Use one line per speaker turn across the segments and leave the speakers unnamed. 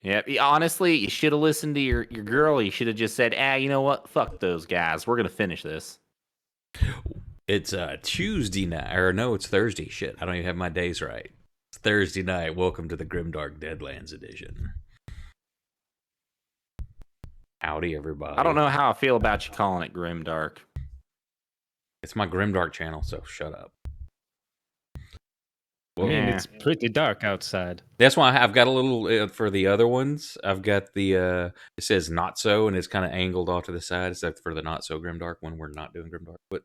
Yeah, honestly, you should have listened to your girl. You should have just said, you know what? Fuck those guys. We're going to finish this.
It's Tuesday night, or no, it's Thursday. Shit, I don't even have my days right. It's Thursday night. Welcome to the Grimdark Deadlands edition. Howdy, everybody.
I don't know how I feel about you calling it Grimdark.
It's my Grimdark channel, so shut up.
I mean, it's pretty dark outside.
That's why I've got a little, for the other ones, I've got the, it says not so, and it's kind of angled off to the side, except for the not so Grimdark when we're not doing Grimdark. But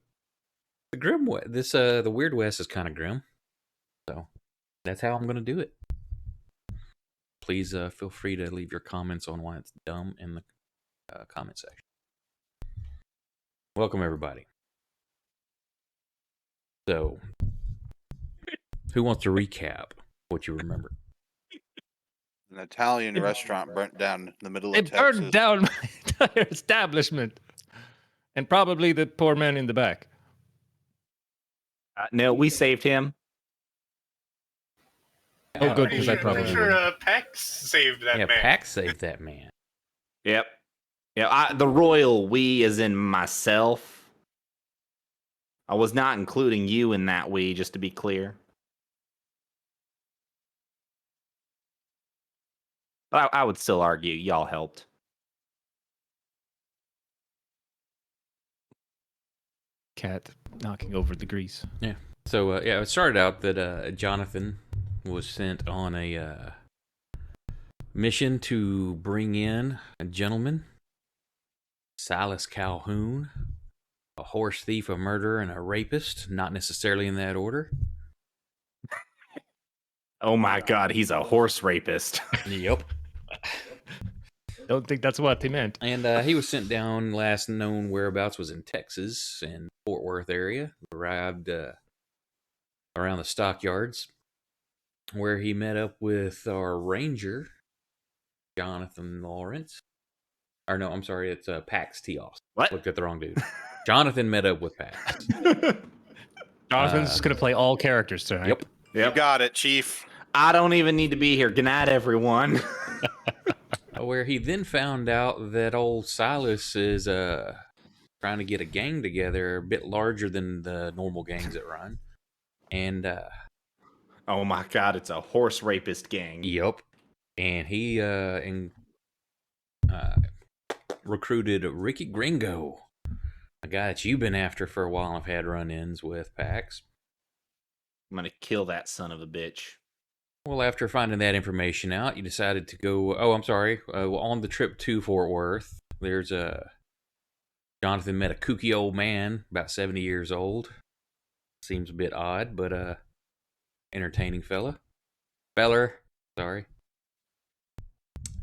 the the Weird West is kind of grim. So that's how I'm going to do it. Please feel free to leave your comments on why it's dumb in the comment section. Welcome, everybody. So, who wants to recap what you remember?
An Italian restaurant burnt down in the middle of
It
Texas.
burned down my entire establishment. And probably the poor man in the back.
No, we saved him.
Oh, good, because I probably
sure Pax saved that man.
Yeah, Pax saved that man.
Yep. Yeah, the royal we as in myself. I was not including you in that we, just to be clear. But I would still argue y'all helped.
Cat knocking over the grease.
Yeah. So, it started out that Jonathan was sent on a mission to bring in a gentleman, Silas Calhoun, a horse thief, a murderer, and a rapist. Not necessarily in that order.
Oh my God, he's a horse rapist.
Yep.
Don't think that's what he meant.
And he was sent down. Last known whereabouts was in Texas and Fort Worth area. Arrived around the stockyards, where he met up with our ranger, Jonathan Lawrence. Or no, I'm sorry, it's Pax Teos.
What?
Looked at the wrong dude. Jonathan met up with Pax.
Jonathan's going to play all characters tonight.
Yep.
You got it, Chief.
I don't even need to be here. Good night, everyone.
Where he then found out that old Silas is trying to get a gang together a bit larger than the normal gangs that run. And
oh my God, it's a horse rapist gang.
Yep. And he recruited Ricky Gringo, a guy that you've been after for a while and have had run-ins with, Pax.
I'm gonna kill that son of a bitch.
Well, after finding that information out, you decided to go... on the trip to Fort Worth, there's Jonathan met a kooky old man, about 70 years old. Seems a bit odd, but entertaining feller. Sorry.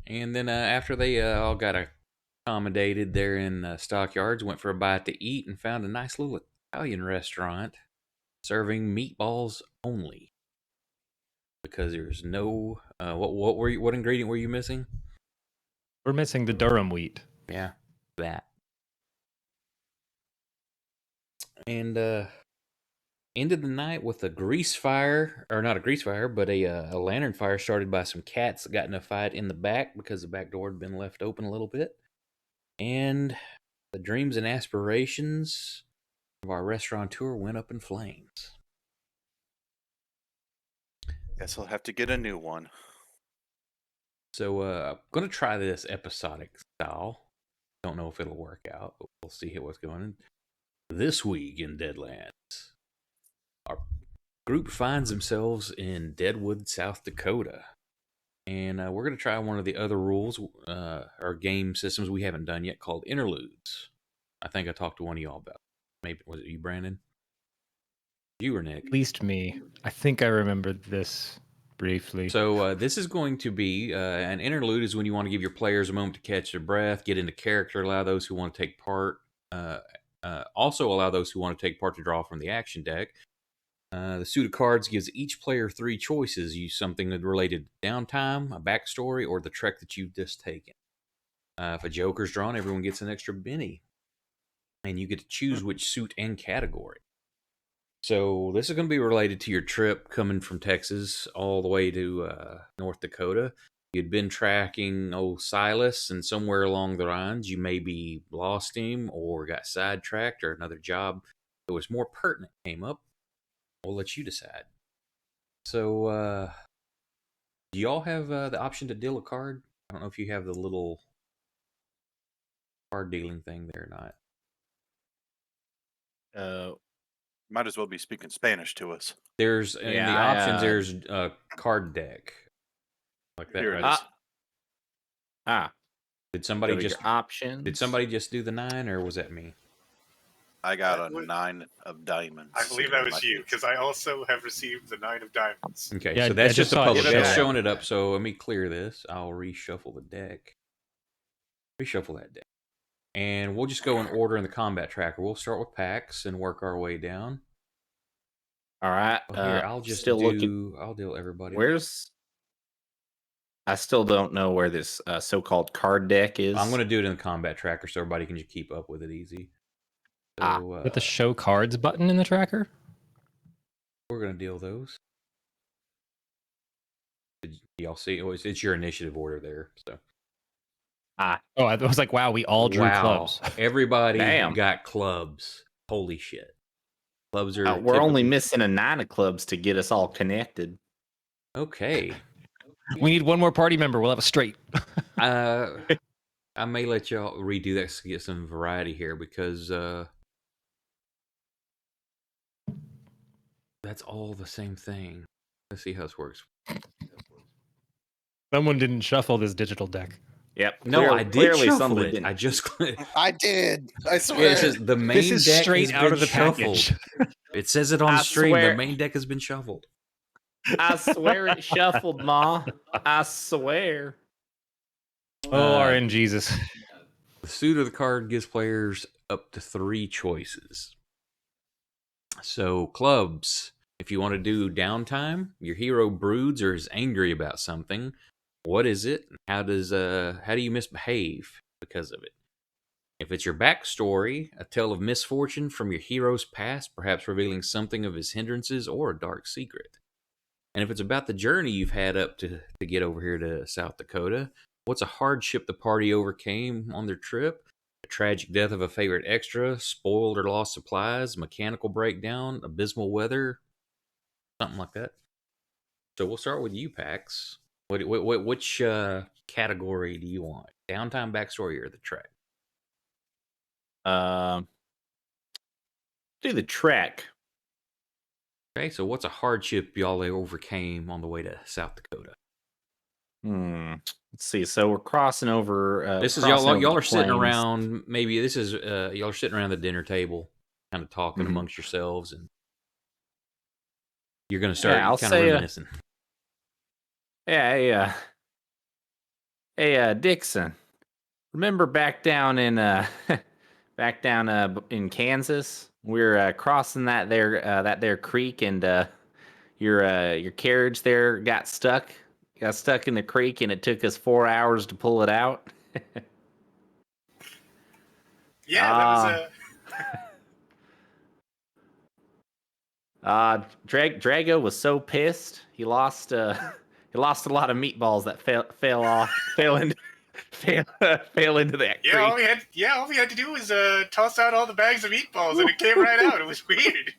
And then after they all got accommodated there in Stockyards, went for a bite to eat and found a nice little Italian restaurant serving meatballs only. Because there's no what ingredient were you missing?
We're missing the Durham wheat.
Yeah, that. And ended the night with a grease fire, or not a grease fire, but a lantern fire started by some cats that got in a fight in the back because the back door had been left open a little bit. And the dreams and aspirations of our restaurateur went up in flames.
Guess I'll have to get a new one.
So, I'm going to try this episodic style. Don't know if it'll work out, but we'll see what's going on. This week in Deadlands, our group finds themselves in Deadwood, South Dakota. And we're going to try one of the other rules, or game systems we haven't done yet, called Interludes. I think I talked to one of y'all about it. Maybe, was it you, Brandon? You or Nick?
At least me. I think I remembered this briefly.
So this is going to be an interlude is when you want to give your players a moment to catch their breath, get into character, allow those who want to take part, also allow those who want to take part to draw from the action deck. The suit of cards gives each player 3 choices. Use something related to downtime, a backstory, or the trek that you've just taken. If a joker's drawn, everyone gets an extra Benny. And you get to choose which suit and category. So this is going to be related to your trip coming from Texas all the way to North Dakota. you'd been tracking old Silas, and somewhere along the lines, you maybe lost him or got sidetracked, or another job that was more pertinent came up. We'll let you decide. So, do y'all have the option to deal a card? I don't know if you have the little card dealing thing there or not.
Might as well be speaking Spanish to us.
There's in the options. There's a card deck like that.
Here it
Right?
is.
Did somebody
Go to
just
your options?
Did somebody just do the 9, or was that me?
I got a 9 of diamonds.
I believe that was you, because I also have received the 9 of diamonds.
Okay,
Yeah,
so
I
that's
just
just a
saw it
public.
show
That's
up.
showing it up. So let me clear this. I'll reshuffle the deck. Reshuffle that deck, and we'll just go in order in the combat tracker. We'll start with packs and work our way down.
All right.
Here, I'll just
still
do.
looking.
I'll deal everybody.
I still don't know where this so-called card deck is.
I'm going to do it in the combat tracker so everybody can just keep up with it easy. So,
With the show cards button in the tracker?
we're going to deal those. Did y'all see? It's your initiative order there. So.
Oh, I was like, wow, we all drew clubs.
Everybody
Damn.
got clubs. Holy shit. Clubs are.
We're only
typically-
missing a 9 of clubs to get us all connected.
Okay.
We need one more party member. We'll have a straight.
I may let y'all redo that to get some variety here because that's all the same thing. Let's see how this works.
Someone didn't shuffle this digital deck.
Yep.
No, I did
clearly
shuffle
somebody
it.
didn't.
I just
I did. I swear.
it says the main
This is
deck
straight
has
out
been
of the
shuffled.
package.
It says it on
I
the stream.
swear.
The main deck has been shuffled.
I swear it shuffled, Ma. I swear.
Oh, RN Jesus.
The suit of the card gives players up to 3 choices. So, clubs. If you want to do downtime, your hero broods or is angry about something. What is it? How do you misbehave because of it? If it's your backstory, a tale of misfortune from your hero's past, perhaps revealing something of his hindrances or a dark secret. And if it's about the journey you've had up to get over here to South Dakota, what's a hardship the party overcame on their trip? The tragic death of a favorite extra, spoiled or lost supplies, mechanical breakdown, abysmal weather, something like that. So we'll start with you, Pax. Which category do you want? Downtime, backstory, or the trek?
Do the trek.
Okay, so what's a hardship y'all overcame on the way to South Dakota?
Let's see. So we're crossing over.
This is
crossing over
y'all
the
are sitting
plains.
around. Maybe this is y'all are sitting around the dinner table, kind of talking
Mhm.
amongst yourselves, and you're going to start
I'll
kind of
say,
reminiscing.
Yeah. Hey, Dixon. Remember back down in in Kansas, we're crossing that there creek, and your carriage there got stuck in the creek, and it took us 4 hours to pull it out.
Yeah, that was
Drago was so pissed he lost a lot of meatballs that fell into that creek.
all we had to do was toss out all the bags of meatballs, and it came right out. It was weird.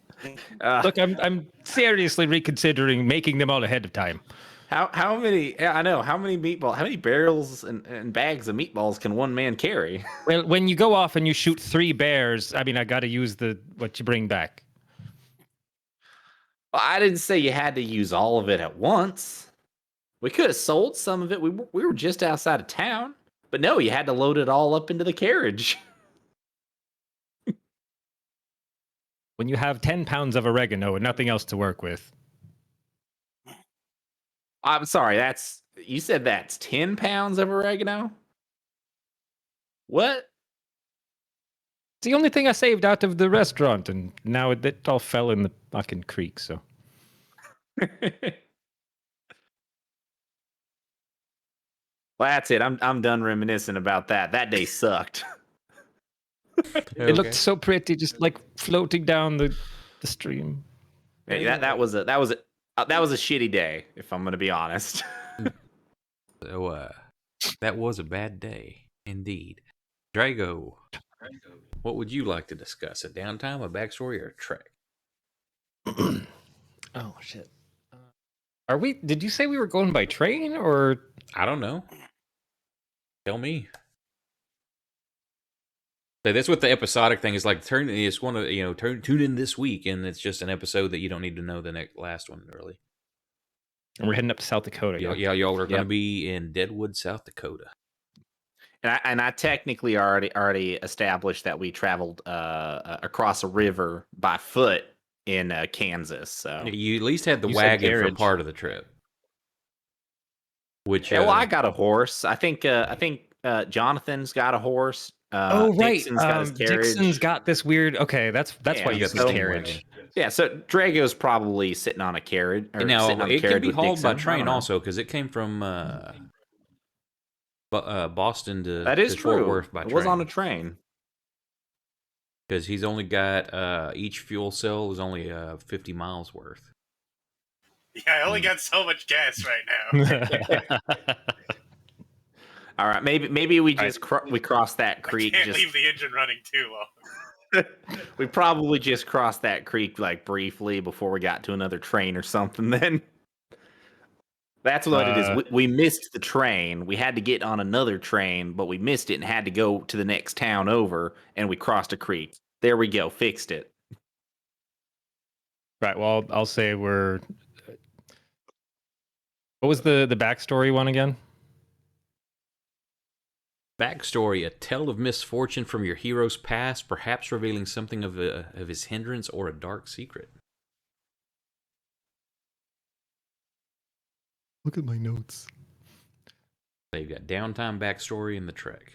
Look, I'm seriously reconsidering making them all ahead of time.
How many? I know how many meatballs, how many barrels and bags of meatballs can one man carry?
Well, when you go off and you shoot 3 bears, I mean, I got to use what you bring back.
Well, I didn't say you had to use all of it at once. We could have sold some of it. We were just outside of town, but no, you had to load it all up into the carriage.
When you have 10 pounds of oregano and nothing else to work with.
I'm sorry, you said that's 10 pounds of oregano? What?
It's the only thing I saved out of the restaurant, and now it all fell in the fucking creek, so.
Well, that's it. I'm done reminiscing about that. That day sucked.
It looked so pretty, just like floating down the stream.
That was a shitty day, if I'm gonna be honest.
So, that was a bad day, indeed. Drago, what would you like to discuss? A downtime, a backstory, or a trek?
Oh shit. Are we? Did you say we were going by train or?
I don't know. Tell me. So that's what the episodic thing is like. It's one of tune in this week, and it's just an episode that you don't need to know the next last one really.
And we're heading up to South Dakota.
Y'all are going to
Yep.
be in Deadwood, South Dakota.
And I technically already established that we traveled across a river by foot in Kansas. So
You at least had the
You said
wagon for
carriage.
part of the trip. Which
yeah, well, I got a horse. I think Jonathan's got a horse. Dixon's got his carriage.
Dixon's got this weird. Okay, that's
Yeah,
why
you
you
got
got
the
the
carriage.
carriage.
Yeah, so Drago's probably sitting on a carriage. Or
now
sitting on a
it can
carriage
be
with
hauled by
Dixon. I
train
don't know.
also because it came from Boston to
That is
to Fort
true.
Worth by
It
train.
was on a train.
Because he's only got each fuel cell is only 50 miles worth.
Yeah, I only got so much gas right now.
All right, maybe we just we crossed that
I
creek.
can't
Just
leave the engine running too long.
we probably just crossed that creek like briefly before we got to another train or something. Then that's what it is. We missed the train. We had to get on another train, but we missed it and had to go to the next town over, and we crossed a creek. There we go, fixed it.
Right. Well, I'll say we're. What was the backstory one again?
Backstory: a tale of misfortune from your hero's past, perhaps revealing something of his hindrance or a dark secret.
Look at my notes.
So you've got downtime, backstory, and the trek.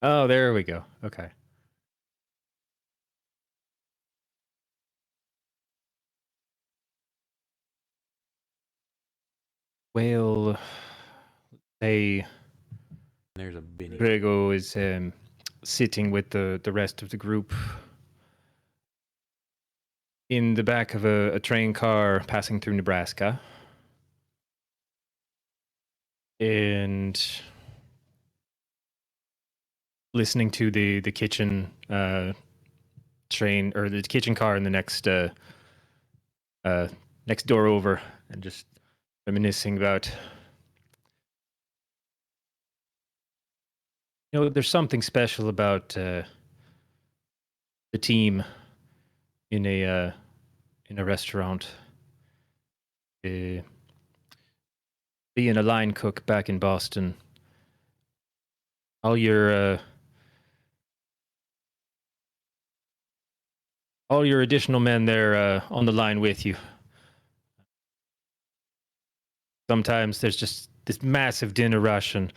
Oh, there we go. Okay. Well, There's
a Benny.
Grego is sitting with the rest of the group in the back of a train car passing through Nebraska. And listening to the kitchen train or the kitchen car in the next door over, and just reminiscing about, there's something special about the team in a restaurant. Being a line cook back in Boston, all your additional men there on the line with you. Sometimes there's just this massive dinner rush and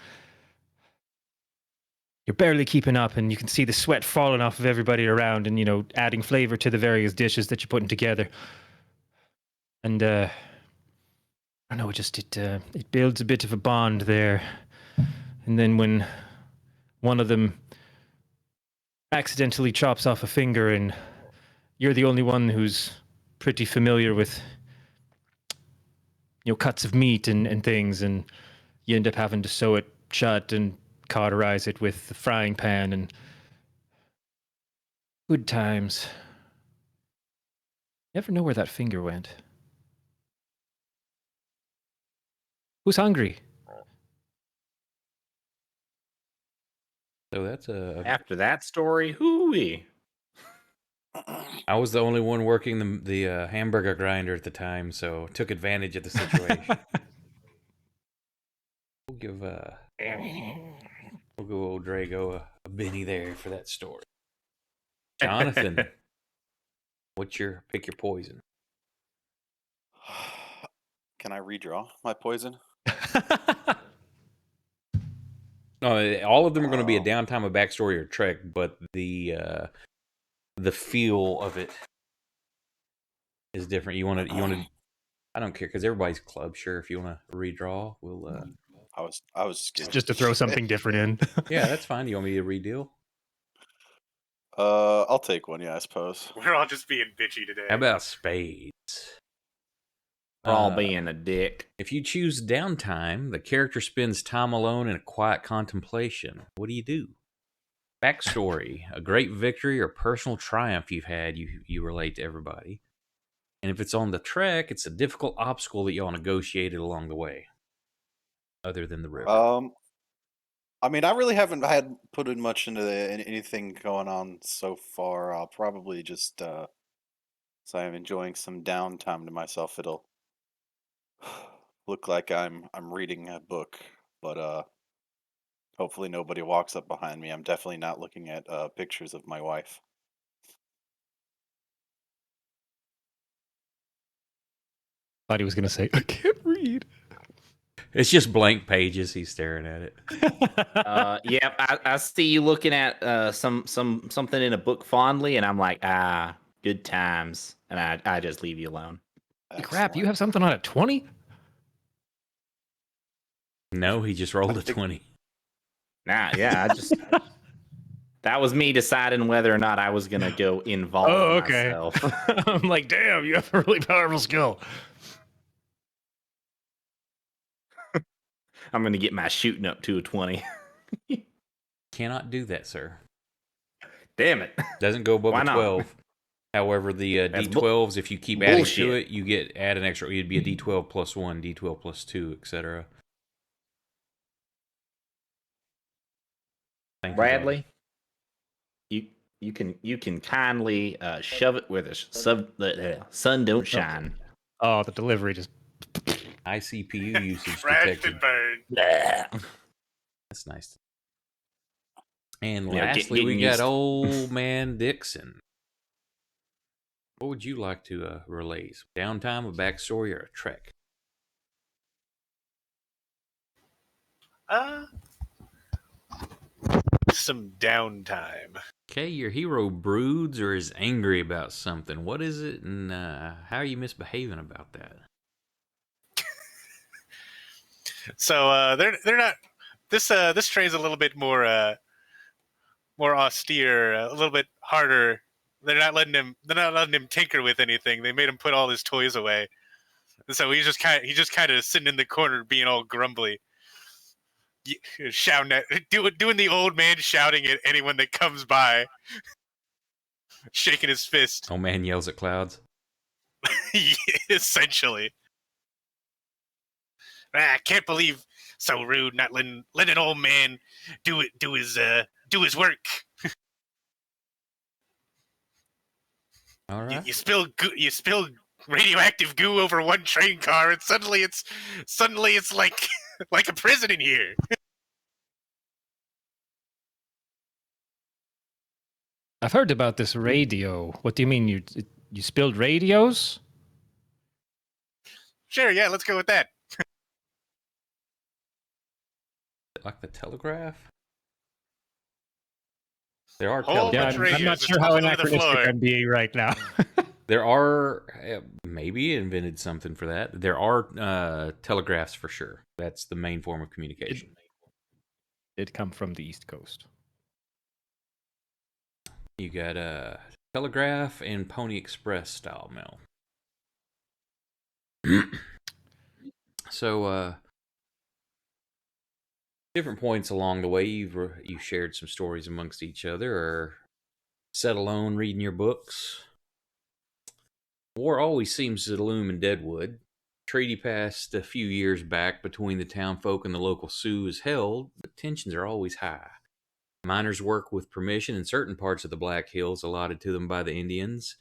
you're barely keeping up, and you can see the sweat falling off of everybody around, and adding flavor to the various dishes that you're putting together. And I don't know, it builds a bit of a bond there. And then when one of them accidentally chops off a finger, and you're the only one who's pretty familiar with cuts of meat and things, and you end up having to sew it shut and cauterize it with the frying pan, and good times. Never know where that finger went. Who's hungry?
So that's
After that story, hooey.
I was the only one working the hamburger grinder at the time, so took advantage of the situation. We'll give old Drago a Benny there for that story. Jonathan, pick your poison?
Can I redraw my poison?
No, all of them are going to be a downtime, a backstory, or trek, but the feel of it is different. You want to. I don't care because everybody's club. Sure, if you want to redraw, we'll.
I was
just to throw something different in.
Yeah, that's fine. You want me to redeal?
I'll take one. Yeah, I suppose.
We're all just being bitchy today.
How about spades?
We're all being a dick.
If you choose downtime, the character spends time alone in a quiet contemplation. What do? Backstory, a great victory or personal triumph you've had, you relate to everybody. And if it's on the trek, it's a difficult obstacle that y'all negotiated along the way, other than the river.
I mean, I really haven't had put in much into anything going on so far. I'll probably just so I'm enjoying some downtime to myself. It'll look like I'm reading a book, but hopefully nobody walks up behind me. I'm definitely not looking at pictures of my wife.
Thought he was gonna say, "I can't read."
It's just blank pages. He's staring at it.
Yep, I see you looking at something in a book fondly, and I'm like, good times, and I just leave you alone.
Crap, you have something on at 20?
No, he just rolled a 20.
Nah, yeah, that was me deciding whether or not I was gonna go involve myself.
I'm like, damn, you have a really powerful skill.
I'm gonna get my shooting up to a 20.
Cannot do that, sir.
Damn it.
Doesn't go above
Why
a
not?
12. However, the
That's
D12s, if you keep adding to
bullshit.
it, you add an extra. It'd be a D12 plus 1, D12 plus 2, etc.
Bradley, you can kindly shove it where the sun don't shine.
Oh, the delivery just.
High CPU usage
Crashed
detected.
and burned.
Blah.
That's nice. And
You know,
lastly, we
getting
got
used-
old man Dixon. What would you like to relate? Downtime, a backstory, or a trek?
Some downtime.
Okay, your hero broods or is angry about something. What is it, and how are you misbehaving about that?
So they're not. This train's a little bit more austere, a little bit harder. They're not letting him tinker with anything. They made him put all his toys away. And so he's just kind of sitting in the corner being all grumbly, shouting at doing the old man shouting at anyone that comes by, shaking his fist.
Old man yells at clouds.
Essentially. I can't believe so rude, not letting an old man do his work.
All right.
You spill radioactive goo over one train car, and suddenly it's like like a prison in here.
I've heard about this radio. What do you mean? You spilled radios?
Sure, yeah, let's go with that.
Like the telegraph? There are
Whole
telegraphs.
Yeah,
bunch of
I'm not
radios
sure
just
how
all over the
anachronistic
floor.
I'm being right now.
There are, maybe invented something for that. There are telegraphs for sure. That's the main form of communication.
It come from the East Coast.
You got telegraph and Pony Express style mail. So, different points along the way, you've shared some stories amongst each other, or sat alone reading your books. War always seems to loom in Deadwood. Treaty passed a few years back between the townfolk and the local Sioux is held, but tensions are always high. Miners work with permission in certain parts of the Black Hills allotted to them by the Indians,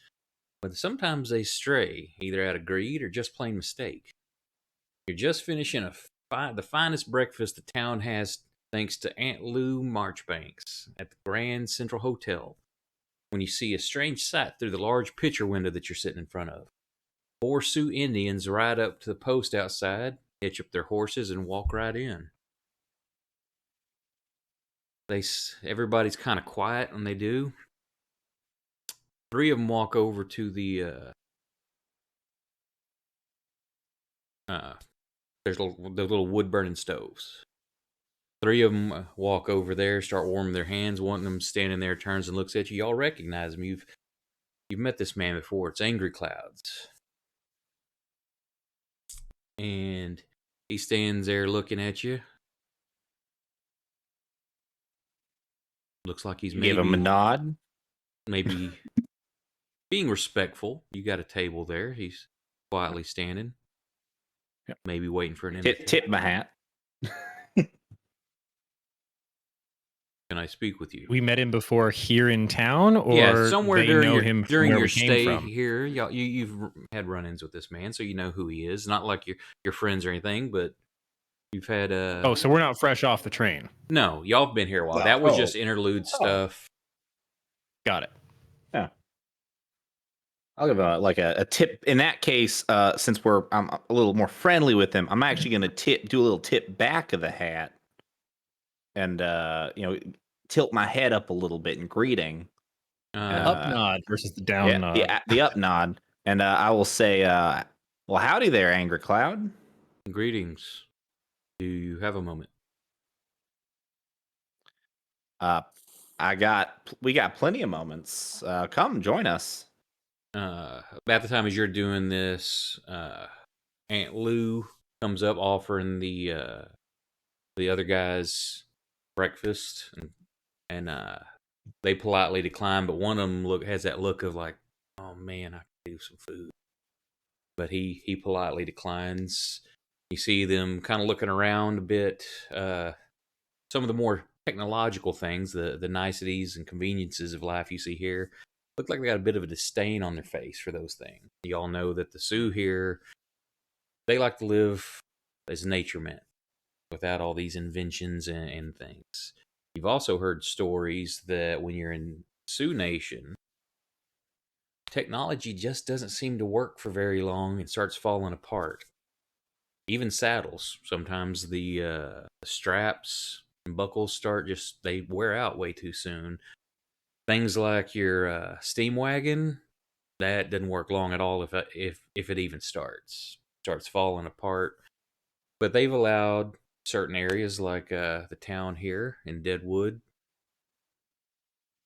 but sometimes they stray, either out of greed or just plain mistake. You're just finishing the finest breakfast the town has thanks to Aunt Lou Marchbanks at the Grand Central Hotel when you see a strange sight through the large picture window that you're sitting in front of. 4 Sioux Indians ride up to the post outside, hitch up their horses, and walk right in. Everybody's kind of quiet when they do. 3 of them walk over to the there's the little wood burning stoves. Three of them walk over there, start warming their hands. One of them standing there turns and looks at you. Y'all recognize him. You've met this man before. It's Angry Clouds. And he stands there looking at you. Looks like he's
Give him a nod.
maybe being respectful. You got a table there. He's quietly standing.
Yep.
Maybe waiting for an invitation.
Tip my hat.
Can I speak with you?
We met him before here in town, or
Yeah, somewhere
they
during
know
your,
him from
during
where
your
we came
stay
from?
here. You've had run-ins with this man, so you know who he is. Not like your friends or anything, but you've had
Oh, so we're not fresh off the train.
No, y'all have been here a while.
No.
That was
Oh.
just interlude stuff.
Got it.
Yeah. I'll give a tip. In that case, since I'm a little more friendly with him, I'm actually going to do a little tip back of the hat, and tilt my head up a little bit in greeting.
Up nod versus the down nod.
The up nod, and I will say, "Well, howdy there, Angry Cloud."
Greetings. Do you have a moment?
We got plenty of moments. Come join us.
About the time as you're doing this, Aunt Lou comes up offering the other guys breakfast, and they politely decline. But one of them has that look of like, "Oh man, I could do some food," but he politely declines. You see them kind of looking around a bit. Some of the more technological things, the niceties and conveniences of life you see here, look like they got a bit of a disdain on their face for those things. You all know that the Sioux here, they like to live as nature meant, without all these inventions and things. You've also heard stories that when you're in Sioux Nation, technology just doesn't seem to work for very long and starts falling apart. Even saddles, sometimes the straps and buckles they wear out way too soon. Things like your steam wagon, that doesn't work long at all if it even starts falling apart. But they've allowed certain areas like the town here in Deadwood.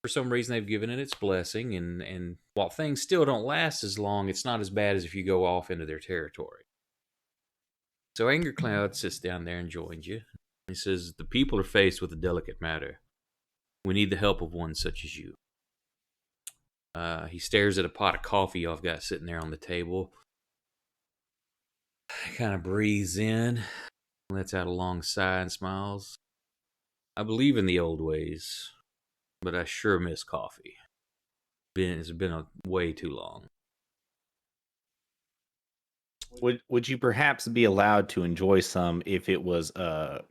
For some reason, they've given it its blessing, and while things still don't last as long, it's not as bad as if you go off into their territory. So Angry Cloud sits down there and joins you. He says, "The people are faced with a delicate matter. We need the help of one such as you." He stares at a pot of coffee y'all have got sitting there on the table. He kind of breathes in, lets out a long sigh and smiles. "I believe in the old ways, but I sure miss coffee. It's been way too long."
Would you perhaps be allowed to enjoy some if it was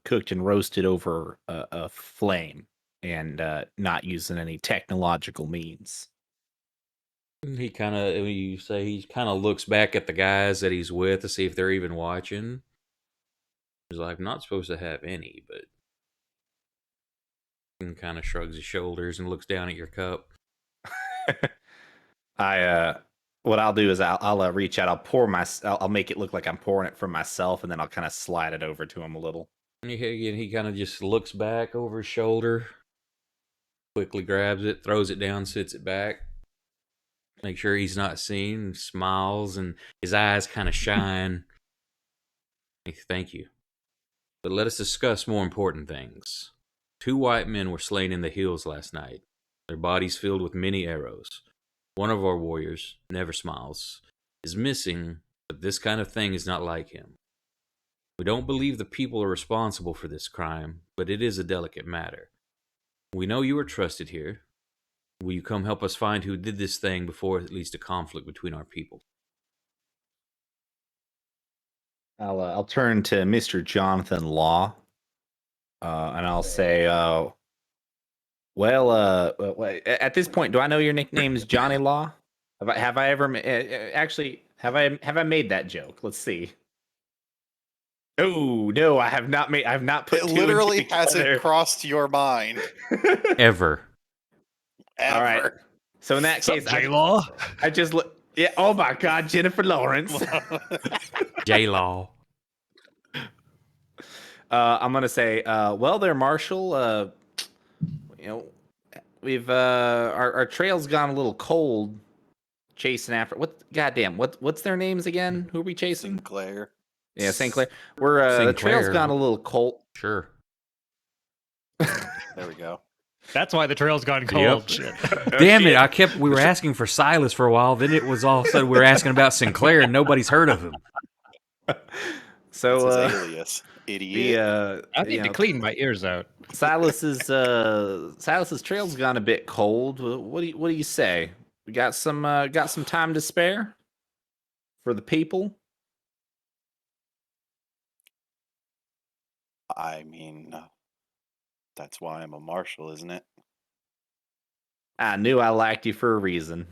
cooked and roasted over a flame and not using any technological means?
He kind of looks back at the guys that he's with to see if they're even watching. He's like, "Not supposed to have any," but and kind of shrugs his shoulders and looks down at your cup.
What I'll do is I'll reach out. I'll make it look like I'm pouring it for myself, and then I'll kind of slide it over to him a little.
He kind of just looks back over his shoulder, quickly grabs it, throws it down, sits it back, make sure he's not seen, smiles, and his eyes kind of shine. "Thank you. But let us discuss more important things. 2 white men were slain in the hills last night, their bodies filled with many arrows. One of our warriors, Never Smiles, is missing, but this kind of thing is not like him. We don't believe the people are responsible for this crime, but it is a delicate matter. We know you are trusted here. Will you come help us find who did this thing before it leads to conflict between our people?"
I'll turn to Mr. Jonathan Law, and I'll say, at this point, do I know your nickname is Johnny Law? Have I ever actually have I made that joke? Let's see. Oh no, I have not made. I've not put.
It
two and
literally
two
hasn't
together.
crossed your mind
Ever.
ever.
All right. So in that case,
J-Law?
I just look. Yeah. Oh my God, Jennifer Lawrence.
J-Law.
I'm gonna say, well, there, Marshall. You know, we've our trail's gone a little cold. Chasing after what? Goddamn, what's their names again? Who are we chasing?
Sinclair.
Yeah, St. Clair. We're the trail's
Sinclair.
gone a little cold.
Sure.
There we go.
That's why the trail's gone cold. Shit.
Damn it! We were asking for Silas for a while. Then it was all of a sudden we were asking about Sinclair, and nobody's heard of him.
So
That's his alias, idiot.
I need to clean my ears out.
Silas's trail's gone a bit cold. What do you say? We got some time to spare for the people.
I mean, that's why I'm a marshal, isn't it?
I knew I liked you for a reason.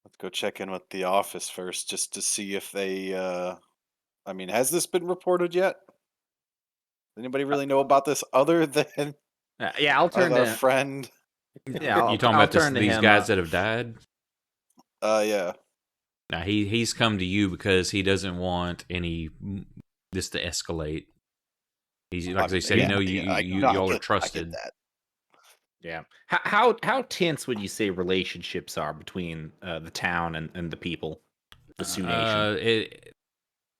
Let's go check in with the office first, just to see if they. I mean, has this been reported yet? Anybody really know about this other than
Yeah, I'll turn
our
to
friend?
Yeah,
You talking
I'll
about
turn to
these
him,
guys that have died?
Yeah.
Now he's come to you because he doesn't want this to escalate. He's like they said, y'all are trusted.
I get that.
Yeah. How tense would you say relationships are between the town and the people, the Sioux Nation?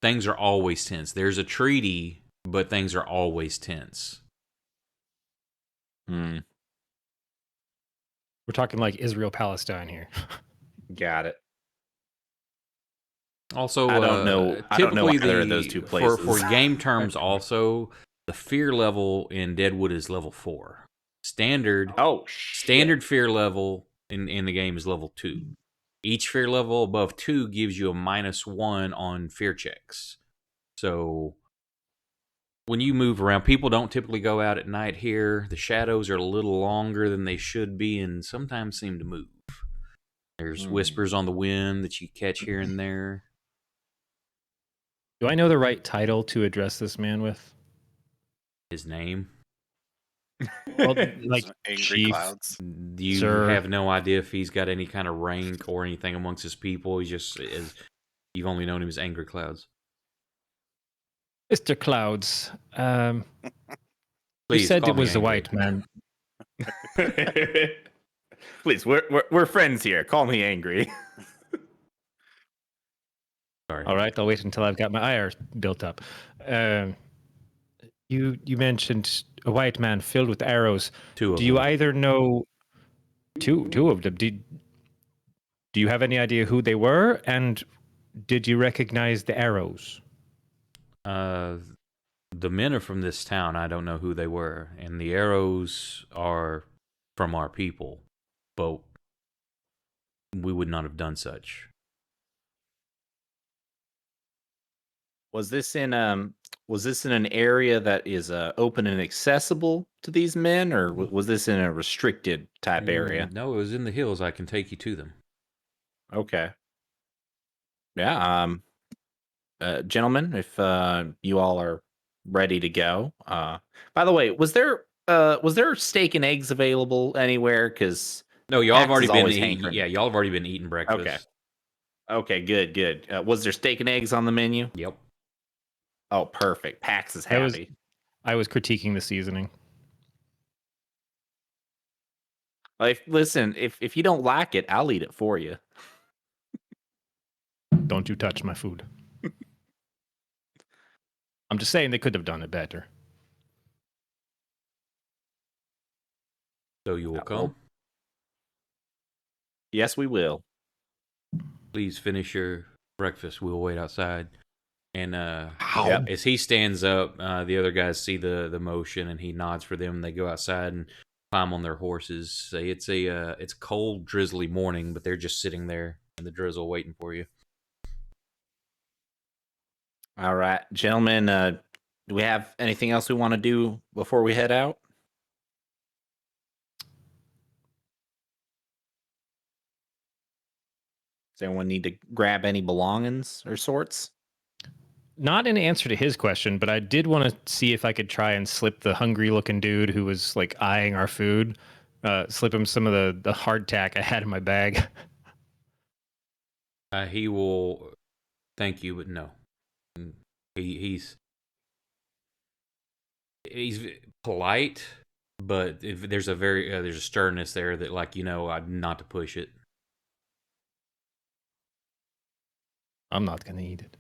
Things are always tense. There's a treaty, but things are always tense.
Hmm.
We're talking like Israel-Palestine here.
Got it.
Also,
I don't know either of those two places.
For game terms, also the fear level in Deadwood is level 4. Standard fear level in the game is level 2. Each fear level above 2 gives you a -1 on fear checks. So when you move around, people don't typically go out at night here. The shadows are a little longer than they should be and sometimes seem to move. There's whispers on the wind that you catch here and there.
Do I know the right title to address this man with?
His name?
Well, like
Angry
Chief,
Clouds.
You
Sir.
have no idea if he's got any kind of rank or anything amongst his people. He just is. You've only known him as Angry Clouds.
Mr. Clouds. You
Please
said
call
it
me
was the
Angry.
white man.
Please, we're friends here. Call me angry.
Sorry.
All right, I'll wait until I've got my ire built up. You mentioned a white man filled with arrows.
Two of
Do you
them.
either know two of them? Do you have any idea who they were? And did you recognize the arrows?
The men are from this town. I don't know who they were, and the arrows are from our people, but we would not have done such.
Was this in an area that is open and accessible to these men, or was this in a restricted type area?
No, it was in the hills. I can take you to them.
Okay. Yeah. Gentlemen, if you all are ready to go. By the way, was there steak and eggs available anywhere? Because
No, y'all have already been.
hankering.
Yeah, y'all have already been eating breakfast.
Okay. Good. Was there steak and eggs on the menu?
Yep.
Oh, perfect. Pax is happy.
I was critiquing the seasoning.
Listen, if you don't like it, I'll eat it for you.
Don't you touch my food. I'm just saying they could have done it better.
So you will come.
Yes, we will.
Please finish your breakfast. We'll wait outside. And
Yep.
as he stands up, the other guys see the motion, and he nods for them. They go outside and climb on their horses. Say it's a cold, drizzly morning, but they're just sitting there in the drizzle, waiting for you.
All right, gentlemen. Do we have anything else we want to do before we head out? Does anyone need to grab any belongings or sorts?
Not in answer to his question, but I did want to see if I could try and slip the hungry-looking dude who was like eyeing our food, slip him some of the hardtack I had in my bag.
He will thank you, but no. He's He's polite, but if there's a sternness there that, like, not to push it.
I'm not gonna eat it.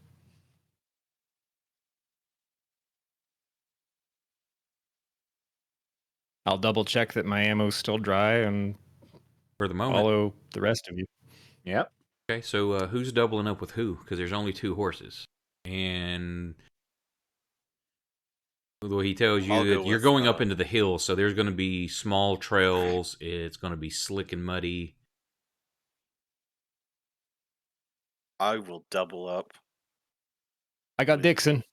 I'll double check that my ammo's still dry and
For the moment.
follow the rest of you.
Yep.
Okay, so who's doubling up with who? Because there's only 2 horses. And the way he tells
I'll
you
go
that you're
with,
going up into the hills, so there's going to be small trails. It's going to be slick and muddy.
I will double up.
I got Dixon.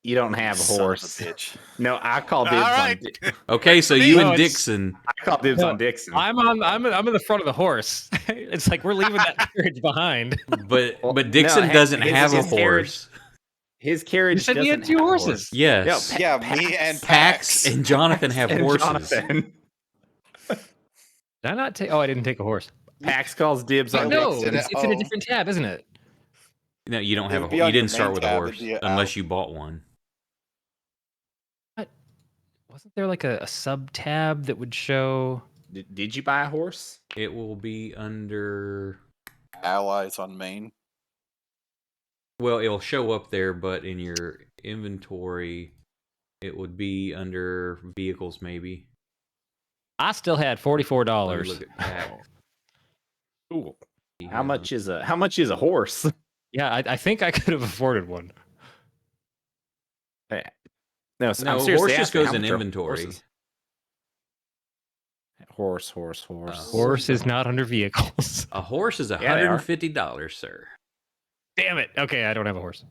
You don't have a
Son of a
horse.
bitch.
No, I call dibs
All
on.
right.
Okay, so
Me.
you
No,
and
it's-
Dixon.
I call dibs
No,
on Dixon.
I'm in the front of the horse. It's like we're leaving that carriage behind.
But
Well,
Dixon
no,
doesn't
his-
have a
his carriage-
horse.
His carriage
You said we had
doesn't
2
have a
horses.
horse.
Yes.
No,
Yeah,
Pax
me and
Pax and Jonathan have
and
horses.
Jonathan.
Did I not take? Oh, I didn't take a horse.
Pax calls dibs
I
on
know.
Dixon.
It's in a different tab, isn't it?
No, you don't
It
have a
would be
horse.
on
You
your
didn't start
main
with a
tab,
horse
it'd be
unless
out.
you bought one.
Wasn't there like a sub tab that would show?
Did you buy a horse?
It will be under.
Allies on main.
Well, it'll show up there, but in your inventory, it would be under vehicles, maybe.
I still had $44.
Let me look at Pax.
Ooh.
He
How
has
much is a horse?
Yeah, I think I could have afforded one.
No,
No,
I'm seriously
horse just
asking,
goes
how
in
much are
inventory.
horses? Horse.
Horse is not under vehicles.
A horse is
Yeah, they are.
$150, sir.
Damn it. Okay, I don't have a horse.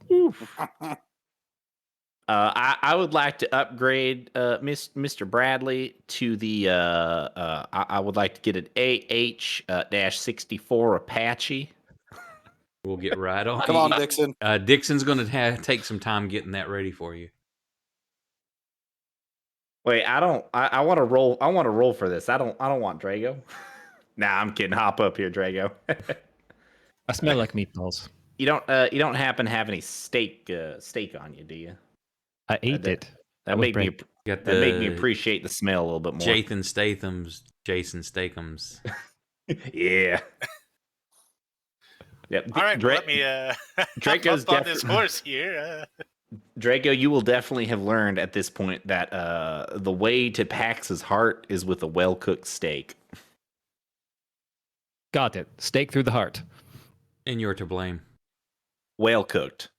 I would like to upgrade Mr. Bradley to the I would like to get an AH-64 Apache.
We'll get right on.
Come on, Dixon.
Dixon's going to take some time getting that ready for you.
Wait, I want to roll. I want to roll for this. I don't want Drago. Nah, I'm kidding. Hop up here, Drago.
I smell like meatballs.
You don't happen to have any steak on you, do you?
I ate it.
That
was
made me
bread.
Got
that made me
the
appreciate the smell a little bit more.
Jason Statham's Jason Stathams.
Yeah. Yep.
All right, well, let me
Draco's
hop on this horse here.
Draco, you will definitely have learned at this point that the way to Pax's heart is with a well-cooked steak.
Got it. Steak through the heart.
And you're to blame.
Well-cooked.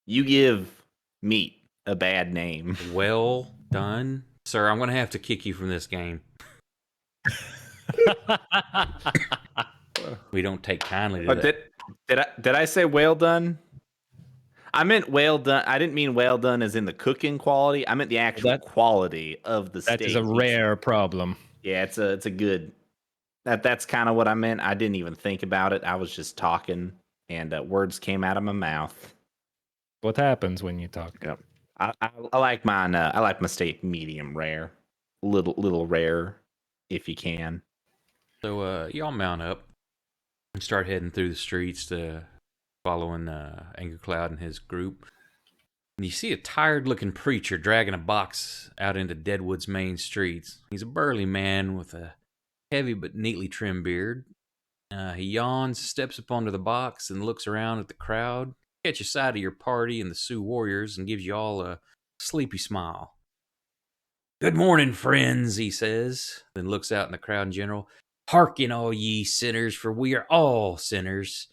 You give meat a bad name.
Well done. Sir, I'm going to have to kick you from this game. We don't take kindly to
Oh,
that.
did I say well done? I meant well done. I didn't mean well done as in the cooking quality. I meant the actual quality of the steak.
That is a rare problem.
Yeah, it's a good. That's kind of what I meant. I didn't even think about it. I was just talking, and words came out of my mouth.
What happens when you talk?
Yep. I like mine. I like my steak medium rare, little rare, if you can.
So y'all mount up and start heading through the streets to following Anger Cloud and his group. And you see a tired-looking preacher dragging a box out into Deadwood's main streets. He's a burly man with a heavy but neatly trimmed beard. He yawns, steps up onto the box, and looks around at the crowd, catches sight of your party and the Sioux warriors, and gives you all a sleepy smile. "Good morning, friends," he says, then looks out in the crowd in general. "Hearken, all ye sinners, for we are all sinners.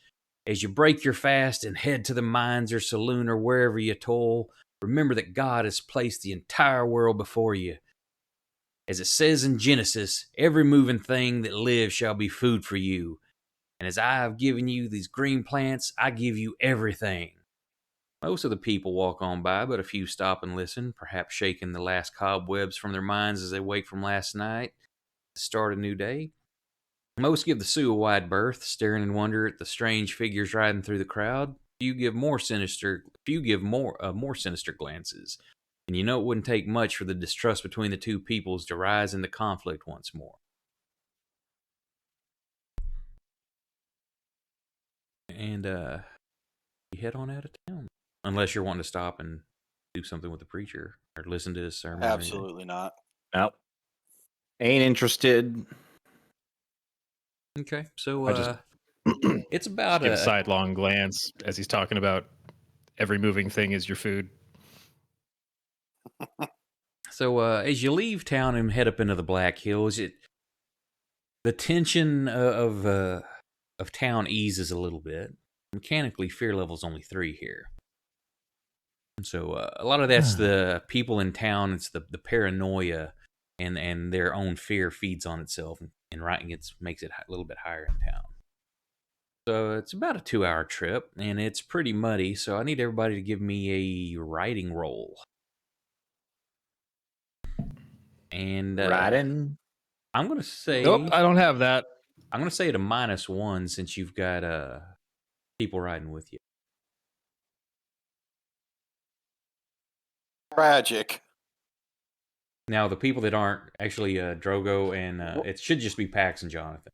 As you break your fast and head to the mines or saloon or wherever you toil, remember that God has placed the entire world before you. As it says in Genesis, every moving thing that lives shall be food for you. And as I have given you these green plants, I give you everything." Most of the people walk on by, but a few stop and listen, perhaps shaking the last cobwebs from their minds as they wake from last night to start a new day. Most give the Sioux a wide berth, staring in wonder at the strange figures riding through the crowd. Few give more sinister glances. And you know it wouldn't take much for the distrust between the two peoples to rise into conflict once more. And you head on out of town. Unless you're wanting to stop and do something with the preacher or listen to his sermon. or anything.
Absolutely not.
Nope. Ain't interested.
Okay, so
I just-
it's about
Give a
a
sidelong glance as he's talking about every moving thing is your food.
So as you leave town and head up into the Black Hills, the tension of town eases a little bit. Mechanically, fear level's only 3 here. So a lot of that's the people in town. It's the paranoia and their own fear feeds on itself, and writing it makes it a little bit higher in town. So it's about a 2-hour trip, and it's pretty muddy. So I need everybody to give me a writing roll. And
Riding.
I'm gonna say
Nope, I don't have that.
I'm gonna say it a -1 since you've got people riding with you.
Tragic.
Now the people that aren't actually Drogo and it should just be Pax and Jonathan.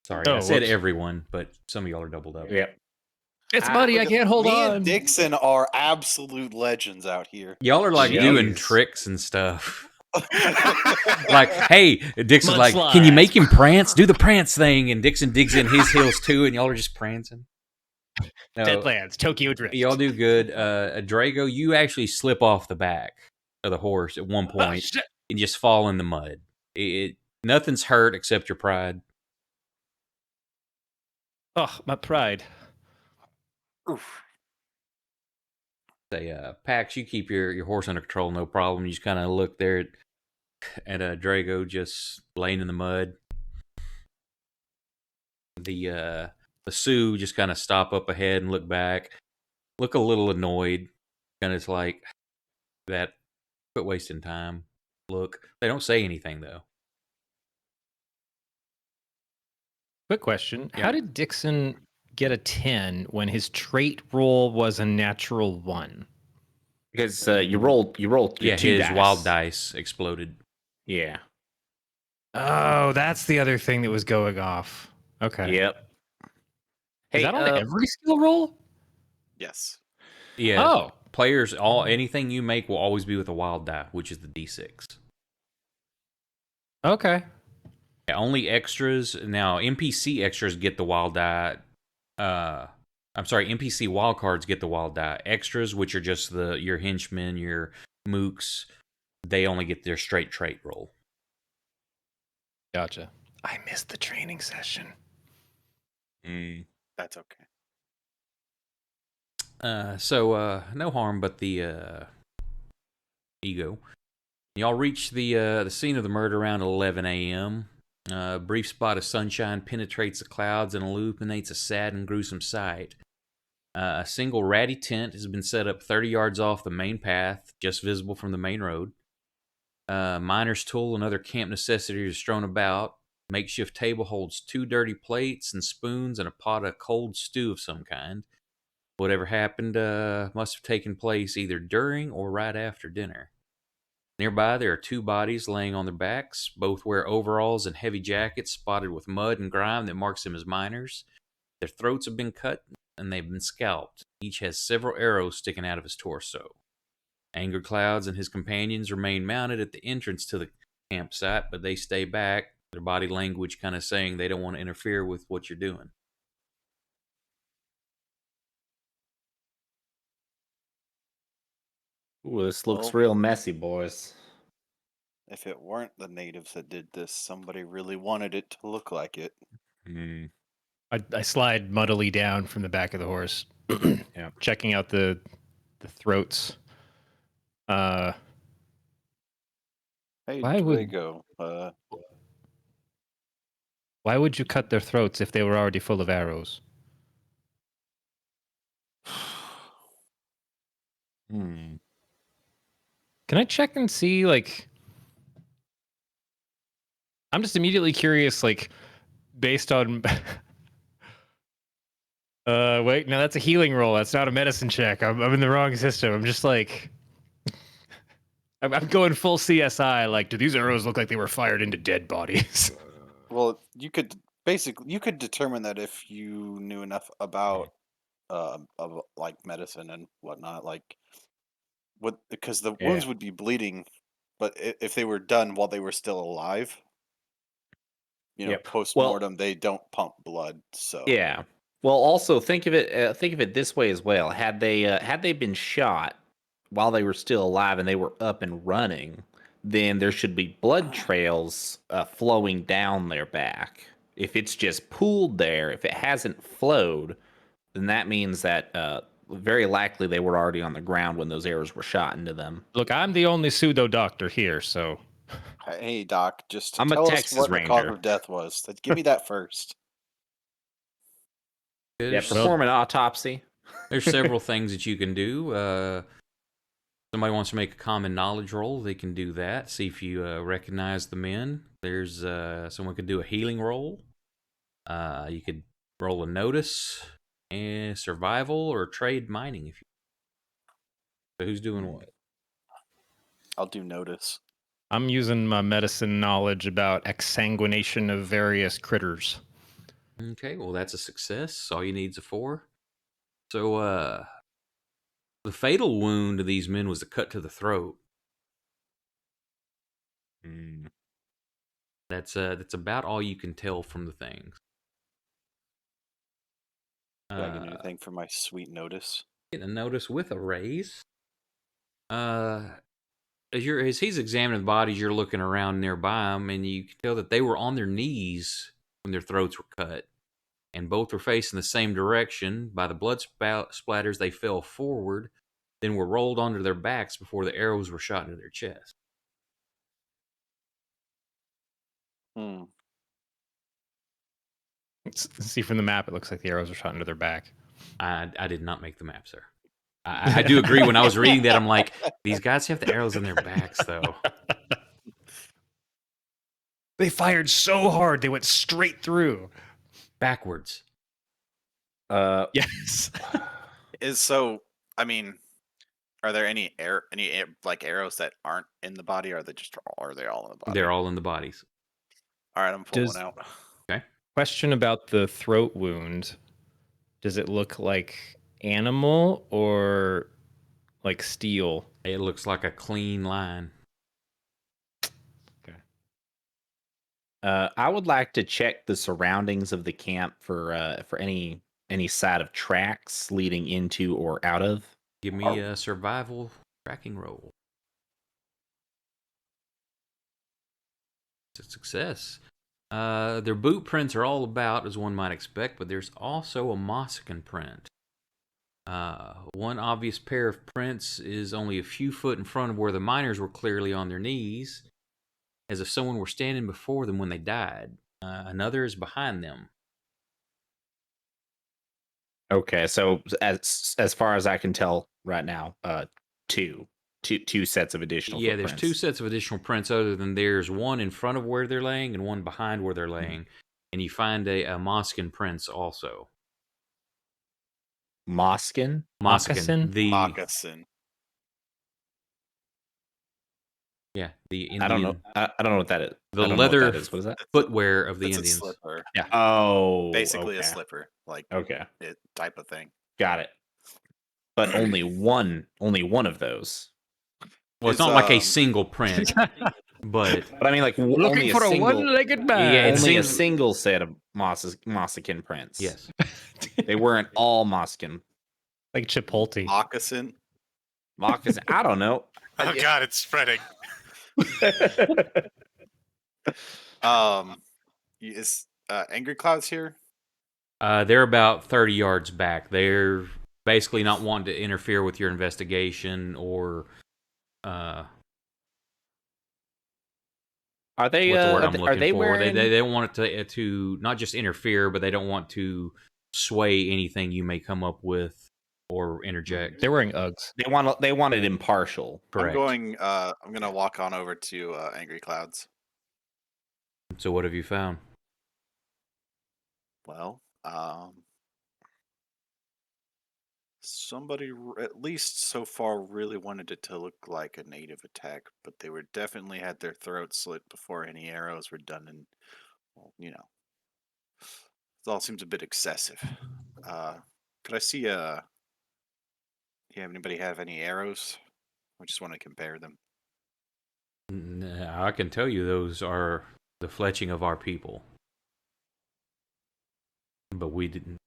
Sorry, I said
whoops.
everyone, but some of y'all are doubled up.
Yep.
It's muddy. I can't hold
Me
on.
and Dixon are absolute legends out here.
Y'all are like
Jeez.
doing tricks and stuff. Like, hey, Dixon's like,
Mudslides.
can you make him prance? Do the prance thing, and Dixon digs in his heels too, and y'all are just prancing. No,
Deadlands, Tokyo Drift.
y'all do good. Drago, you actually slip off the back of the horse at one
Oh,
point
shit.
and just fall in the mud. Nothing's hurt except your pride.
Oh, my pride.
Oof.
Say, Pax, you keep your horse under control, no problem. You just kind of look there at Drago just laying in the mud. The Sioux just kind of stop up ahead and look back, look a little annoyed, kind of like that. Quit wasting time. Look, they don't say anything though.
Quick question.
Yeah.
How did Dixon get a 10 when his trait roll was a natural 1?
Because you rolled your
Yeah,
2
his
dice.
wild dice exploded.
Yeah.
Oh, that's the other thing that was going off. Okay.
Yep.
Is that on every skill roll?
Yes.
Yeah.
Oh.
Players, anything you make will always be with a wild die, which is the D6.
Okay.
Yeah, only extras. Now, NPC extras get the wild die. I'm sorry, NPC wild cards get the wild die. Extras, which are just your henchmen, your mooks, they only get their straight trait roll.
Gotcha. I missed the training session.
That's okay.
So no harm but the ego. Y'all reach the scene of the murder around 11 a.m. A brief spot of sunshine penetrates the clouds and illuminates a sad and gruesome sight. A single ratty tent has been set up 30 yards off the main path, just visible from the main road. Miner's tool and other camp necessities are strewn about. Makeshift table holds 2 dirty plates and spoons and a pot of cold stew of some kind. Whatever happened must have taken place either during or right after dinner. Nearby, there are 2 bodies laying on their backs. Both wear overalls and heavy jackets spotted with mud and grime that marks them as miners. Their throats have been cut and they've been scalped. Each has several arrows sticking out of his torso. Angered Clouds and his companions remain mounted at the entrance to the campsite, but they stay back, their body language kind of saying they don't want to interfere with what you're doing.
Ooh, this looks
Well-
real messy, boys.
If it weren't the natives that did this, somebody really wanted it to look like it.
I slide muddily down from the back of the horse,
Yeah.
checking out the throats.
Hey,
Why would-
Drago,
Why would you cut their throats if they were already full of arrows? Can I check and see, like... I'm just immediately curious, like, based on... wait, no, that's a healing roll. That's not a medicine check. I'm in the wrong system. I'm just like... I'm going full CSI. Like, do these arrows look like they were fired into dead bodies?
well, you could determine that if you knew enough about of like medicine and whatnot, like what because the
Yeah.
wounds would be bleeding, but if they were done while they were still alive,
Yep.
post
Well,
mortem they don't pump blood. So
yeah. Well, also think of it this way as well. Had they been shot while they were still alive and they were up and running, then there should be blood trails flowing down their back. If it's just pooled there, if it hasn't flowed, then that means that very likely they were already on the ground when those arrows were shot into them.
Look, I'm the only pseudo doctor here, so
hey Doc, just
I'm a
tell us
Texas
what the cause
Ranger.
of death was. Give me that first.
Yeah,
There's,
perform an autopsy.
there's several things that you can do. Somebody wants to make a common knowledge roll, they can do that. See if you recognize the men. There's someone could do a healing roll. You could roll a notice and survival or trade mining if you. So who's doing what?
I'll do notice.
I'm using my medicine knowledge about exsanguination of various critters.
Okay, well that's a success. All you need is a 4. So the fatal wound of these men was a cut to the throat. That's about all you can tell from the things.
Do I get anything for my sweet notice?
Getting a notice with a raise. As he's examining the bodies, you're looking around nearby them, and you can tell that they were on their knees when their throats were cut, and both were facing the same direction. By the blood splatters, they fell forward, then were rolled onto their backs before the arrows were shot into their chest.
Hmm.
See from the map, it looks like the arrows were shot into their back.
I did not make the map, sir. I do agree. When I was reading that, I'm like, these guys have the arrows in their backs, though.
They fired so hard, they went straight through.
Backwards.
Yes.
I mean, are there any like arrows that aren't in the body, or are they all in the body?
They're all in the bodies.
All right, I'm pulling
Does-
one out.
Okay.
Question about the throat wound. Does it look like animal or like steel?
It looks like a clean line.
I would like to check the surroundings of the camp for any side of tracks leading into or out of.
Give me a survival tracking roll. It's a success. Their boot prints are all about, as one might expect, but there's also a moccasin print. One obvious pair of prints is only a few foot in front of where the miners were clearly on their knees, as if someone were standing before them when they died. Another is behind them.
Okay, so as far as I can tell right now, two sets of additional.
Yeah, there's
footprints.
2 sets of additional prints other than theirs. One in front of where they're laying and one behind where they're laying. And you find a moccasin prints also.
Moccasin?
Moccasin?
The
Moccasin.
yeah, the Indian.
I don't know. I don't know what that is.
The
I don't know
leather
what that is. What is that?
footwear of the
It's
Indians.
a slipper.
Yeah.
Oh,
Basically a
okay.
slipper, like
Okay,
it type of thing.
got it. But only one of those.
Well, it's
It's,
not like a single print, but
But I mean, like only
Looking
a
for a
single,
one-legged man.
Yeah, it
only a
seems-
single set of moccasin prints.
yes.
They weren't all moccasin.
Like Chipotle.
Moccasin.
Moccasin. I don't know.
Oh God, it's spreading.
Is Angry Clouds here?
They're about 30 yards back. They're basically not wanting to interfere with your investigation or
Are they?
what's the word I'm
Are
looking
they
for.
wearing?
They don't want it to not just interfere, but they don't want to sway anything you may come up with or interject.
They're wearing Uggs.
They want it impartial.
Correct.
I'm gonna walk on over to Angry Clouds.
So what have you found?
Well, somebody at least so far really wanted it to look like a native attack, but they were definitely had their throats slit before any arrows were done, and well, it all seems a bit excessive. Could I see anybody have any arrows? I just want to compare them.
I can tell you those are the fletching of our people. But we didn't.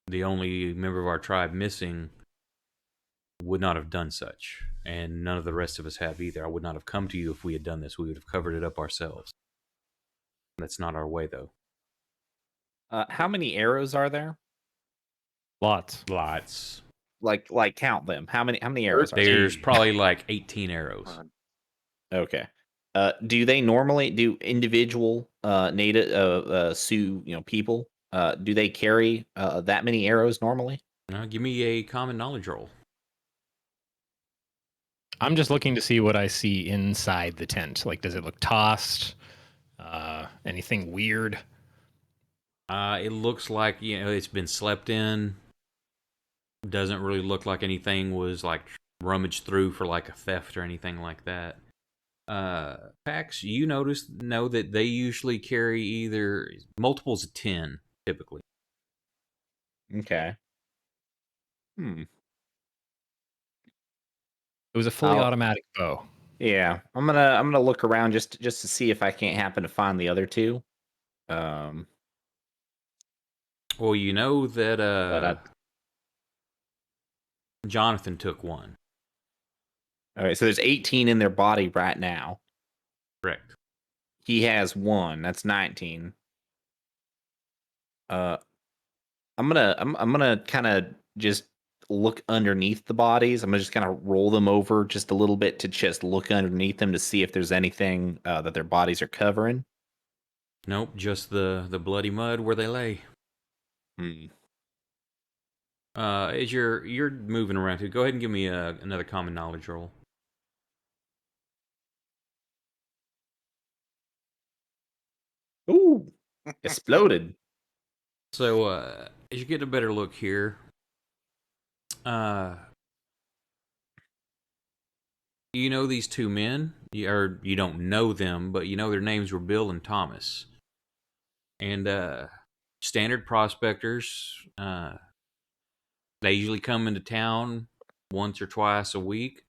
The only member of our tribe missing would not have done such, and none of the rest of us have either. I would not have come to you if we had done this. We would have covered it up ourselves. That's not our way, though.
How many arrows are there?
Lots.
Lots.
Like count them. How many arrows are there?
There's probably like 18 arrows.
Okay. Do individual native Sioux people do they carry that many arrows normally?
Give me a common knowledge roll.
I'm just looking to see what I see inside the tent. Like, does it look tossed? Anything weird?
It looks like it's been slept in. Doesn't really look like anything was like rummaged through for like a theft or anything like that. Pax, you know that they usually carry either multiples of 10 typically.
Okay.
It was a fully automatic bow.
Yeah, I'm gonna look around just to see if I can't happen to find the other two.
Well, you know that Jonathan took one.
All right, so there's 18 in their body right now.
Correct.
He has one. That's 19. I'm gonna kind of just look underneath the bodies. I'm gonna just kind of roll them over just a little bit to just look underneath them to see if there's anything that their bodies are covering.
Nope, just the bloody mud where they lay. As you're moving around, go ahead and give me another common knowledge roll.
Ooh, exploded.
So as you get a better look here, you know these two men, you don't know them, but you know their names were Bill and Thomas. And standard prospectors, they usually come into town once or twice a week.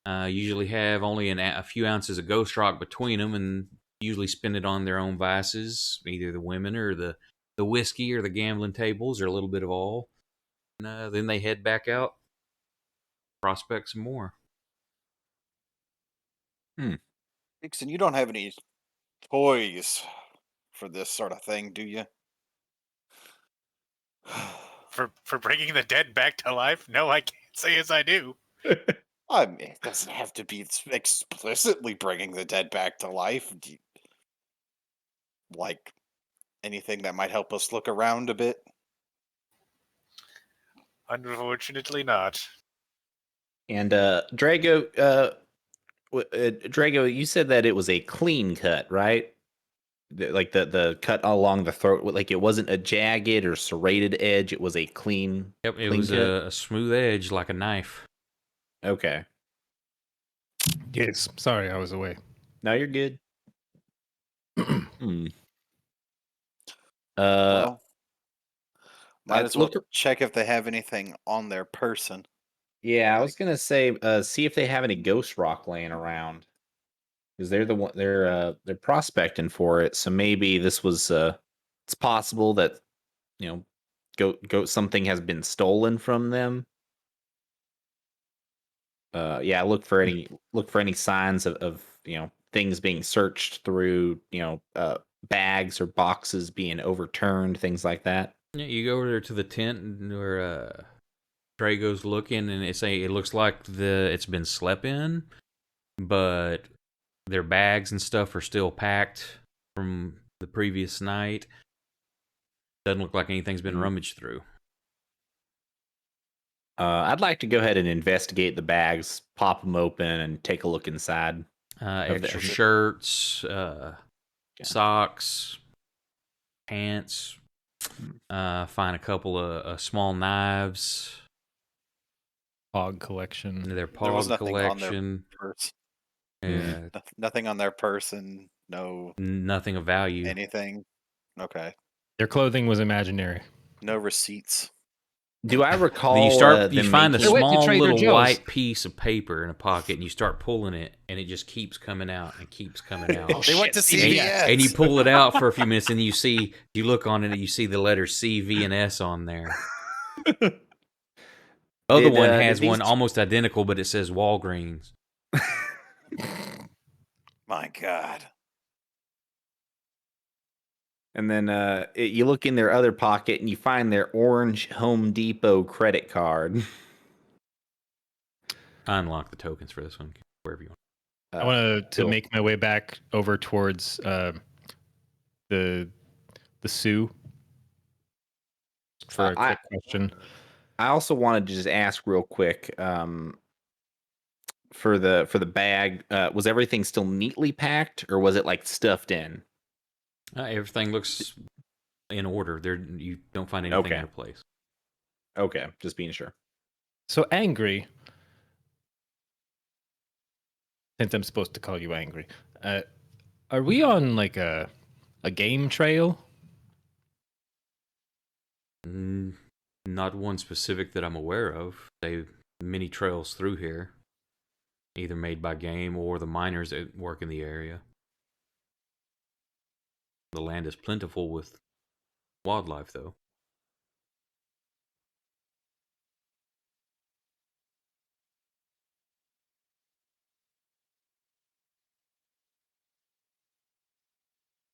Usually have only a few ounces of ghost rock between them, and usually spend it on their own vices, either the women or the whiskey or the gambling tables or a little bit of all. And then they head back out, prospect some more.
Dixon, you don't have any toys for this sort of thing, do you?
For bringing the dead back to life? No, I can't say as I do.
I mean, it doesn't have to be explicitly bringing the dead back to life. Like anything that might help us look around a bit?
Unfortunately not.
And Drago, Drago, you said that it was a clean cut, right? Like the cut along the throat, like it wasn't a jagged or serrated edge. It was a clean.
Yep, it
clean
was
cut?
a smooth edge like a knife.
Okay.
Yes. Sorry, I was away.
No, you're good.
Well, might as well
look.
check if they have anything on their person.
Yeah, I was gonna say, see if they have any ghost rock laying around, because they're the one they're prospecting for it. So maybe this was it's possible that go something has been stolen from them. Yeah, look for any signs of things being searched through, bags or boxes being overturned, things like that.
Yeah, you go over there to the tent where Drago's looking, and it looks like it's been slept in, but their bags and stuff are still packed from the previous night. Doesn't look like anything's been rummaged through.
I'd like to go ahead and investigate the bags, pop them open, and take a look inside.
Extra shirts, socks, pants. Find a couple of small knives.
Pog collection.
Their
There was
pog
nothing
collection.
on their purse.
Yeah,
Nothing on their person. No
nothing of value.
anything. Okay.
Their clothing was imaginary.
No receipts.
Do I recall?
Then you find the
They went to
small
Trader
little
Joe's.
white piece of paper in a pocket, and you start pulling it, and it just keeps coming out and keeps coming out.
They went to
And,
CVS.
and you pull it out for a few minutes, and you look on it, and you see the letters C, V, and S on there. Other one has one almost identical, but it says Walgreens.
My God.
And then you look in their other pocket and you find their orange Home Depot credit card.
I unlock the tokens for this one, wherever you want.
I want to
cool.
make my way back over towards the Sioux for a quick question.
I also wanted to just ask real quick for the bag, was everything still neatly packed or was it like stuffed in?
Everything looks in order. You don't find anything out of place.
Okay, just being sure.
So Angry, since I'm supposed to call you Angry, are we on like a game trail?
Not one specific that I'm aware of. They many trails through here, either made by game or the miners that work in the area. The land is plentiful with wildlife, though.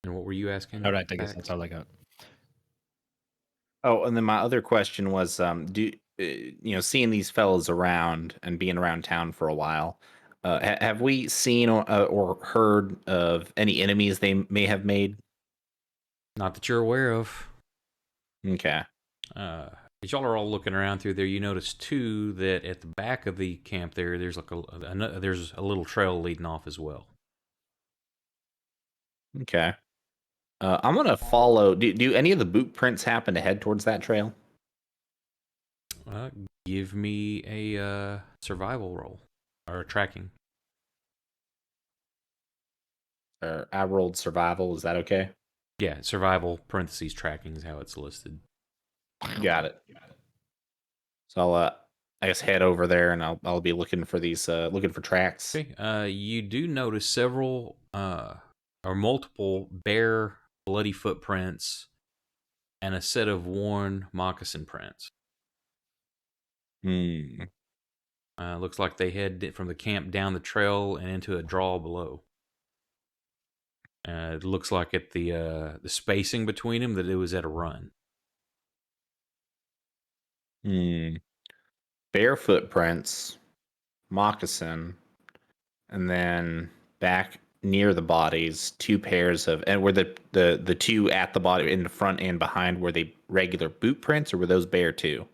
And what were you asking?
All right, I guess that's all I got.
Oh, and then my other question was, seeing these fellas around and being around town for a while, have we seen or heard of any enemies they may have made?
Not that you're aware of.
Okay.
As y'all are all looking around through there, you notice too that at the back of the camp there's like there's a little trail leading off as well.
Okay. I'm gonna follow. Do any of the boot prints happen to head towards that trail?
Give me a survival roll or tracking.
I rolled survival. Is that okay?
Yeah, survival parentheses tracking is how it's listed.
Got it. So I'll I guess head over there and I'll be looking for these looking for tracks.
Okay. You do notice several or multiple bare bloody footprints and a set of worn moccasin prints. Looks like they head from the camp down the trail and into a draw below. It looks like at the spacing between them that it was at a run.
Bare footprints, moccasin, and then back near the bodies, two pairs of, and were the two at the body in the front and behind, were they regular boot prints or were those bare too?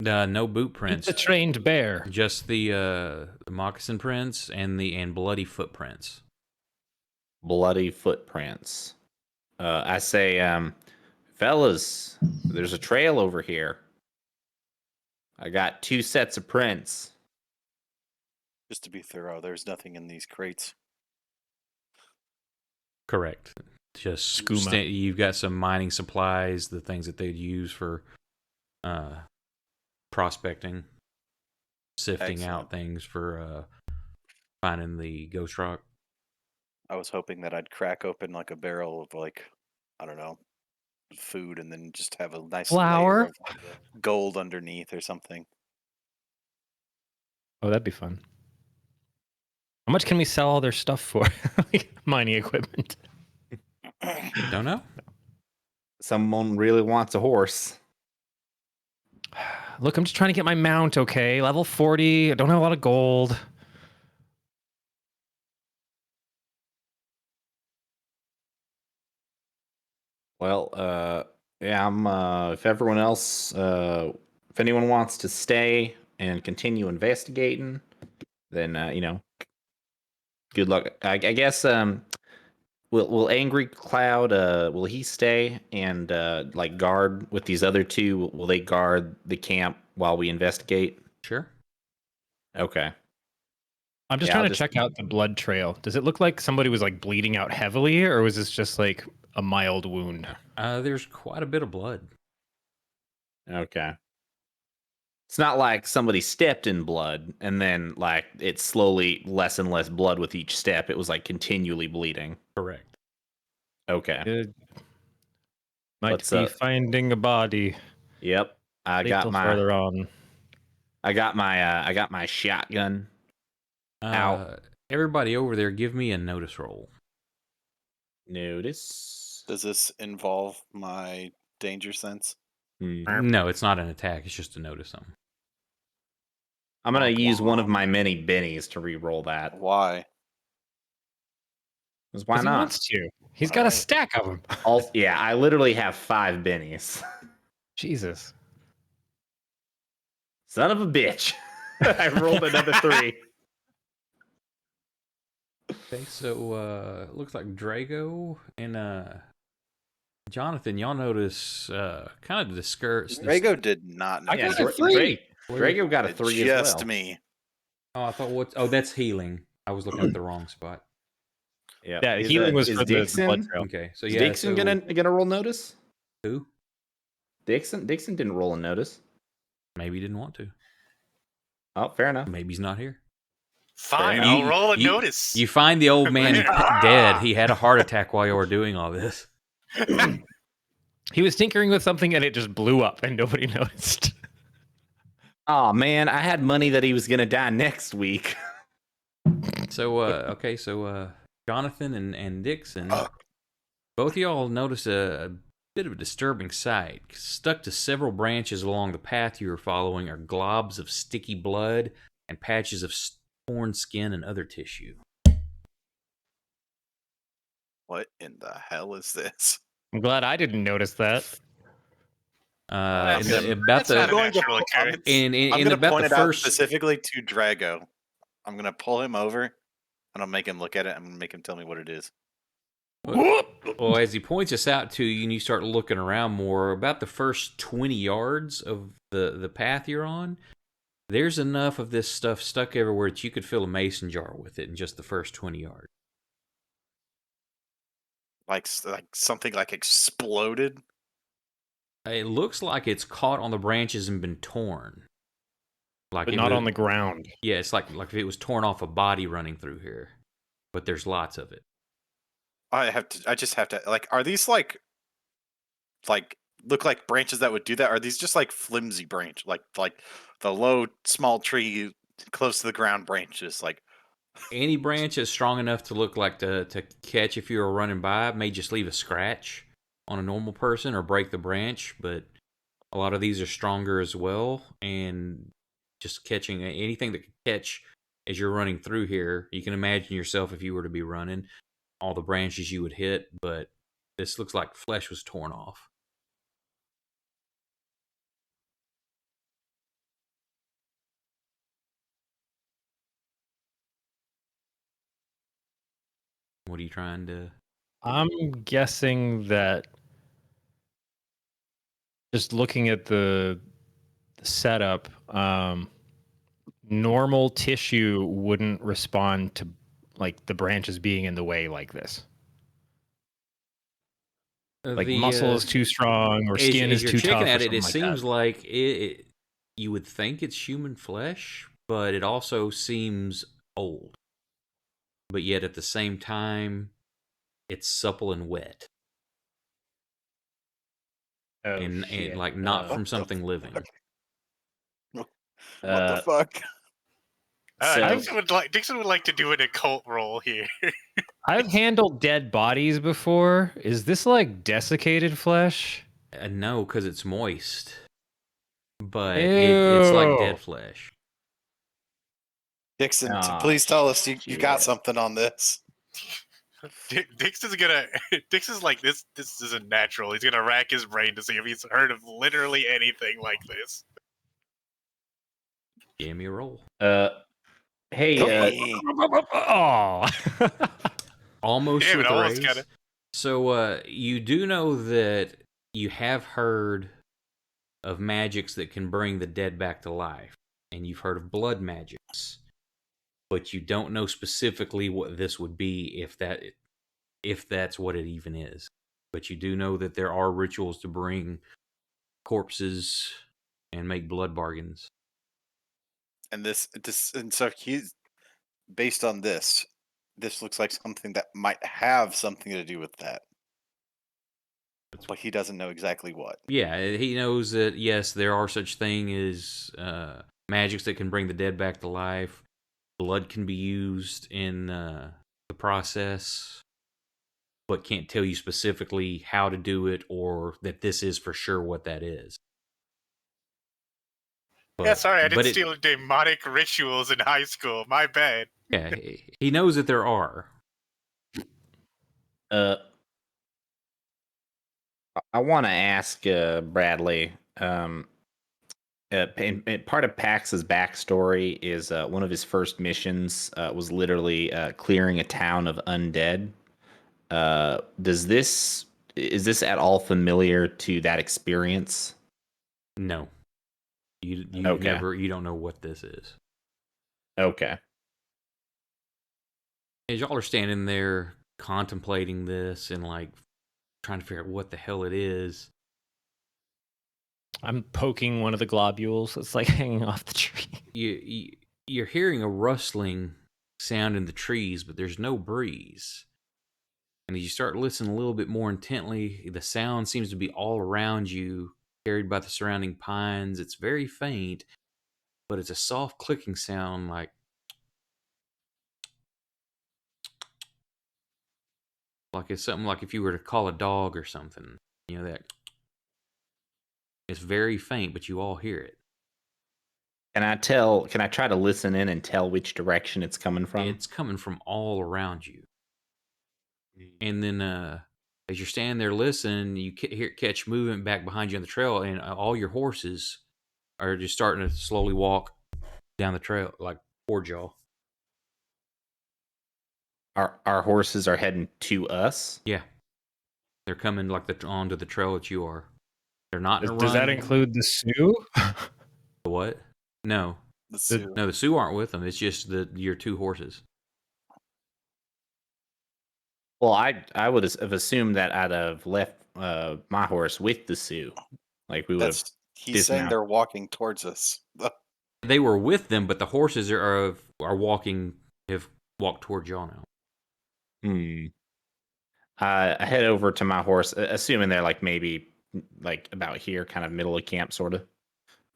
No boot prints.
It's a trained bear.
Just the moccasin prints and bloody footprints.
Bloody footprints. I say, fellas, there's a trail over here. I got two sets of prints.
Just to be thorough, there's nothing in these crates.
Correct. Just
Skooma.
You've got some mining supplies, the things that they'd use for prospecting, sifting out things for finding the ghost rock.
I was hoping that I'd crack open like a barrel of like, I don't know, food and then just have a nice
Flour?
layer of gold underneath or something.
Oh, that'd be fun. How much can we sell all their stuff for? Mining equipment.
Don't know.
Someone really wants a horse.
Look, I'm just trying to get my mount, okay? Level 40. I don't have a lot of gold.
Well, yeah, I'm if everyone else if anyone wants to stay and continue investigating, then good luck. I guess will Angry Cloud will he stay and like guard with these other two? Will they guard the camp while we investigate?
Sure.
Okay.
I'm just trying to check out the blood trail. Does it look like somebody was like bleeding out heavily, or was this just like a mild wound?
There's quite a bit of blood.
Okay. It's not like somebody stepped in blood and then like it's slowly less and less blood with each step. It was like continually bleeding.
Correct.
Okay.
Good. Might
What's
be
up?
finding a body.
Yep. I
Little
got
further on.
I got my shotgun out.
Everybody over there, give me a notice roll.
Notice.
Does this involve my danger sense?
No, it's not an attack. It's just to notice something.
I'm gonna use one of my many bennies to re-roll that.
Why?
'Cause why
Because he
not?
wants to. He's got a
Alright.
stack of them.
Also, yeah, I literally have 5 bennies.
Jesus.
Son of a bitch. I rolled another 3.
Okay, so looks like Drago and Jonathan, y'all notice kind of the skirts.
Drago did not know.
I got
Yeah,
a 3.
Drago got a 3 as
Just
well.
me.
Oh, I thought what? Oh, that's healing. I was looking at the wrong spot.
Yeah,
Is,
healing was
is
for the blood
Dixon.
trail.
Okay, so
Is
yeah,
Dixon
so
gonna roll notice?
who?
Dixon didn't roll a notice.
Maybe he didn't want to.
Oh, fair enough.
Maybe he's not here.
Fine,
enough.
I'll roll a notice.
You find the old man dead. He had a heart attack while you were doing all this.
He was tinkering with something and it just blew up and nobody noticed.
Oh man, I had money that he was gonna die next week.
So okay, so Jonathan and Dixon, both of y'all notice a bit of a disturbing sight. Stuck to several branches along the path you were following are globs of sticky blood and patches of torn skin and other tissue.
What in the hell is this?
I'm glad I didn't notice that.
About
That's not a
the
natural occurrence.
in
I'm
in
gonna
about
point
the
it out
first.
specifically to Drago. I'm gonna pull him over, and I'll make him look at it. I'm gonna make him tell me what it is.
Well, as he points this out to you and you start looking around more, about the first 20 yards of the path you're on, there's enough of this stuff stuck everywhere that you could fill a mason jar with it in just the first 20 yards.
Like something like exploded.
It looks like it's caught on the branches and been torn. Like
But
it
not
was-
on the ground.
Yeah, it's like if it was torn off a body running through here. But there's lots of it.
I just have to like. Are these like look like branches that would do that? Are these just like flimsy branch, like the low small tree close to the ground branches? Like
Any branch is strong enough to look like to catch if you were running by may just leave a scratch on a normal person or break the branch, but a lot of these are stronger as well, and just catching anything that could catch as you're running through here. You can imagine yourself if you were to be running, all the branches you would hit, but this looks like flesh was torn off. What are you trying to...
I'm guessing that just looking at the setup, normal tissue wouldn't respond to like the branches being in the way like this. Like muscle is too strong or skin is
you're
too
checking
tough.
at
Or
it, it
something like
seems like you would think it's human flesh, but it also seems old. But yet at the same time, it's supple and wet,
that.
and like not from something living.
what the fuck?
Dixon would like to do an occult roll here.
I've handled dead bodies before. Is this like desiccated flesh?
No, because it's moist, but it's like dead flesh.
Dixon,
Aw,
please tell us you got
shit.
something on this.
Dixon's like, this isn't natural. He's gonna rack his brain to see if he's heard of literally anything like this.
Give me a roll.
Hey,
Oh.
Almost
Damn it,
with the
almost
raise.
got it.
So you do know that you have heard of magics that can bring the dead back to life, and you've heard of blood magics, but you don't know specifically what this would be if that's what it even is. But you do know that there are rituals to bring corpses and make blood bargains
And so he's based on this. This looks like something that might have something to do with that, but he doesn't know exactly what.
Yeah, he knows that, yes, there are such thing as magics that can bring the dead back to life. Blood can be used in the process, but can't tell you specifically how to do it or that this is for sure what that is.
Yeah, sorry, I didn't
but
steal demonic rituals in high school. My bad.
Yeah, he knows that there are.
I want to ask Bradley. Part of Pax's backstory is one of his first missions was literally clearing a town of undead. Is this at all familiar to that experience?
No, you
Okay.
you don't know what this is.
Okay.
As y'all are standing there contemplating this and like trying to figure out what the hell it is,
I'm poking one of the globules that's like hanging off the tree.
you're hearing a rustling sound in the trees, but there's no breeze. And as you start listening a little bit more intently, the sound seems to be all around you, carried by the surrounding pines. It's very faint, but it's a soft clicking sound, like it's something like if you were to call a dog or something. You know, that it's very faint, but you all hear it.
Can I try to listen in and tell which direction it's coming from?
It's coming from all around you. And then as you're standing there listening, you catch movement back behind you on the trail, and all your horses are just starting to slowly walk down the trail, like towards y'all.
Our horses are heading to us?
Yeah. They're coming like onto the trail that you are. They're not in a run.
Does that include the Sioux?
The what? No.
The Sioux.
No, the Sioux aren't with them. It's just your two horses.
Well, I would have assumed that I'd have left my horse with the Sioux. Like we would have.
He's saying they're walking towards us.
They were with them, but the horses are walking. Have walked towards y'all now.
I head over to my horse, assuming they're like maybe like about here, kind of middle of camp, sort of.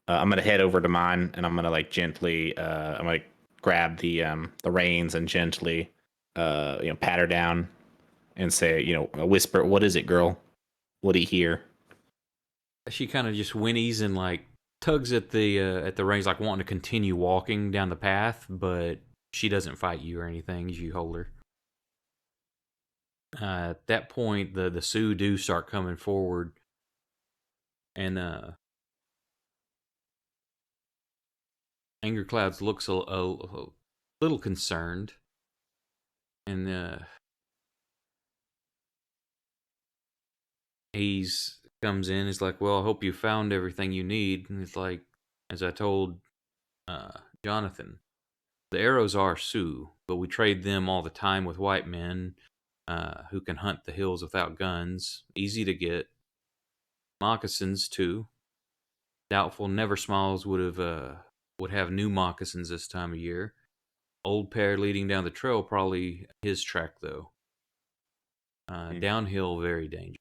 I'm gonna head over to mine, and I'm gonna like gently. I'm gonna grab the reins and gently, pat her down, and say, whisper, "What is it, girl? What do you hear?"
She kind of just whinnies and like tugs at the reins, like wanting to continue walking down the path, but she doesn't fight you or anything as you hold her. At that point, the Sioux do start coming forward, and Anger Clouds looks a little concerned, and he's comes in. He's like, "Well, I hope you found everything you need." And he's like, "As I told Jonathan, the arrows are Sioux, but we trade them all the time with white men who can hunt the hills without guns. Easy to get. Moccasins too. Doubtful Never Smiles would have new moccasins this time of year. Old pair leading down the trail, probably his track though. Downhill, very dangerous.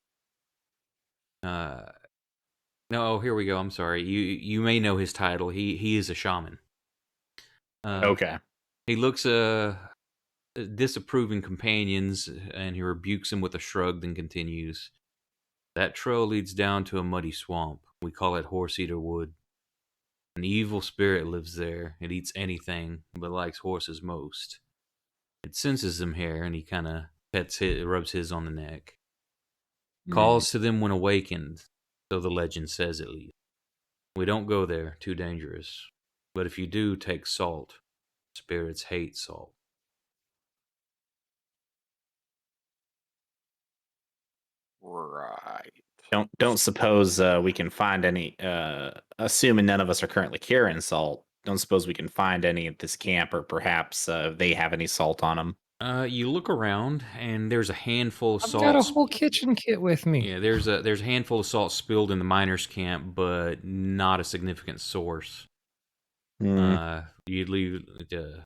No, here we go. I'm sorry. You may know his title. He is a shaman.
Okay.
He looks disapproving companions, and he rebukes them with a shrug, then continues. That trail leads down to a muddy swamp. We call it Horse Eater Wood. An evil spirit lives there. It eats anything, but likes horses most. It senses them here, and he kind of rubs his on the neck. Calls to them when awakened, so the legend says at least. We don't go there, too dangerous. But if you do, take salt. Spirits hate salt.
Right.
Don't suppose we can find any. Assuming none of us are currently carrying salt, don't suppose we can find any at this camp, or perhaps they have any salt on them.
You look around, and there's a handful of salt.
I've got a whole kitchen kit with me.
Yeah, there's a handful of salt spilled in the miners' camp, but not a significant source. You'd leave. You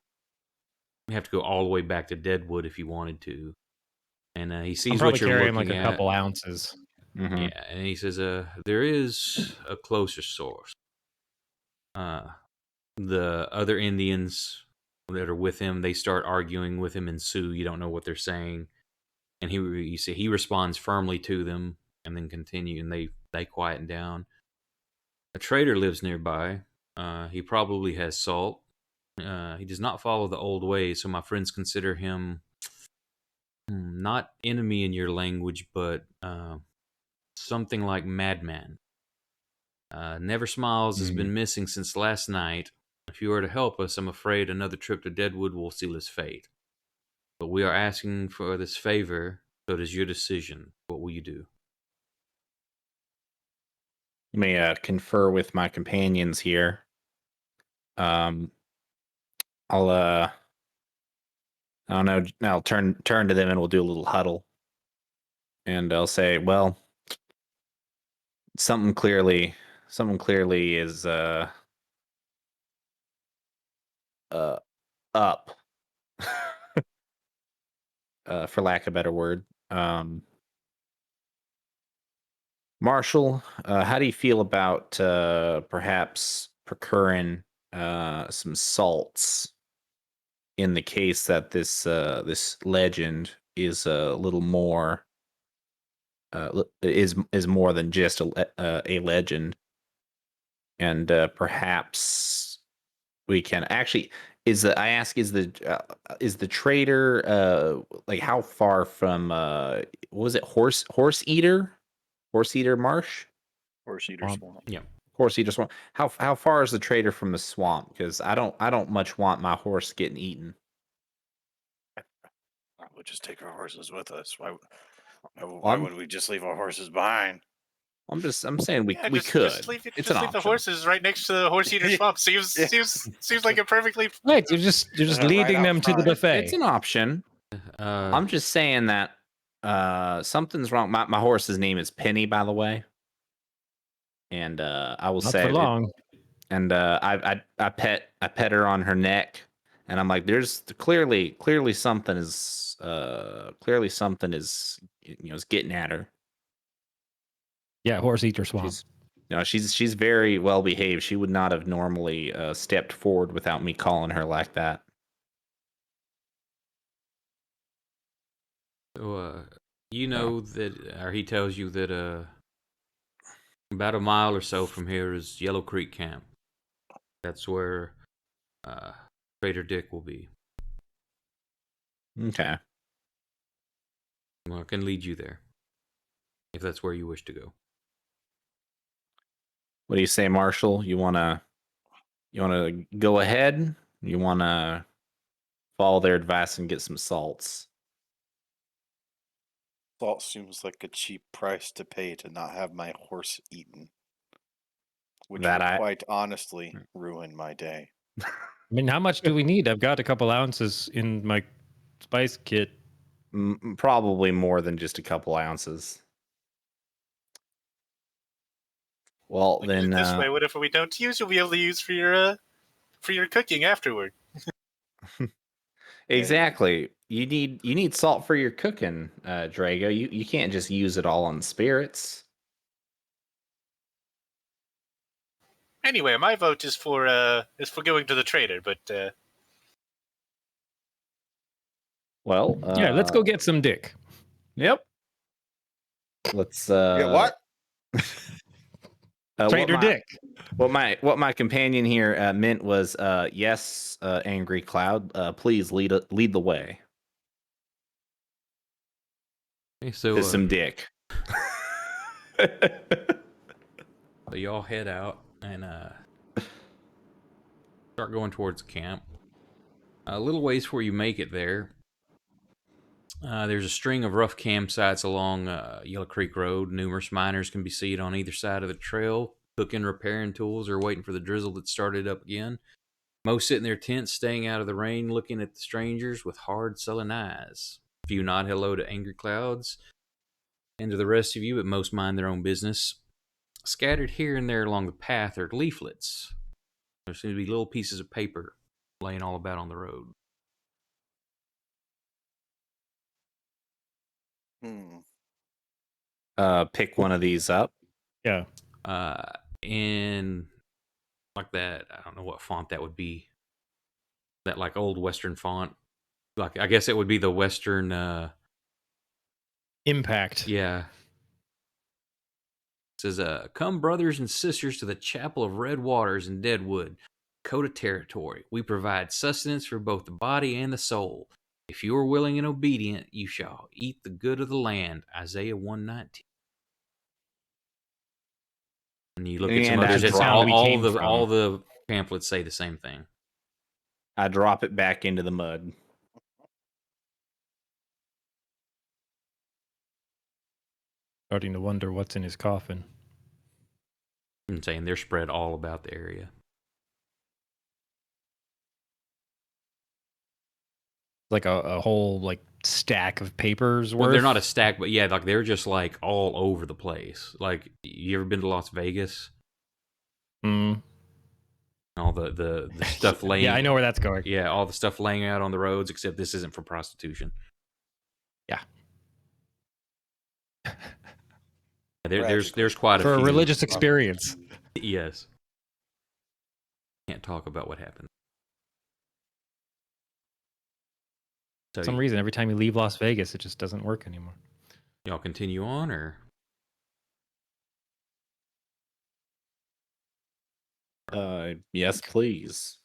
have to go all the way back to Deadwood if you wanted to. And he
I'm
sees
probably
what you're
carrying like
looking
a
at.
couple ounces.
Mhm.
Yeah, and he says, there is a closer source. The other Indians that are with him, they start arguing with him in Sioux. You don't know what they're saying. And he responds firmly to them and then continue, and they quieten down. A trader lives nearby. He probably has salt. He does not follow the old ways, so my friends consider him not enemy in your language, but something like madman. Never Smiles has been missing since last night. If you are to help us, I'm afraid another trip to Deadwood will seal his fate. But we are asking for this favor, so it is your decision. What will you do?
Let me confer with my companions here. Um, I don't know. I'll turn to them and we'll do a little huddle. And I'll say, well, something clearly is up. For lack of a better word. Marshall, how do you feel about perhaps procuring some salts in the case that this legend is a little more is more than just a legend, and perhaps we can actually is the trader like how far from what was it horse eater marsh?
Horse eater
Um,
swamp.
Yeah.
Horse eater swamp. How far is the trader from the swamp? Because I don't much want my horse getting eaten.
We'll just take our horses with us. Why
I'm
wouldn't we just leave our horses behind?
I'm saying
Yeah,
we
just
could.
leave
It's
just
an
leave the
option.
horses right next to the horse eater
Yeah.
swamp. Seems
Yeah.
seems like a perfectly.
Right, you're just
Right
leading
out
them to the
front.
buffet.
It's an option.
Uh,
I'm just saying that something's wrong. My horse's name is Penny, by the way, and I will
Not
say
for
it.
long.
And I pet her on her neck, and I'm like, there's clearly something is is getting at her.
Yeah, horse eater swamp.
She's very well behaved. She would not have normally stepped forward without me calling her like that.
so, you know that, or he tells you that about a mile or so from here is Yellow Creek Camp. That's where Trader Dick will be.
Okay.
Well, I can lead you there if that's where you wish to go.
What do you say, Marshall? You wanna go ahead? You wanna follow their advice and get some salts?
Salt seems like a cheap price to pay to not have my horse eaten, which
That
would
I-
quite honestly ruin my day.
I mean, how much do we need? I've got a couple ounces in my spice kit.
Probably more than just a couple ounces. Well,
Look at
then
it this way: whatever we don't use, you'll be able to use for your cooking afterward.
exactly. You need salt for your cooking, Drago. You can't just use it all on spirits.
Anyway, my vote is for going to the trader, but
Well,
Yeah, let's go get some dick.
Yep. Let's
Get what?
Trader Dick.
What my companion here meant was yes, Angry Cloud. Please lead the way.
Okay, so
To some dick.
So y'all head out and start going towards the camp. A little ways before you make it there, there's a string of rough campsites along Yellow Creek Road. Numerous miners can be seen on either side of the trail, cooking, repairing tools, or waiting for the drizzle that started up again. Most sit in their tents, staying out of the rain, looking at the strangers with hard, sullen eyes. A few nod hello to Angry Clouds and to the rest of you, but most mind their own business. Scattered here and there along the path are leaflets. There seem to be little pieces of paper laying all about on the road.
Pick one of these up.
Yeah.
In like that, I don't know what font that would be. That like old Western font. Like I guess it would be the Western.
Impact.
Yeah. It says, "Come, brothers and sisters, to the Chapel of Red Waters in Deadwood, Dakota Territory. We provide sustenance for both the body and the soul. If you are willing and obedient, you shall eat the good of the land." Isaiah 1:19. And you look at some
And
others.
I
It's
drop-
all the pamphlets say the same thing.
I drop it back into the mud.
Starting to wonder what's in his coffin.
I'm saying they're spread all about the area.
Like a whole like stack of papers worth.
Well, they're not a stack, but yeah, like they're just like all over the place. Like, you ever been to Las Vegas?
Mm.
All the stuff laying.
Yeah, I know where that's going.
Yeah, all the stuff laying out on the roads, except this isn't for prostitution.
Yeah.
There's quite a
For
few.
a religious experience.
Yes. Can't talk about what happened. So
For some reason, every time you leave Las Vegas, it just doesn't work anymore.
y'all continue on, or
Yes, please.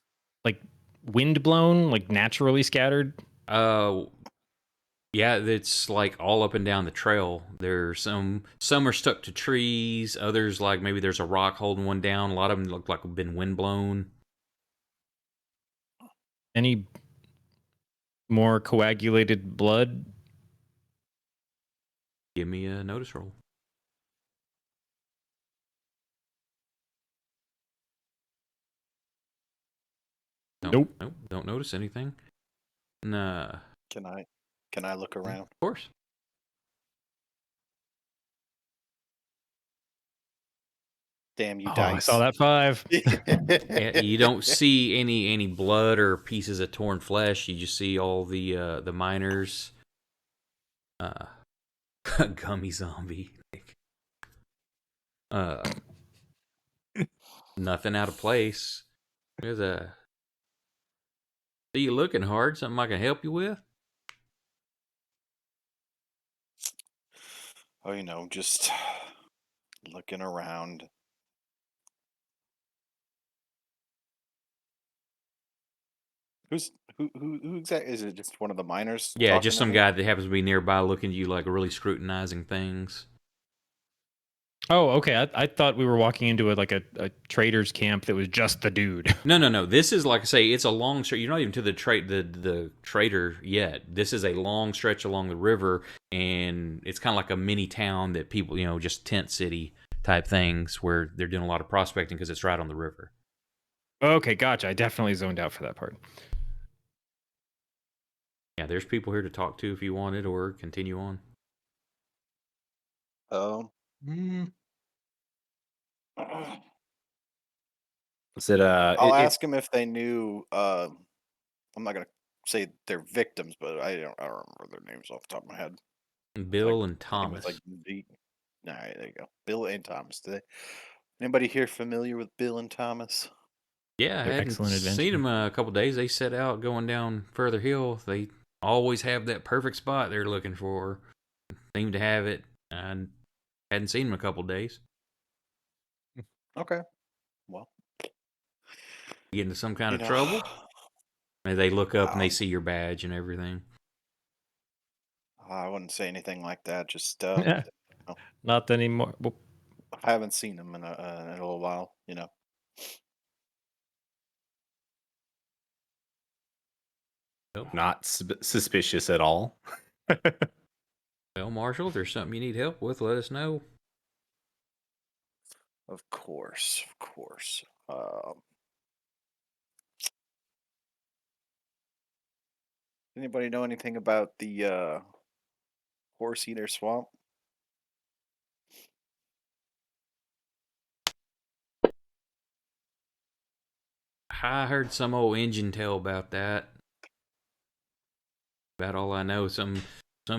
Like wind blown, like naturally scattered.
yeah, it's like all up and down the trail. There's some are stuck to trees, others like maybe there's a rock holding one down. A lot of them look like been wind blown.
Any more coagulated blood?
Give me a notice roll.
Nope.
Don't notice anything. Nah.
Can I look around?
Of course.
Damn you,
Oh,
dice!
I saw that 5.
Yeah, you don't see any blood or pieces of torn flesh. You just see all the miners. Gummy zombie. Nothing out of place. There's a. See you looking hard. Something I can help you with?
Oh, just looking around. Who exactly is it? Just one of the miners?
Yeah,
talking
just
to
some
me?
guy that happens to be nearby, looking at you like really scrutinizing things.
Oh, okay. I thought we were walking into a trader's camp that was just the dude.
No. This is like I say, it's a long stretch. You're not even to the trader yet. This is a long stretch along the river, and it's kind of like a mini town that people, just tent city type things where they're doing a lot of prospecting because it's right on the river.
Okay, gotcha. I definitely zoned out for that part.
Yeah, there's people here to talk to if you wanted, or continue on.
Is it
I'll ask them if they knew. I'm not gonna say they're victims, but I don't remember their names off the top of my head.
Bill and
Name
Thomas.
was B. All right, there you go. Bill and Thomas. Anybody here familiar with Bill and Thomas?
Yeah, I
They're
hadn't
excellent adventure.
seen them a couple days. They set out going down further hill. They always have that perfect spot they're looking for. Seem to have it. I hadn't seen them a couple days.
Okay. Well,
Get into some kind of trouble? Maybe they look up and they see your badge and everything.
I wouldn't say anything like that. Just
Not anymore. Well,
I haven't seen them in a little while.
not suspicious at all?
Well, Marshall, if there's something you need help with, let us know.
Of course. Anybody know anything about the Horse Eater Swamp?
I heard some old engine tell about that. About all I know, some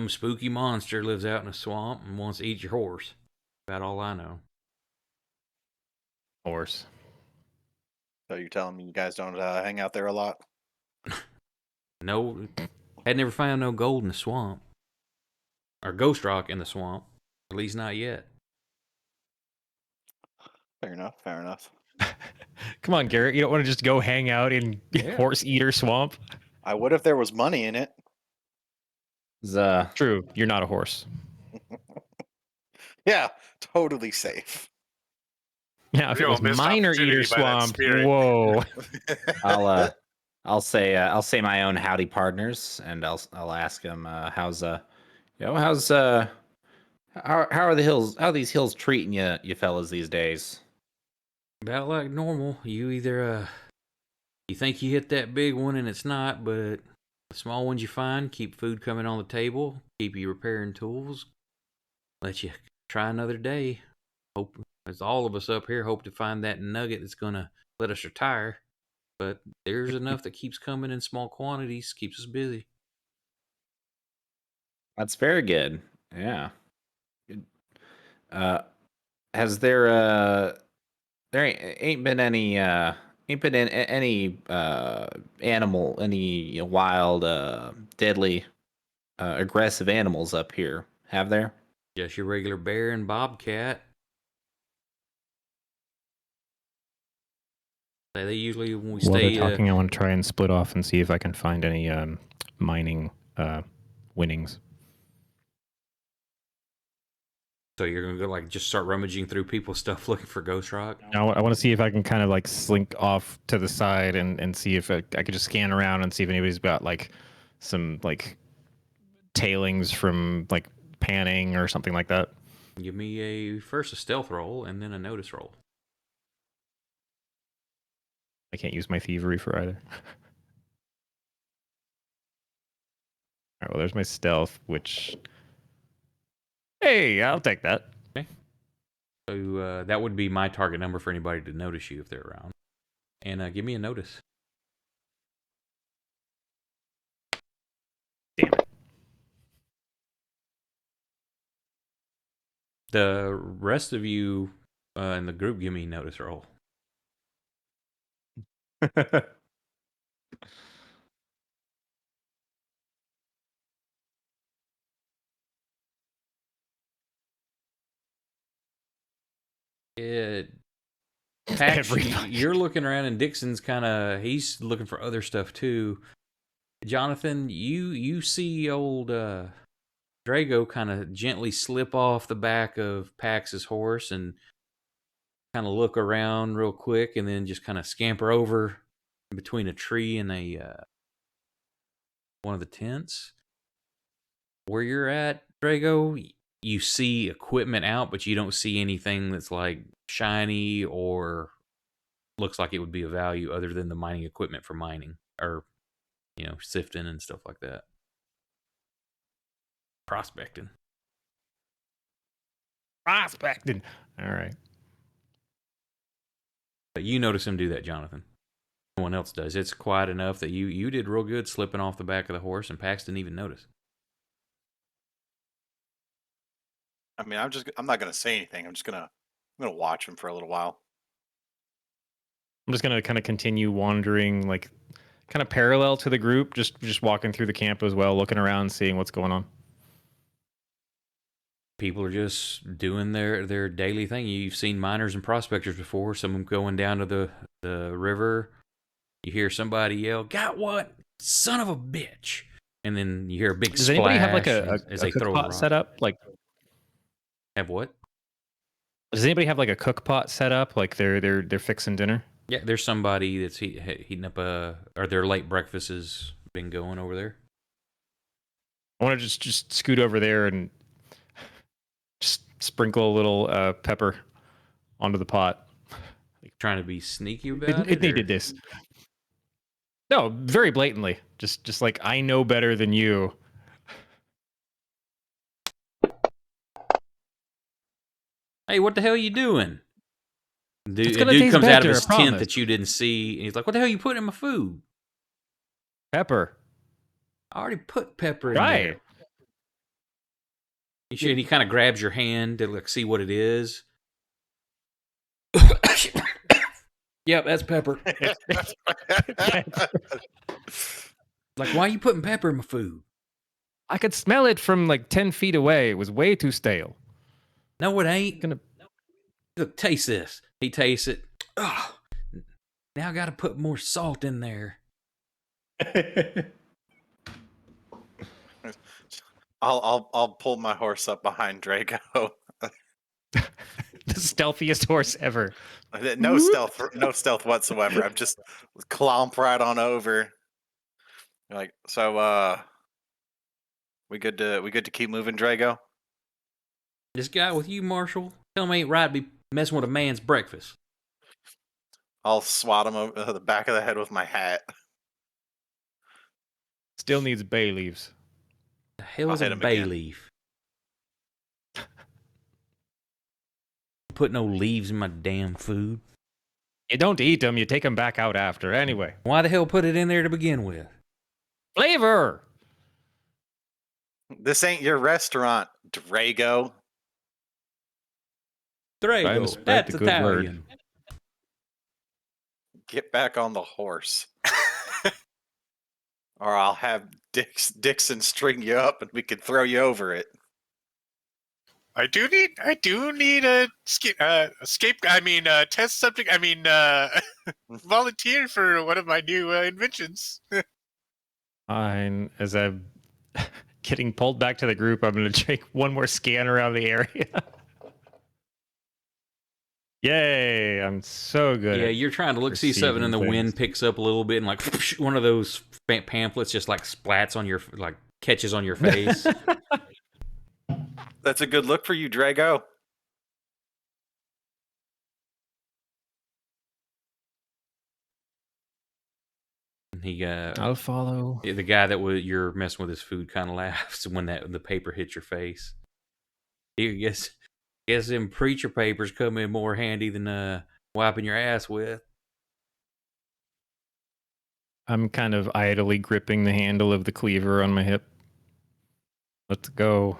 spooky monster lives out in a swamp and wants to eat your horse. About all I know.
Horse.
So you're telling me you guys don't hang out there a lot?
No, had never found no gold in the swamp. Or ghost rock in the swamp. At least not yet.
Fair enough. Fair enough.
Come on, Garrett. You don't want to just go hang out in Horse Eater Swamp?
I would if there was money in it.
True. You're not a horse.
Yeah, totally safe.
Now, if
Real
it was
missed
Minor
opportunity
Eater
by that
Swamp,
spirit.
whoa.
I'll say my own howdy partners, and I'll ask them how's how are the hills? How are these hills treating you fellas these days?
About like normal. You either you think you hit that big one and it's not, but the small ones you find keep food coming on the table, keep you repairing tools, let you try another day. Hope, as all of us up here, hope to find that nugget that's gonna let us retire. But there's enough that keeps coming in small quantities, keeps us busy.
That's very good. Yeah. Has there ain't been any any animal, any wild, deadly, aggressive animals up here, have there?
Just your regular bear and bobcat. They usually, when we
While they're
stay,
talking, I want to try and split off and see if I can find any mining winnings.
so you're gonna go like just start rummaging through people's stuff looking for ghost rock.
I want to see if I can kind of like slink off to the side and see if I could just scan around and see if anybody's got like some like tailings from like panning or something like that.
Give me first a stealth roll and then a notice roll.
I can't use my thievery for either. All right, well, there's my stealth, which... Hey, I'll take that.
So that would be my target number for anybody to notice you if they're around. And give me a notice.
Damn it.
The rest of you in the group, give me a notice roll. Patch,
Everybody.
you're looking around, and Dixon's he's looking for other stuff too. Jonathan, you see old Drago kind of gently slip off the back of Pax's horse and kind of look around real quick, and then just kind of scamper over between a tree and one of the tents. Where you're at, Drago, you see equipment out, but you don't see anything that's like shiny or looks like it would be of value other than the mining equipment for mining or, sifting and stuff like that. Prospecting.
Prospecting. All right.
But you notice him do that, Jonathan. No one else does. It's quiet enough that you did real good slipping off the back of the horse, and Pax didn't even notice.
I mean, I'm not gonna say anything. I'm gonna watch him for a little while.
I'm just gonna kind of continue wandering, like kind of parallel to the group, just walking through the camp as well, looking around, seeing what's going on.
People are just doing their daily thing. You've seen miners and prospectors before. Some of them going down to the river. You hear somebody yell, "Got what? Son of a bitch!" And then you hear a big
Does
splash
anybody have like
as
a
they
cook
throw a
pot
rock.
set up? Like,
Have what?
does anybody have like a cook pot set up? Like they're fixing dinner?
Yeah, there's somebody that's heating up or their late breakfast has been going over there.
I want to just scoot over there and just sprinkle a little pepper onto the pot.
Trying to be sneaky about
They
or-
did this. No, very blatantly. Just like, I know better than you.
Hey, what the hell you doing?
It's
A
gonna
dude
taste
comes out of
better,
his
I
tent
promise.
that you didn't see, and he's like, "What the hell are you putting in my food?"
Pepper.
I already put pepper in
Try
there.
it.
He kind of grabs your hand to like see what it is. Yep, that's pepper. Like, why are you putting pepper in my food?
I could smell it from like 10 feet away. It was way too stale.
No, it ain't.
Gonna
Look, taste this. He tastes it. Ugh. Now I got to put more salt in there.
I'll pull my horse up behind Drago.
the stealthiest horse ever.
No stealth whatsoever. I'm just clomp right on over. Like, so we good to keep moving, Drago?
This guy with you, Marshall, tell him ain't right to be messing with a man's breakfast.
I'll swat him over the back of the head with my hat.
Still needs bay leaves.
The hell
I'll
is
hit
a
him
bay
again.
leaf? Put no leaves in my damn food.
You don't eat them, you take them back out after. Anyway.
Why the hell put it in there to begin with?
Flavor!
This ain't your restaurant, Drago.
Trying to
Drago,
spread
that's
the good word.
Italian.
Get back on the horse. Or I'll have Dixon string you up and we can throw you over it.
I do need a test subject. Volunteer for one of my new inventions.
Fine. As I'm getting pulled back to the group, I'm going to take one more scan around the area. Yay! I'm so good.
Yeah,
at
you're trying to look see something, and the
perceiving
wind
things.
picks up a little bit, and like one of those pamphlets just like splats on your like catches on your face.
That's a good look for you, Drago.
And he
I'll follow.
the guy that you're messing with his food kind of laughs when the paper hits your face. You guess them preacher papers come in more handy than wiping your ass with.
I'm kind of idly gripping the handle of the cleaver on my hip. Let's go.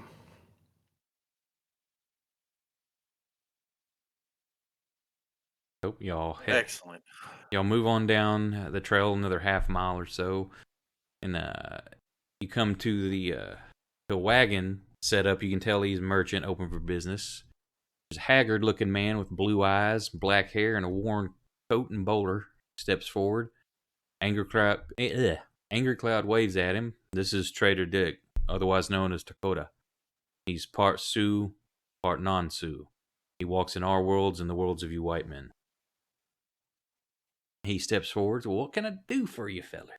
Hope y'all
Excellent.
y'all move on down the trail another half mile or so, and you come to the wagon set up. You can tell he's a merchant, open for business. There's a haggard-looking man with blue eyes, black hair, and a worn coat and bowler steps forward. Angry Cloud waves at him. This is Trader Dick, otherwise known as Dakota. He's part Sioux, part non-Sioux. He walks in our worlds and the worlds of you white men. He steps forward. Well, what can I do for you, fellers?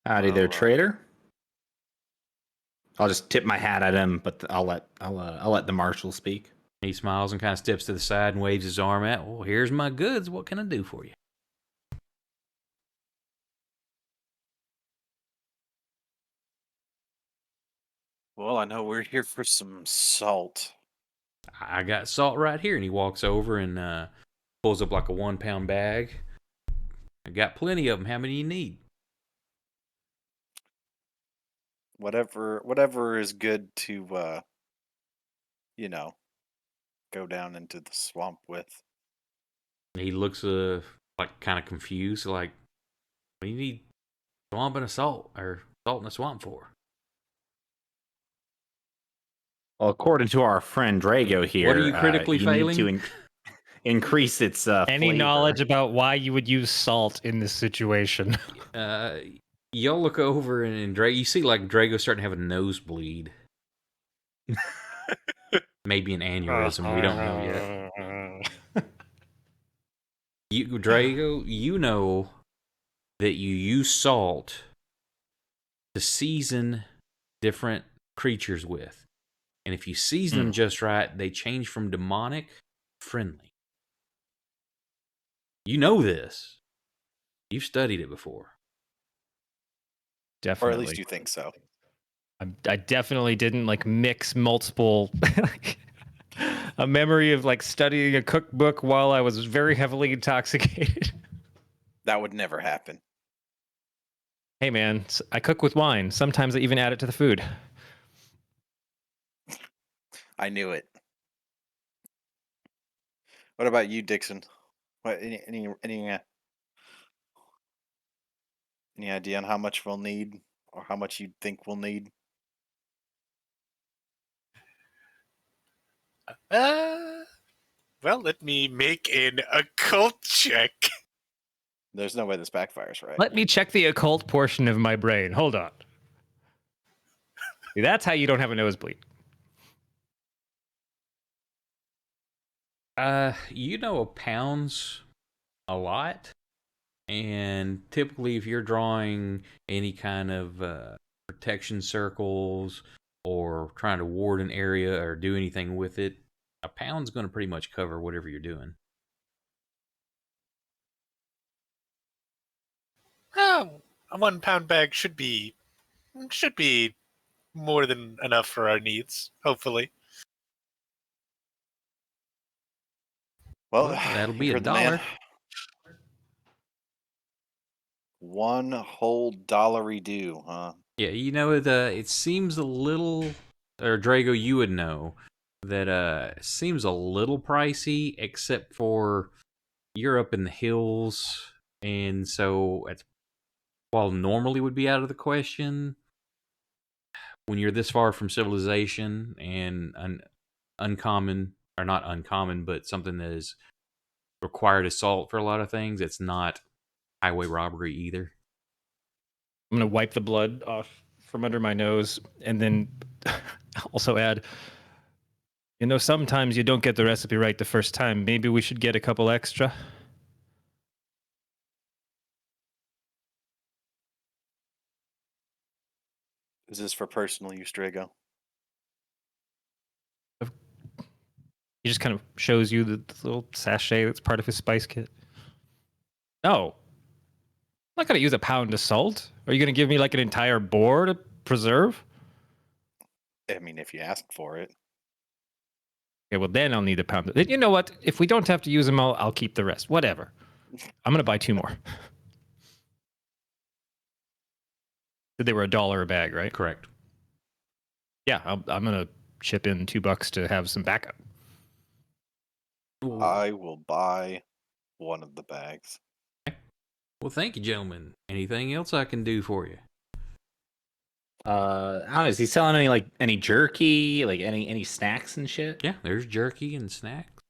Howdy there,
Well,
trader. I'll just tip my hat at him, but I'll let the marshal speak.
He smiles and kind of steps to the side and waves his arm at. Well, here's my goods. What can I do for you?
Well, I know we're here for some salt.
I got salt right here. And he walks over and pulls up like a 1 pound bag. I got plenty of them. How many you need?
Whatever is good to go down into the swamp with.
He looks like kind of confused. Like, what do you need swamp and a salt or salt in a swamp for?
Well, according to our friend Drago here,
What are you critically
you
failing?
need to increase its
Any
flavor.
knowledge about why you would use salt in this situation?
Y'all look over and Drago, you see like Drago starting to have a nosebleed. Maybe an aneurysm. We don't know yet. Drago, you know that you use salt to season different creatures with. And if you season them just right, they change from demonic to friendly. You know this. You've studied it before.
Definitely.
Or at least you think so.
I definitely didn't like mix multiple. A memory of like studying a cookbook while I was very heavily intoxicated.
That would never happen.
Hey man, I cook with wine. Sometimes I even add it to the food.
I knew it. What about you, Dixon? What any idea on how much we'll need, or how much you think we'll need?
Well, let me make an occult check.
There's no way this backfires, right?
Let me check the occult portion of my brain. Hold on. See, that's how you don't have a nosebleed.
Pounds a lot, and typically if you're drawing any kind of protection circles or trying to ward an area or do anything with it, a pound's going to pretty much cover whatever you're doing.
Oh, a 1 pound bag should be more than enough for our needs, hopefully.
Well,
that'll
you
be
heard the man.
$1.
One whole dollary due, huh?
Yeah, it seems a little, or Drago, you would know that it seems a little pricey, except for you're up in the hills, and so while normally would be out of the question, when you're this far from civilization and uncommon, or not uncommon, but something that is required assault for a lot of things, it's not highway robbery either.
I'm going to wipe the blood off from under my nose and then also add, sometimes you don't get the recipe right the first time. Maybe we should get a couple extra.
Is this for personal use, Drago?
He just kind of shows you the little sachet that's part of his spice kit. No. I'm not going to use a pound of salt. Are you going to give me like an entire boar to preserve?
I mean, if you asked for it.
Okay, well, then I'll need a pound. You know what? If we don't have to use them all, I'll keep the rest. Whatever. I'm going to buy 2 more. They were $1 a bag, right?
Correct.
Yeah, I'm going to chip in $2 to have some backup.
I will buy one of the bags.
Well, thank you, gentlemen. Anything else I can do for you?
I don't know, is he selling any jerky, like any snacks and shit?
Yeah, there's jerky and snacks.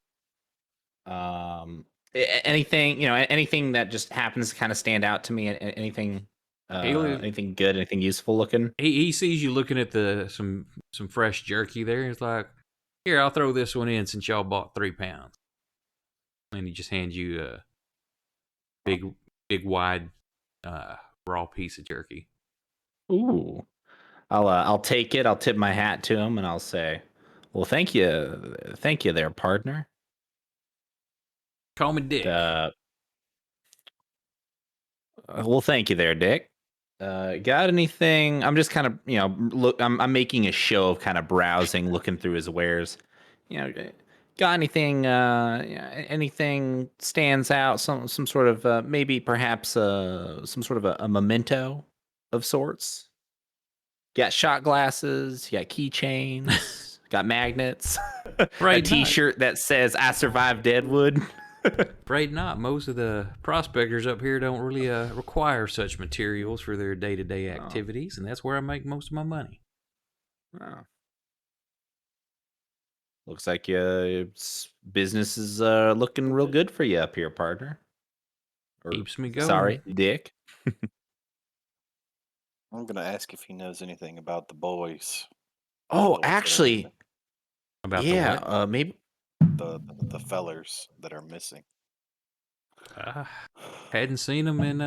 Anything, anything that just happens to kind of stand out to me, anything anything good, anything useful looking?
He sees you looking at some fresh jerky there. He's like, "Here, I'll throw this one in since y'all bought 3 pounds." And he just hands you a big wide raw piece of jerky.
Ooh. I'll take it. I'll tip my hat to him and I'll say, "Well, thank you there, partner."
Call me Dick.
Well, thank you there, Dick. Got anything? I'm just kind of, look. I'm making a show of kind of browsing, looking through his wares. Got anything? Anything stands out? Some sort of maybe perhaps some sort of a memento of sorts. Got shot glasses. You got keychains. Got magnets.
Right,
a T-shirt that says "I survived Deadwood."
Afraid not. Most of the prospectors up here don't really require such materials for their day-to-day activities, and that's where I make most of my money.
Oh. Looks like business is looking real good for you up here, partner.
Keeps me going.
Sorry, Dick.
I'm gonna ask if he knows anything about the boys.
Oh,
Boys that are
actually,
missing.
About
yeah.
the what?
Maybe
The fellers that are missing.
Hadn't seen them in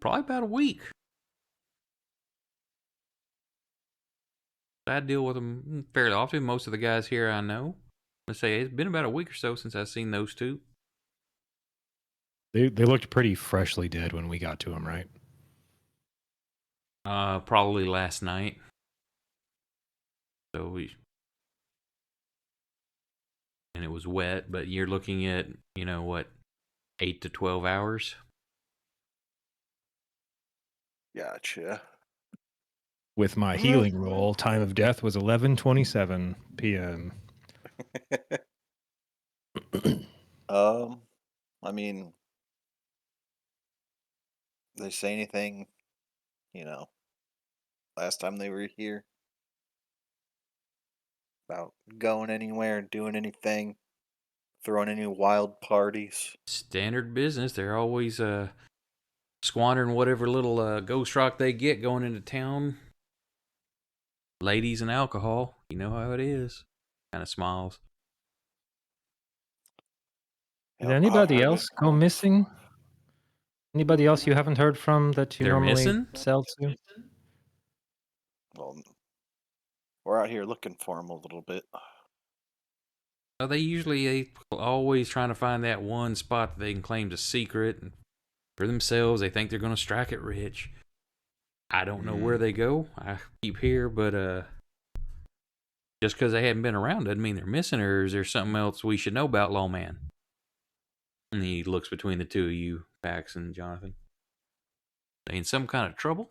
probably about a week. I deal with them fairly often. Most of the guys here I know. Let's say it's been about a week or so since I've seen those two.
They looked pretty freshly dead when we got to them, right?
Probably last night. So and it was wet, but you're looking at, what, 8 to 12 hours?
Gotcha.
With my healing roll, time of death was 11:27 p.m.
I mean, they say anything, you know, last time they were here about going anywhere, doing anything, throwing any wild parties?
Standard business. They're always squandering whatever little ghost rock they get going into town. Ladies and alcohol. You know how it is. Kind of smiles.
Did
Yep, I've
anybody
heard
else
it
go
all
missing? Anybody else you haven't heard from that you
They're
normally
missing?
sell to?
Well, we're out here looking for them a little bit.
Well, they always trying to find that one spot that they can claim as secret. And for themselves, they think they're going to strike it rich. I don't know where they go. I keep here, but just because they haven't been around doesn't mean they're missing, or is there something else we should know about, Lawman? And he looks between the two of you, Pax and Jonathan. They in some kind of trouble?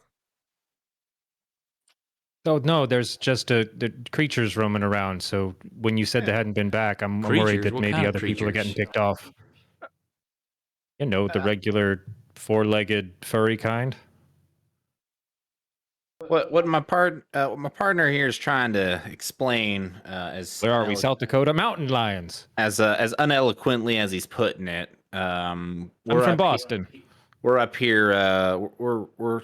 Oh no, there's just the creatures roaming around. So when you said they hadn't been back, I'm worried
Creatures?
that
What
maybe
kind of
other people are getting
creatures?
picked off. You know, the regular four-legged furry kind.
What my partner here is trying to explain,
Where are we? South Dakota mountain lions.
as uneloquently as he's putting it.
I'm
We're
from
up
Boston.
We're up here. We're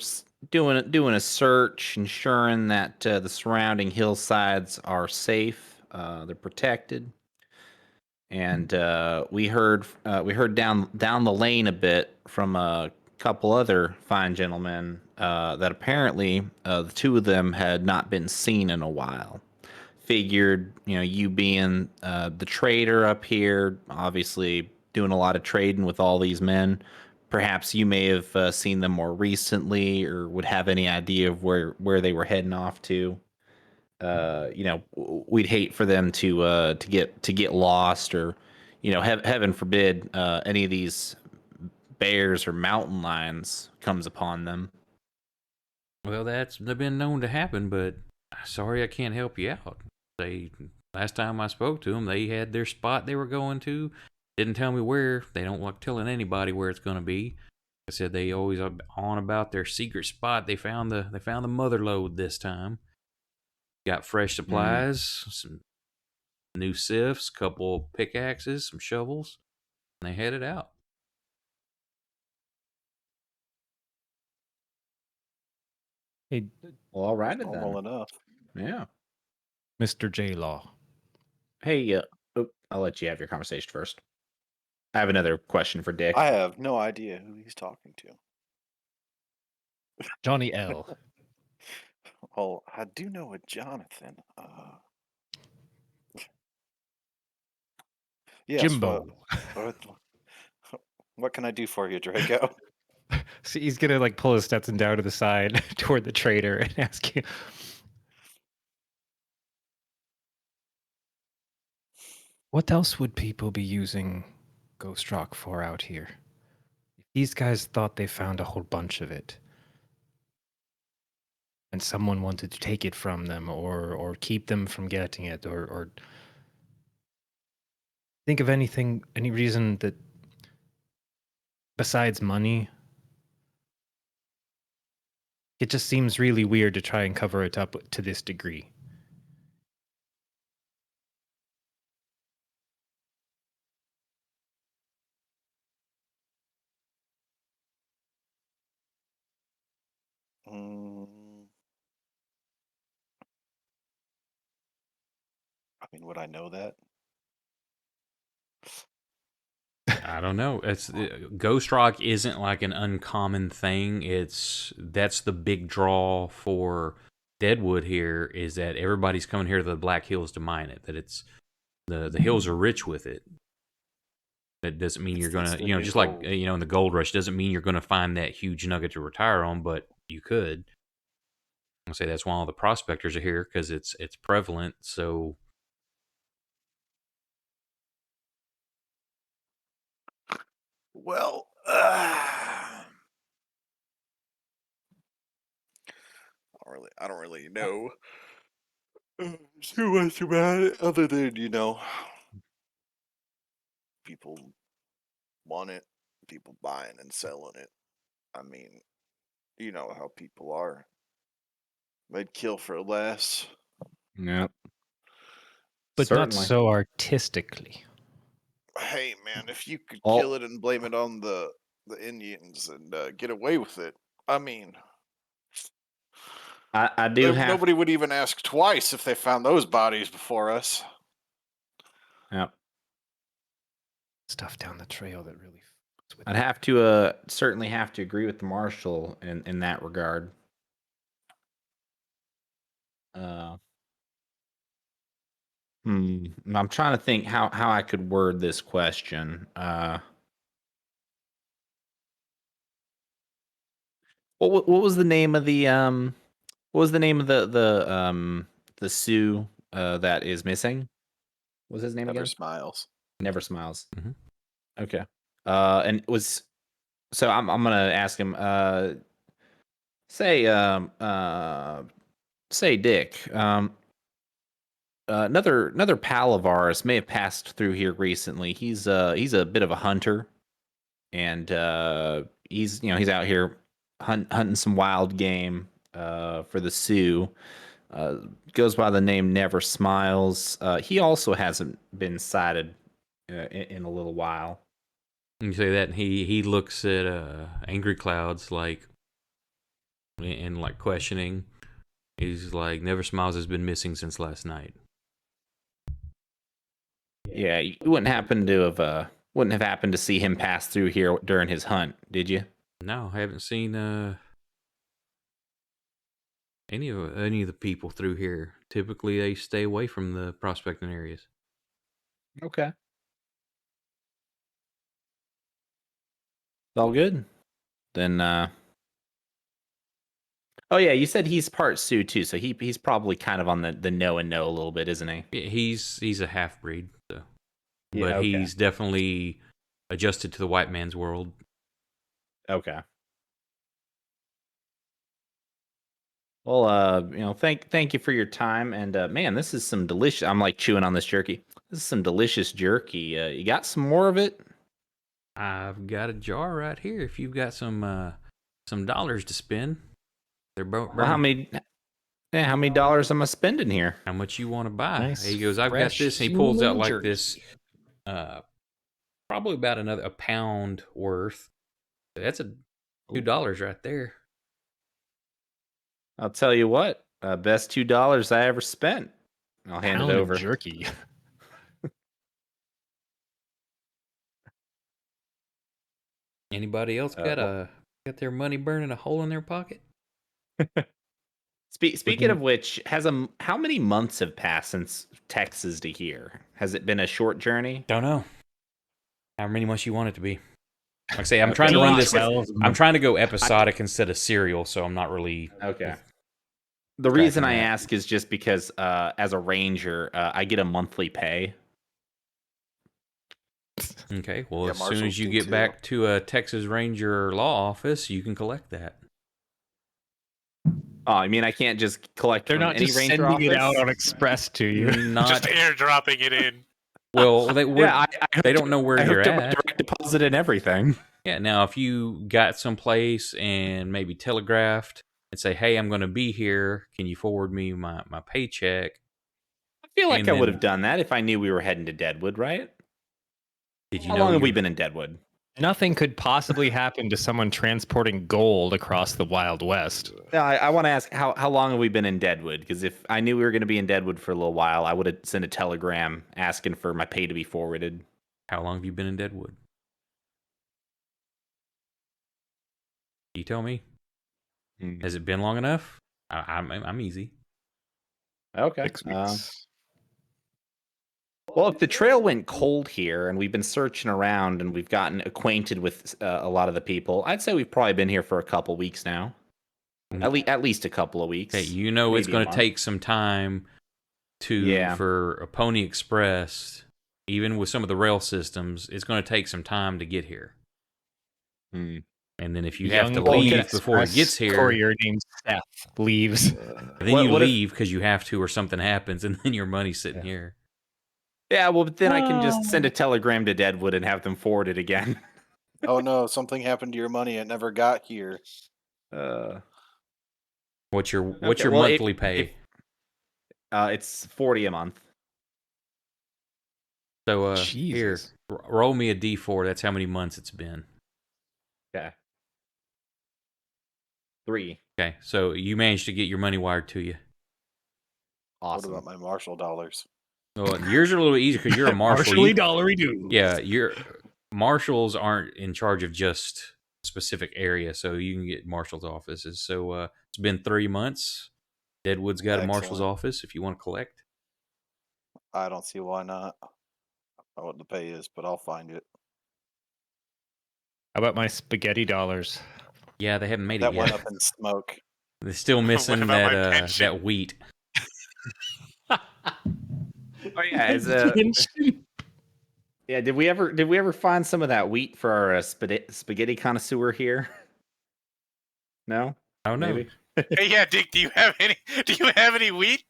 doing a search, ensuring that the surrounding hillsides are safe. They're protected, and we heard down the lane a bit from a couple other fine gentlemen that apparently the two of them had not been seen in a while. Figured, you being the trader up here, obviously doing a lot of trading with all these men, perhaps you may have seen them more recently or would have any idea of where they were heading off to. We'd hate for them to get lost, or heaven forbid any of these bears or mountain lions comes upon them.
Well, that's been known to happen, but sorry I can't help you out. Last time I spoke to them, they had their spot they were going to. Didn't tell me where. They don't like telling anybody where it's going to be. I said they always are on about their secret spot. They found the mother lode this time. Got fresh supplies, some new sifts, couple pickaxes, some shovels, and they headed out.
Hey,
Well, all right
Normal
then.
enough.
Yeah.
Mr. J Law.
Hey, I'll let you have your conversation first. I have another question for Dick.
I have no idea who he's talking to.
Johnny L.
Oh, I do know a Jonathan. Yes,
Jimbo.
what can I do for you, Draco?
See, he's gonna pull his Stetson down to the side toward the trader and ask you. What else would people be using Ghost Rock for out here? If these guys thought they found a whole bunch of it, and someone wanted to take it from them, or keep them from getting it, or think of any reason that besides money. It just seems really weird to try and cover it up to this degree.
I mean, would I know that?
I don't know. It's Ghost Rock isn't like an uncommon thing. That's the big draw for Deadwood here, is that everybody's coming here to the Black Hills to mine it. That it's the hills are rich with it. That doesn't mean you're gonna, just like in the gold rush, doesn't mean you're gonna find that huge nugget to retire on, but you could. I'll say that's why all the prospectors are here, because it's prevalent. So
Well, I don't really know too much about it, other than people want it, people buying and selling it. I mean, you know how people are. They'd kill for less.
Yeah.
But not
Certainly.
so artistically.
Hey, man, if you could
Oh.
kill it and blame it on the Indians and get away with it, I mean,
I do have.
nobody would even ask twice if they found those bodies before us.
Yeah.
Stuff down the trail that really.
I'd have to certainly have to agree with the marshal in that regard. I'm trying to think how I could word this question. What was the name of the what was the name of the Sioux that is missing? What was his name
Never
again?
smiles.
Never Smiles.
Mhm.
Okay. And it was so I'm gonna ask him. Say say Dick. Another pal of ours may have passed through here recently. He's a bit of a hunter, and he's out here hunting some wild game for the Sioux. Goes by the name Never Smiles. He also hasn't been sighted in a little while.
you say that, and he looks at Angry Clouds like and like questioning. He's like, Never Smiles has been missing since last night.
Yeah, you wouldn't have happened to see him pass through here during his hunt, did you?
No, I haven't seen any of the people through here. Typically, they stay away from the prospecting areas.
Okay. All good. Then oh yeah, you said he's part Sioux too, so he's probably kind of on the know and know a little bit, isn't he?
Yeah, he's a half breed, so.
Yeah,
But
okay.
he's definitely adjusted to the white man's world.
Okay. Well, thank you for your time, and man, this is some delicious. I'm like chewing on this jerky. This is some delicious jerky. You got some more of it?
I've got a jar right here. If you've got some dollars to spend, they're
Well, how many dollars am I spending here?
How much you want to buy?
Nice,
He goes, I've got
fresh
this. And he pulls out like
jerky.
this, probably about a pound worth. That's $2 right there.
I'll tell you what, best $2 I ever spent. I'll hand
Pound
it
of
over.
jerky.
Anybody else got their money burning a hole in their pocket?
Speaking of which, how many months have passed since Texas to here? Has it been a short journey?
Don't know. How many months you want it to be? Like I say, I'm
Okay.
trying to run this.
12
I'm trying to go episodic instead of serial, so I'm not really.
Okay. The
Tracking
reason I
that.
ask is just because as a ranger, I get a monthly pay.
Okay, well,
Yeah,
as soon
marshals
as you
do
get
too.
back to a Texas Ranger law office, you can collect that.
Oh, I mean, I can't just collect
They're
from
not
any
just
ranger
sending it out
office?
on express to you.
Not
Just airdropping it in.
well.
I
don't know where
I
you're
hooked up a
at.
direct deposit and everything.
Yeah. Now, if you got someplace and maybe telegraphed and say, "Hey, I'm going to be here. Can you forward me my paycheck?"
I feel like
And
I would
then-
have done that if I knew we were heading to Deadwood, right?
Did you
How
know
long have we
you're-
been in Deadwood?
Nothing could possibly happen to someone transporting gold across the Wild West.
No, I want to ask how long have we been in Deadwood? Because if I knew we were going to be in Deadwood for a little while, I would have sent a telegram asking for my pay to be forwarded.
How long have you been in Deadwood? You tell me. Has it been long enough? I'm easy.
Okay.
6 weeks.
Well, if the trail went cold here and we've been searching around and we've gotten acquainted with a lot of the people, I'd say we've probably been here for a couple weeks now. At least a couple of weeks.
Okay, you know it's
maybe a
going to
month.
take some time for a Pony Express, even with some of the rail systems, it's going to take some time to get here.
Hmm.
And then if you
Young
have to
Pony
leave before it gets
Express
here,
courier named Seth leaves.
then you leave because you have to or something happens, and then your money's sitting here.
Yeah, well, but then I can just send a telegram to Deadwood and have them forward it again.
Oh no, something happened to your money. It never got here.
What's your
Okay, well,
monthly pay?
It's $40 a month.
So here,
Jesus.
roll me a D4. That's how many months it's been.
Okay. 3.
Okay, so you managed to get your money wired to you.
Awesome.
What about my Marshall dollars?
Well, yours are a little bit easier because you're a marshal.
Marshally dollary do.
Yeah, your marshals aren't in charge of just a specific area, so you can get marshal's offices. So it's been 3 months. Deadwood's got a marshal's
Excellent.
office if you want to collect.
I don't see why not. I don't know what the pay is, but I'll find it.
How about my spaghetti dollars?
Yeah, they haven't made
That
it
went
yet.
up in smoke.
They're still missing
about my
that
pension?
that wheat.
Oh yeah, yeah. Did we ever find some of that wheat for our spaghetti connoisseur here? No.
Oh no.
Maybe.
Hey, yeah, Dick. Do you have any wheat?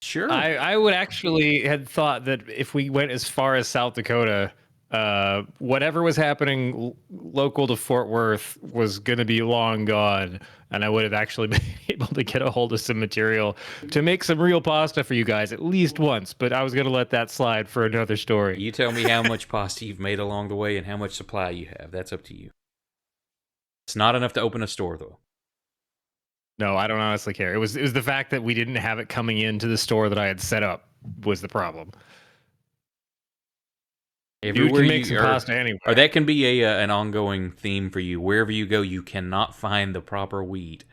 Sure.
I would actually had thought that if we went as far as South Dakota, whatever was happening local to Fort Worth was going to be long gone, and I would have actually been able to get a hold of some material to make some real pasta for you guys at least once. But I was going to let that slide for another story.
You tell me how much pasta you've made along the way and how much supply you have. That's up to you. It's not enough to open a store, though.
No, I don't honestly care. It was the fact that we didn't have it coming into the store that I had set up was the problem. You can make some pasta anywhere.
Or that can be an ongoing theme for you. Wherever you go, you cannot find the proper wheat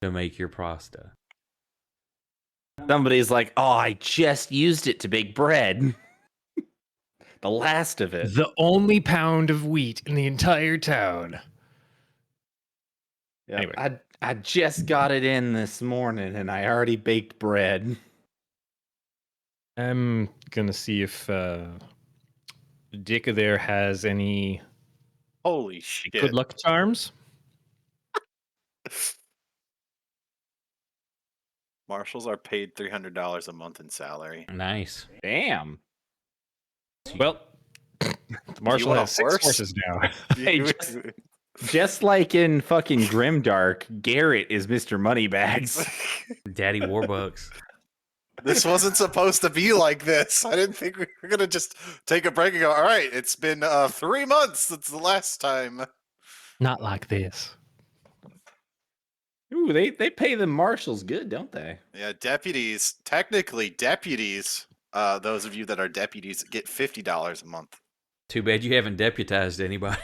to make your pasta.
Somebody's like, "Oh, I just used it to bake bread." The last of it.
The only pound of wheat in the entire town.
Yeah,
Anyway.
I just got it in this morning, and I already baked bread.
I'm gonna see if Dick there has any
Holy shit.
good luck charms.
Marshals are paid $300 a month in salary.
Nice.
Damn.
Well, the Marshal
want a
has 6
horse?
horses now.
Hey, just like in fucking Grimdark, Garrett is Mr. Moneybags.
Daddy Warbucks.
This wasn't supposed to be like this. I didn't think we were gonna just take a break and go, all right, it's been 3 months since the last time.
Not like this.
Ooh, they pay the marshals good, don't they?
Yeah, deputies, technically deputies, those of you that are deputies get $50 a month.
Too bad you haven't deputized anybody.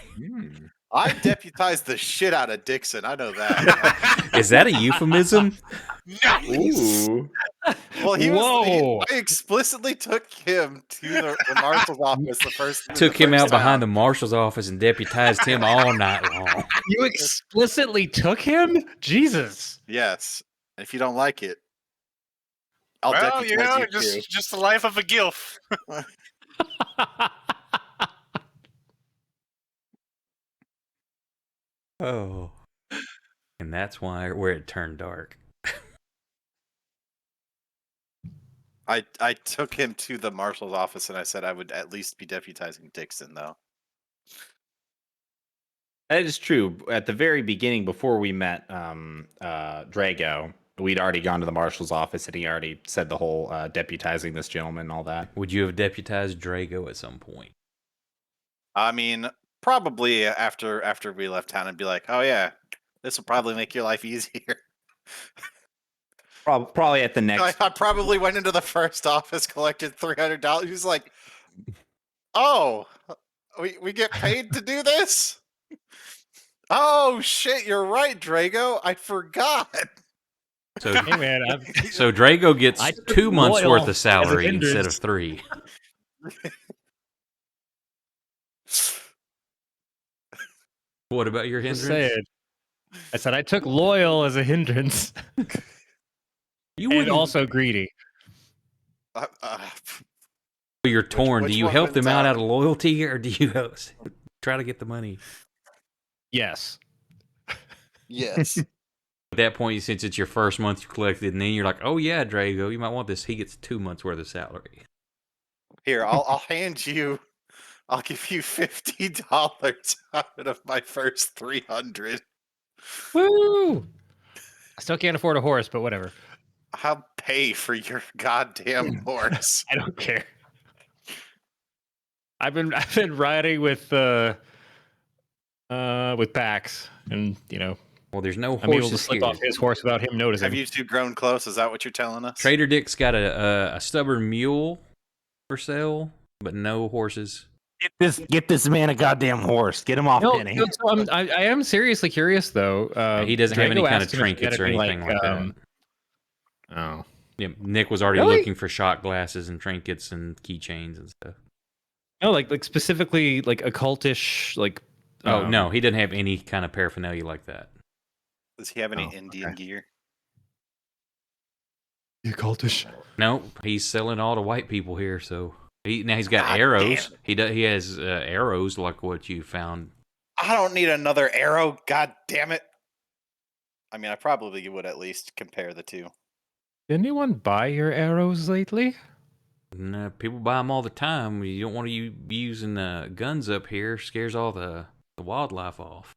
I deputized the shit out of Dixon. I know that.
Is that a euphemism?
Nice.
Ooh.
Well,
Whoa.
I explicitly took him to the marshal's office the first.
Took
the
him
first
out behind
time.
the marshal's office and deputized him all night long.
You explicitly took him? Jesus.
Yes. And if you don't like it, I'll
Well,
deputize
you know,
you too.
just the life of a gilf.
Oh. And that's where it turned dark.
I took him to the marshal's office and I said I would at least be deputizing Dixon, though.
That is true. At the very beginning, before we met Drago, we'd already gone to the marshal's office and he already said the whole deputizing this gentleman and all that.
Would you have deputized Drago at some point?
I mean, probably after we left town and be like, oh yeah, this will probably make your life easier.
Probably at the next.
I probably went into the first office, collected $300. He was like, "Oh, we get paid to do this? Oh shit, you're right, Drago. I forgot."
So,
Hey man,
so Drago gets
I took
2 months
oil
worth
as a
of salary instead of
hindrance.
3. What about your
Just
hindrance?
saying. I said I took loyal as a hindrance,
You
and
wouldn't.
also greedy.
You're torn. Do
which
you
one
help them
wins
out
out?
of loyalty, or do you try to get the money?
Yes.
Yes.
At that point, since it's your first month you collected, and then you're like, oh yeah, Drago, you might want this. He gets 2 months worth of salary.
Here, I'll hand you. I'll give you $50 out of my first 300.
Woo! I still can't afford a horse, but whatever.
I'll pay for your goddamn horse.
I don't care. I've been riding with Pax, and
Well, there's no
I'm able to
horses
slip
here.
off his horse without him noticing.
Have you two grown close? Is that what you're telling us?
Trader Dick's got a stubborn mule for sale, but no horses.
Get this man a goddamn horse. Get him off Penny.
No, so I am seriously curious though.
He doesn't have any
Drago
kind of
asked him if he had
trinkets or
any,
anything like that.
Oh,
Yeah, Nick was already
Really?
looking for shot glasses and trinkets and keychains and stuff.
no, like specifically like occultish, like.
Oh no, he didn't have any kind of paraphernalia like that.
Does he have any
Oh,
Indian
okay.
gear?
Occultish.
No, he's selling all to white people here. So now he's got
God
arrows.
damn.
He has arrows like what you found.
I don't need another arrow. God damn it. I mean, I probably would at least compare the two.
Did anyone buy your arrows lately?
And, people buy them all the time. You don't want to be using guns up here. Scares all the wildlife off.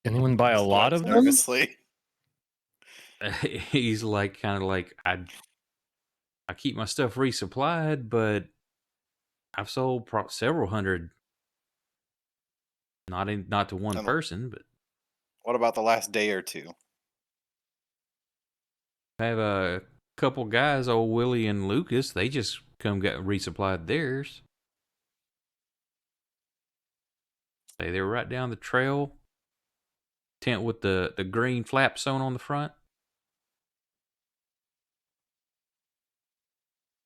Anyone buy a lot of them?
Nervously.
He's like kind of like I keep my stuff resupplied, but I've sold several hundred. Not to one person, but
What about the last day or two?
I have a couple guys, old Willie and Lucas. They just come get resupplied theirs. They were right down the trail. Tent with the green flap sewn on the front.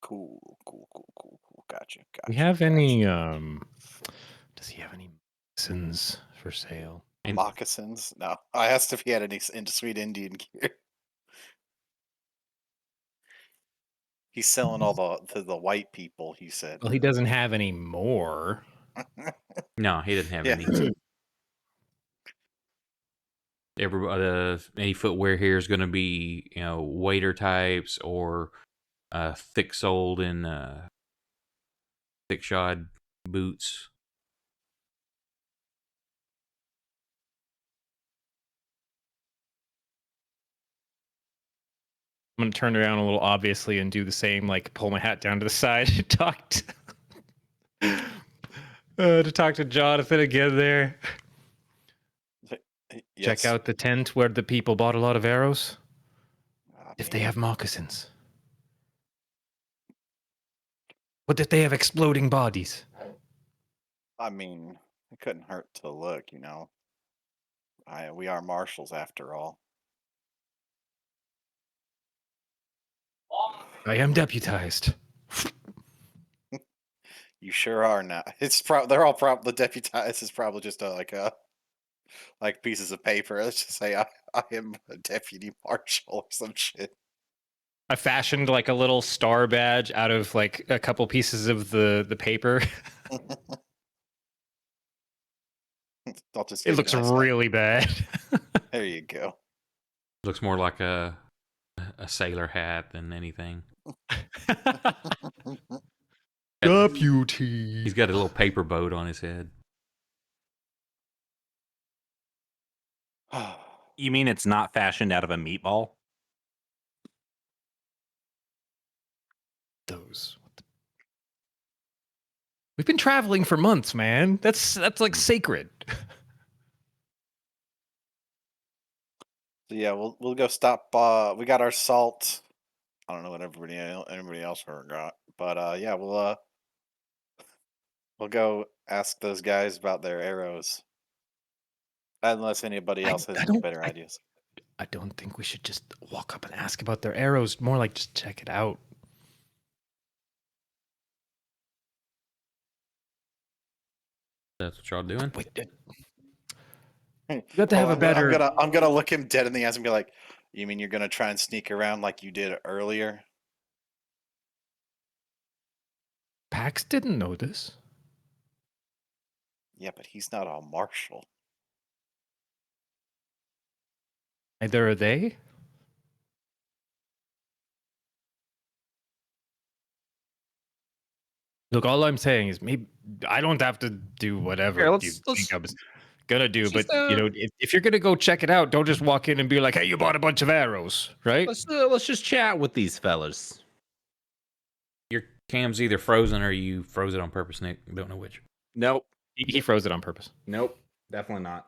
Cool. Gotcha.
We have any? Does he have any moccasins for sale?
Moccasins? No. I asked if he had any sweet Indian gear. He's selling all to the white people, he said.
Well, he doesn't have any more.
No, he didn't have
Yeah.
any. Everybody, any footwear here is going to be, waiter types or thick-soled and thick-shod boots.
I'm gonna turn around a little obviously and do the same, like pull my hat down to the side and to talk to Jonathan again there.
Yes.
Check out the tent where the people bought a lot of arrows. If they
man.
have moccasins. What if they have exploding bodies?
I mean, it couldn't hurt to look, we are marshals after all.
I am deputized.
You sure are now. They're all the deputized is probably just like pieces of paper. Let's just say I am a deputy marshal or some shit.
I fashioned like a little star badge out of like a couple pieces of the paper.
I'll just
It looks really bad.
There you go.
Looks more like a sailor hat than anything.
Deputy.
He's got a little paper boat on his head.
You mean it's not fashioned out of a meatball?
We've been traveling for months, man. That's like sacred.
So yeah, we'll go stop. We got our salt. I don't know what everybody else forgot, but yeah, we'll go ask those guys about their arrows. Unless anybody else has any better ideas.
I don't think we should just walk up and ask about their arrows. More like just check it out.
That's what y'all doing?
Wait, You got to have a better.
I'm gonna look him dead in the eyes and be like, "You mean you're gonna try and sneak around like you did earlier?"
Pax didn't know this.
Yeah, but he's not a marshal.
Neither are they. Look, all I'm saying is maybe I don't have to do whatever
Here,
you
let's
think I was gonna do, but
just,
you know, if you're gonna go check it out, don't just walk in and be like, "Hey, you bought a bunch of arrows, right?"
let's just chat with these fellas.
Your cam's either frozen or you froze it on purpose, Nick. Don't know which.
Nope.
He froze it on purpose.
Nope. Definitely not.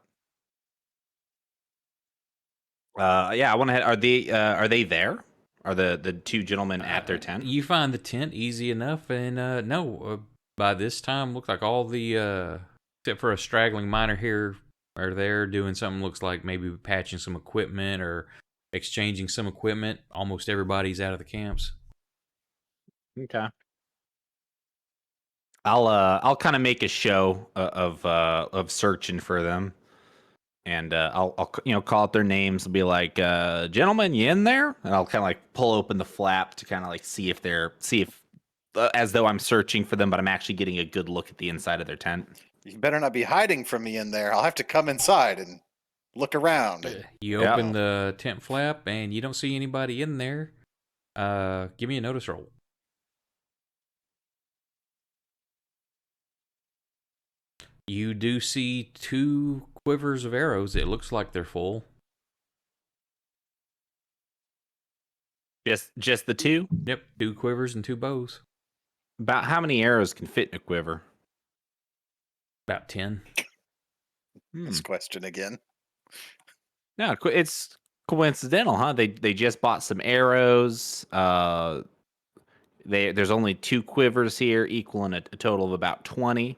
Yeah, I want to head. Are they there? Are the two gentlemen at their tent?
You find the tent easy enough, and by this time, looks like all the except for a straggling miner here or there doing something. Looks like maybe patching some equipment or exchanging some equipment. Almost everybody's out of the camps.
Okay. I'll kind of make a show of searching for them, and I'll call out their names and be like, "Gentlemen, you in there?" And I'll kind of like pull open the flap to kind of like see if as though I'm searching for them, but I'm actually getting a good look at the inside of their tent.
You better not be hiding from me in there. I'll have to come inside and look around.
You
Yeah.
open the tent flap, and you don't see anybody in there. Give me a notice roll. You do see 2 quivers of arrows. It looks like they're full.
Just the two?
Yep, 2 quivers and 2 bows.
About how many arrows can fit in a quiver?
About 10.
This question again.
No, it's coincidental, huh? They just bought some arrows. There's only 2 quivers here, equaling a total of about 20.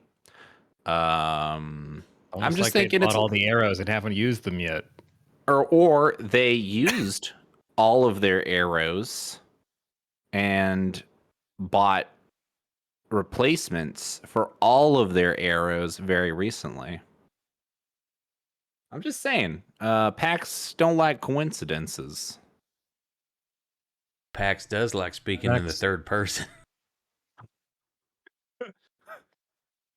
I'm
Almost
just
like they
thinking
bought
it's
all the arrows and haven't used them yet.
or they used all of their arrows and bought replacements for all of their arrows very recently. I'm just saying, packs don't like coincidences.
Pax does like speaking in the third person.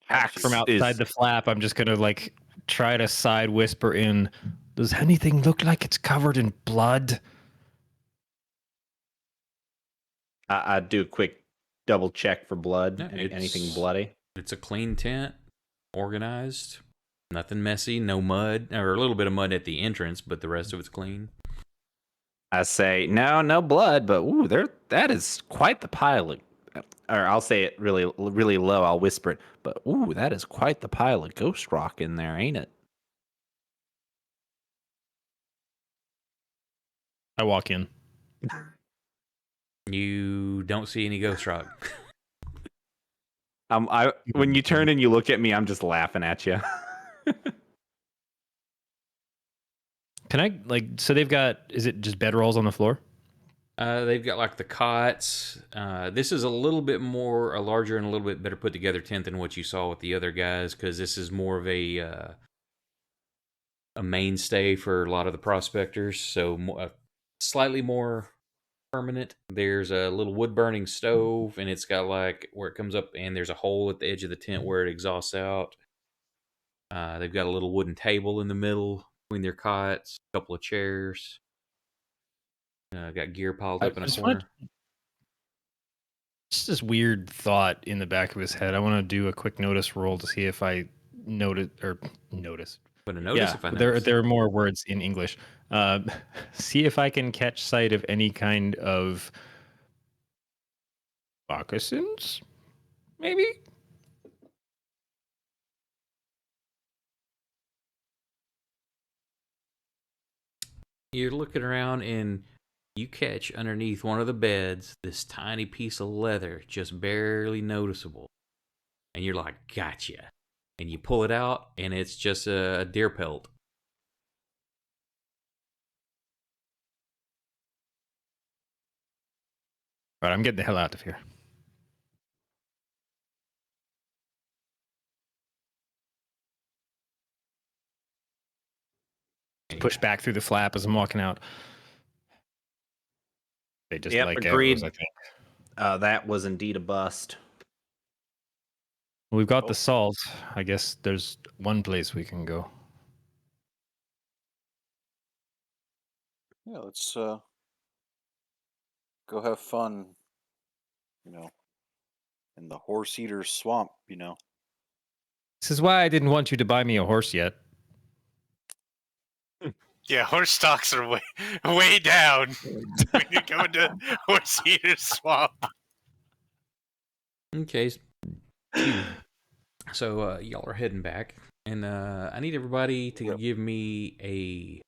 Pax
From outside
is
the flap, I'm just gonna like try to side whisper in. Does anything look like it's covered in blood?
I'd do a quick double check for blood.
No,
Anything bloody?
It's a clean tent, organized, nothing messy, no mud, or a little bit of mud at the entrance, but the rest of it's clean.
I say no blood, but ooh, that is quite the pile of. Or I'll say it really really low. I'll whisper it, but ooh, that is quite the pile of ghost rock in there, ain't it?
I walk in.
You don't see any ghost rock.
When you turn and you look at me, I'm just laughing at you.
Can I so they've got, is it just bedrolls on the floor?
They've got like the cots. This is a larger and a little bit better put together tent than what you saw with the other guys, because this is more of a mainstay for a lot of the prospectors. So slightly more permanent. There's a little wood burning stove, and it's got like where it comes up, and there's a hole at the edge of the tent where it exhausts out. They've got a little wooden table in the middle between their cots, a couple of chairs. Got gear piled up in a corner.
Just this weird thought in the back of his head. I want to do a quick notice roll to see if I notice.
But a notice
Yeah,
if I notice.
there are more words in English. See if I can catch sight of any kind of moccasins, maybe.
You're looking around and you catch underneath one of the beds this tiny piece of leather, just barely noticeable. And you're like, gotcha. And you pull it out, and it's just a deer pelt.
All right, I'm getting the hell out of here. push back through the flap as I'm walking out. They just
Yep,
like
agreed.
arrows, I think.
That was indeed a bust.
We've got
Oh.
the salt. I guess there's one place we can go.
Yeah, let's go have fun. In the Horse Eater Swamp.
This is why I didn't want you to buy me a horse yet.
Yeah, horse stocks are way down when you go into Horse Eater Swamp.
Okay. So y'all are heading back, and I need everybody to
Yep.
give me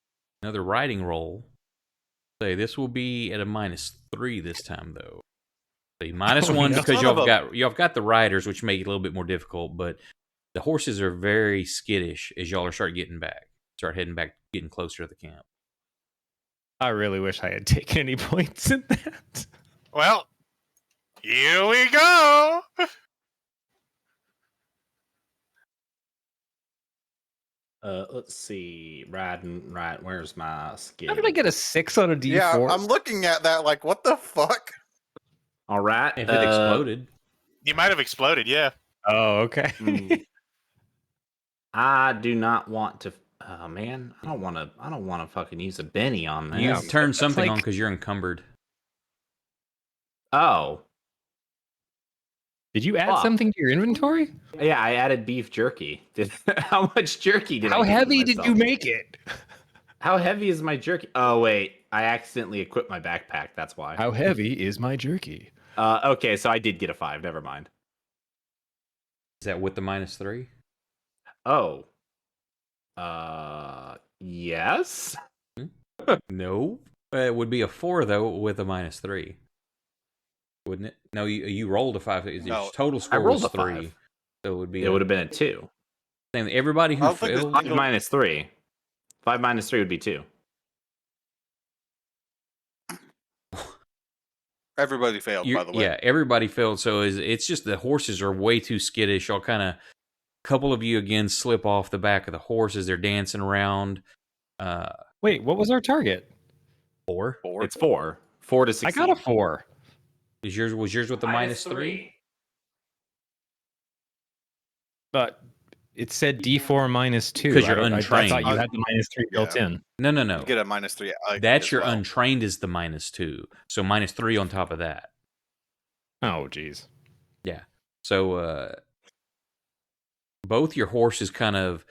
another riding roll. Say this will be at a -3 this time, though. Say -1
no.
because
Son of
y'all got the riders, which make it a little bit more difficult. But the horses are very skittish as y'all are start heading back, getting closer to the camp.
I really wish I had taken any points in that.
Well, here we go.
Let's see. Right. Where's my skill?
How did I get a 6 on a D4?
Yeah, I'm looking at that like, what the fuck?
All right.
If it exploded,
You might have exploded, yeah.
Oh, okay.
I do not want to. Oh man, I don't want to fucking use a Benny on this.
you turn
That's
something
like-
on because you're encumbered.
Oh,
Did you add
Fuck.
something to your inventory?
yeah, I added beef jerky. How much jerky did I
How
give
heavy did you
myself?
make it?
How heavy is my jerky? Oh wait, I accidentally equipped my backpack. That's why.
How heavy is my jerky?
Okay, so I did get a 5. Never mind.
Is that with the -3?
Oh. Yes.
No. It would be a 4 though with a -3, wouldn't it? No, you rolled a 5. Your
No,
total score
rolled
was
a
3,
5.
so it would be.
It would have been a 2.
Everybody
I
who
don't think there's
failed.
5 minus 3. 5 minus 3 would be 2.
Everybody failed, by the way.
Yeah, everybody failed. So it's just the horses are way too skittish. I'll kind of, couple of you again slip off the back of the horse as they're dancing around.
Wait, what was our target?
4.
It's 4. 4 to 16.
I got a 4.
Was yours with the -3?
But it said D4 -2.
'Cause you're
I
untrained.
thought you had the -3 built in.
No.
You get a -3.
That's your untrained is the -2. So -3 on top of that.
Oh, geez.
Yeah. So both your horses kind of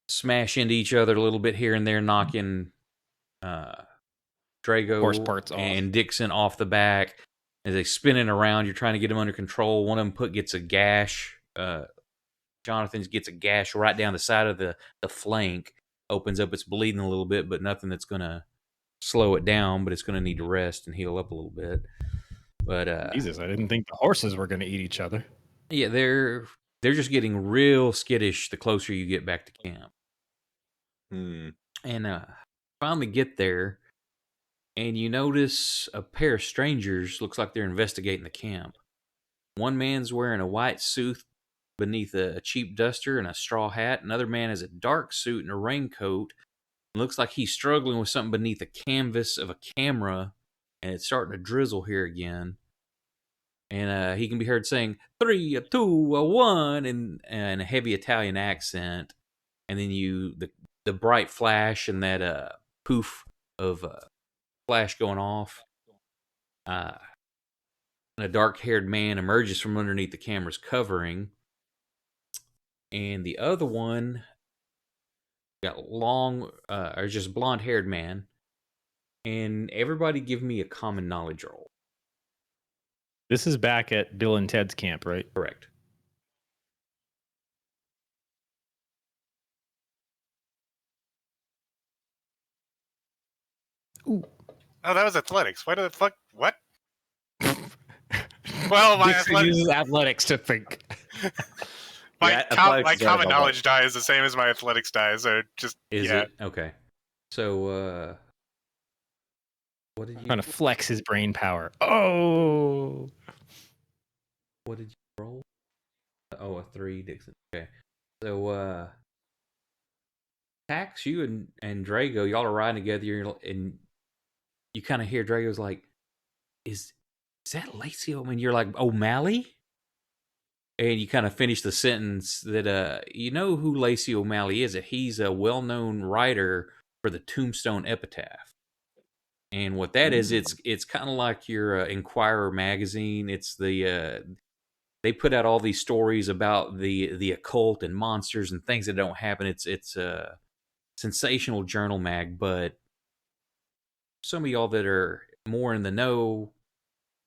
smash into each other a little bit here and there, knocking Drago
Horse parts off.
and Dixon off the back as they spinning around. You're trying to get them under control. One of them gets a gash. Jonathan gets a gash right down the side of the flank. Opens up. It's bleeding a little bit, but nothing that's going to slow it down. But it's going to need to rest and heal up a little bit. But
Jesus, I didn't think the horses were going to eat each other.
yeah, they're just getting real skittish the closer you get back to camp. And finally get there, and you notice a pair of strangers. Looks like they're investigating the camp. One man's wearing a white suit beneath a cheap duster and a straw hat. Another man has a dark suit and a raincoat. Looks like he's struggling with something beneath the canvas of a camera, and it's starting to drizzle here again. And he can be heard saying 3, 2, 1 in a heavy Italian accent. And then the bright flash and that poof of flash going off. And a dark-haired man emerges from underneath the camera's covering. And the other one got long, or just blonde-haired man. And everybody give me a common knowledge roll.
This is back at Bill and Ted's camp, right?
Correct.
Ooh.
Oh, that was athletics. Why the fuck? What? Well, my
Dixon
athletics,
uses athletics to think.
my
Yeah, athletics is
common
right
knowledge die is the same as my athletics die, so just
Is
yeah.
it? Okay. So, what did you
Trying to flex his brain power. Oh.
What did you roll? Oh, a 3, Dixon. Okay. So, Pax, you and Drago, y'all are riding together, and you kind of hear Drago's like, "Is that Lacey?" And you're like, "O'Malley?" And you kind of finish the sentence that you know who Lacey O'Malley is. He's a well-known writer for the Tombstone Epitaph. And what that is, it's kind of like your Inquirer magazine. It's the they put out all these stories about the occult and monsters and things that don't happen. It's a sensational journal mag, but some of y'all that are more in the know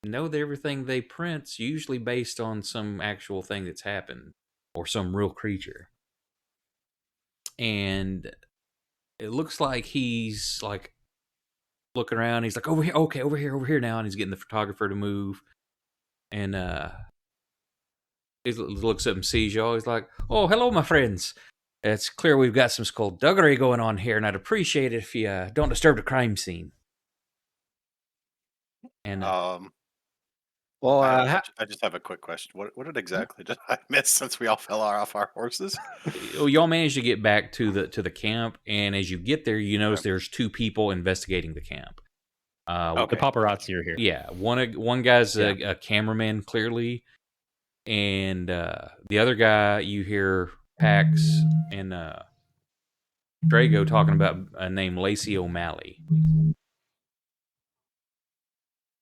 that everything they print's usually based on some actual thing that's happened or some real creature. And it looks like he's like looking around. He's like, over here, okay, over here now, and he's getting the photographer to move. And he looks up and sees y'all. He's like, "Oh, hello, my friends. It's clear we've got some skullduggery going on here, and I'd appreciate it if you don't disturb the crime scene." And
Well,
I just have a quick question. What exactly did I miss since we all fell off our horses?
y'all managed to get back to the camp, and as you get there, you notice there's two people investigating the camp.
The paparazzi are here.
Yeah, one guy's a cameraman, clearly, and the other guy, you hear Pax and Drago talking about a name Lacey O'Malley.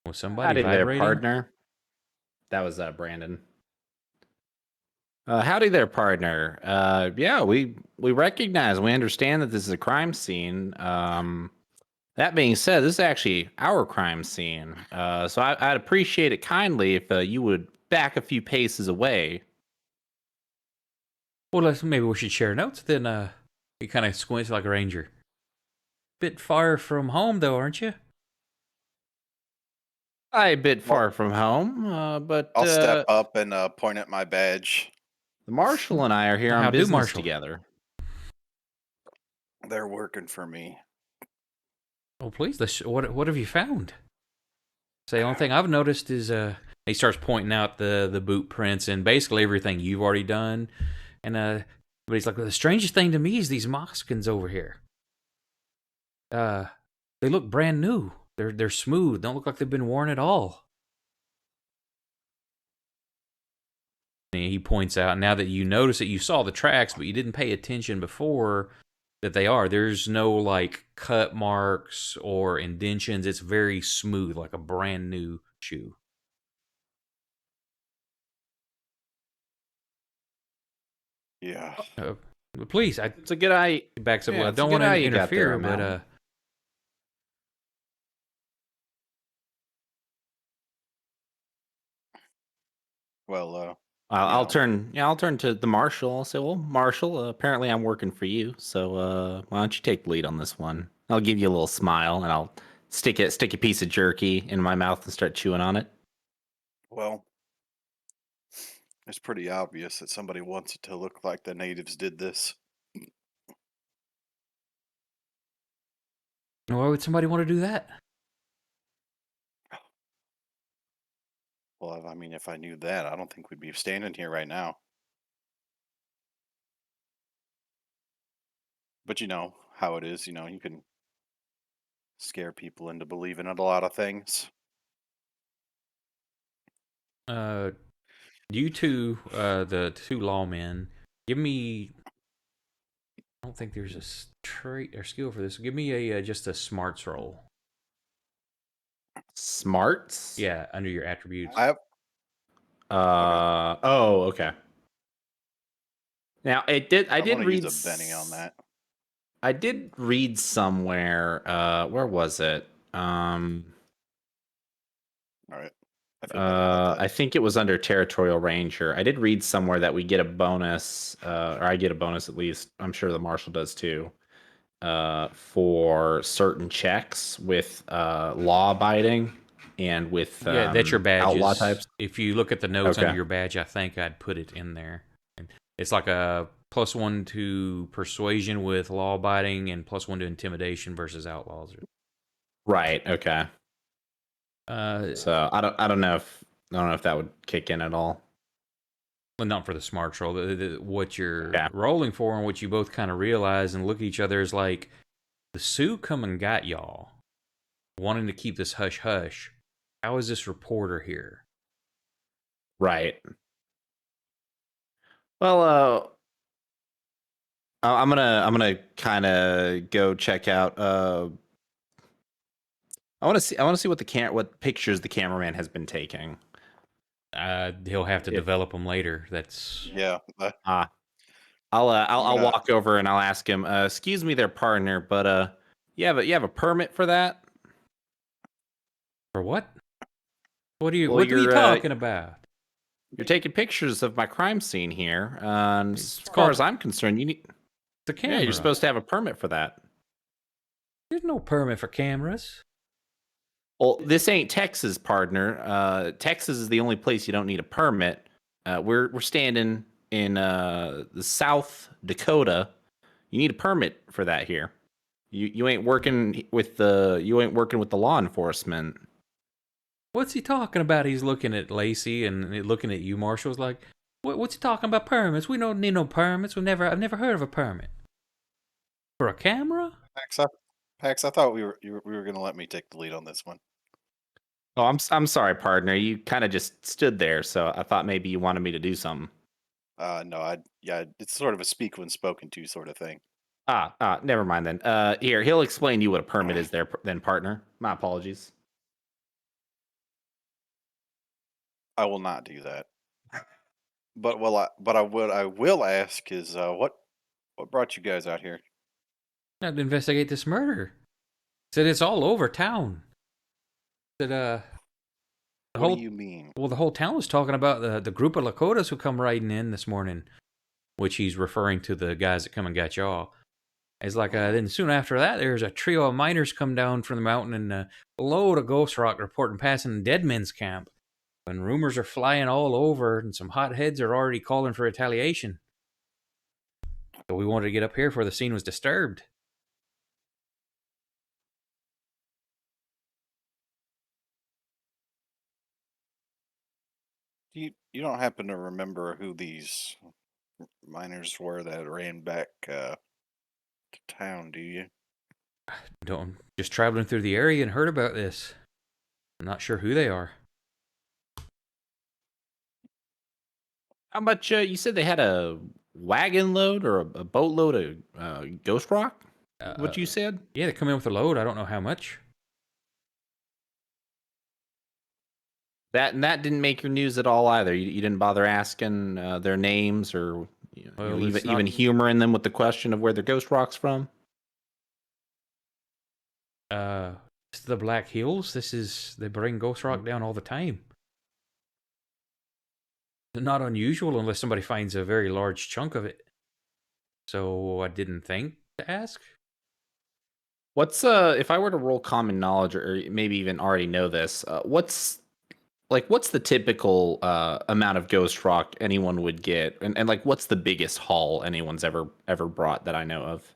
Was somebody
howdy there,
vibrating?
partner. That was Brandon. Howdy there, partner. Yeah, we recognize, we understand that this is a crime scene. That being said, this is actually our crime scene. So I'd appreciate it kindly if you would back a few paces away.
Well, maybe we should share notes then. He kind of squints like a ranger. Bit far from home, though, aren't you?
A bit far from home, but
I'll step up and point at my badge.
the marshal and I are here
How
on
do,
business
Marshal?
together.
They're working for me.
Oh, please. What have you found? So the only thing I've noticed is he starts pointing out the boot prints and basically everything you've already done. And but he's like, the strangest thing to me is these moccasins over here. They look brand new. They're smooth. Don't look like they've been worn at all. And he points out, now that you notice that you saw the tracks, but you didn't pay attention before, that there's no like cut marks or indentions. It's very smooth, like a brand new shoe.
Yeah.
Please,
It's a good idea.
backs up.
Yeah,
Well, I
it's a
don't
good
want to
eye you got there,
interfere, but
O'Malley.
Well,
I'll turn to the marshal. I'll say, well, Marshal, apparently I'm working for you, so why don't you take the lead on this one? I'll give you a little smile, and I'll stick a piece of jerky in my mouth and start chewing on it.
well, it's pretty obvious that somebody wants it to look like the natives did this.
why would somebody want to do that?
Well, I mean, if I knew that, I don't think we'd be standing here right now. But you know how it is. You know, you can scare people into believing in a lot of things.
You two, the two lawmen, give me. I don't think there's a trait or skill for this. Give me a just a smarts roll.
Smarts?
Yeah, under your attributes.
I have.
Oh, okay. Now I did read
Use a Benny on that.
I did read somewhere. Where was it?
All right. I feel better about that.
I think it was under Territorial Ranger. I did read somewhere that we get a bonus, or I get a bonus at least. I'm sure the Marshal does too, for certain checks with law abiding and with
that's your badges.
outlaw types.
If you look at the notes
Okay.
under your badge, I think I'd put it in there. It's like a +1 to persuasion with law abiding and +1 to intimidation versus outlaws.
Right. Okay. So I don't know if that would kick in at all.
Well, not for the smart roll. What you're
Yeah.
rolling for and what you both kind of realize and look at each other is like, the Sioux come and got y'all, wanting to keep this hush-hush. How is this reporter here?
Right. Well, I'm gonna kind of go check out. I want to see what pictures the cameraman has been taking.
He'll have to develop them later. That's
Yeah.
I'll walk over and I'll ask him. Excuse me, there, partner, but you have a permit for that?
for what? What are you?
Well,
what are you talking about?
You're taking pictures of my crime scene here. As
It's
far
called-
as I'm concerned, you need.
The camera.
Yeah, you're supposed to have a permit for that.
There's no permit for cameras.
Well, this ain't Texas, partner. Texas is the only place you don't need a permit. We're standing in the South Dakota. You need a permit for that here. You ain't working with the law enforcement.
What's he talking about? He's looking at Lacey and looking at you, Marshall's like, what's he talking about permits? We don't need no permits. I've never heard of a permit. For a camera?
Pax, I thought we were going to let me take the lead on this one.
Oh, I'm sorry, partner. You kind of just stood there, so I thought maybe you wanted me to do something.
No, it's sort of a speak when spoken to sort of thing.
Never mind then. Here, he'll explain to you what a permit is there then, partner. My apologies.
I will not do that. But what I will ask is what brought you guys out here?
Now to investigate this murder. Said it's all over town. Said
What do you mean?
Well, the whole town was talking about the group of Lakotas who come riding in this morning, which he's referring to the guys that come and got y'all. It's like then soon after that, there's a trio of miners come down from the mountain and a load of ghost rock reporting passing Deadlands camp. And rumors are flying all over, and some hotheads are already calling for retaliation. So we wanted to get up here before the scene was disturbed.
You don't happen to remember who these miners were that ran back to town, do you?
Don't just traveling through the area and heard about this. I'm not sure who they are.
How much? You said they had a wagon load or a boatload of ghost rock? What you said?
Yeah, they come in with a load. I don't know how much.
That didn't make your news at all either. You didn't bother asking their names or even humoring them with the question of where their ghost rock's from.
This is the Black Hills. They bring ghost rock down all the time. Not unusual unless somebody finds a very large chunk of it. So I didn't think to ask.
What's if I were to roll common knowledge or maybe even already know this, what's the typical amount of ghost rock anyone would get? And like what's the biggest haul anyone's ever brought that I know of?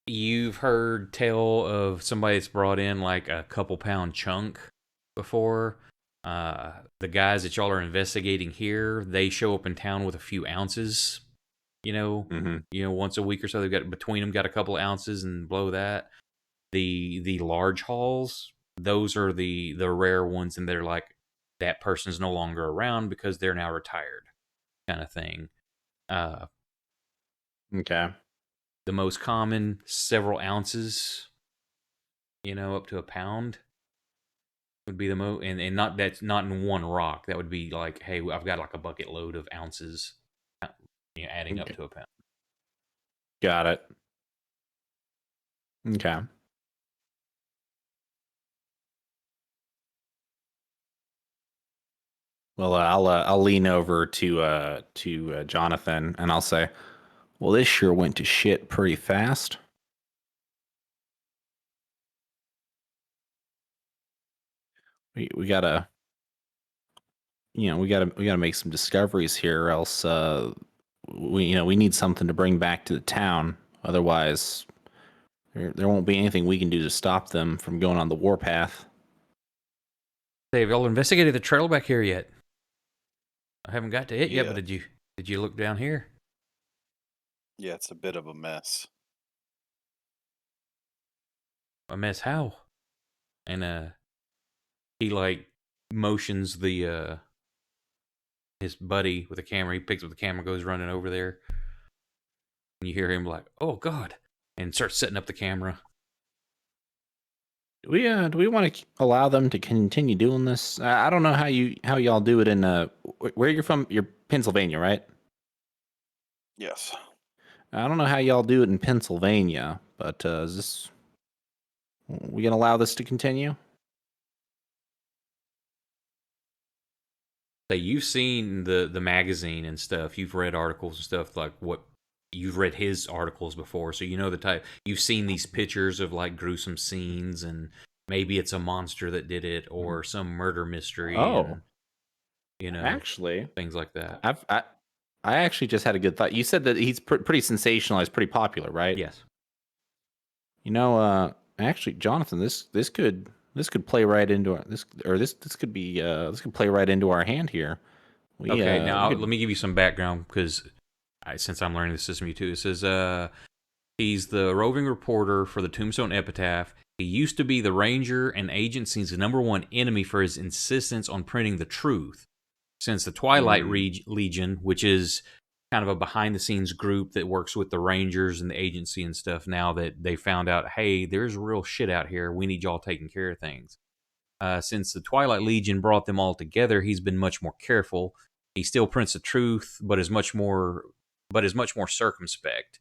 You've heard tell of somebody that's brought in like a couple pound chunk before. The guys that y'all are investigating here, they show up in town with a few ounces. Once a week or so, they've got between them got a couple ounces and blow that. The large hauls, those are the rare ones, and they're like that person's no longer around because they're now retired, kind of thing.
Okay.
The most common, several ounces, up to a pound would be the most, and that's not in one rock. That would be like, hey, I've got like a bucket load of ounces, adding up to a pound.
Got it. Okay. Well, I'll lean over to Jonathan and I'll say, well, this sure went to shit pretty fast. We gotta make some discoveries here, or else we need something to bring back to the town. Otherwise, there won't be anything we can do to stop them from going on the warpath.
They've all investigated the trail back here yet? I haven't got to it yet,
Yeah.
but did you look down here?
Yeah, it's a bit of a mess.
A mess how? And he like motions the his buddy with a camera. He picks up the camera, goes running over there. And you hear him like, "Oh God," and starts setting up the camera.
Do we want to allow them to continue doing this? I don't know how y'all do it in where you're from. You're Pennsylvania, right?
Yes.
I don't know how y'all do it in Pennsylvania, but we gonna allow this to continue?
So you've seen the magazine and stuff. You've read articles and stuff like what you've read his articles before, so you know the type. You've seen these pictures of like gruesome scenes, and maybe it's a monster that did it, or some murder mystery,
Oh,
and
actually,
things like that.
I actually just had a good thought. You said that he's pretty sensationalized, pretty popular, right?
Yes.
Actually, Jonathan, this could play right into this could be this could play right into our hand here.
Okay, now
we could-
let me give you some background because since I'm learning the system, you too. It says he's the roving reporter for the Tombstone Epitaph. He used to be the Ranger and agency's #1 enemy for his insistence on printing the truth. Since the Twilight Legion, which is kind of a behind-the-scenes group that works with the Rangers and the agency and stuff, now that they found out, hey, there's real shit out here, we need y'all taking care of things. Since the Twilight Legion brought them all together, he's been much more careful. He still prints the truth, but is much more circumspect.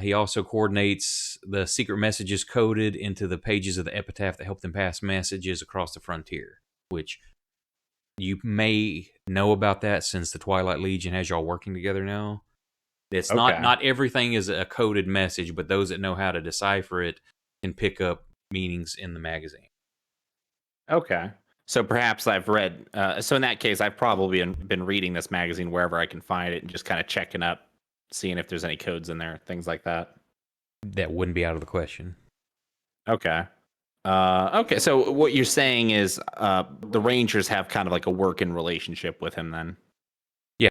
He also coordinates the secret messages coded into the pages of the epitaph that help them pass messages across the frontier, which you may know about that since the Twilight Legion has y'all working together now. It's not everything is a coded message, but those that know how to decipher it can pick up meanings in the magazine.
Okay. So perhaps I've read. So in that case, I've probably been reading this magazine wherever I can find it and just kind of checking up, seeing if there's any codes in there, things like that.
That wouldn't be out of the question.
Okay. Okay. So what you're saying is the Rangers have kind of like a working relationship with him then.
Yeah.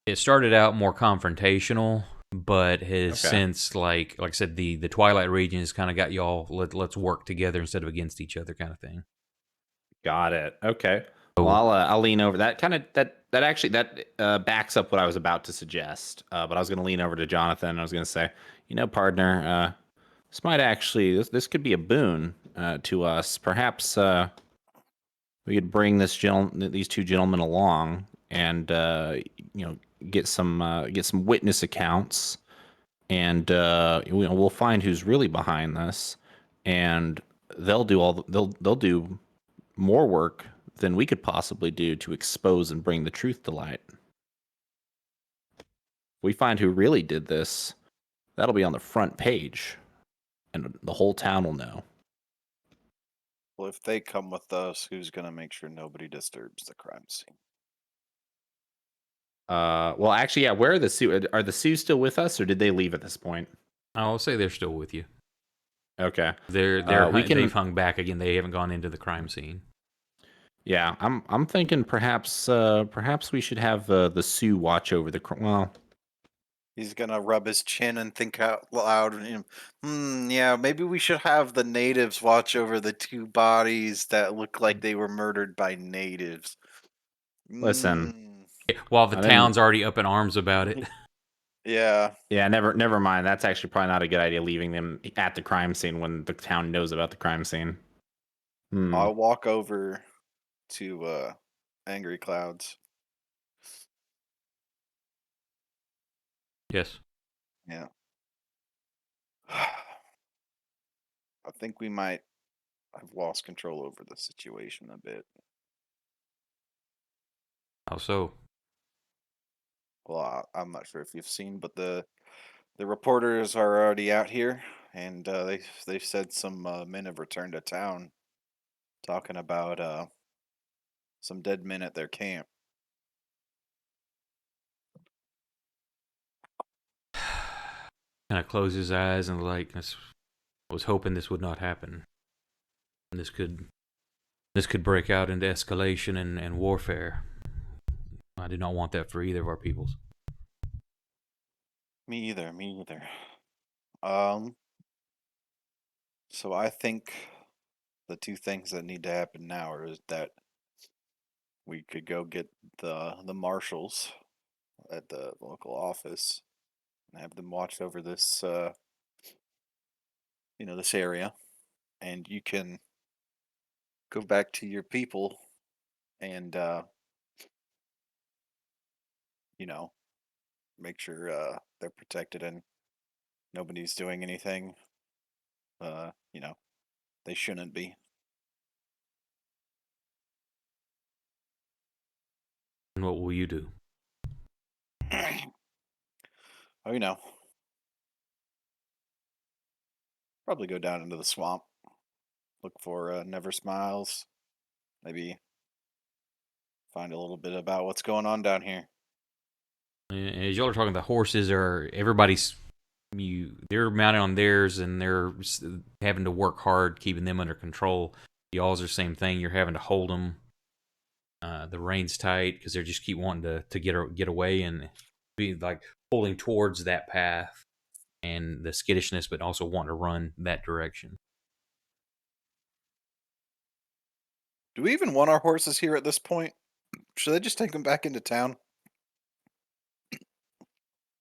It started out more confrontational, but has since, like I said, the Twilight Region has kind of got y'all, let's work together instead of against each other kind of thing.
Got it. Okay. Well, I'll lean over. That kind of that backs up what I was about to suggest. But I was going to lean over to Jonathan. And I was going to say, partner, this might actually this could be a boon to us. Perhaps we could bring these two gentlemen along, and get some witness accounts, and we'll find who's really behind this, and they'll do more work than we could possibly do to expose and bring the truth to light. If we find who really did this, that'll be on the front page, and the whole town will know.
Well, if they come with us, who's going to make sure nobody disturbs the crime scene?
Well, actually, yeah. Where are the Sioux? Are the Sioux still with us, or did they leave at this point?
I'll say they're still with you.
Okay.
They've hung back again. They haven't gone into the crime scene.
Yeah, I'm thinking perhaps we should have the Sioux watch over the. Well,
he's gonna rub his chin and think out loud. Yeah, maybe we should have the natives watch over the two bodies that look like they were murdered by natives.
Listen,
while the town's already up in arms about it.
Yeah.
Yeah, never mind. That's actually probably not a good idea, leaving them at the crime scene when the town knows about the crime scene.
I'll walk over to Angry Clouds.
Yes.
Yeah. I think we might have lost control over the situation a bit.
How so?
Well, I'm not sure if you've seen, but the reporters are already out here, and they've said some men have returned to town, talking about some dead men at their camp.
Kind of close his eyes and I was hoping this would not happen. This could break out into escalation and warfare. I do not want that for either of our peoples.
Me either. Me either. So I think the two things that need to happen now are is that we could go get the marshals at the local office and have them watch over this this area, and you can go back to your people and you know make sure they're protected and nobody's doing anything they shouldn't be.
And what will you do?
Oh, probably go down into the swamp, look for Never Smiles, maybe find a little bit about what's going on down here.
And as y'all are talking, the horses are they're mounted on theirs and they're having to work hard keeping them under control. Y'all's are the same thing. You're having to hold them. The reins tight because they just keep wanting to get away and be like pulling towards that path and the skittishness, but also wanting to run that direction.
Do we even want our horses here at this point? Should I just take them back into town?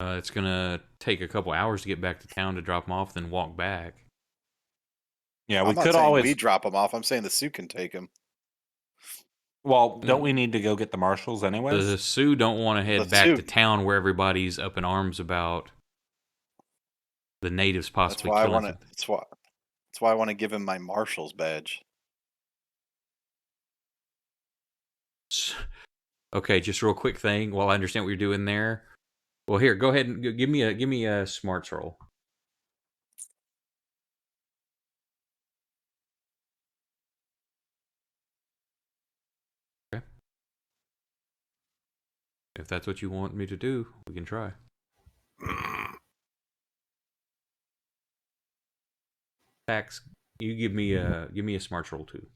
It's gonna take a couple hours to get back to town to drop them off, then walk back.
Yeah,
I'm
we
not
could
saying
always.
we drop them off. I'm saying the Sioux can take them.
Well, don't we need to go get the marshals anyways?
The Sioux don't want to head
The
back
Sioux-
to town where everybody's up in arms about the natives possibly killing them.
That's why I want to give him my marshal's badge.
Okay, just real quick thing. While I understand what you're doing there, well, here, go ahead and give me a smarts roll. Okay. If that's what you want me to do, we can try. Pax, you give me a smarts roll too.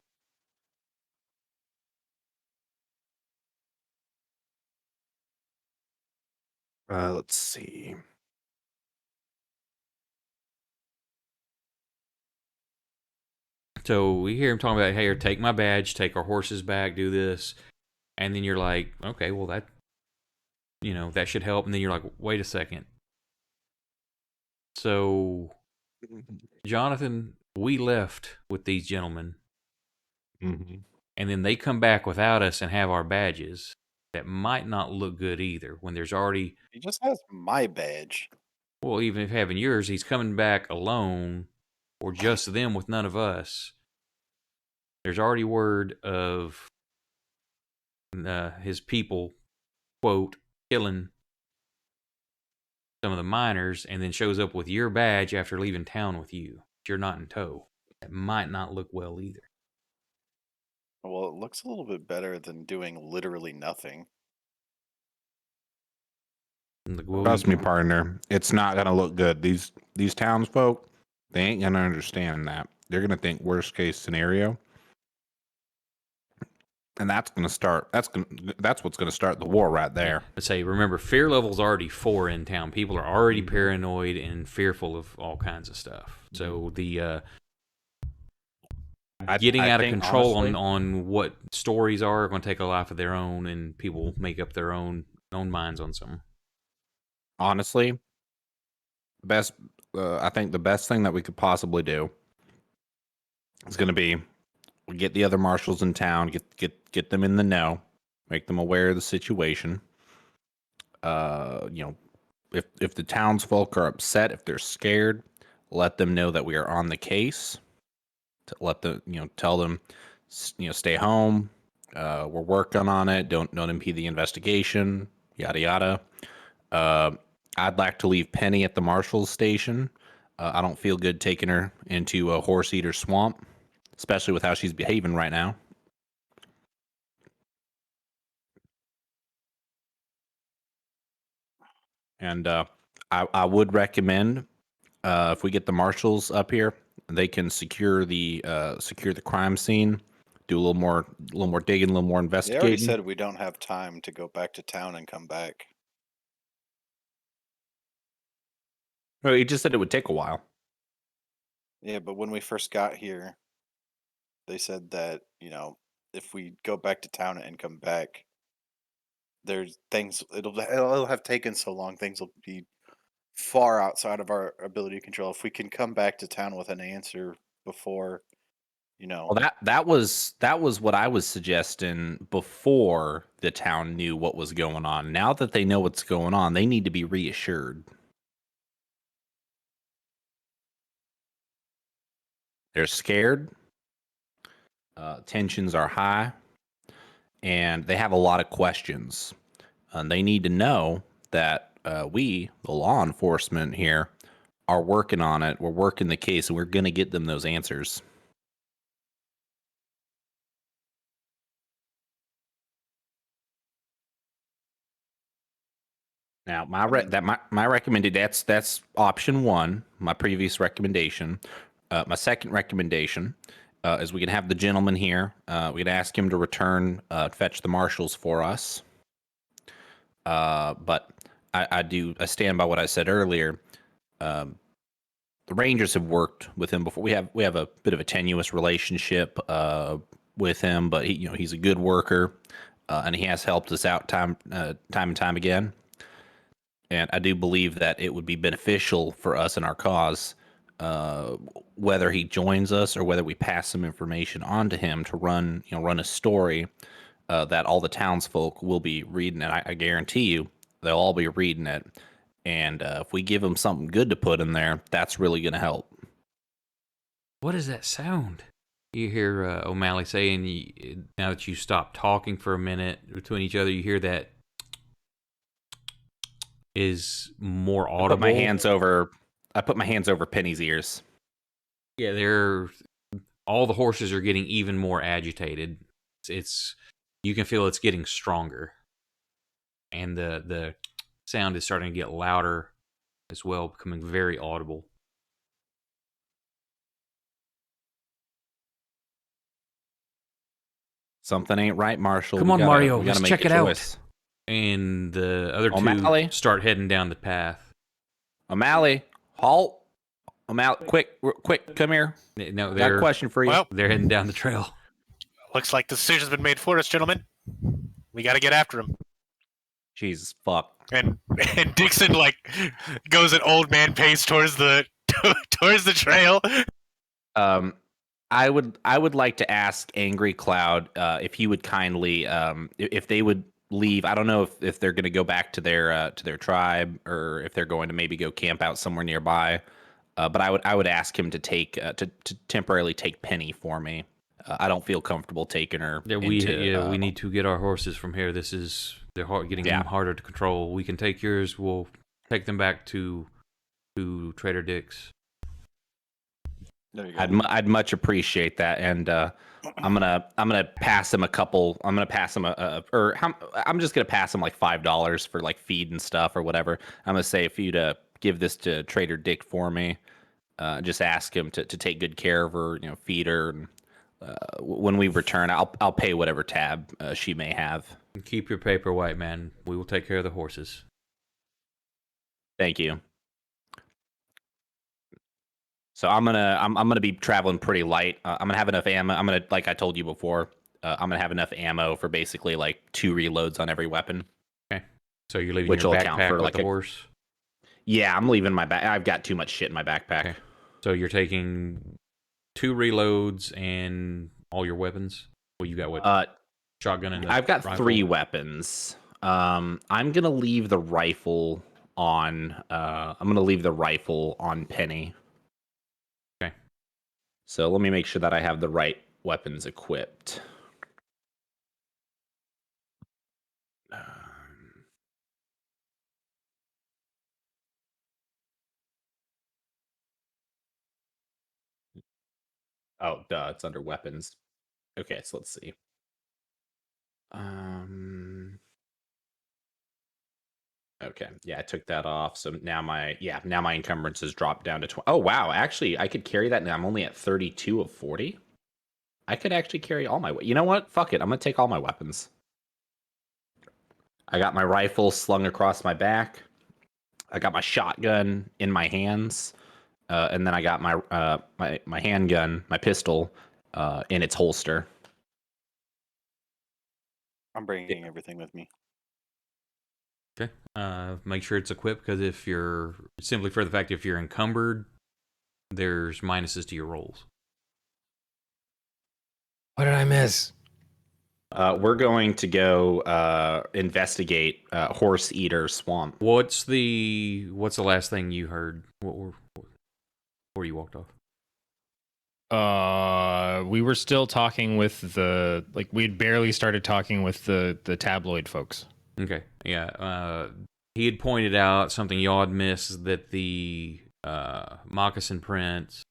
Let's see.
So we hear him talking about, hey, take my badge, take our horses back, do this. And then you're like, okay, well, that should help. And then you're like, wait a second. So, Jonathan, we left with these gentlemen.
Mm-hmm.
And then they come back without us and have our badges. That might not look good either when there's already.
He just has my badge.
Well, even if having yours, he's coming back alone or just them with none of us. There's already word of his people, quote, killing some of the miners and then shows up with your badge after leaving town with you. You're not in tow. That might not look well either.
Well, it looks a little bit better than doing literally nothing.
Trust me, partner. It's not gonna look good. These townsfolk, they ain't gonna understand that. They're gonna think worst case scenario, and that's what's gonna start the war right there.
Let's say, remember, fear level's already 4 in town. People are already paranoid and fearful of all kinds of stuff. So the getting out of control honestly, on what stories are going to take a life of their own, and people make up their own minds on some.
Honestly, I think the best thing that we could possibly do is going to be we get the other marshals in town, get them in the know, make them aware of the situation. If the townsfolk are upset, if they're scared, let them know that we are on the case. Tell them, stay home. We're working on it. Don't impede the investigation. Yada yada. I'd like to leave Penny at the marshal's station. I don't feel good taking her into a horse eater swamp, especially with how she's behaving right now. And I would recommend if we get the marshals up here, they can secure the crime scene do a little more digging, a little more
They already
investigating.
said we don't have time to go back to town and come back.
Oh, he just said it would take a while.
Yeah, but when we first got here, they said that, if we go back to town and come back, there's things it'll have taken so long, things will be far outside of our ability to control. If we can come back to town with an answer before,
Well, that was what I was suggesting before the town knew what was going on. Now that they know what's going on, they need to be reassured. They're scared. Tensions are high, and they have a lot of questions. And they need to know that we, the law enforcement here, are working on it. We're working the case, and we're going to get them those answers. Now, my recommended that's option one. My previous recommendation. My second recommendation is we can have the gentleman here. We can ask him to return, fetch the marshals for us. But I stand by what I said earlier. The Rangers have worked with him before. We have a bit of a tenuous relationship with him, but he's a good worker, and he has helped us out time and time again. And I do believe that it would be beneficial for us and our cause, whether he joins us or whether we pass some information on to him to run a story that all the townsfolk will be reading. And I guarantee you, they'll all be reading it. And if we give them something good to put in there, that's really going to help.
What is that sound? You hear O'Malley saying, now that you stop talking for a minute between each other, you hear that is more audible.
I put my hands over Penny's ears.
Yeah, all the horses are getting even more agitated. You can feel it's getting stronger, and the sound is starting to get louder as well, becoming very audible.
Something ain't right, Marshall.
Come on, Mario, let's check it out. And the other two start heading down the path.
O'Malley, halt. O'Malley, quick, come here.
No,
got a question for you.
Well,
they're heading down the trail.
Looks like the decision's been made for us, gentlemen. We got to get after him.
Jesus fuck.
And Dixon goes at old man pace towards the trail.
I would like to ask Angry Cloud if he would kindly if they would leave. I don't know if they're going to go back to their tribe or if they're going to maybe go camp out somewhere nearby. But I would ask him to take to temporarily take Penny for me. I don't feel comfortable taking her.
Yeah, we need to get our horses from here. They're getting harder to control. We can take yours. We'll take them back to Trader Dick's.
I'd much appreciate that, and I'm gonna pass him a couple. I'm gonna pass him I'm just gonna pass him like $5 for like feed and stuff or whatever. I'm gonna say for you to give this to Trader Dick for me. Just ask him to take good care of her, feed her, and when we return, I'll pay whatever tab she may have.
Keep your paper, white man. We will take care of the horses.
Thank you. So I'm gonna be traveling pretty light. I'm gonna have enough ammo. I'm gonna, like I told you before, I'm gonna have enough ammo for basically like 2 reloads on every weapon.
Okay. So you're leaving your backpack with the horse?
Yeah, I'm leaving my back. I've got too much shit in my backpack.
Okay. So you're taking 2 reloads and all your weapons? Well, you got what? Shotgun and
I've got
rifle?
3 weapons. I'm gonna leave the rifle on. I'm gonna leave the rifle on Penny.
Okay.
So let me make sure that I have the right weapons equipped. Oh, duh, it's under weapons. Okay, so let's see. Okay, yeah, I took that off. So now my encumbrance has dropped down to 20. Oh wow, actually, I could carry that now. I'm only at 32 of 40. I could actually carry all my. You know what? Fuck it. I'm gonna take all my weapons. I got my rifle slung across my back. I got my shotgun in my hands, and then I got my handgun, my pistol, in its holster.
I'm bringing everything with me.
Okay. Make sure it's equipped because if you're simply for the fact if you're encumbered, there's minuses to your rolls.
What did I miss?
We're going to go investigate Horse Eater Swamp.
What's the last thing you heard? Before you walked off?
We were still talking with we had barely started talking with the tabloid folks.
Okay, yeah. He had pointed out something y'all had missed, that the moccasin prints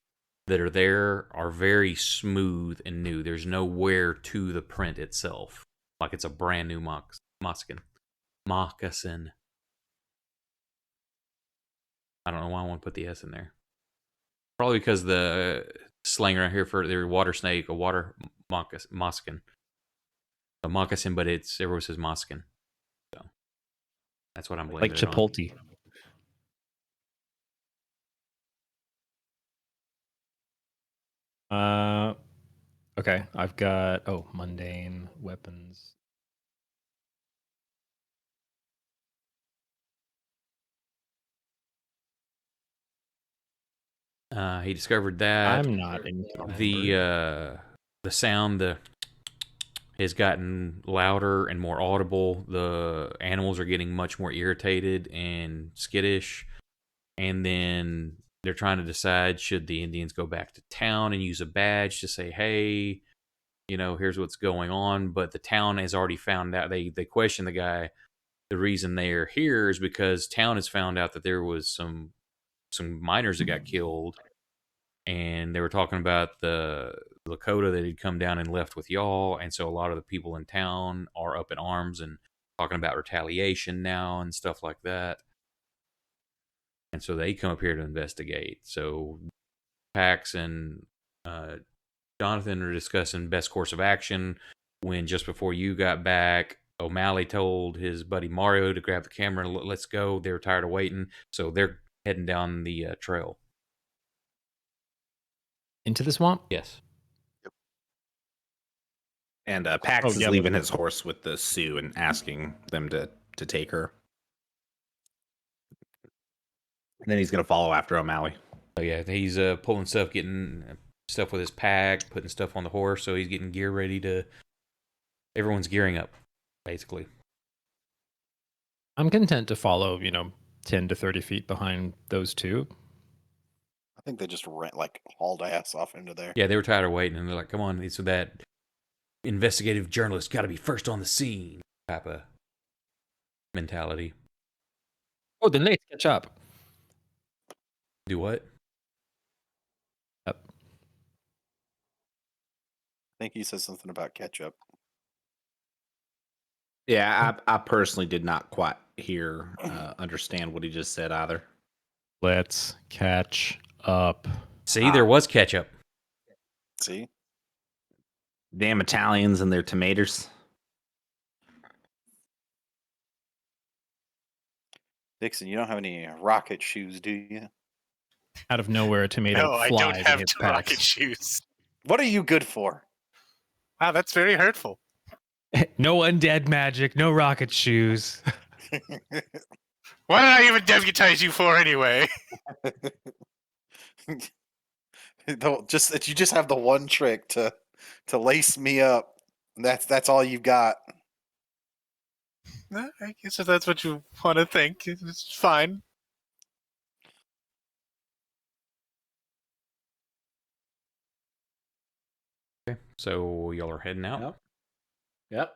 that are there are very smooth and new. There's no wear to the print itself, like it's a brand new moccasin. I don't know why I want to put the S in there. Probably because the slang around here for their water snake, a water moccasin. A moccasin, but everyone says moccasin. So that's what I'm blaming
Like
it on.
Chipotle. Okay. I've got mundane weapons.
He discovered that
I'm not in
the sound has gotten louder and more audible. The animals are getting much more irritated and skittish, and then they're trying to decide should the Indians go back to town and use a badge to say, hey, here's what's going on. But the town has already found out. They question the guy. The reason they're here is because town has found out that there was some miners that got killed, and they were talking about the Lakota that had come down and left with y'all, and so a lot of the people in town are up in arms and talking about retaliation now and stuff like that. And so they come up here to investigate. So Pax and Jonathan are discussing best course of action when just before you got back, O'Malley told his buddy Mario to grab the camera and let's go. They were tired of waiting, so they're heading down the trail.
Into the swamp?
Yes.
And Pax is leaving his horse with the Sioux and asking them to take her. And then he's going to follow after O'Malley.
So yeah, he's pulling stuff, getting stuff with his pack, putting stuff on the horse, so he's getting gear ready to... Everyone's gearing up, basically.
I'm content to follow, 10 to 30 feet behind those two.
I think they just hauled ass off into there.
Yeah, they were tired of waiting, and they're like, come on, so that investigative journalist got to be first on the scene type of mentality.
Oh, then let's catch up.
Do what?
Up.
I think he said something about ketchup.
Yeah, I personally did not quite understand what he just said either.
Let's catch up.
See, there was ketchup.
See?
Damn Italians and their tomatoes.
Dixon, you don't have any rocket shoes, do you?
Out of nowhere, a tomato
No, I
flies
don't
in
have
his
rocket
packs.
shoes.
What are you good for?
Wow, that's very hurtful.
No undead magic, no rocket shoes.
What did I even deputize you for anyway?
Just that you just have the one trick to lace me up. That's all you've got.
I guess if that's what you want to think, it's fine.
Okay, so y'all are heading out.
Yep.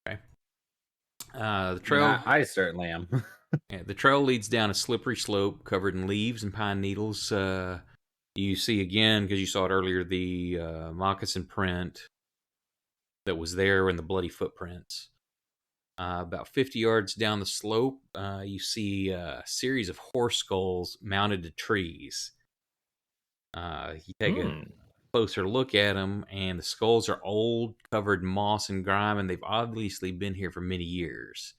Okay. The trail.
I certainly am.
Yeah, the trail leads down a slippery slope covered in leaves and pine needles. You see again, because you saw it earlier, the moccasin print that was there and the bloody footprints. About 50 yards down the slope, you see a series of horse skulls mounted to trees. You take a closer look at them, and the skulls are old, covered in moss and grime, and they've obviously been here for many years.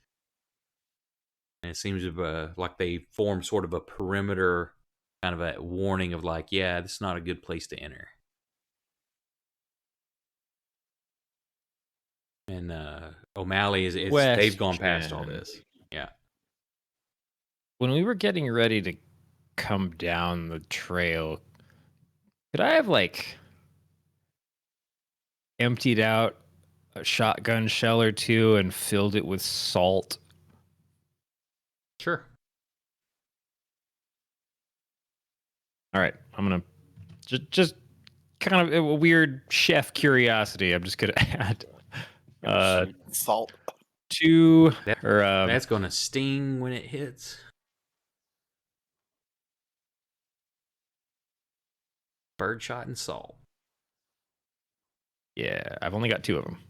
And it seems like they form sort of a perimeter, kind of a warning of like, yeah, this is not a good place to enter. And O'Malley they've gone past all this. Yeah.
When we were getting ready to come down the trail, could I have like emptied out a shotgun shell or two and filled it with salt?
Sure.
All right, I'm gonna just kind of a weird chef curiosity. I'm just gonna add
Salt.
2
That's gonna sting when it hits. Birdshot and salt.
Yeah, I've only got 2 of them.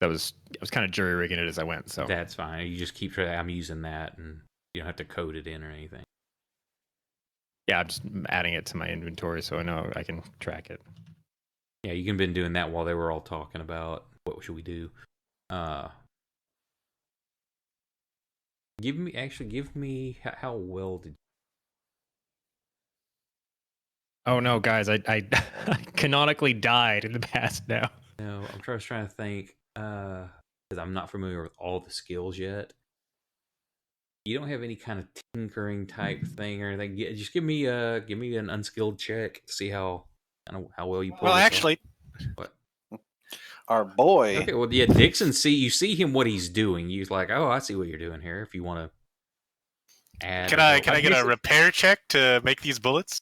I was kind of jury rigging it as I went, so
That's fine. You just keep track. I'm using that, and you don't have to code it in or anything.
yeah, I'm just adding it to my inventory so I know I can track it.
Yeah, you can been doing that while they were all talking about what should we do. Give me how well did.
Oh no, guys, I canonically died in the past now.
No, I'm trying to think because I'm not familiar with all the skills yet. You don't have any kind of tinkering type thing or anything. Just give me an unskilled check to see how well you pull.
Well,
this off.
actually,
What?
Our boy.
Okay, well, yeah, Dixon. You see him what he's doing. You're like, oh, I see what you're doing here. If you want to add,
can I get a repair check to make these bullets?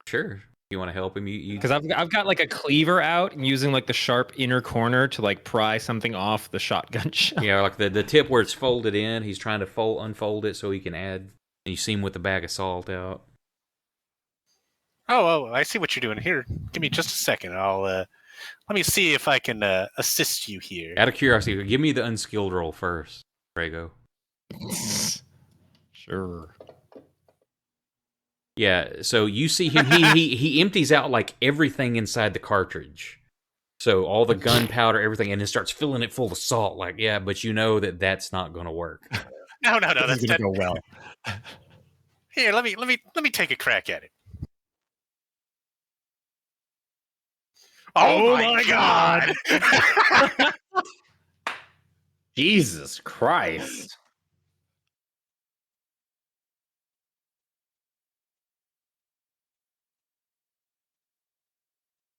Sure. You want to help him?
Because I've got like a cleaver out and using like the sharp inner corner to like pry something off the shotgun shell.
Yeah, like the tip where it's folded in. He's trying to unfold it so he can add. And you see him with the bag of salt out.
Oh, I see what you're doing here. Give me just a second. I'll let me see if I can assist you here.
Out of curiosity, give me the unskilled roll first, Prego.
Sure.
Yeah, so you see him. He empties out like everything inside the cartridge. So all the gunpowder, everything, and then starts filling it full of salt. Like, yeah, but you know that's not going to work.
No, that's
gonna go well.
Here, let me take a crack at it. Oh my god!
Jesus Christ.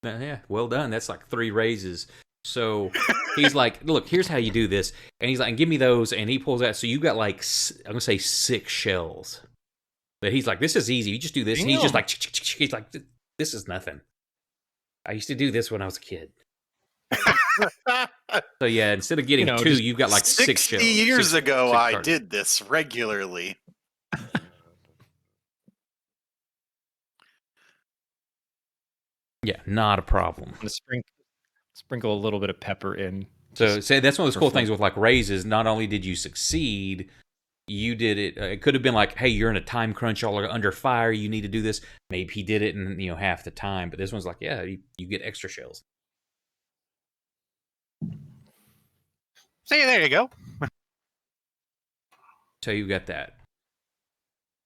Yeah, well done. That's like 3 raises. So he's like, look, here's how you do this. And he's like, give me those. And he pulls out. So you got like, I'm going to say 6 shells. But he's like, this is easy. You just do this. And he's just like, he's like, this is nothing. I used to do this when I was a kid. So yeah, instead of getting 2, you've got like 6 shells.
60 years ago, I
cartons.
did this regularly.
Yeah, not a problem.
I'm gonna sprinkle a little bit of pepper in.
So say that's one of those cool things with like raises. Not only did you succeed, you did it. It could have been like, hey, you're in a time crunch, y'all are under fire, you need to do this. Maybe he did it in half the time. But this one's like, yeah, you get extra shells.
See, there you go.
So you got that.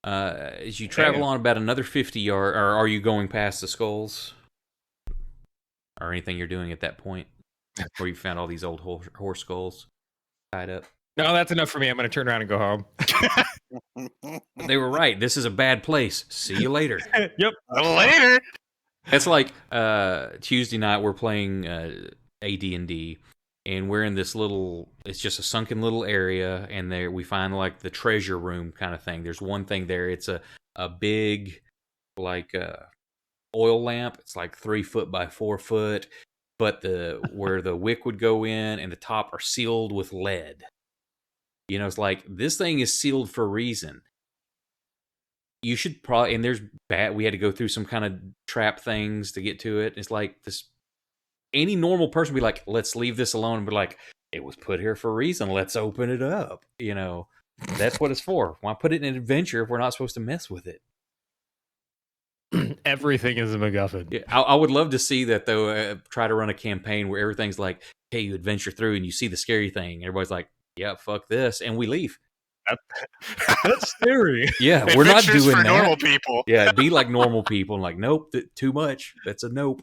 As you travel on about another 50 yards, or are you going past the skulls? Or anything you're doing at that point? Where you found all these old horse skulls tied up?
No, that's enough for me. I'm going to turn around and go home.
They were right. This is a bad place. See you later.
Yep.
Later.
It's like Tuesday night we're playing AD&D, and we're in this little. It's just a sunken little area, and there we find like the treasure room kind of thing. There's one thing there. It's a big like oil lamp. It's like 3 foot by 4 foot, but where the wick would go in and the top are sealed with lead. It's like this thing is sealed for a reason. You should probably, and we had to go through some kind of trap things to get to it. It's like this, any normal person would be like, let's leave this alone, and be like, it was put here for a reason. Let's open it up. That's what it's for. Why put it in an adventure if we're not supposed to mess with it?
everything is a MacGuffin.
Yeah, I would love to see that though. Try to run a campaign where everything's like, hey, you adventure through and you see the scary thing. Everybody's like, yeah, fuck this, and we leave.
That's scary.
Yeah, we're not
Adventures
doing
for
that.
normal people.
Yeah, be like normal people and like, nope, too much. That's a nope.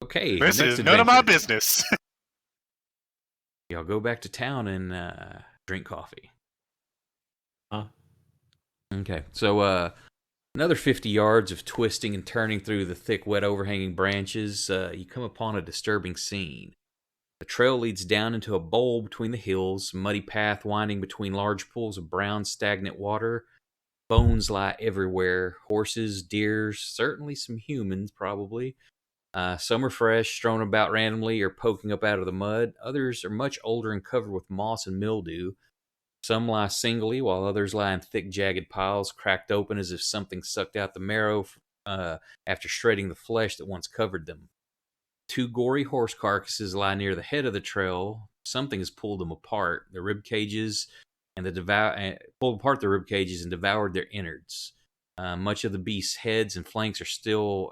Okay,
This
next
is none of my
adventure.
business.
Y'all go back to town and drink coffee.
Huh?
Okay, so another 50 yards of twisting and turning through the thick, wet, overhanging branches, you come upon a disturbing scene. The trail leads down into a bowl between the hills, muddy path winding between large pools of brown, stagnant water. Bones lie everywhere. Horses, deer, certainly some humans, probably. Some are fresh, strewn about randomly, or poking up out of the mud. Others are much older and covered with moss and mildew. Some lie singly, while others lie in thick, jagged piles, cracked open as if something sucked out the marrow after shredding the flesh that once covered them. 2 gory horse carcasses lie near the head of the trail. Something has pulled them apart. The rib cages and pulled apart the rib cages and devoured their innards. Much of the beast's heads and flanks are still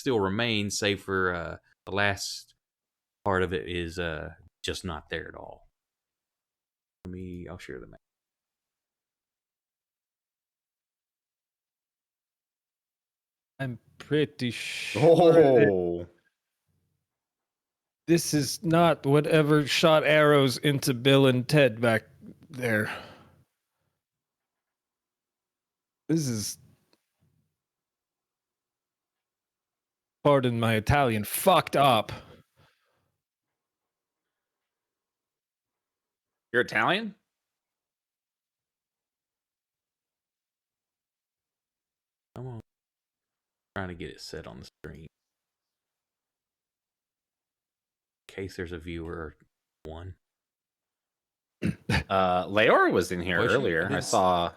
remain, save for the last part of it is just not there at all. I'll share the map.
I'm pretty sure
Oh,
this is not whatever shot arrows into Bill and Ted back there. This is, pardon my Italian, fucked up.
you're Italian?
Come on. Trying to get it set on the screen. In case there's a viewer or one.
Leora was in here
Was she?
earlier.
I
I saw.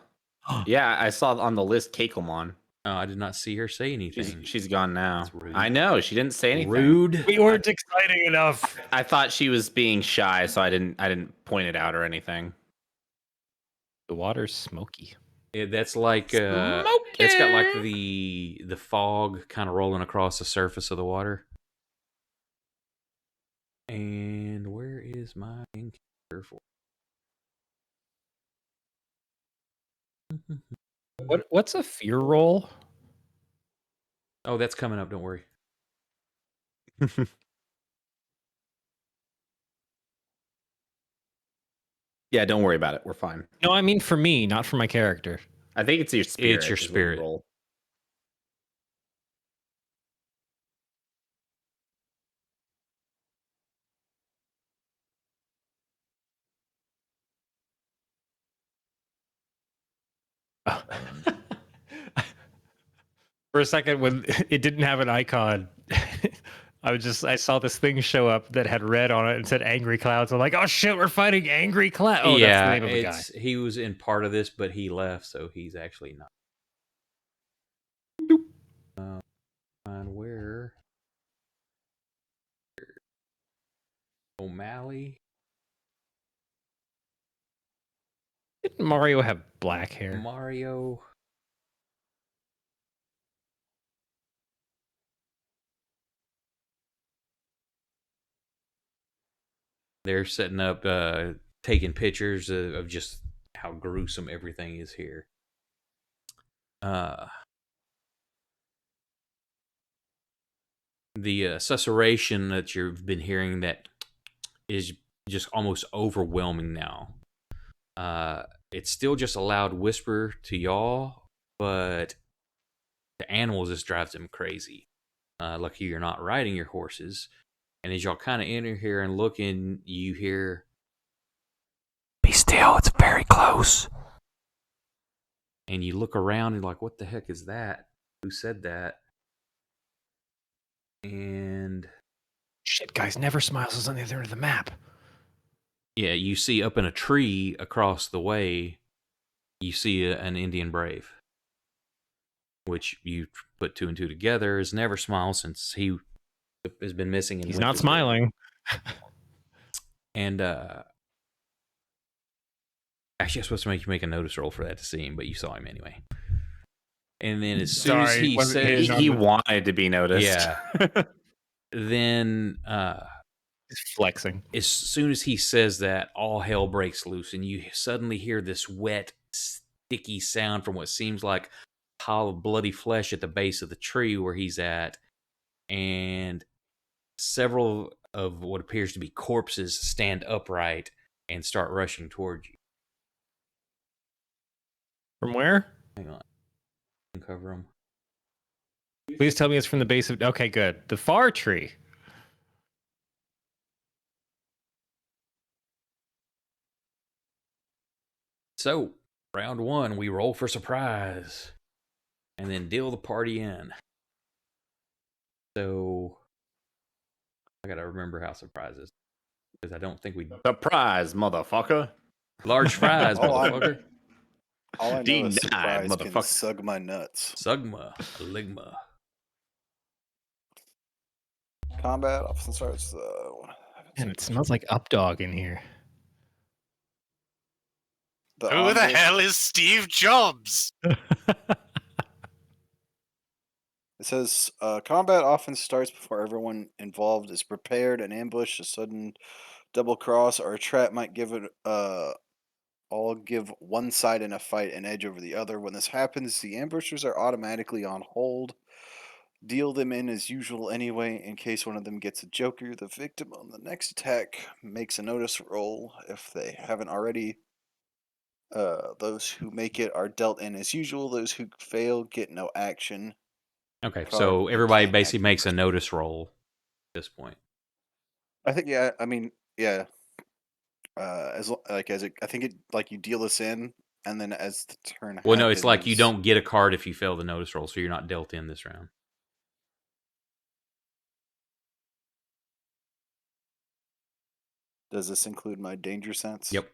Yeah, I saw on the list Kekelmon.
Oh, I did not see her say anything.
She's gone now.
That's rude.
I know she didn't say anything.
Rude.
We weren't exciting enough.
I thought she was being shy, so I didn't point it out or anything.
The water's smoky.
Yeah, that's like it's got like the fog kind of rolling across the surface of the water. And where is my encounter for?
What's a fear roll?
Oh, that's coming up. Don't worry.
Yeah, don't worry about it. We're fine.
No, I mean for me, not for my character.
I think it's your spirit.
It's your
is what you
spirit.
roll.
For a second, when it didn't have an icon, I saw this thing show up that had red on it and said "Angry Clouds." I'm like, "Oh shit, we're fighting Angry Clouds!" Oh,
yeah,
that's the name of the guy.
he was in part of this, but he left, so he's actually not. Find where O'Malley.
Didn't Mario have black hair?
Mario. They're setting up, taking pictures of just how gruesome everything is here. The susurration that you've been hearing that is just almost overwhelming now. It's still just a loud whisper to y'all, but the animals just drives them crazy. Lucky you're not riding your horses. And as y'all kind of enter here and look in, you hear, "Be still, it's very close." And you look around and you're like, what the heck is that? Who said that? And
Shit, guys, never smiles is on the other end of the map.
yeah, you see up in a tree across the way, you see an Indian brave, which you put 2 and 2 together is Never Smile since he has been missing.
He's not smiling.
And actually, I was supposed to make you make a notice roll for that to see him, but you saw him anyway. And then as soon as
Sorry,
he
wasn't
says,
hitting on
He
the-
wanted to be noticed.
yeah, then
He's flexing.
as soon as he says that, all hell breaks loose, and you suddenly hear this wet, sticky sound from what seems like a pile of bloody flesh at the base of the tree where he's at, and several of what appears to be corpses stand upright and start rushing towards you.
From where?
Hang on, uncover them.
Please tell me it's from the base of. Okay, good. The far tree.
So, round one, we roll for surprise, and then deal the party in. So, I gotta remember how surprise is, because I don't think we
Surprise, motherfucker.
large fries,
Oh, I'm-
motherfucker.
All I know
Denied,
is surprise can
motherfucker.
sug my nuts.
Sugma, Ligma.
Combat often starts.
Man, it smells like Updog in here.
The
Who the
ambush-
hell is Steve Jobs?
It says combat often starts before everyone involved is prepared. An ambush, a sudden double cross, or a trap might give it all give one side in a fight an edge over the other. When this happens, the ambushers are automatically on hold. Deal them in as usual anyway, in case one of them gets a joker. The victim on the next attack makes a notice roll. If they haven't already, those who make it are dealt in as usual. Those who fail get no action.
Okay,
Card,
so
you
everybody
can't
basically
act
makes a
first.
notice roll at this point.
I think yeah. I mean yeah. I think it like you deal this in, and then as the turn.
Well, no, it's like you
happens-
don't get a card if you fail the notice roll, so you're not dealt in this round.
Does this include my danger sense?
Yep.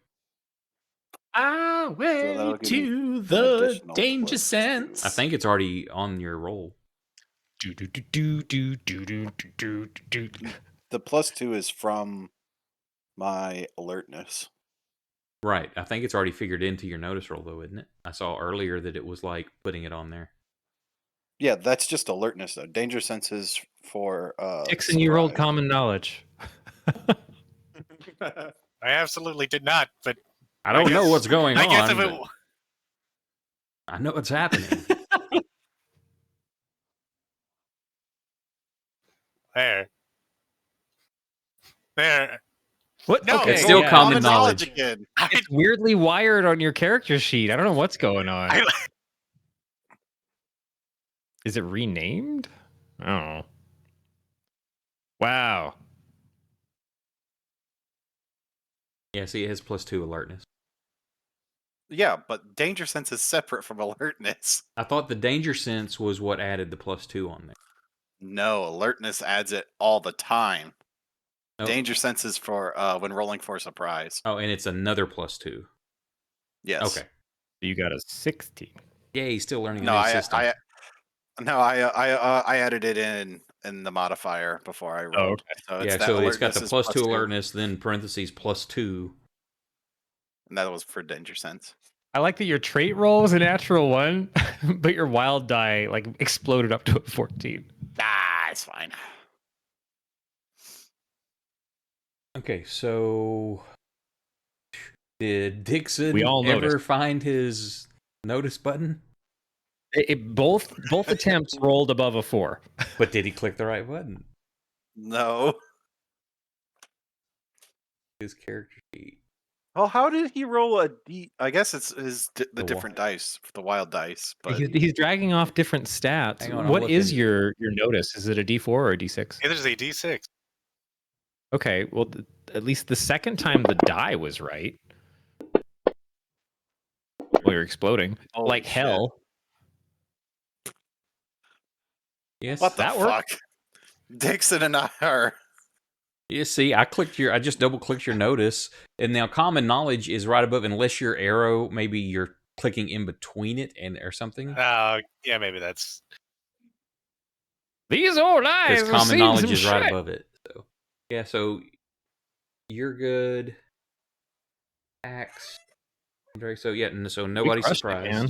I
that'll
went
give me
to
an
the
additional
danger
+2.
sense.
I think it's already on your roll.
The +2 is from my alertness.
Right. I think it's already figured into your notice roll, though, isn't it? I saw earlier that it was like putting it on there.
Yeah, that's just alertness though. Danger sense is for
Dixon, you rolled
surprise.
common knowledge.
I absolutely did not, but
I don't know
guess-
what's going
I
on.
guess if it.
but I know what's happening.
There. There.
What?
No,
Okay,
It's still
yeah.
common knowledge.
again.
It's weirdly wired on your character sheet. I don't know what's going on.
I-
Is it renamed? Oh. Wow.
Yeah, see, it has +2 alertness.
Yeah, but danger sense is separate from alertness.
I thought the danger sense was what added the +2 on there.
No, alertness adds it all the time.
Oh.
Danger sense is for when rolling for surprise.
Oh, and it's another +2.
Yes.
Okay.
You got a 16.
Yeah, he's still learning a
No,
new
I
system.
I added it in the modifier before I rolled.
okay.
So
yeah,
that
so it's got the
alertness is
+2 alertness, then parentheses +2.
and that was for danger sense.
I like that your trait roll was a natural 1, but your wild die like exploded up to a 14.
Ah, it's fine.
Okay, so did Dixon
We all
ever
noticed.
find his notice button?
Both attempts rolled above a 4.
But did he click the right button?
No.
His character sheet.
Well, how did he roll a D? I guess it's the
The
different dice, the wild dice. But
He's dragging off different stats.
Hang on, I'm
What is
looking.
your notice? Is it a D4 or a D6?
It is a D6.
Okay, well, at least the second time the die was right. Well, you're exploding
Holy
like
shit.
hell.
Yes.
what the
that worked.
fuck? Dixon and I are.
You see, I just double clicked your notice, and now common knowledge is right above, unless your arrow, maybe you're clicking in between it or something.
Yeah, maybe that's.
These old eyes
Because
have
common
seen
knowledge
some
is right
shit.
above it. So yeah, so you're good. Axe. So yeah, so nobody's
crushed it,
surprised.
man.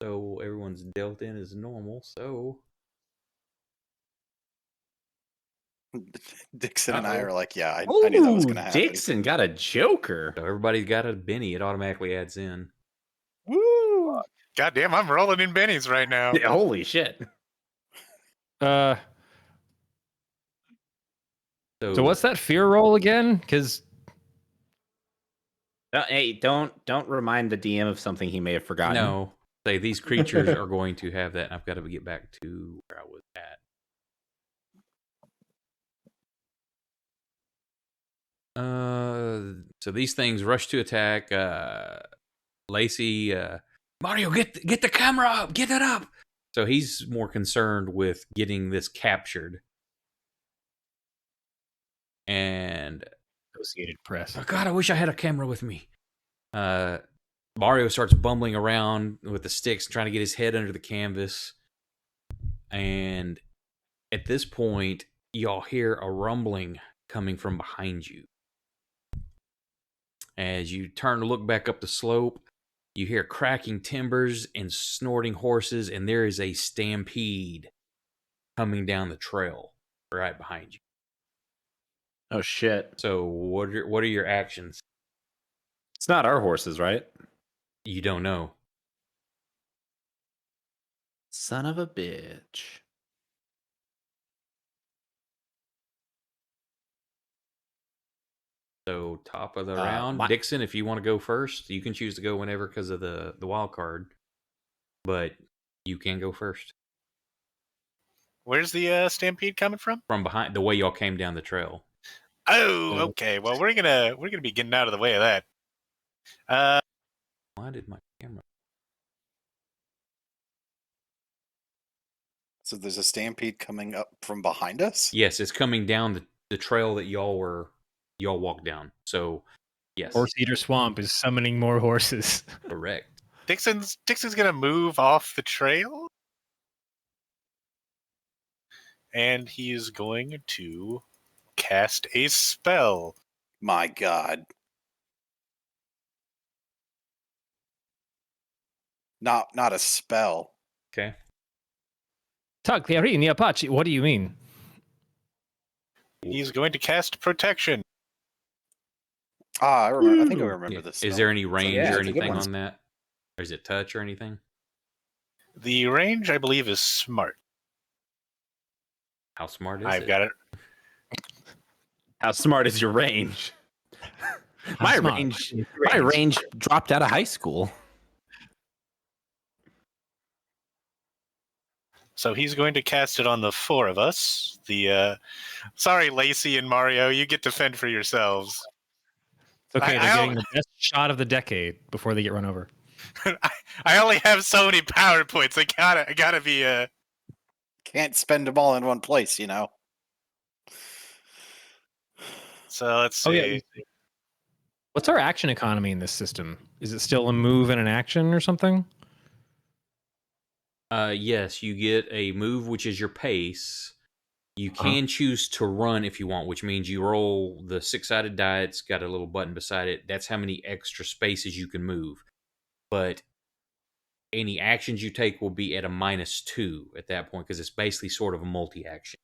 So everyone's dealt in as normal. So
Dixon and I
Uh-oh.
are like, yeah, I knew that was
Ooh,
going to happen.
Dixon got a Joker.
everybody's got a Benny. It automatically adds in.
Woo!
Goddamn, I'm rolling in bennies right now.
Yeah, holy shit.
So what's that fear roll again? Because
Hey, don't remind the DM of something he may have forgotten.
No, say these creatures are going to have that. And I've got to get back to where I was at. So these things rush to attack. Lacey, Mario, get the camera up, get it up. So he's more concerned with getting this captured. And
Associated Press.
oh God, I wish I had a camera with me. Mario starts bumbling around with the sticks, trying to get his head under the canvas. And at this point, y'all hear a rumbling coming from behind you. As you turn to look back up the slope, you hear cracking timbers and snorting horses, and there is a stampede coming down the trail right behind you.
Oh shit.
So what are your actions?
It's not our horses, right?
You don't know.
Son of a bitch.
So top of the round, Dixon, if you want to go first, you can choose to go whenever because of the wild card. But you can go first.
Where's the stampede coming from?
From behind, the way y'all came down the trail.
Oh, okay. Well, we're gonna be getting out of the way of that.
Why did my camera?
So there's a stampede coming up from behind us?
Yes, it's coming down the trail that y'all walked down. So yes.
Horse Eater Swamp is summoning more horses.
Correct.
Dixon's gonna move off the trail, and he is going to cast a spell.
My God. Not a spell.
Okay.
Tagliarini Apache. What do you mean?
He's going to cast protection.
I think I remember this.
Is there any range
yeah,
or
it's a good
anything
one.
on that? Or is it touch or anything?
The range, I believe, is smart.
How smart is
I've
it?
got it.
How smart is your range? My range dropped out of high school.
So he's going to cast it on the four of us. Sorry, Lacey and Mario, you get to fend for yourselves.
It's okay,
I
they're getting the best shot of the decade before they get run over.
I only have so many power points. I gotta be
Can't spend them all in one place, you know.
So let's see.
Oh, yeah. What's our action economy in this system? Is it still a move and an action or something?
Yes, you get a move, which is your pace. You can choose to run if you want, which means you roll the 6-sided die. It's got a little button beside it. That's how many extra spaces you can move. But any actions you take will be at a -2 at that point because it's basically sort of a multi-action.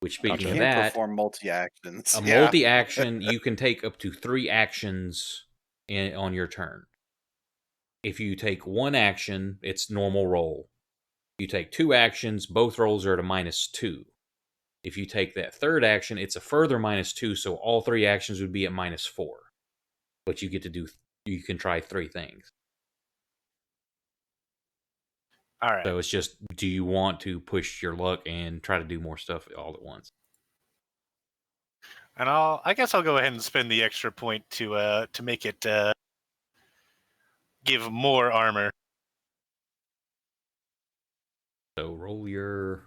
Which, speaking of that,
perform multi-actions.
A multi-action, you can take up to 3 actions on your turn. If you take 1 action, it's normal roll. You take 2 actions, both rolls are at a -2. If you take that 3rd action, it's a further -2, so all 3 actions would be at -4. But you can try 3 things.
All right.
So it's just, do you want to push your luck and try to do more stuff all at once?
And I guess I'll go ahead and spend the extra point to make it give more armor.
So roll your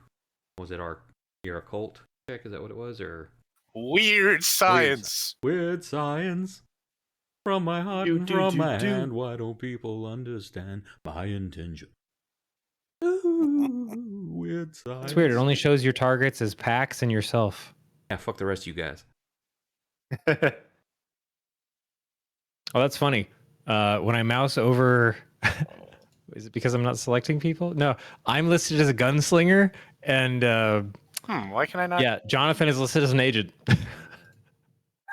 occult check? Is that what it was? Or
Weird science.
Weird science. From my heart and from my hand, why don't people understand my intention? Ooh, weird science.
It's weird. It only shows your targets as packs and yourself.
Yeah, fuck the rest of you guys.
Oh, that's funny. When I mouse over Is it because I'm not selecting people? No, I'm listed as a gunslinger, and
Why can I not?
yeah, Jonathan is listed as an agent.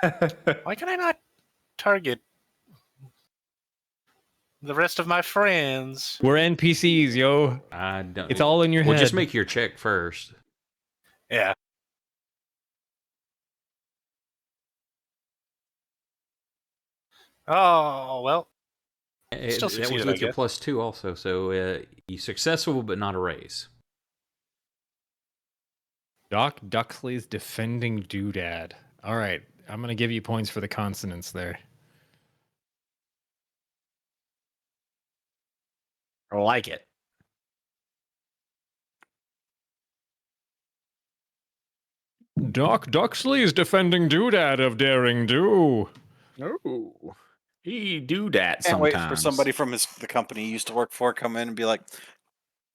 Why can I not target the rest of my friends?
We're NPCs, yo.
I don't.
It's all in your
Well,
head.
just make your check first.
Yeah. Oh well. Still
That
succeeded,
was
I
with your
guess.
+2 also, so you successful but not a raise.
Doc Duxley's defending doodad. All right, I'm gonna give you points for the consonants there.
I like it.
Doc Duxley's defending doodad of daring do.
Oh, he do that
Can't wait for
sometimes.
somebody from the company he used to work for come in and be like,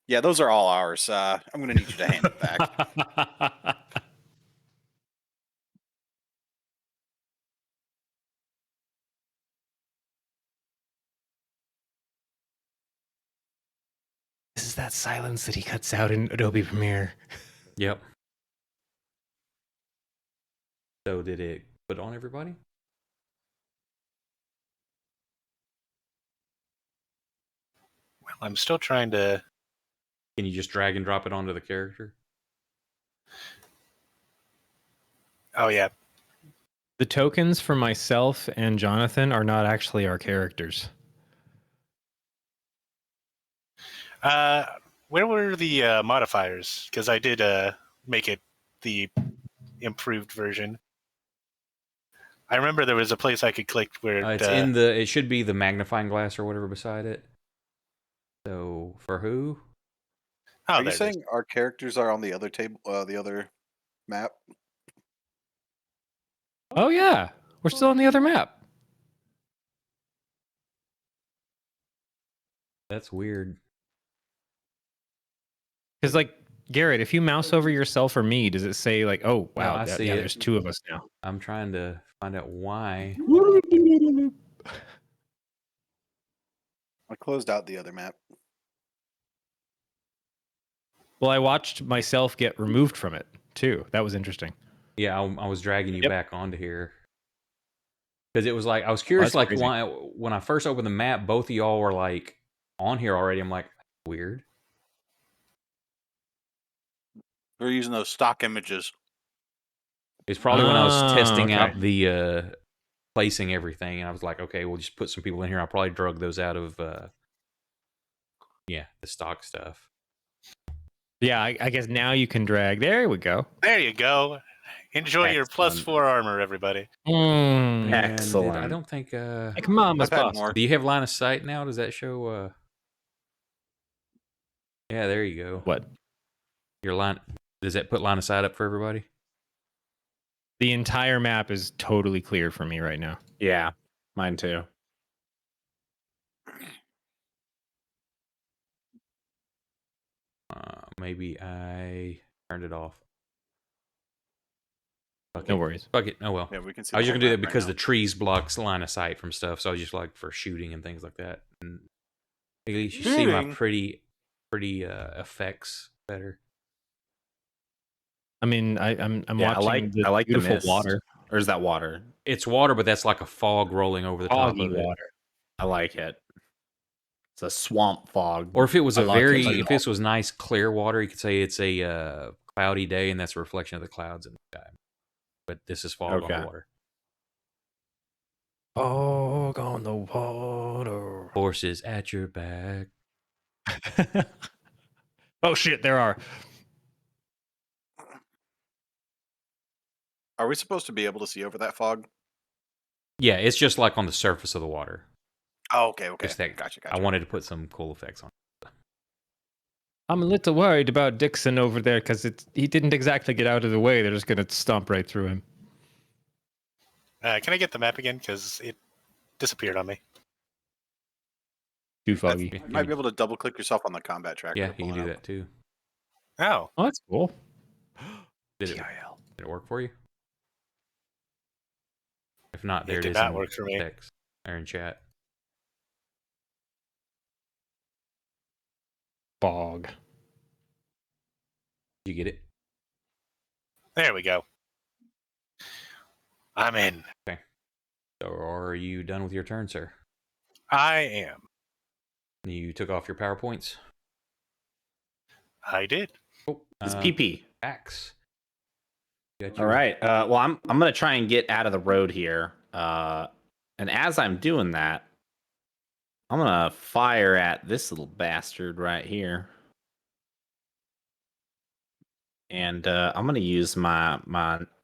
"Yeah, those are all ours. I'm going to need you to hand it back."
This is that silence that he cuts out in Adobe Premiere.
Yep. So did it put on everybody?
Well, I'm still trying to.
Can you just drag and drop it onto the character?
Oh yeah.
The tokens for myself and Jonathan are not actually our characters.
Where were the modifiers? Because I did make it the improved version. I remember there was a place I could click where
It's in the. It should be the magnifying glass or whatever beside it. So for who?
Oh,
Are you
there it is.
saying our characters are on the other table, the other map?
Oh yeah, we're still on the other map.
That's weird.
Because like Garrett, if you mouse over yourself or me, does it say like, oh wow,
I see
yeah,
it.
there's two of us now.
I'm trying to find out why.
I closed out the other map.
Well, I watched myself get removed from it too. That was interesting.
Yeah, I was dragging you
Yep.
back onto here because it was like I was curious.
that's
Like
crazy.
when I first opened the map, both of y'all were like on here already. I'm like, weird.
We're using those stock images.
It's probably when I was testing
okay.
out the placing everything, and I was like, okay, we'll just put some people in here. I'll probably drug those out of the stock stuff.
Yeah, I guess now you can drag. There we go.
There you go. Enjoy your
Excellent.
+4 armor, everybody.
Mm.
Excellent.
I don't think.
Like Mama's
I've had
boss.
more.
Do you have line of sight now? Does that show? Yeah, there you go.
What?
Your line. Does that put line of sight up for everybody?
The entire map is totally clear for me right now.
Yeah, mine too.
Maybe I turned it off. Fuck
No
it.
worries.
Fuck it. Oh well.
Yeah, we can see.
I was
the
just
whole
gonna do
map
that
right
because
now.
the trees blocks line of sight from stuff. So I was just like for shooting and things like that. And at least you see my
Shooting?
pretty effects better.
I mean, I'm
Yeah,
watching the
I like the
beautiful
mist.
water,
Or is that water?
It's water, but that's like a fog rolling over the top
foggy
of it.
water.
I like it. It's a swamp fog.
Or if it was
I
a
like
very,
it.
if this was nice clear water, you could say it's a cloudy day, and that's a reflection of the clouds in the sky. But this is fog on
Okay.
the water.
Fog on the water.
Horses at your back.
Oh shit, there are.
Are we supposed to be able to see over that fog?
Yeah, it's just like on the surface of the water.
Oh, okay.
Just that-
Gotcha.
I wanted to put some cool effects on.
I'm a little worried about Dixon over there because he didn't exactly get out of the way. They're just gonna stomp right through him.
Can I get the map again? Because it disappeared on me.
Too foggy.
Yeah,
You might be able to double click yourself on the combat tracker.
Yeah,
to
you
pull
can
it
do
up.
that too.
Oh,
Oh, that's cool.
Did it work for you? If not, there
it
it
did
is.
not
in
work for me.
text or in chat.
bog.
Did you get it?
There we go. I'm in.
So are you done with your turn, sir?
I am.
You took off your PowerPoints?
I did.
Oh,
It's PP.
Axe.
All right. Well, I'm gonna try and get out of the road here. And as I'm doing that, I'm gonna fire at this little bastard right here. And I'm gonna use my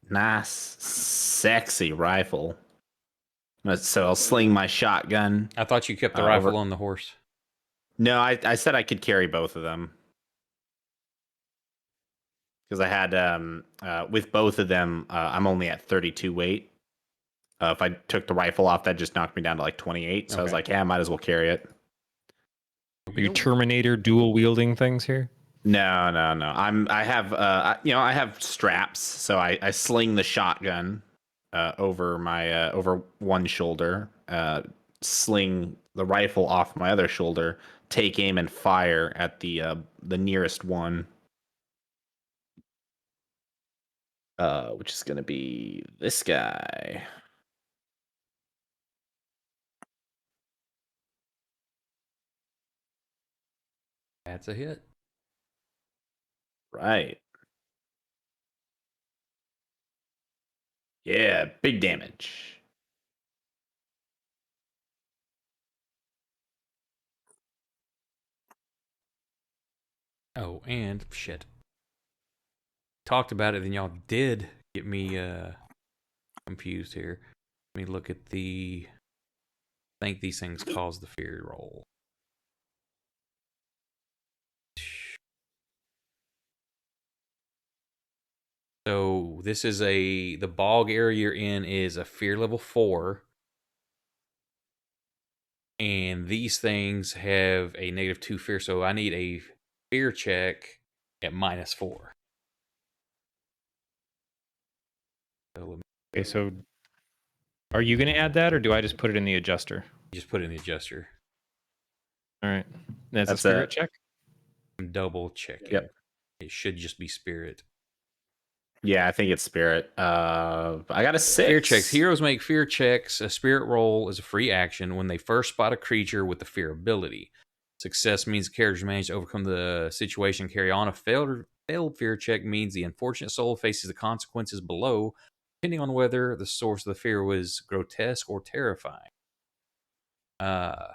nice, sexy rifle. So I'll sling my shotgun.
I thought you kept the rifle on the horse.
No, I said I could carry both of them. Because I had, with both of them, I'm only at 32 weight. If I took the rifle off, that just knocked me down to like 28. So I was like, yeah, I might as well carry it.
Are you Terminator dual wielding things here?
No. I have straps, so I sling the shotgun over my over one shoulder, sling the rifle off my other shoulder, take aim and fire at the nearest one, which is going to be this guy.
That's a hit.
Right. Yeah, big damage.
Oh, and shit. Talked about it, then y'all did get me confused here. Let me look at the... I think these things cause the fear roll. So this is the bog area you're in is a fear level 4. And these things have a -2 fear, so I need a fear check at -4.
Okay, so are you going to add that, or do I just put it in the adjuster?
Just put it in the adjuster.
All right. That's a
That's
spirit check?
I'm double checking.
Yep.
It should just be spirit.
Yeah, I think it's spirit. I got a 6.
Fear checks. Heroes make fear checks. A spirit roll is a free action when they first spot a creature with the fear ability. Success means the characters manage to overcome the situation, carry on. A failed fear check means the unfortunate soul faces the consequences below, depending on whether the source of the fear was grotesque or terrifying.
I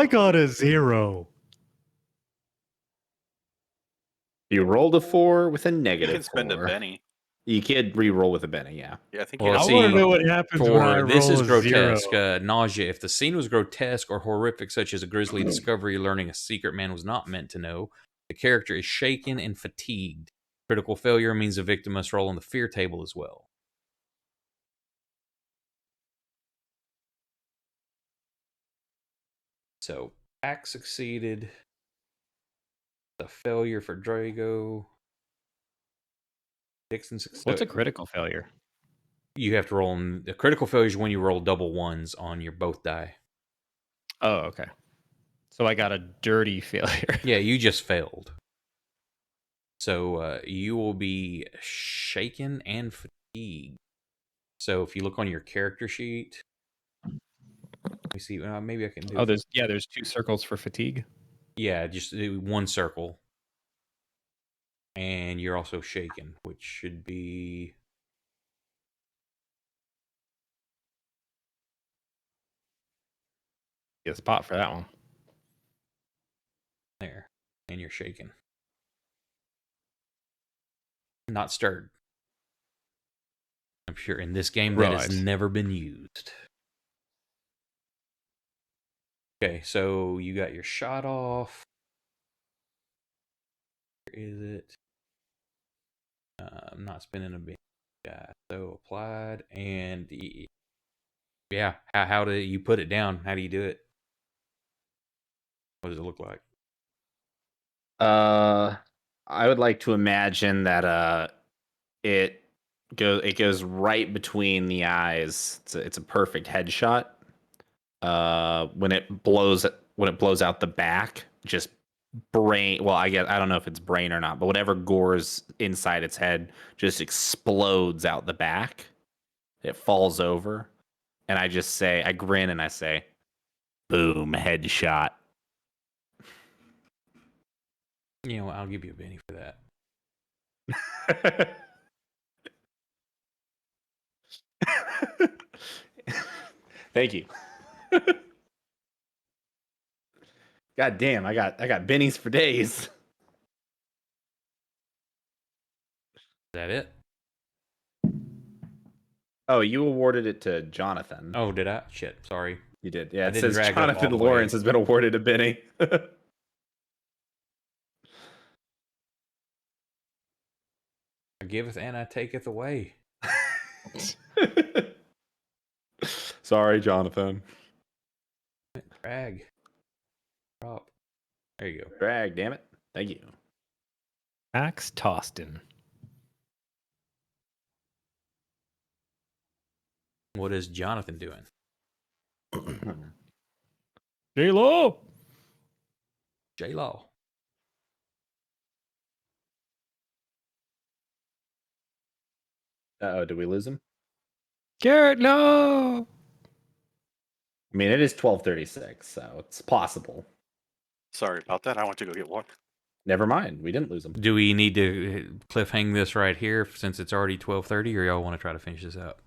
got a 0.
You rolled a 4 with a
You
negative
can spend
4.
a Benny.
You could re-roll with a Benny, yeah.
Yeah, I think.
Well,
you
let's
have
see.
I want to know what happens when I
For this
roll
is
a
grotesque.
0.
Nausea. If the scene was grotesque or horrific, such as a grisly discovery learning a secret man was not meant to know, the character is shaken and fatigued. Critical failure means the victim must roll on the fear table as well. So, Axe succeeded. The failure for Drago. Dixon succeeded.
What's a critical failure?
You have to roll on the critical failure is when you roll double ones on your both die.
Oh, okay. So I got a dirty failure.
Yeah, you just failed. So you will be shaken and fatigued. So if you look on your character sheet, let me see. Maybe I can do.
Oh, there's 2 circles for fatigue.
Yeah, just do one circle, and you're also shaken, which should be.
Get a spot for that one.
There, and you're shaken. Not stirred. I'm sure in this game that has
Right.
never been used. Okay, so you got your shot off. Where is it? I'm not spinning a bit. Yeah, so applied, and yeah, how do you put it down? How do you do it? What does it look like?
I would like to imagine that it goes right between the eyes. It's a perfect headshot. When it blows out the back, just brain. Well, I guess I don't know if it's brain or not, but whatever gore's inside its head just explodes out the back. It falls over, and I grin and I say, "Boom, headshot."
You know, I'll give you a Benny for that.
Thank you. God damn, I got bennies for days.
Is that it?
Oh, you awarded it to Jonathan.
Oh, did I? Shit, sorry.
You did. Yeah,
I
it
didn't
says
drag up all
Jonathan
the
Lawrence
way.
has been awarded a Benny.
I giveth and I taketh away.
Sorry, Jonathan.
Drag. Drop. There you go.
Drag, damn it. Thank you.
Max Tostin.
What is Jonathan doing?
J-Lo!
J-Law.
Uh-oh, did we lose him?
Garrett, no!
I mean, it is 12:36, so it's possible.
Sorry about that. I went to go get water.
Never mind, we didn't lose him.
Do we need to cliffhang this right here since it's already 12:30, or y'all want to try to finish this up?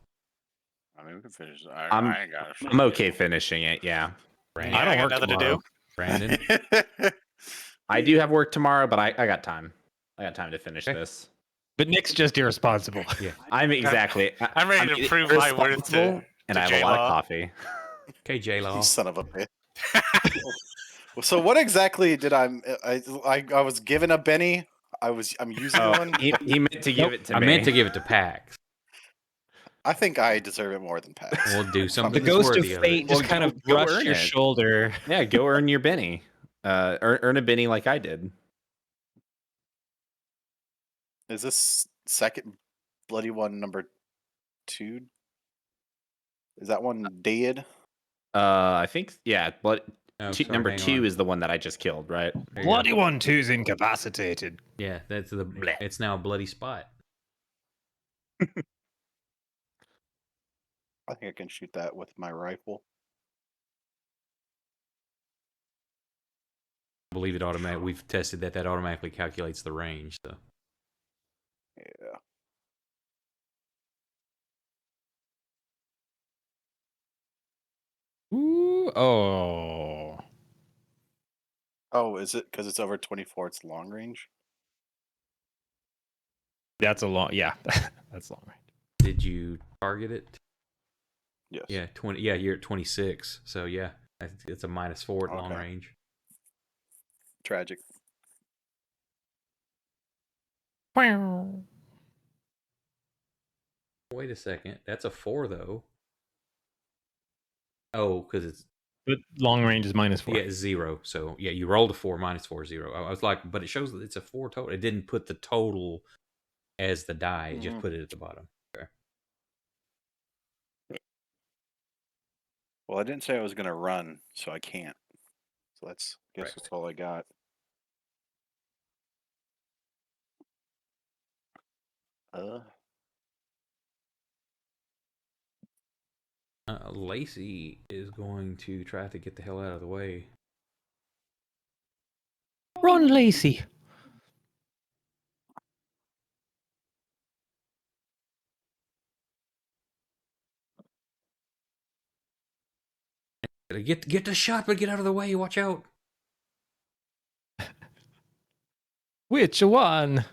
I mean, we can finish.
I'm-
I ain't got it.
I'm okay finishing it, yeah.
Brandon?
I don't
got
work
nothing
tomorrow.
to do.
Brandon?
I do have work tomorrow, but I got time. I got time to finish
Okay.
this.
But Nick's just irresponsible.
I'm exactly.
I'm ready to prove my worth
irresponsible,
to
and I have a lot of
J-Law.
coffee.
Okay, J-Law.
You son of a bitch. So what exactly did I was given a Benny? I'm using
Oh,
one.
he meant to give
Nope.
it to
I
me.
meant to give it to Pax.
I think I deserve it more than Pat.
We'll do
The
something
ghost of
worthy of
fate
it.
just
Well,
kind of
go
brushed
earn
your
it.
shoulder.
Yeah, go earn your Benny. Earn a Benny like I did.
Is this second bloody one number 2? Is that one dead?
I think but
Oh, sorry,
number
hang
2
on.
is the one that I just killed, right?
There you go.
Bloody 1-2's incapacitated.
Yeah, that's the.
Blech.
It's now a bloody spot.
I think I can shoot that with my rifle.
I believe it automatically. We've tested that. That automatically calculates the range. So
Yeah.
Ooh, oh.
Oh, is it because it's over 24? It's long range.
That's a long, yeah, that's long range.
did you target it?
Yes.
Yeah, 20. Yeah, you're at 26. So yeah, it's a -4 at long
Okay.
range.
Tragic.
Wait a second. That's a 4 though. Oh, because it's
But long range is -4.
yeah, it's 0. So yeah, you rolled a 4, -4, 0. I was like, but it shows that it's a 4 total. It didn't put the total as the die. It just
Mhm.
put it at the bottom. Okay.
Well, I didn't say I was gonna run, so I can't. So guess
Right.
that's all I got.
Lacey is going to try to get the hell out of the way.
Run, Lacey.
Get the shot, but get out of the way. Watch out.
Which one?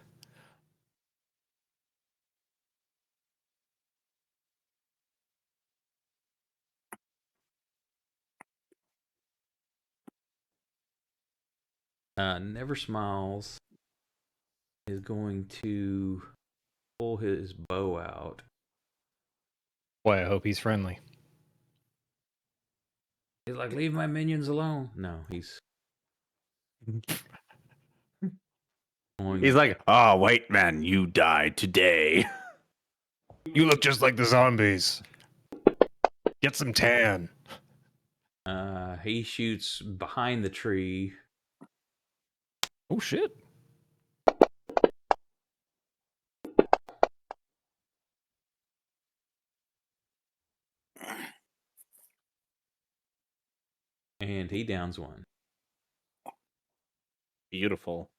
Never Smiles is going to pull his bow out.
Boy, I hope he's friendly.
He's like, leave my minions alone. No, he's going.
He's like, "Oh, wait, man, you died today."
You look just like the zombies. Get some tan.
He shoots behind the tree
Oh shit.
And he downs one.
Beautiful.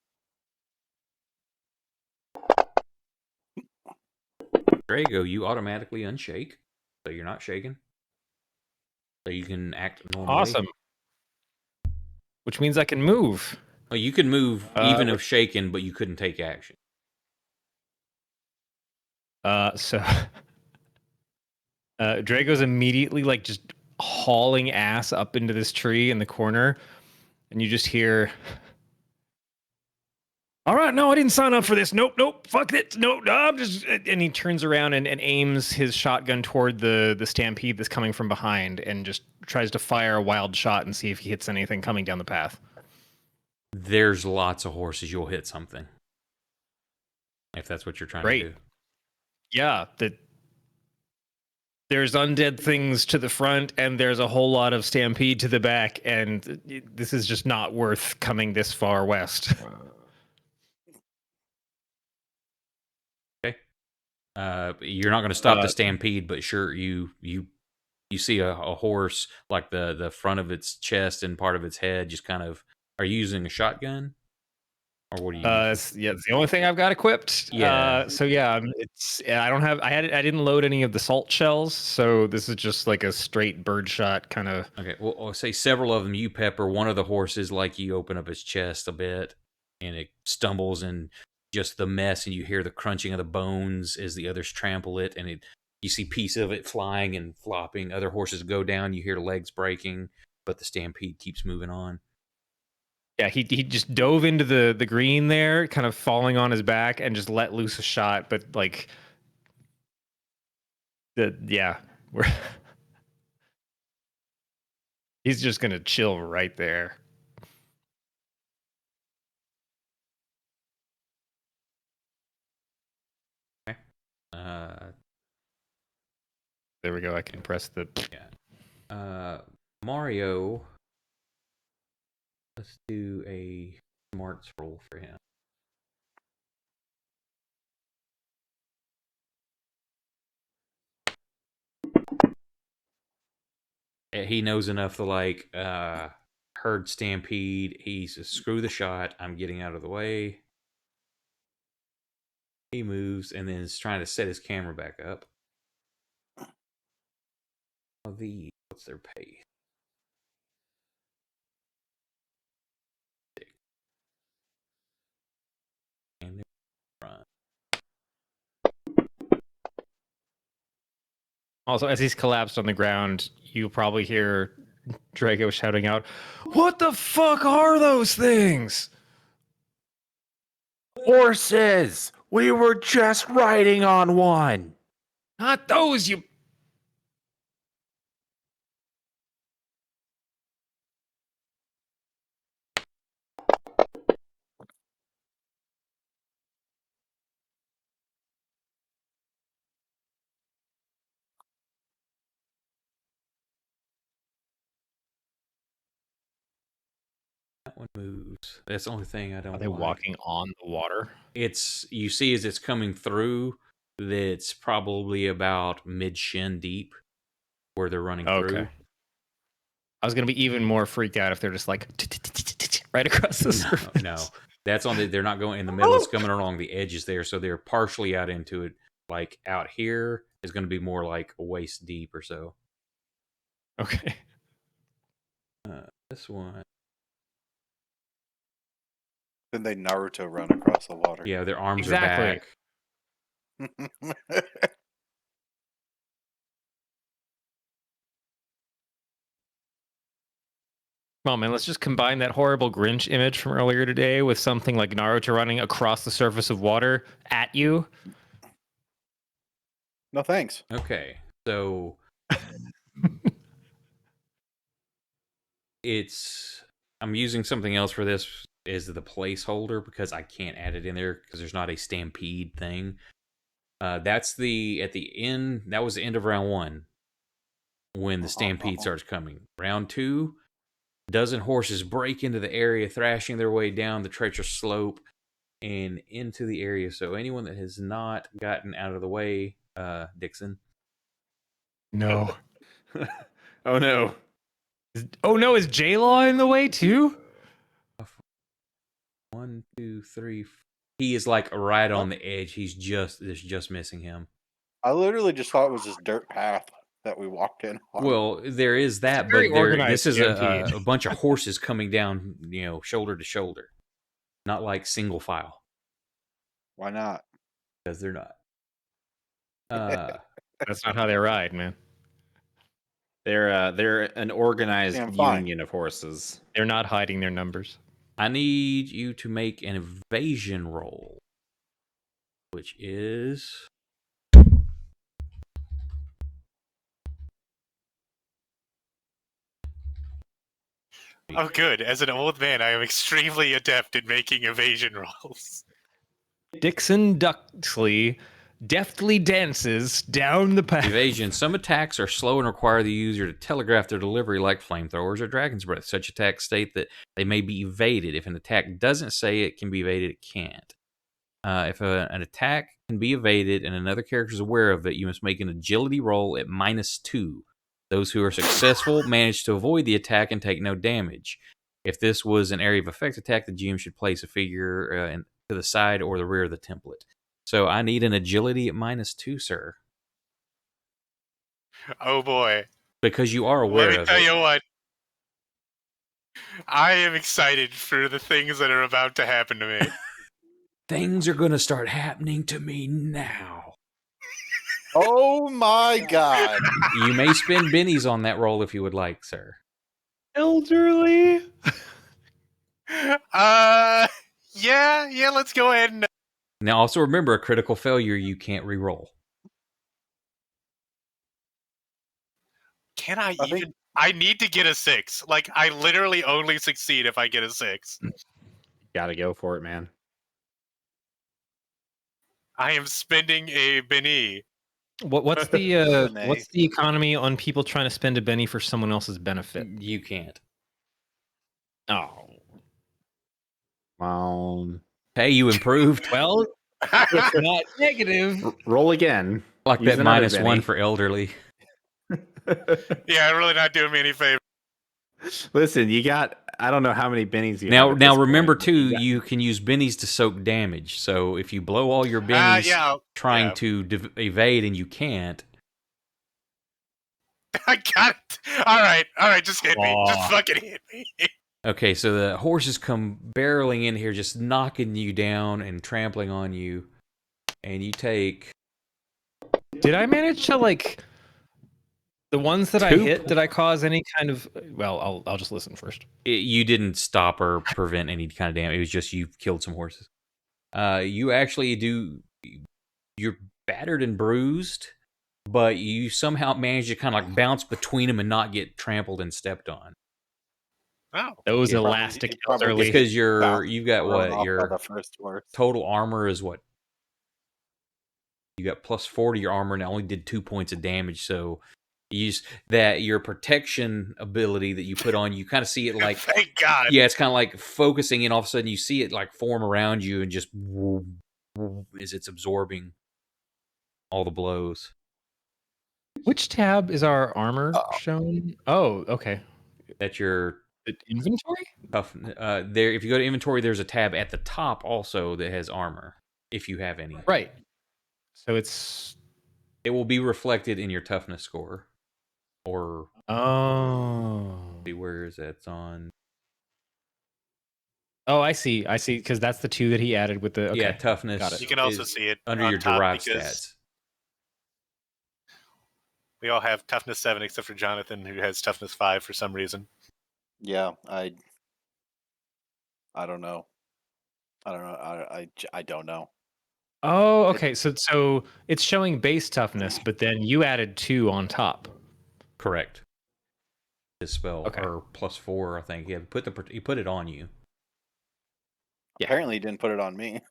Drago, you automatically unshake, so you're not shaken. So you can act normally.
Awesome. Which means I can move.
Well, you can move even if shaken, but you couldn't take action.
So Drago's immediately like just hauling ass up into this tree in the corner, and you just hear, "All right, no, I didn't sign up for this. Nope, fuck it. No, I'm just." And he turns around and aims his shotgun toward the stampede that's coming from behind, and just tries to fire a wild shot and see if he hits anything coming down the path.
There's lots of horses. You'll hit something if that's what you're trying to do.
Yeah, there's undead things to the front, and there's a whole lot of stampede to the back, and this is just not worth coming this far west.
Okay. You're not going to stop the stampede, but sure, you see a horse, like the front of its chest and part of its head, just kind of. Are you using a shotgun, or what are you?
Yeah, it's the only thing I've got equipped.
Yeah.
So yeah, I didn't load any of the salt shells, so this is just like a straight birdshot kind of.
Okay. Well, I'll say several of them. You pepper one of the horses, like you open up its chest a bit, and it stumbles and just the mess, and you hear the crunching of the bones as the others trample it, and you see pieces of it flying and flopping. Other horses go down. You hear legs breaking, but the stampede keeps moving on.
Yeah, he just dove into the green there, kind of falling on his back, and just let loose a shot. But like, we're he's just gonna chill right there.
Okay.
There we go. I can press the.
Yeah. Mario. Let's do a smarts roll for him. He knows enough to like herd stampede. He's a screw the shot. I'm getting out of the way. He moves and then is trying to set his camera back up. What's their pace? And they run.
Also, as he's collapsed on the ground, you'll probably hear Drago shouting out, "What the fuck are those things?"
Horses! We were just riding on one.
Not those, you.
That one moves. That's the only thing I don't.
Are they walking on the water?
You see as it's coming through, that's probably about mid shin deep where they're running through.
I was gonna be even more freaked out if they're just like right across the surface.
No, that's on they're not going in the middle. It's coming along the edges there, so they're partially out into it. Like out here is going to be more like a waist deep or so.
Okay.
This one.
Then they Naruto run across the water.
Yeah, their arms are back.
Come on, man, let's just combine that horrible Grinch image from earlier today with something like Naruto running across the surface of water at you.
No thanks.
Okay, so I'm using something else for this as the placeholder because I can't add it in there because there's not a stampede thing. That's at the end. That was the end of round 1 when the stampede starts coming. Round 2, dozen horses break into the area, thrashing their way down the treacherous slope and into the area. So anyone that has not gotten out of the way, Dixon.
No.
Oh no.
Oh no, is J-Law in the way too?
1, 2, 3. He is like right on the edge. He's just missing him.
I literally just thought it was this dirt path that we walked in on.
Well, there is that, but
very
this
organized
is
stampede.
a bunch of horses coming down, shoulder to shoulder, not like single file.
Why not?
Because they're not.
That's not how they ride, man.
They're an organized
Yeah, I'm fine.
union of horses.
They're not hiding their numbers.
I need you to make an evasion roll, which is
Oh, good. As an old man, I am extremely adept at making evasion rolls.
Dixon Duxley deftly dances down the path.
evasion. Some attacks are slow and require the user to telegraph their delivery, like flamethrowers or dragon's breath. Such attacks state that they may be evaded. If an attack doesn't say it can be evaded, it can't. If an attack can be evaded and another character is aware of it, you must make an agility roll at -2. Those who are successful manage to avoid the attack and take no damage. If this was an area of effect attack, the GM should place a figure to the side or the rear of the template. So I need an agility at -2, sir.
Oh boy.
Because you are aware
Let me
of
tell
it.
you what. I am excited for the things that are about to happen to me.
Things are going to start happening to me now.
Oh my god.
You may spend bennies on that roll if you would like, sir.
Elderly.
Yeah, let's go ahead and...
Now, also remember, a critical failure you can't re-roll.
Can I
I
even...
think-
I need to get a 6. Like, I literally only succeed if I get a 6.
Gotta go for it, man.
I am spending a Benny.
What's the economy on people trying to spend a Benny for someone else's benefit?
You can't.
Oh.
Hey, you improved.
Well, it's not negative.
Roll again.
Like
Use
that
another
-1
Benny.
for elderly.
Yeah, really not doing me any favor.
Listen, you got. I don't know how many bennies you
Now
have. at this
remember
point, but
too,
got-
you can use bennies to soak damage. So if you blow all your bennies trying to evade and you can't,
I got it. All right, just hit me. Just fucking hit me.
okay. So the horses come barreling in here, just knocking you down and trampling on you, and you take.
Did I manage to the ones that I hit? Did I cause any kind of? Well, I'll just listen first.
You didn't stop or prevent any kind of damage. It was just you killed some horses. You actually do. You're battered and bruised, but you somehow managed to kind of like bounce between them and not get trampled and stepped on.
Oh,
Those
You
elastic
probably
elderly.
Because
Bounce
you've got
thrown
what
off by
your
the first horse.
total armor is what? You got +4 to your armor and it only did 2 points of damage. So you use that your protection ability that you put on, you kind of see it like
thank God.
yeah, it's kind of like focusing, and all of a sudden you see it like form around you and just as it's absorbing all the blows.
Which tab is our armor shown? Oh, okay.
That's your
Inventory?
tough. There, if you go to inventory, there's a tab at the top also that has armor, if you have any.
Right. So
it will be reflected in your toughness score, or where is that? It's on.
Oh, I see. Because that's the 2 that he added with the. Okay.
Yeah, toughness.
Got it.
You can also
is
see it
under
on
your
top
derived
because
stats.
we all have toughness 7 except for Jonathan, who has toughness 5 for some reason.
Yeah, I don't know. I don't know.
Oh, okay. So it's showing base toughness, but then you added 2 on top.
Correct. His spell
Okay.
or +4, I think. Yeah, he put it on you.
Yeah.
Apparently, he didn't put it on me.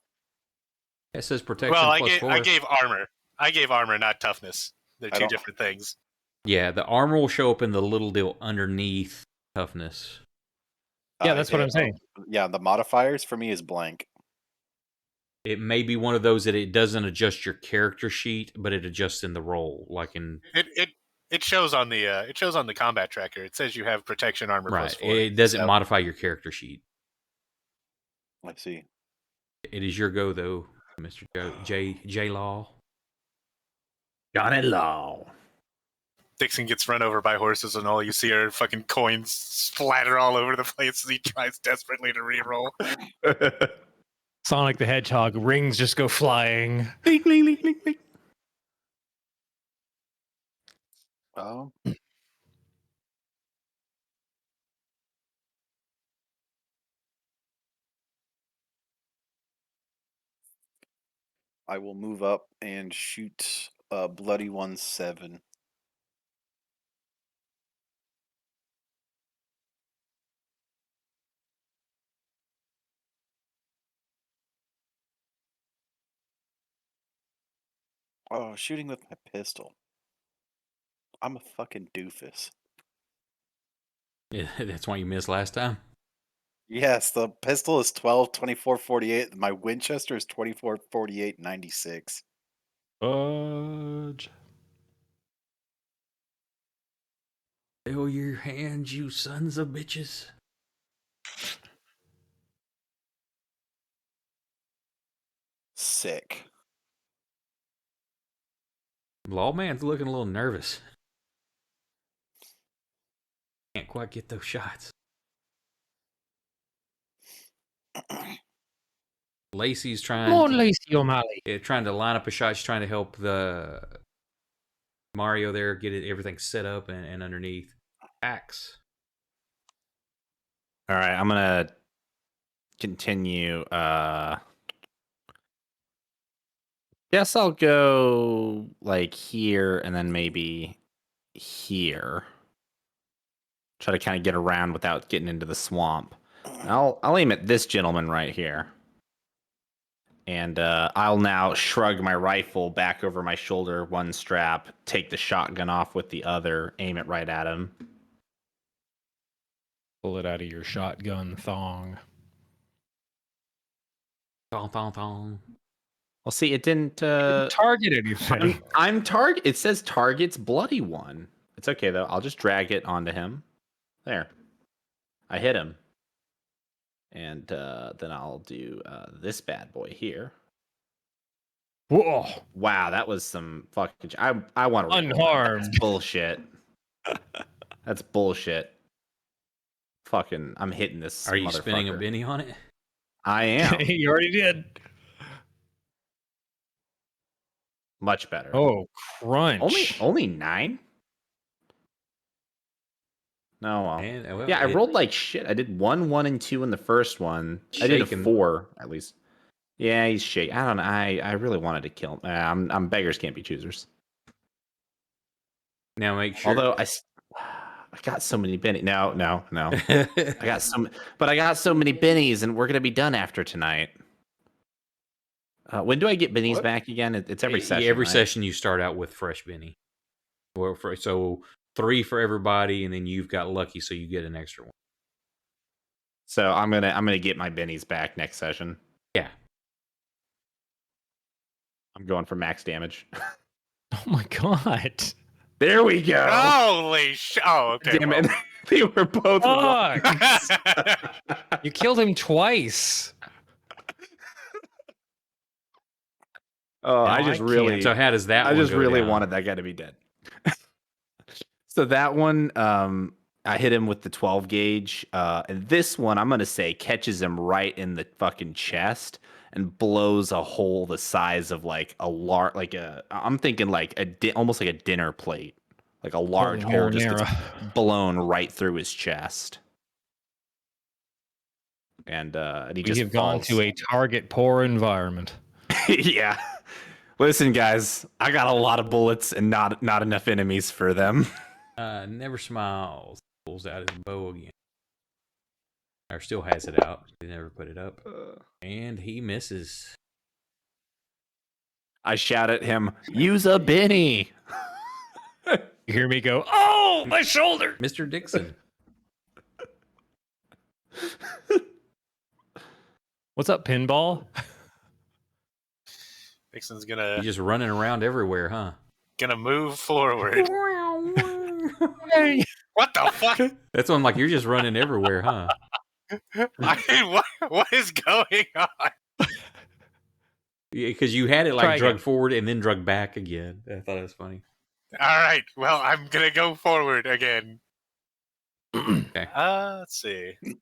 It says protection
Well, I
+4.
gave armor. I gave armor, not toughness. They're
I
two
don't-
different things.
Yeah, the armor will show up in the little deal underneath toughness.
Yeah, that's what I'm saying.
Yeah, the modifiers for me is blank.
It may be one of those that it doesn't adjust your character sheet, but it adjusts in the roll, like in
It shows on the combat tracker. It says you have protection armor
right.
+4.
It doesn't
So-
modify your character sheet.
I see.
It is your go though, Mr. J Law.
Johnny Law.
Dixon gets run over by horses, and all you see are fucking coins splatter all over the place as he tries desperately to re-roll.
Sonic the Hedgehog, rings just go flying.
Link, link, link, link, link.
Oh. I will move up and shoot Bloody 1-7. Oh, shooting with my pistol. I'm a fucking doofus.
Yeah, that's why you missed last time.
Yes, the pistol is 12, 24, 48. My Winchester is 24, 48, 96.
Fudge.
Fill your hands, you sons of bitches.
Sick.
Lawman's looking a little nervous. Can't quite get those shots. Lacey's trying.
Come on, Lacey O'Malley.
Trying to line up a shot. She's trying to help the Mario there get everything set up and underneath. Axe.
All right, I'm gonna continue. Guess I'll go like here and then maybe here. Try to kind of get around without getting into the swamp. I'll aim at this gentleman right here. And I'll now shrug my rifle back over my shoulder, one strap, take the shotgun off with the other, aim it right at him.
Pull it out of your shotgun thong.
Thong, thong, thong.
Well, see, it didn't
Target anything.
I'm target. It says targets bloody one. It's okay though. I'll just drag it onto him. There. I hit him. And then I'll do this bad boy here.
Whoa.
Wow, that was some fucking. I want to
Unharmed.
That's bullshit. That's bullshit. Fucking, I'm hitting this.
Are you spinning a
motherfucker.
Benny on it?
I am.
You already did.
Much better.
Oh, crunch.
Only 9? No. Well.
And, well,
Yeah, I rolled like shit. I did 1, 1, and 2 in the first one. I did a
Shaking.
4 at least. Yeah, he's shaking. I don't know. I really wanted to kill him. I'm beggars can't be choosers.
Now make sure.
Although I got so many bennies. No. I got so many bennies, and we're gonna be done after tonight. When do I get bennies
What?
back again? It's every session.
Every
right?
session you start out with fresh Benny. So 3 for everybody, and then you've got lucky, so you get an extra one.
So I'm gonna get my bennies back next session.
Yeah.
I'm going for max damage.
Oh my god.
There we go.
Holy shit! Oh, okay.
Damn it! They were both.
Fuck.
well.
You killed him twice.
Oh,
No,
I just
I
really.
can't.
So how does that?
I
one
just
go
really
down?
wanted that guy to be dead. So that one, I hit him with the 12 gauge. And this one, I'm gonna say, catches him right in the fucking chest and blows a hole the size of like I'm thinking like almost like a dinner plate, like a large hole just gets blown right through his chest. And he
We
just
have gone
falls.
to a target poor environment.
Yeah. Listen, guys, I got a lot of bullets and not enough enemies for them.
Never smiles. Pulls out his bow again. Or still has it out. He never put it up. And he misses.
I shout at him, use a Benny.
You hear me go, oh, my shoulder.
Mr. Dixon.
What's up, pinball?
Dixon's
You're
gonna
just running around everywhere, huh?
move forward.
Hey.
What the fuck?
That's what I'm like. You're just running everywhere, huh?
I mean, what is going on?
Yeah, because you had it
Try
like drug
again.
forward and then drug back again. I thought it was funny.
All right. Well, I'm gonna go forward again.
Okay.
Let's see. I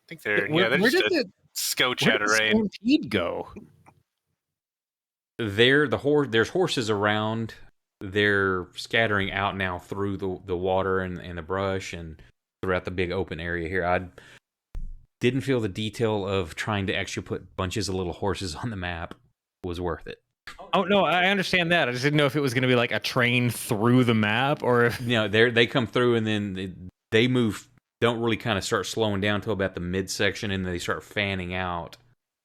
think they're
Where
they're
did
just a
the
scotch
where
out
did
of
the
rain.
stampede go?
There's horses around. They're scattering out now through the water and the brush and throughout the big open area here. I didn't feel the detail of trying to actually put bunches of little horses on the map was worth it.
Oh no, I understand that. I just didn't know if it was going to be like a train through the map or if
They come through and then they move. Don't really kind of start slowing down until about the midsection, and they start fanning out.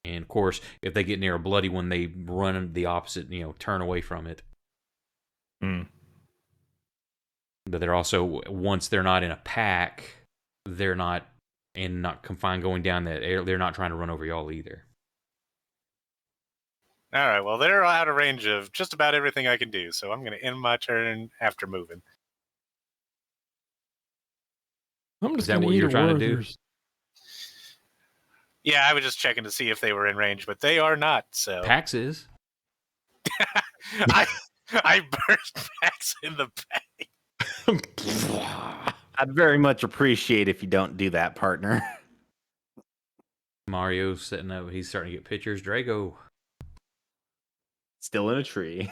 And of course, if they get near a bloody one, they run the opposite. Turn away from it.
Hmm.
But they're also, once they're not in a pack, they're not confined going down that air. They're not trying to run over y'all either.
All right. Well, they're out of range of just about everything I can do, so I'm gonna end my turn after moving.
I'm
Is that what you're trying to do?
Yeah, I was just checking to see if they were in range, but they are not. So
Pax is.
I burst Pax in the back.
I'd very much appreciate if you don't do that, partner.
Mario's sitting up. He's starting to get pictures. Drago.
Still in a tree.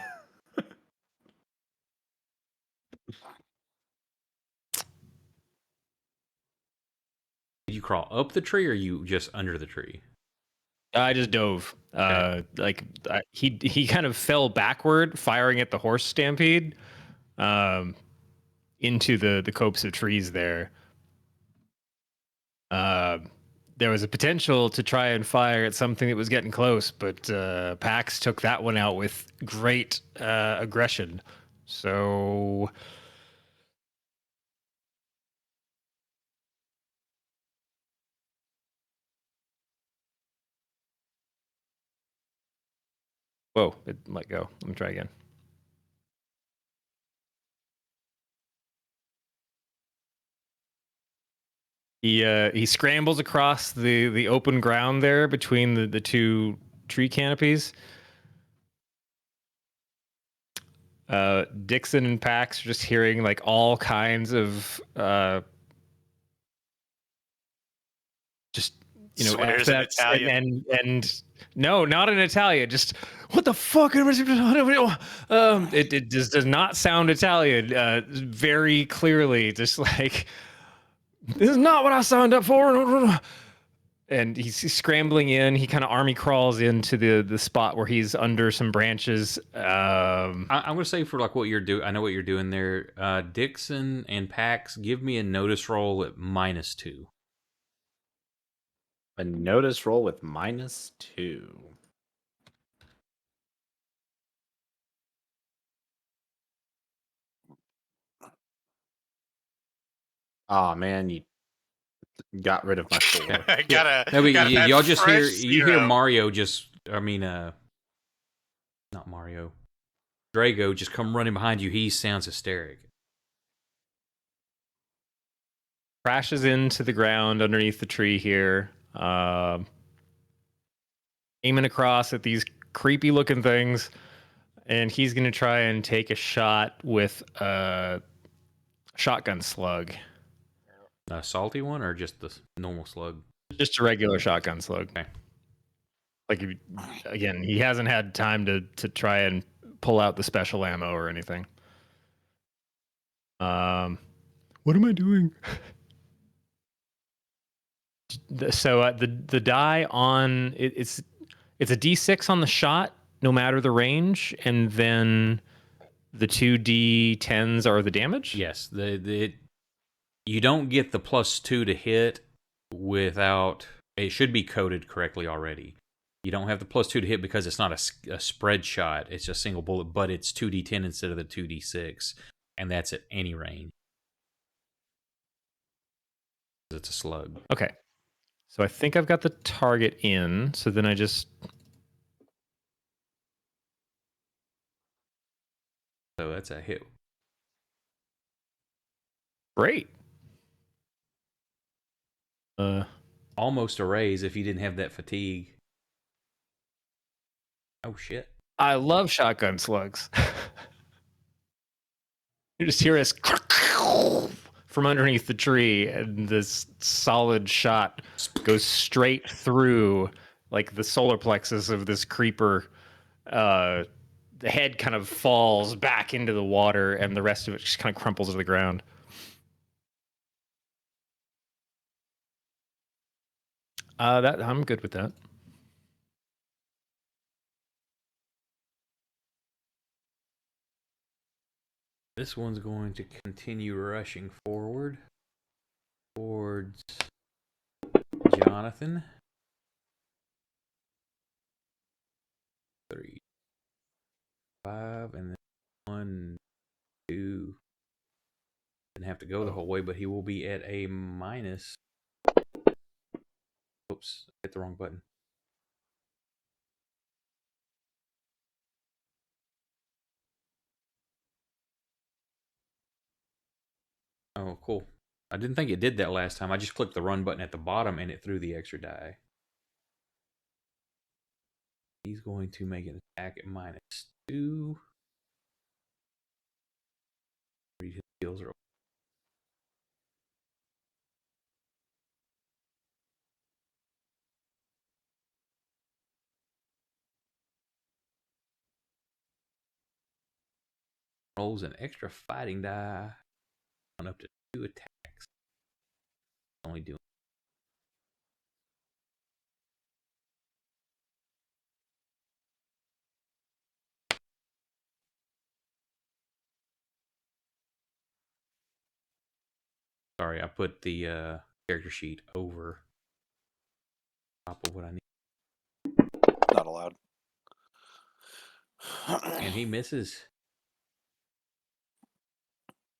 Did you crawl up the tree or you just under the tree?
I just dove.
Okay.
He kind of fell backward, firing at the horse stampede, into the copse of trees there. There was a potential to try and fire at something that was getting close, but Pax took that one out with great aggression. So whoa, it let go. Let me try again. He scrambles across the open ground there between the two tree canopies. Dixon and Pax are just hearing like all kinds of just
Swears in
epithets
Italian.
and no, not in Italian. Just what the fuck? It just does not sound Italian. Very clearly, just like this is not what I signed up for. And he's scrambling in. He kind of army crawls into the spot where he's under some branches.
I'm going to say for like what you're doing, I know what you're doing there. Dixon and Pax, give me a notice roll at -2.
A notice roll with -2. Oh man, you got rid of my 4.
I gotta.
No, but
gotta
y'all just hear
fresh
you hear
zero.
Mario just. I mean, not Mario. Drago just come running behind you. He sounds hysteric.
Crashes into the ground underneath the tree here. Aiming across at these creepy looking things. And he's going to try and take a shot with a shotgun slug.
A salty one or just the normal slug?
Just a regular shotgun slug.
Okay.
Like, again, he hasn't had time to try and pull out the special ammo or anything. What am I doing? So the die on it's a D6 on the shot, no matter the range, and then the 2D10s are the damage.
Yes, you don't get the +2 to hit without. It should be coded correctly already. You don't have the +2 to hit because it's not a spread shot. It's just single bullet, but it's 2D10 instead of the 2D6, and that's at any range. It's a slug.
Okay. So I think I've got the target in. So then I just...
So that's a hit.
Great.
Almost a raise if you didn't have that fatigue. Oh, shit.
I love shotgun slugs. You just hear us from underneath the tree, and this solid shot goes straight through like the solar plexus of this creeper. The head kind of falls back into the water, and the rest of it just kind of crumples to the ground. That I'm good with that.
This one's going to continue rushing forward towards Jonathan. 3, 5, and then 1, 2. Didn't have to go the whole way, but he will be at a minus. Oops, hit the wrong button. Oh, cool. I didn't think it did that last time. I just clicked the run button at the bottom and it threw the extra die. He's going to make an attack at -2. Read his skills are rolls an extra fighting die on up to 2 attacks. Only doing. Sorry, I put the character sheet over top of what I need.
Not allowed.
And he misses.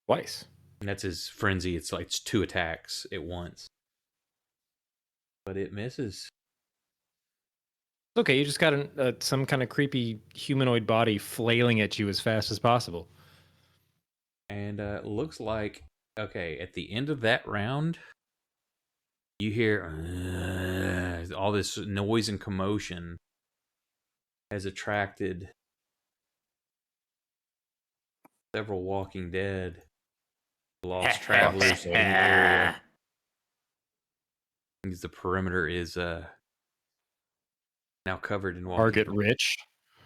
Twice.
And that's his frenzy. It's like it's 2 attacks at once. But it misses.
Okay, you just got some kind of creepy humanoid body flailing at you as fast as possible.
And looks like, okay, at the end of that round, you hear all this noise and commotion has attracted several Walking Dead lost travelers in the area. Because the perimeter is now covered in Walking
Target
Dead.
rich.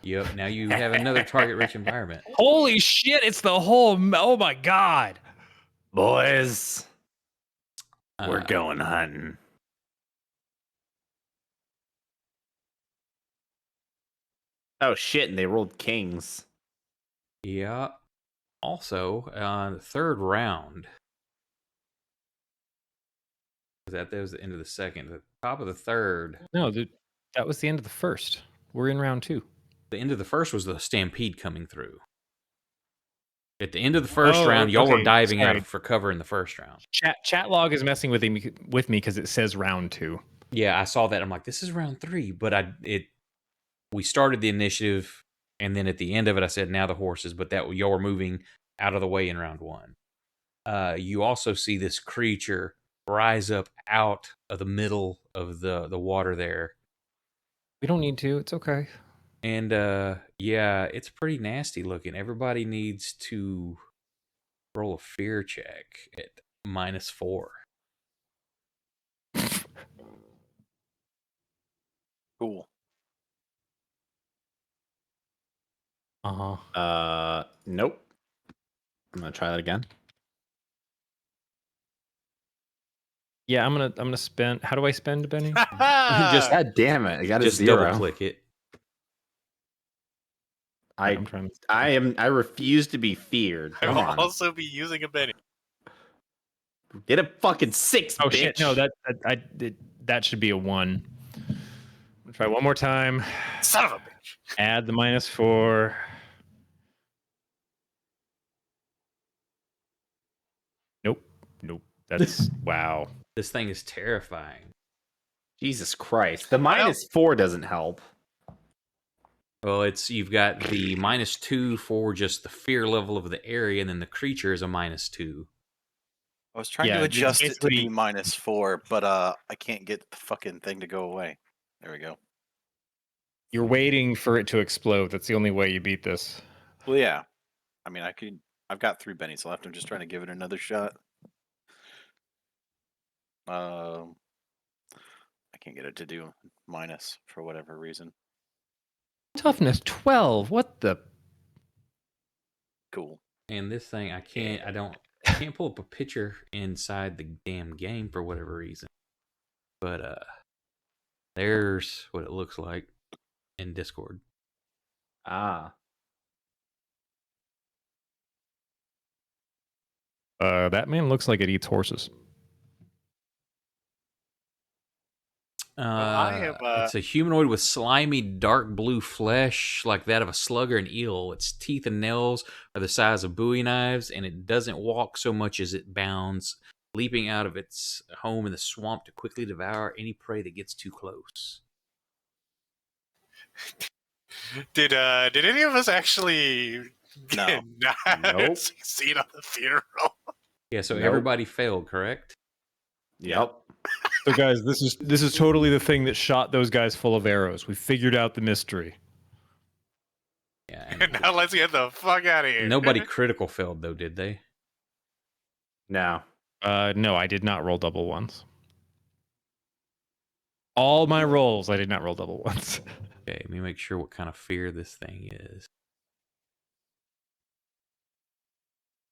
Yep, now you have another target-rich environment.
Holy shit, it's the whole... Oh my god.
Boys, we're
Uh,
going hunting. Oh shit, and they rolled kings.
Yeah. Also, the third round. That was the end of the second. The top of the third.
No, that was the end of the first. We're in round 2.
The end of the first was the stampede coming through. At the end of the first round, y'all were
okay,
diving
sorry.
out for cover in the first round.
Chat log is messing with me because it says round 2.
Yeah, I saw that. I'm like, this is round 3, but we started the initiative, and then at the end of it, I said, now the horses. But that y'all were moving out of the way in round 1. You also see this creature rise up out of the middle of the water there.
We don't need to. It's okay.
And yeah, it's pretty nasty looking. Everybody needs to roll a fear check at -4.
Cool.
Nope. I'm gonna try that again.
Yeah, I'm gonna spend. How do I spend, Benny?
Just
God damn it! I got a
just
0.
double click it.
I'm trying.
I refuse to be feared.
I
Come
will
on,
also be using a Benny.
get a fucking 6.
Oh
bitch.
shit! No, that should be a 1. I'll try one more time.
Son of a bitch.
Add the -4. Nope. That's wow.
This thing is terrifying.
Jesus Christ. The -4 doesn't help.
Well, you've got the -2 for just the fear level of the area, and then the creature is a -2.
I was trying to adjust it to be -4, but I can't get the fucking thing to go away. There we go.
You're waiting for it to explode. That's the only way you beat this.
Well, yeah. I mean, I've got 3 bennies left. I'm just trying to give it another shot. I can't get it to do minus for whatever reason.
Toughness 12. What the?
Cool.
And this thing, I can't pull up a picture inside the damn game for whatever reason. But there's what it looks like in Discord.
Ah.
That man looks like it eats horses.
It's a humanoid with slimy, dark blue flesh, like that of a slug or an eel. Its teeth and nails are the size of bowie knives, and it doesn't walk so much as it bounds, leaping out of its home in the swamp to quickly devour any prey that gets too close.
Did any of us actually
No.
Nope.
succeed on the funeral?
Yeah, so
Nope.
everybody failed, correct?
Yep.
So guys, this is totally the thing that shot those guys full of arrows. We figured out the mystery.
Yeah. And
Now let's get the fuck out of here.
nobody critical failed, though, did they?
No.
No, I did not roll double ones. All my rolls, I did not roll double ones.
Okay, let me make sure what kind of fear this thing is.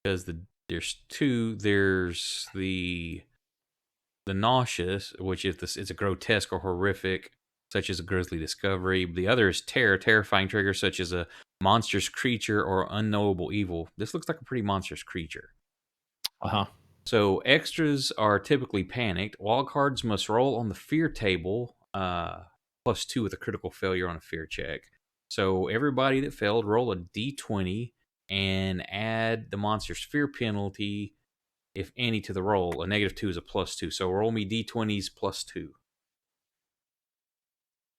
Because there's two. There's the nauseous, which is it's a grotesque or horrific, such as a grisly discovery. The other is terror, terrifying triggers such as a monstrous creature or unknowable evil. This looks like a pretty monstrous creature.
Uh-huh.
So extras are typically panicked. Wild cards must roll on the fear table, +2 with a critical failure on a fear check. So everybody that failed, roll a d20 and add the monster's fear penalty, if any, to the roll. A -2 is a +2. So roll me d20s +2.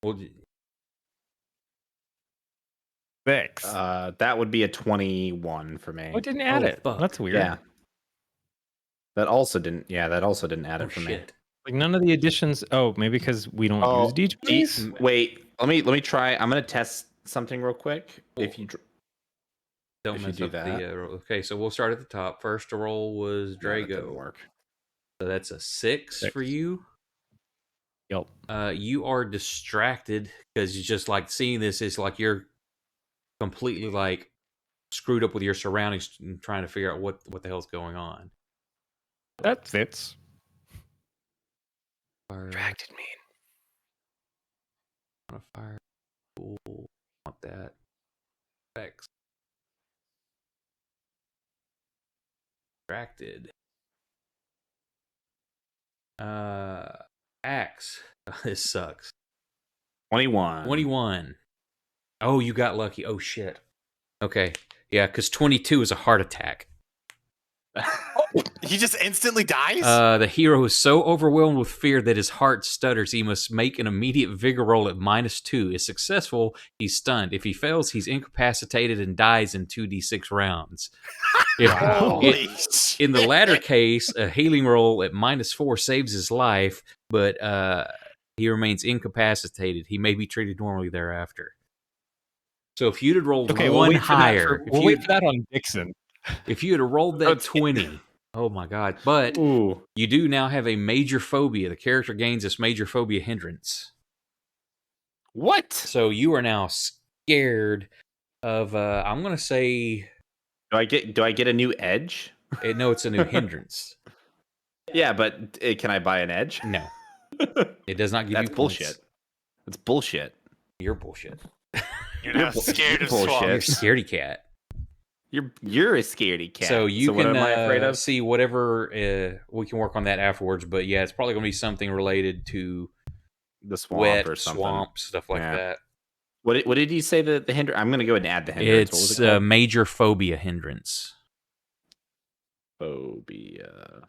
Well,
6.
That would be a 21 for me.
Oh, it didn't add
Oh,
it.
fuck.
That's weird.
Yeah. That also didn't add it for me.
shit.
Like none of the additions. Oh, maybe because we don't
Oh,
use D20s.
Wait, let me try. I'm gonna test something real quick. If you
Don't
if you
mess
do
up
that.
the okay, so we'll start at the top. First to roll was
No, that didn't
Drago.
work.
So that's a 6 for you.
Yep.
You are distracted because you just like seeing this is like you're completely like screwed up with your surroundings and trying to figure out what the hell's going on.
That fits.
Fire,
Distracted me.
fire, cool. Want that. X. Distracted. Axe. This sucks.
21.
21. Oh, you got lucky. Oh shit. Okay. Yeah, because 22 is a heart attack.
He just instantly dies?
The hero is so overwhelmed with fear that his heart stutters. He must make an immediate vigor roll at -2. If successful, he's stunned. If he fails, he's incapacitated and dies in 2d6 rounds.
Holy
In the latter case, a healing roll at -4 saves his life, but he remains incapacitated. He may be treated normally thereafter. So if you'd have rolled one higher,
We'll wait for that on Dixon.
if you had rolled that 20, oh my god! But
Ooh.
you do now have a major phobia. The character gains this major phobia hindrance.
What?
So you are now scared of. I'm gonna say.
Do I get a new edge?
No, it's a new hindrance.
Yeah, but can I buy an edge?
No, it does not give
That's
you
bullshit.
points.
That's bullshit.
You're bullshit.
You're not scared of
Bullshit.
You're a
swamps.
scaredy cat.
You're a scaredy cat.
So you
what
can
am I afraid of?
see whatever. We can work on that afterwards. But yeah, it's probably going to be something related to
The swamp
wet
or something.
swamp stuff like
Yeah.
that.
What did you say the hindrance? I'm gonna go ahead and add the hindrance. What was
It's
it
a
called?
major phobia hindrance.
Phobia.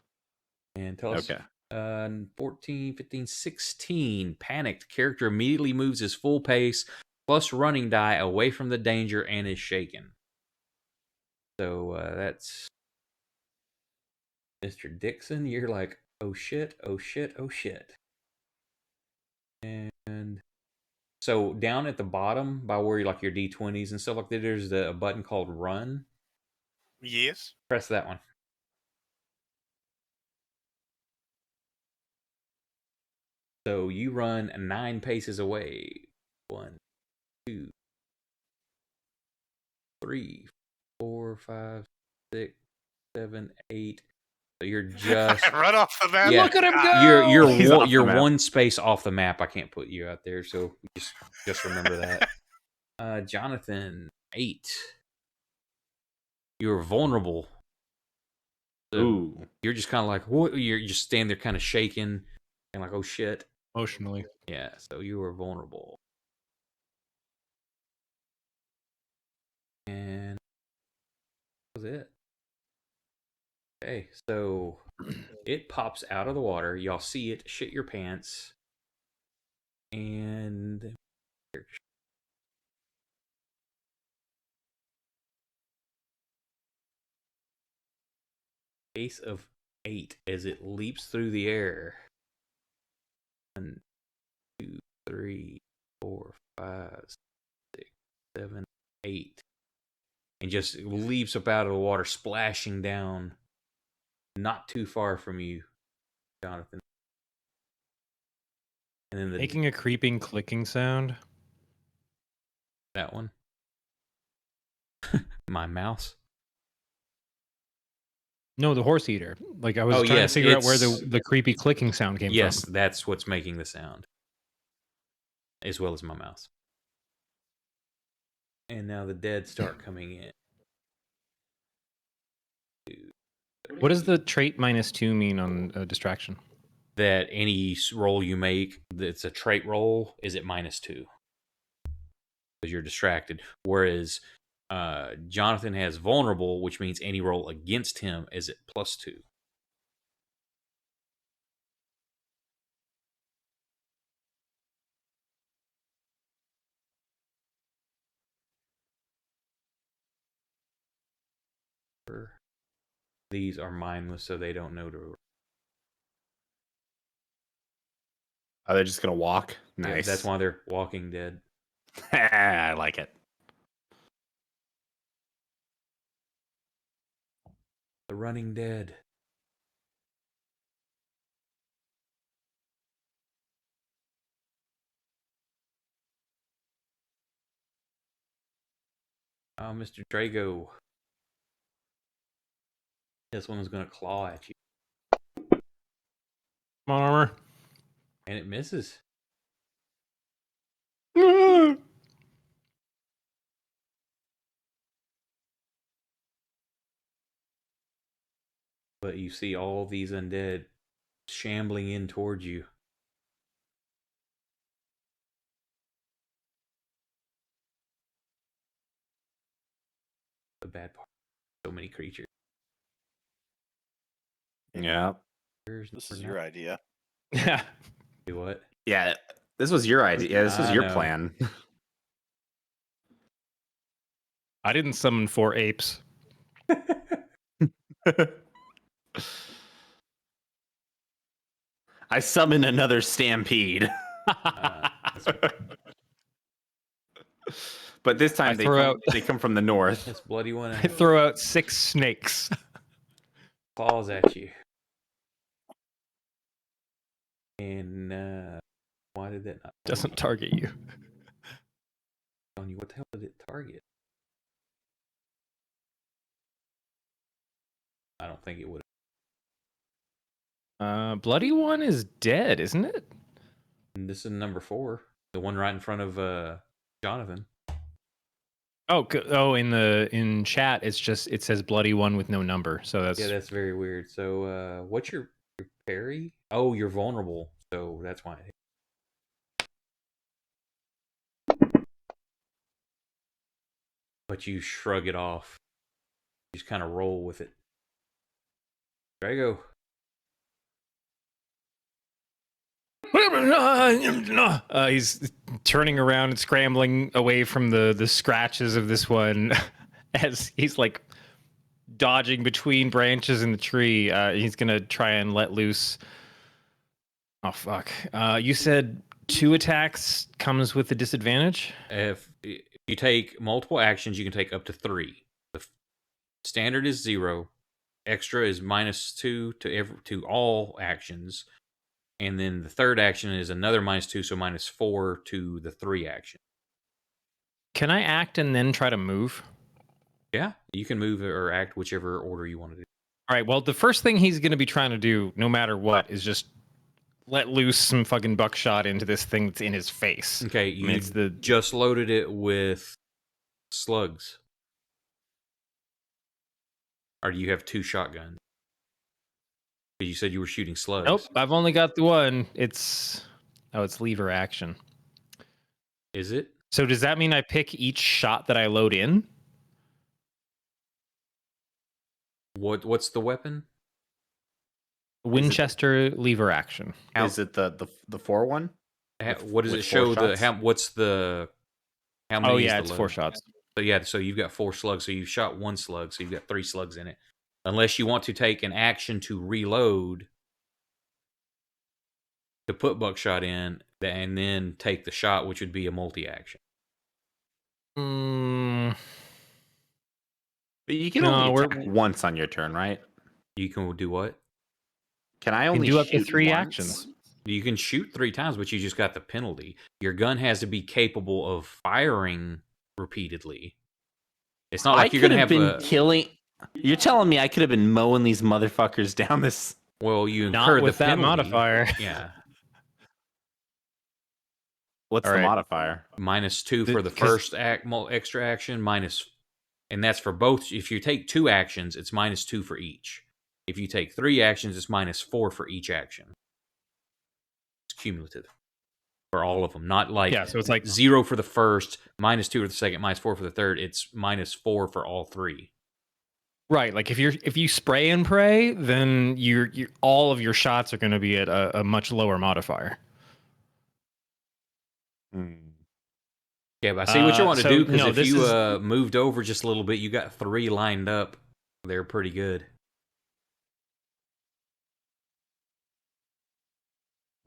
And tell us.
Okay.
14, 15, 16. Panicked. Character immediately moves his full pace plus running die away from the danger and is shaken. So that's Mr. Dixon. You're like, oh shit, oh shit, oh shit. And so down at the bottom by where you like your D20s and stuff like that, there's a button called run.
Yes.
Press that one. So you run 9 paces away. 1, 2, 3, 4, 5, 6, 7, 8. So you're just
Run off the map.
Yeah.
Look at him
God.
go!
He's off the
you're
map.
one space off the map. I can't put you out there, so just remember that. Jonathan, 8. You're vulnerable. So
Ooh.
you're just kind of like, what? You're just standing there, kind of shaking, and like, oh shit.
Emotionally.
Yeah. So you are vulnerable. And that was it. Okay, so it pops out of the water. Y'all see it. Shit your pants. And ace of 8 as it leaps through the air. 1, 2, 3, 4, 5, 6, 7, 8. And just leaps up out of the water, splashing down not too far from you, Jonathan. And then
Making a creeping clicking sound.
that one. My mouse.
No, the horse eater. Like I was
Oh,
trying
yes,
to figure out where
it's-
the creepy clicking sound came
Yes,
from.
that's what's making the sound. As well as my mouse. And now the dead start coming in. 2,
What does
3.
the trait -2 mean on distraction?
That any roll you make that's a trait roll is at -2 because you're distracted. Whereas Jonathan has vulnerable, which means any roll against him is at +2. These are mindless, so they don't know to.
Are they just gonna walk?
Yeah,
Nice.
that's why they're walking dead.
I like it.
The running dead. Oh, Mr. Drago. This one is going to claw at you.
Come on, armor.
And it misses. But you see all these undead shambling in towards you. The bad part. So many creatures.
Yeah.
This is your idea.
Yeah.
Do what?
Yeah. This was your idea. Yeah, this was
I
your
know.
plan.
I didn't summon 4 apes.
I summon another stampede. But this time they come from the north.
This bloody one
I throw out 6 snakes.
claws at you. And why did that not
Doesn't target you.
on you? What the hell did it target? I don't think it would.
Bloody one is dead, isn't it?
And this is number 4, the one right in front of Jonathan.
Oh, in chat, it says bloody one with no number. So
that's very weird. So, what's your parry? Oh, you're vulnerable. So that's why. But you shrug it off. You just kind of roll with it. Drago.
He's turning around and scrambling away from the scratches of this one as he's like dodging between branches in the tree. He's gonna try and let loose. Oh fuck! You said 2 attacks comes with a disadvantage.
If you take multiple actions, you can take up to 3. The standard is 0. Extra is -2 to all actions, and then the third action is another -2, so -4 to the 3 action.
Can I act and then try to move?
Yeah, you can move or act whichever order you want to do.
All right. Well, the first thing he's going to be trying to do, no matter what, is just let loose some fucking buckshot into this thing that's in his face.
Okay,
I mean,
you
it's the
just loaded it with slugs. Or do you have 2 shotguns? You said you were shooting slugs.
Nope. I've only got the one. It's lever action.
Is it?
So does that mean I pick each shot that I load in?
What's the weapon?
Winchester lever action.
Is it the 4 one?
What does
with
it show?
4 shots?
How many?
Oh
is
yeah,
the
it's
load?
4 shots.
So yeah, so you've got 4 slugs. So you've shot 1 slug. So you've got 3 slugs in it. Unless you want to take an action to reload, to put buckshot in, and then take the shot, which would be a multi-action.
Mm,
But you can
No,
only
we're-
attack once on your turn, right?
You can do what?
Can I only
do up to
shoot
3
once?
actions.
You can shoot 3 times, but you just got the penalty. Your gun has to be capable of firing repeatedly. It's not like you're going to have
been killing. You're telling me I could have been mowing these motherfuckers down this.
Well, you
Not
incur
with
the
that
penalty.
modifier.
Yeah.
What's
All
the
right.
modifier?
-2 for the
'cause-
first extra action, and that's for both. If you take 2 actions, it's -2 for each. If you take 3 actions, it's -4 for each action. It's cumulative for all of them, not like
Yeah, so it's like
0 for the first, -2 for the second, -4 for the third. It's -4 for all 3.
right. Like if you spray and pray, then you all of your shots are going to be at a much lower modifier.
Yeah, but I see what you want to
so,
do, because
no,
if
this
you
is-
moved over just a little bit, you got 3 lined up. They're pretty good.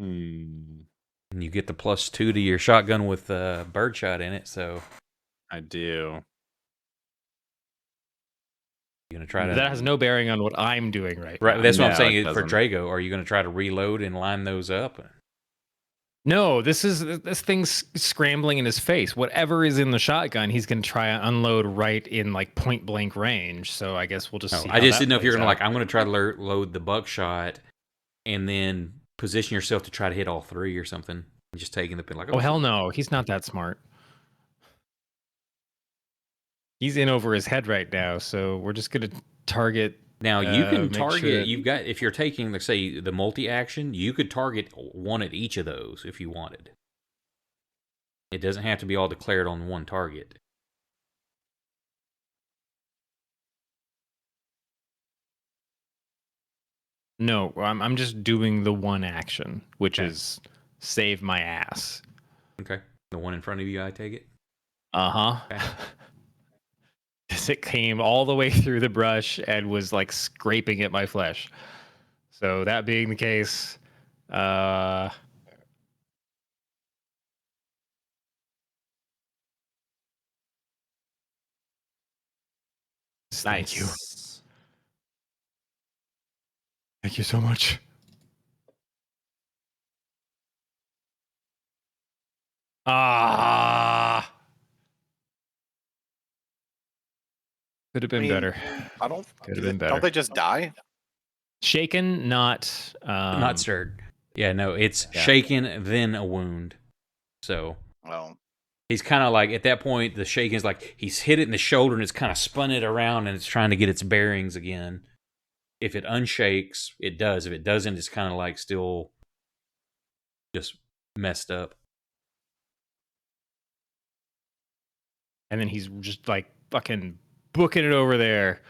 And you get the +2 to your shotgun with birdshot in it, so
I do.
you're gonna try to.
That has no bearing on what I'm doing right
Right,
now.
that's what I'm
No,
saying.
it
For
doesn't.
Drago, are you going to try to reload and line those up?
No, this thing's scrambling in his face. Whatever is in the shotgun, he's going to try and unload right in like point blank range. So I guess we'll just
No,
see.
I
how
just
that
didn't know if you're
plays
going to
out.
I'm going to try to load the buckshot and then position yourself to try to hit all 3 or something. And just taking the pin like,
Oh hell no, he's not that smart. He's in over his head right now, so we're just going to target.
Now you can
make sure
target.
that-
You've got, if you're taking, let's say, the multi-action, you could target one at each of those if you wanted. It doesn't have to be all declared on one target.
No, I'm just doing the one action, which
Okay.
is save my ass.
Okay, the one in front of you, I take it.
Uh-huh.
Okay.
As it came all the way through the brush and was like scraping at my flesh. So that being the case, thank you. Thank you so much. Ah. Could have been
mean,
better.
I don't.
Could have been better.
Don't they just die?
Shaken, not
Not stirred. Yeah, no, it's
Yeah.
shaken, then a wound. So
Well,
he's kind of like, at that point, the shaking is like he's hit it in the shoulder and it's kind of spun it around and it's trying to get its bearings again. If it unshakes, it does. If it doesn't, it's kind of like still just messed up.
and then he's just like fucking booking it over there.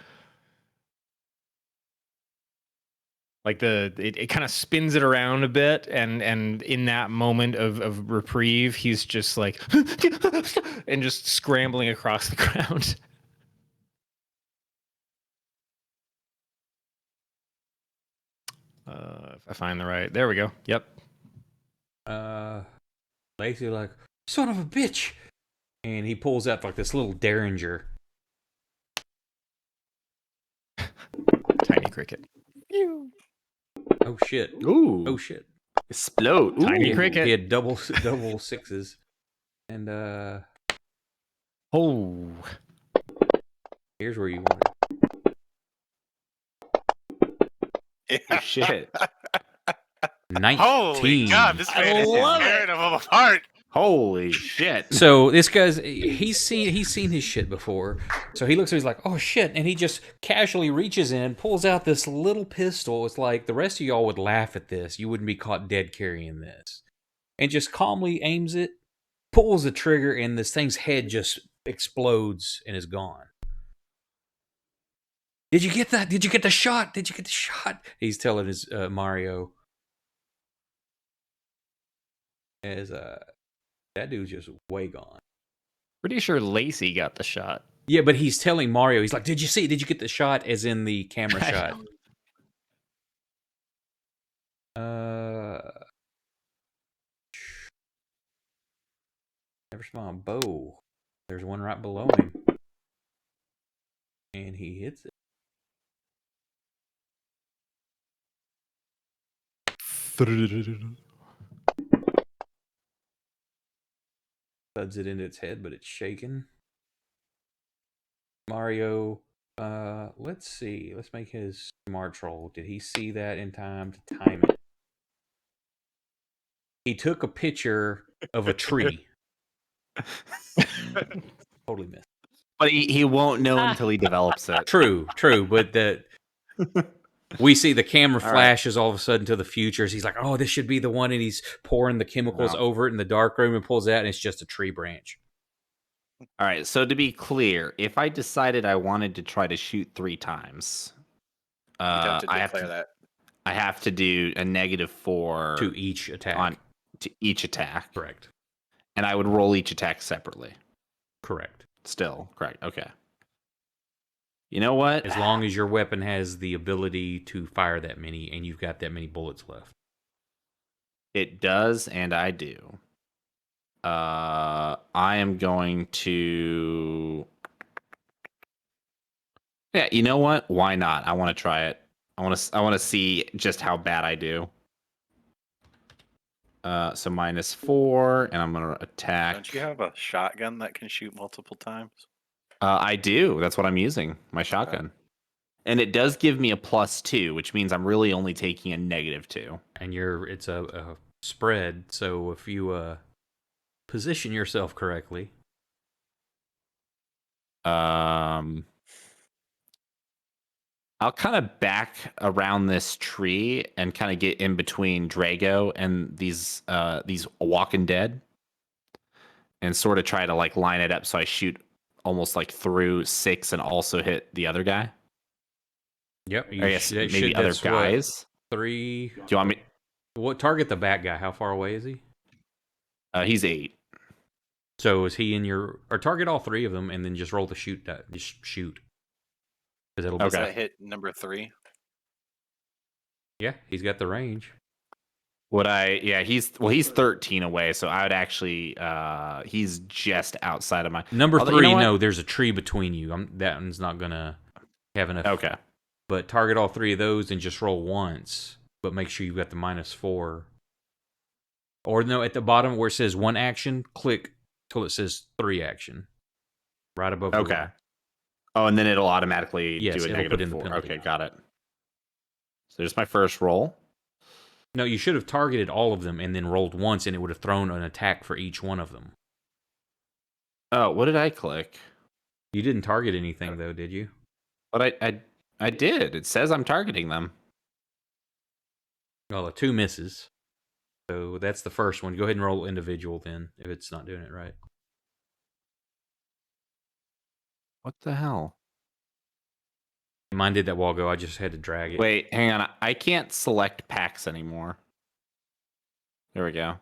Like it kind of spins it around a bit, and in that moment of reprieve, he's just like and just scrambling across the ground. If I find the right, there we go. Yep.
Lacey like, son of a bitch, and he pulls out like this little derringer.
Tiny cricket.
Oh shit!
Ooh.
Oh shit!
Explode.
Tiny
Ooh.
cricket.
He had double sixes, and
Oh.
here's where you want it.
Oh, shit.
19.
Holy God, this man is
love
tearing them apart.
Holy shit.
So this guy's he's seen his shit before. So he looks at it, he's like, oh shit, and he just casually reaches in, pulls out this little pistol. It's like the rest of y'all would laugh at this. You wouldn't be caught dead carrying this. And just calmly aims it, pulls the trigger, and this thing's head just explodes and is gone. Did you get that? Did you get the shot? Did you get the shot? He's telling his Mario. As that dude's just way gone.
Pretty sure Lacey got the shot.
Yeah, but he's telling Mario, he's like, did you see? Did you get the shot? As in the camera shot. Never saw a bow. There's one right below him. And he hits it. Thuds it into its head, but it's shaking. Mario, let's see. Let's make his smarts roll. Did he see that in time to time it? He took a picture of a tree. Totally missed.
But he won't know until he develops it.
True, but that we see the camera
All right.
flashes all of a sudden to the futures. He's like, oh, this should be the one, and he's pouring the chemicals
No.
over it in the dark room and pulls out, and it's just a tree branch.
All right, so to be clear, if I decided I wanted to try to shoot 3 times,
You'd have to
I have
declare
to,
that.
I have to do a -4
To each attack.
to each attack.
Correct.
And I would roll each attack separately.
Correct.
Still, correct. Okay. You know what?
As long as your weapon has the ability to fire that many and you've got that many bullets left.
It does, and I do. I am going to. Yeah, you know what? Why not? I want to try it. I want to see just how bad I do. So -4, and I'm gonna attack.
Don't you have a shotgun that can shoot multiple times?
I do. That's what I'm using. My shotgun. And it does give me a +2, which means I'm really only taking a -2.
And it's a spread, so if you position yourself correctly.
I'll kind of back around this tree and kind of get in between Drago and these Walking Dead, and sort of try to like line it up so I shoot almost like through 6 and also hit the other guy.
Yep.
I guess maybe other
that's what,
guys.
3.
Do you want me?
What target the bat guy? How far away is he?
He's 8.
So is he in your or target all 3 of them and then just roll the shoot? Just shoot. Because it'll be
Does that hit number 3?
Yeah, he's got the range.
Would I? Yeah, he's 13 away, so I would actually. He's just outside of my
Number
Although,
3.
you know what?
No, there's a tree between you. That one's not gonna have enough.
Okay.
But target all 3 of those and just roll once. But make sure you've got the -4. Or no, at the bottom where it says 1 action, click till it says 3 action. Right above. the
Okay.
line.
Oh, and then it'll automatically
Yes,
do a
it'll put in the
-4.
penalty
Okay,
now.
got it. So there's my first roll.
No, you should have targeted all of them and then rolled once, and it would have thrown an attack for each one of them.
Oh, what did I click?
You didn't target anything though, did you?
But I did. It says I'm targeting them.
Well, 2 misses. So that's the first one. Go ahead and roll individual then, if it's not doing it right.
What the hell?
Mine did that while ago. I just had to drag it.
Wait, hang on. I can't select packs anymore. There we go. Let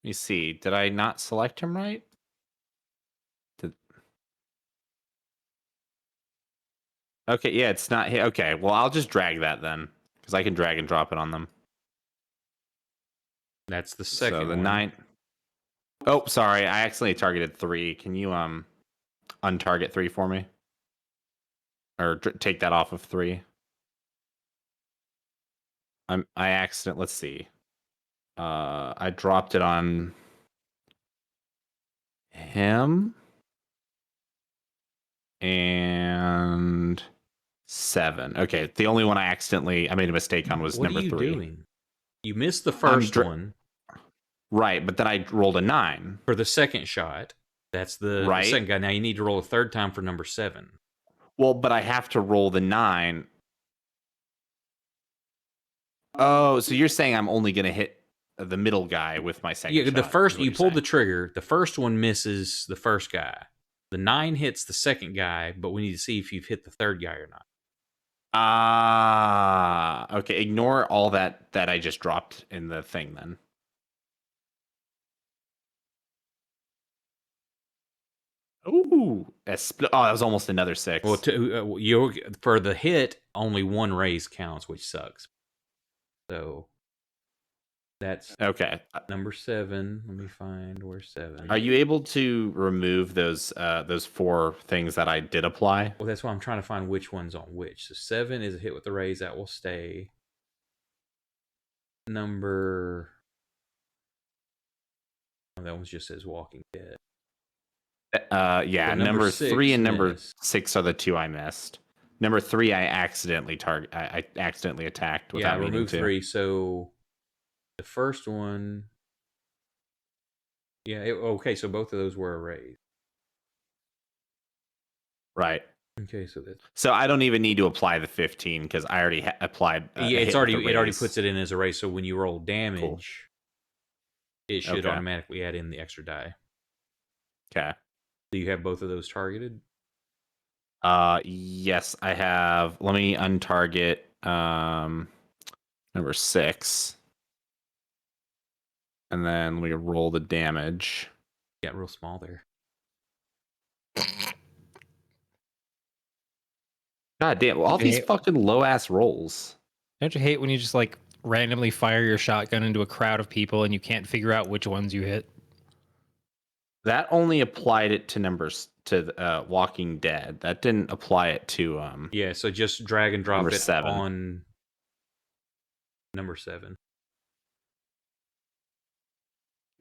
me see. Did I not select him right? Okay, yeah, it's not here. Okay, well, I'll just drag that then, because I can drag and drop it on them.
That's the second
So the
one.
9. Oh, sorry, I accidentally targeted 3. Can you untarget 3 for me, or take that off of 3? I accident. Let's see. I dropped it on him and 7. Okay, the only one I made a mistake on was
What
number
are you
3.
doing? You missed the first one
Right, but then I rolled a 9
for the second shot. That's the
Right.
second guy. Now you need to roll a third time for number 7.
Well, but I have to roll the 9. Oh, so you're saying I'm only going to hit the middle guy with my second shot?
The first,
is what
you
you're
pulled the
saying.
trigger. The first one misses the first guy. The 9 hits the second guy, but we need to see if you've hit the third guy or not.
Ah, okay. Ignore all that I just dropped in the thing then. Ooh, that was almost another 6.
Well, for the hit, only 1 raise counts, which sucks. So that's
Okay.
number 7. Let me find where 7.
Are you able to remove those 4 things that I did apply?
Well, that's why I'm trying to find which one's on which. So 7 is a hit with the raise, that will stay. Number... Oh, that one just says Walking Dead.
Yeah,
So
number 3 and number
missed.
6 are the 2 I missed. Number 3 I accidentally I accidentally attacked without meaning
remove
to.
3. So the first one... Yeah, okay, so both of those were a raise.
Right.
Okay, so that's...
So I don't even need to apply the 15 because I already applied.
Yeah,
it
already puts it in as a raise. So when you roll damage, it should
Okay.
automatically add in the extra die.
Okay.
Do you have both of those targeted?
Yes, I have. Let me untarget number 6. And then we roll the damage.
Got real small there.
God damn, all these fucking low ass rolls.
Don't you hate when you just like randomly fire your shotgun into a crowd of people and you can't figure out which ones you hit?
That only applied it to Walking Dead. That didn't apply it to
Yeah, so just drag and drop
number
it
7.
on number 7.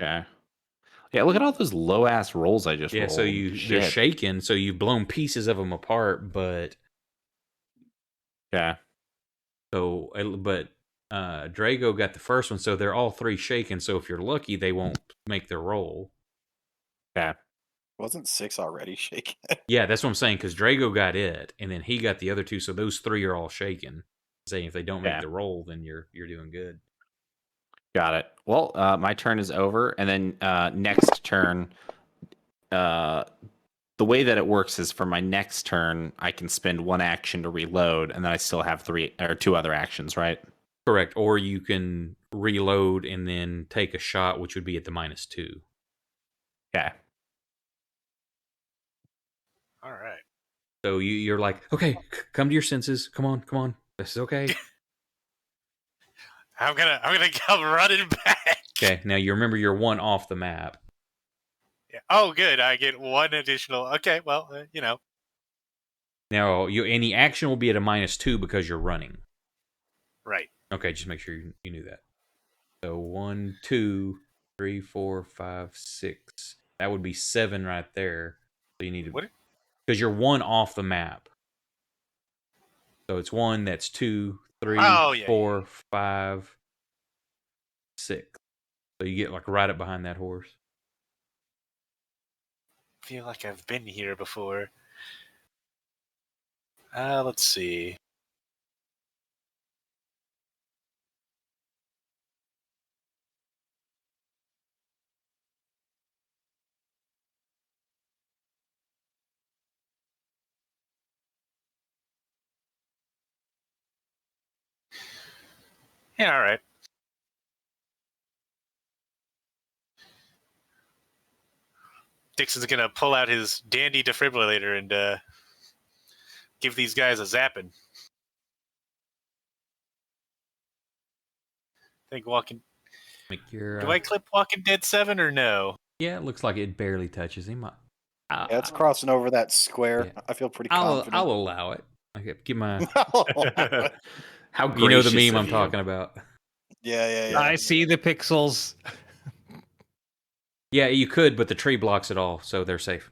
Okay. Yeah, look at all those low ass rolls I just rolled.
So they're shaking, so you've blown pieces of them apart, but
yeah.
So, but Drago got the first one, so they're all 3 shaken. So if you're lucky, they won't make their roll.
Yeah.
Wasn't 6 already shaken?
Yeah, that's what I'm saying, because Drago got it, and then he got the other 2, so those 3 are all shaken. Saying if they don't make the roll, then you're doing good.
Got it. Well, my turn is over, and then next turn, the way that it works is for my next turn, I can spend 1 action to reload, and then I still have 2 other actions, right?
Correct. Or you can reload and then take a shot, which would be at the -2.
Yeah.
All right.
So you're like, okay, come to your senses. Come on. This is okay.
I'm gonna come running back.
Okay, now you remember you're 1 off the map.
Yeah. Oh, good. I get 1 additional. Okay, well,
Now, any action will be at a -2 because you're running.
Right.
Okay, just make sure you knew that. So 1, 2, 3, 4, 5, 6. That would be 7 right there. So you need to...
What?
Because you're 1 off the map. So it's 1, that's 2, 3, 4, 5, 6. So you get like right up behind that horse.
I feel like I've been here before. Let's see. Yeah, all right. Dixon's gonna pull out his dandy defibrillator and give these guys a zapping. I think Walking.
Make your.
Do I clip Walking Dead 7 or no?
Yeah, it looks like it barely touches him.
Yeah, it's crossing over that square.
Yeah.
I feel pretty
I'll
confident.
allow it. Okay, give my.
How
You know the
gracious
meme
of
I'm
you.
talking about.
Yeah.
I see the pixels.
Yeah, you could, but the tree blocks it all, so they're safe.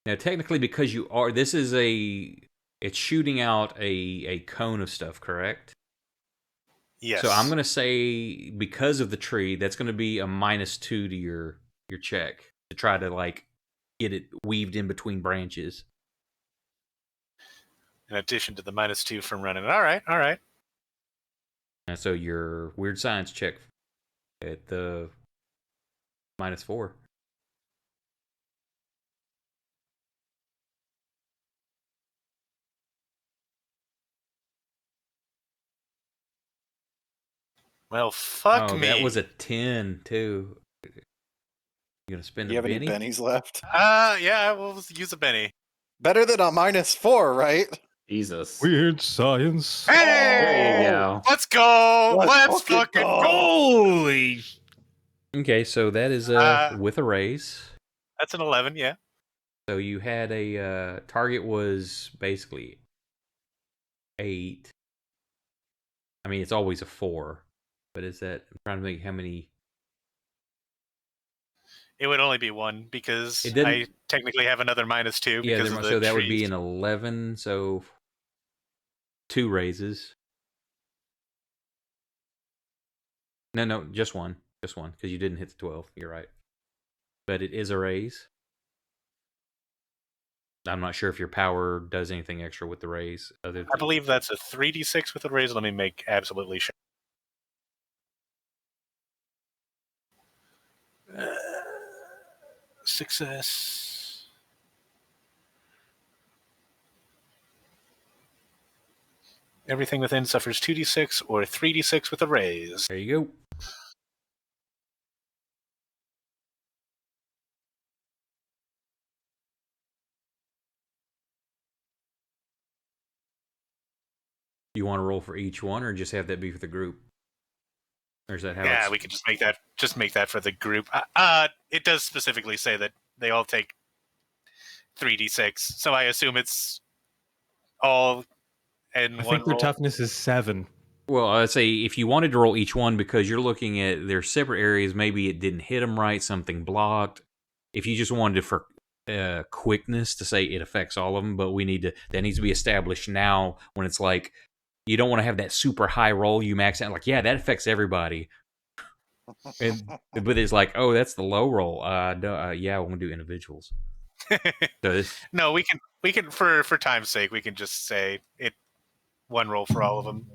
Now, technically, because you are, it's shooting out a cone of stuff, correct?
Yes.
So I'm gonna say because of the tree, that's gonna be a -2 to your check to try to like get it weaved in between branches.
In addition to the -2 from running. All right.
And so your weird science check at the -4.
Well, fuck me.
That was a 10 too. You gonna spend
Do you
a
have any
penny?
bennies left?
Yeah, we'll use a Benny.
Better than a -4, right?
Jesus.
Weird science.
Hey!
There you go.
Let's go!
Let's
Let's fucking
go!
go!
Holy!
Okay, so that is with a raise.
That's an 11, yeah.
So you had a target was basically 8. I mean, it's always a 4, but is that? I'm trying to think how many.
It would only be 1 because
It didn't-
I technically have another -2
Yeah,
because of the
so that
trees.
would be an 11. So 2 raises. No, just one, because you didn't hit the 12. You're right, but it is a raise. I'm not sure if your power does anything extra with the raise. Other than...
I believe that's a 3d6 with a raise. Let me make absolutely sure. Success. Everything within suffers 2d6 or 3d6 with a raise.
There you go. You want to roll for each one, or just have that be for the group? Or is that how?
Yeah, we could just make that for the group. It does specifically say that they all take 3d6, so I assume it's all in
I
one
think their
roll.
toughness is 7.
Well, I'd say if you wanted to roll each one because you're looking at their separate areas, maybe it didn't hit them right, something blocked. If you just wanted to, for quickness, to say it affects all of them, but that needs to be established now when it's like, you don't want to have that super high roll you max out, like, yeah, that affects everybody. But it's like, oh, that's the low roll. Yeah, I want to do individuals.
No, we can for time's sake, we can just say it one roll for all of them.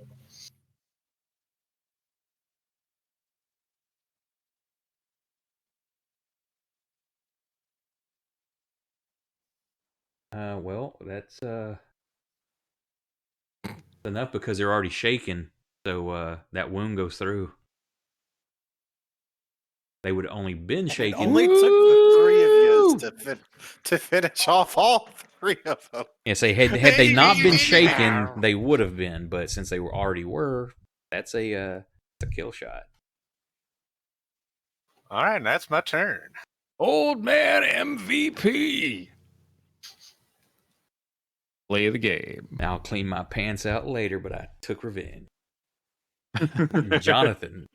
Well, that's enough because they're already shaken, so that wound goes through. They would have only been shaken.
It only took the 3 of you to finish off all 3 of them.
Yeah, say had they not been shaken, they would have been. But since they already were, that's a kill shot.
All right, that's my turn.
Old man MVP. Play the game.
I'll clean my pants out later, but I took revenge. Jonathan.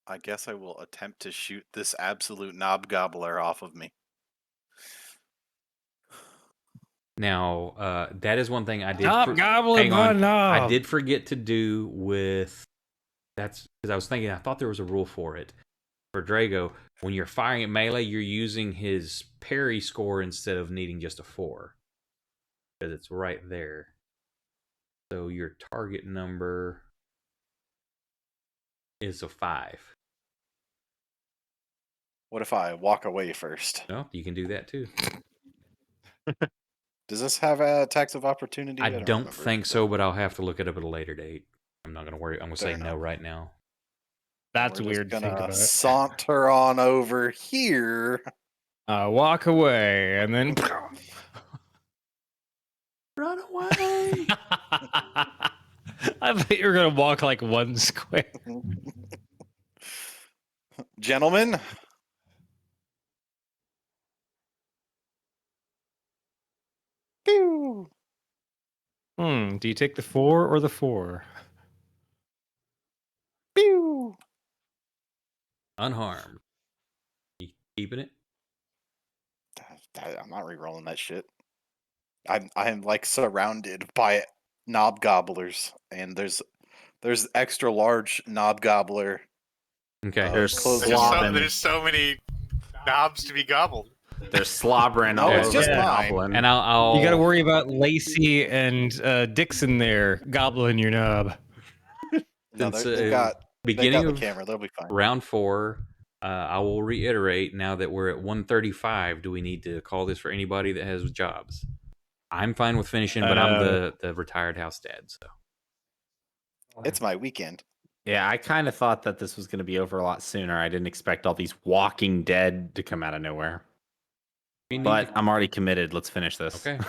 I guess I will attempt to shoot this absolute knob gobbler off of me.
Now, that is one thing I did.
Gobbling my knob.
I did forget to do with. That's because I was thinking. I thought there was a rule for it. For Drago, when you're firing at melee, you're using his parry score instead of needing just a 4. Because it's right there. So your target number is a 5.
What if I walk away first?
No, you can do that too.
Does this have attacks of opportunity?
I
don't
don't
remember.
think so, but I'll have to look it up at a later date. I'm not going to worry. I'm going to say
Fair
no
enough.
right now.
That's
We're
weird to
just
think
gonna
about.
saunter on over here.
Walk away and then.
Run away!
I thought you were gonna walk like one square.
Gentlemen, pew.
Do you take the 4 or the 4?
Pew.
Unharmed. You keeping it?
I'm not re-rolling that shit. I'm like surrounded by knob gobblers, and there's extra large knob gobbler.
Okay.
There's
close
slobbing.
There's so many knobs to be gobbled.
They're slobbering
No,
all
it's
over
just
the
mine.
goblin.
And I'll
You got to worry about Lacey and Dixon there gobbling your knob.
No,
Since,
they've got
beginning
the
of
camera. They'll be fine.
round 4. I will reiterate now that we're at 135. Do we need to call this for anybody that has jobs? I'm fine with finishing, but I'm the retired house dad. So
It's my weekend.
Yeah, I kind of thought that this was going to be over a lot sooner. I didn't expect all these Walking Dead to come out of nowhere. But I'm already committed. Let's finish this.
Okay.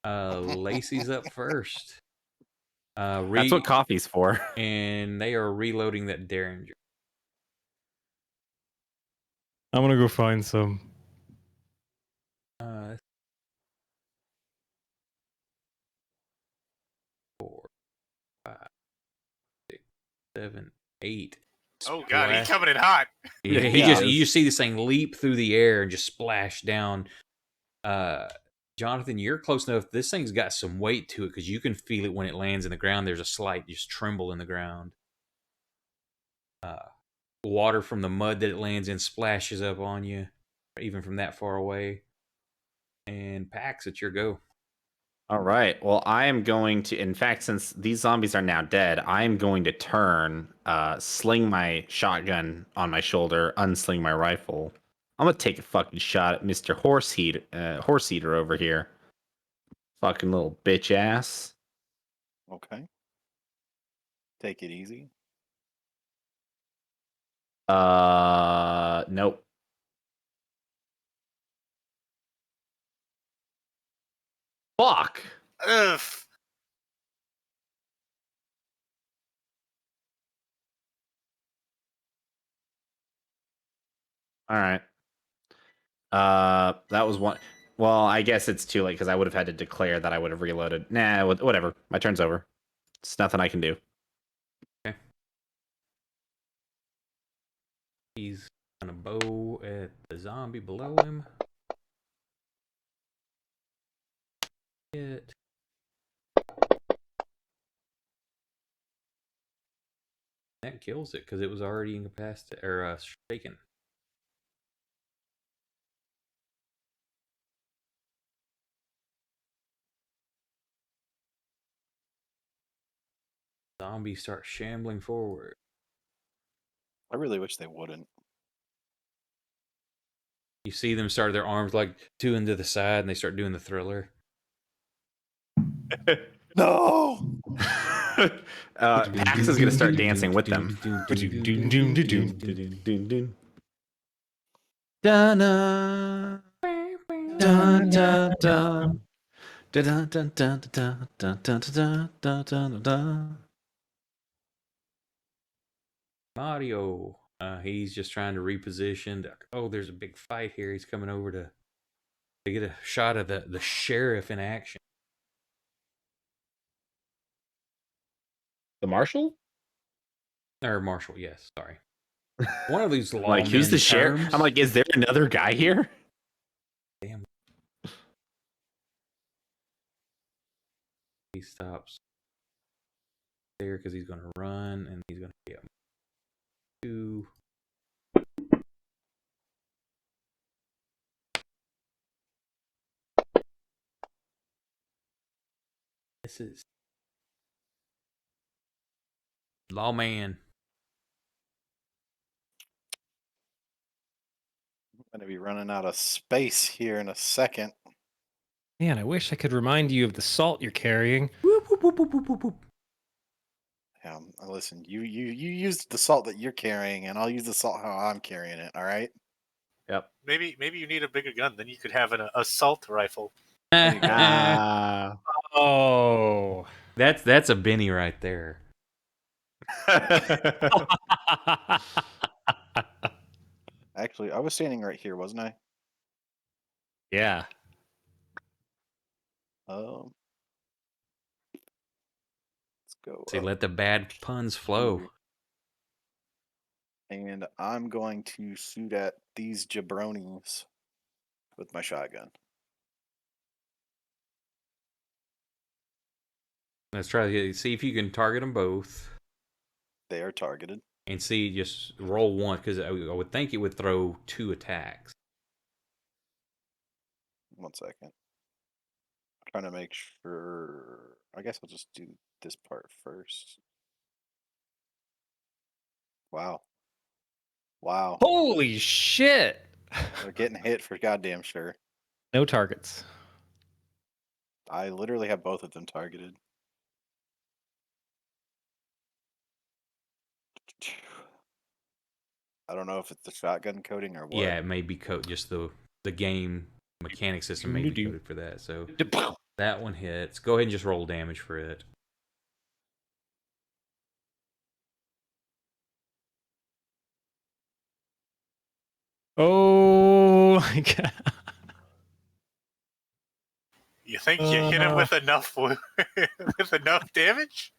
Lacey's up first.
That's what coffee's for.
And they are reloading that Derringer.
I'm gonna go find some.
4, 5, 6, 7, 8.
Oh god, he's coming in hot.
Yeah, you just see this thing leap through the air and just splash down. Jonathan, you're close enough. This thing's got some weight to it because you can feel it when it lands in the ground. There's a slight just tremble in the ground. Water from the mud that it lands in splashes up on you, even from that far away. And Pax, it's your go.
All right. Well, I am going to, in fact, since these zombies are now dead, I am going to turn, sling my shotgun on my shoulder, unsling my rifle. I'm going to take a fucking shot at Mr. Horse Eater over here. Fucking little bitch ass.
Okay. Take it easy.
Nope. Fuck.
Ugh.
All right. That was one. Well, I guess it's too late because I would have had to declare that I would have reloaded. Nah, whatever. My turn's over. It's nothing I can do.
Okay. He's gonna bow at the zombie below him. Hit. That kills it because it was already incapacitated or shaken. Zombies start shambling forward.
I really wish they wouldn't.
You see them start their arms like two into the side and they start doing the Thriller.
No.
Pax is gonna start dancing with them. Dun-dun. Dun, dun, dun. Dun, dun, dun, dun, dun, dun, dun, dun, dun, dun, dun.
Mario, he's just trying to reposition. Oh, there's a big fight here. He's coming over to get a shot of the sheriff in action.
The marshal?
Or Marshal, yes, sorry. One of these
Like, who's the sheriff?
terms.
I'm like, is there another guy here?
Damn. He stops there because he's going to run and he's going to get two. This is Lawman.
I'm going to be running out of space here in a second.
Man, I wish I could remind you of the salt you're carrying.
Whoop, whoop, whoop, whoop, whoop, whoop, whoop.
Listen, you use the salt that you're carrying, and I'll use the salt how I'm carrying it. All right.
Yep.
Maybe you need a bigger gun. Then you could have an assault rifle.
There you go.
Ah.
Oh.
That's a Benny right there.
Actually, I was standing right here, wasn't I?
Yeah.
Let's go.
See,
up
let the bad puns flow.
here. And I'm going to shoot at these jabronis with my shotgun.
Let's try to see if you can target them both.
They are targeted.
And see, just roll one, because I would think it would throw 2 attacks.
1 second. I'm trying to make sure. I guess I'll just do this part first. Wow. Wow.
Holy shit.
They're getting hit for goddamn sure.
No targets.
I literally have both of them targeted. I don't know if it's the shotgun coding or what.
Yeah, it may be just the game mechanic system may be coded for that. So that one hits. Go ahead and just roll damage for it.
Oh my god.
You think you hit him with enough with enough damage?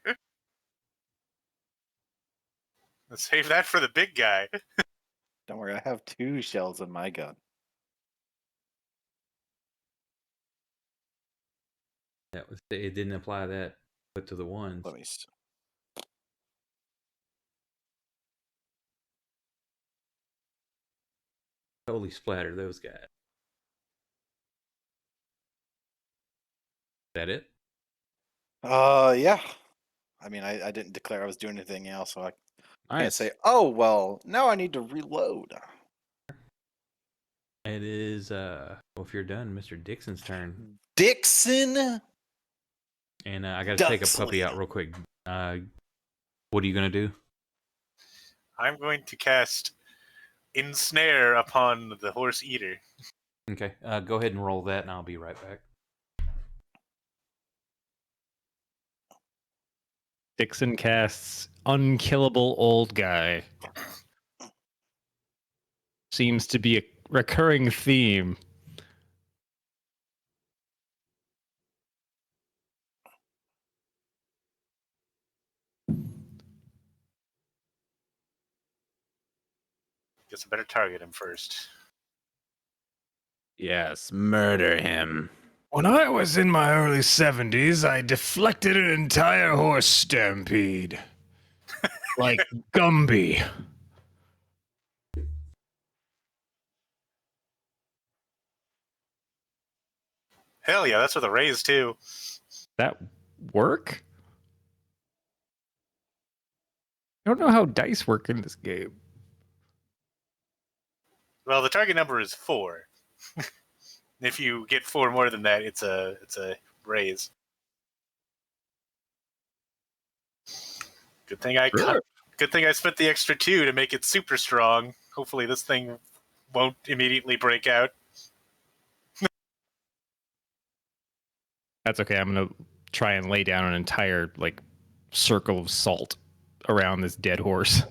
Let's save that for the big guy.
Don't worry, I have 2 shells in my gun.
It didn't apply that, but to the ones.
Let me see.
Totally splatter those guys. Is that it?
Yeah. I mean, I didn't declare I was doing anything else, so I can't
Nice.
say, oh, well, now I need to reload.
It is, well, if you're done, Mr. Dixon's turn.
Dixon?
And I got to take a puppy out real quick. What are you going to do?
I'm going to cast Ensnare upon the horse eater.
Okay, go ahead and roll that, and I'll be right back.
Dixon casts Unkillable Old Guy. Seems to be a recurring theme.
Guess I better target him first.
Yes, murder him.
When I was in my early 70s, I deflected an entire horse stampede. Like Gumby.
Hell yeah, that's with a raise too.
That work? I don't know how dice work in this game.
Well, the target number is 4. If you get 4 more than that, it's a raise. Good thing I spent the extra 2 to make it super strong. Hopefully this thing won't immediately break out.
That's okay. I'm going to try and lay down an entire, like, circle of salt around this dead horse.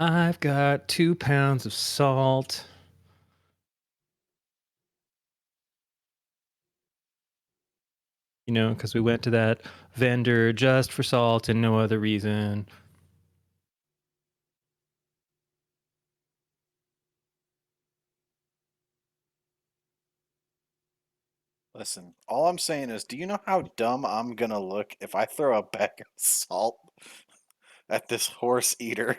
I've got 2 pounds of salt. You know, because we went to that vendor just for salt and no other reason.
Listen, all I'm saying is, do you know how dumb I'm going to look if I throw a bag of salt at this horse eater?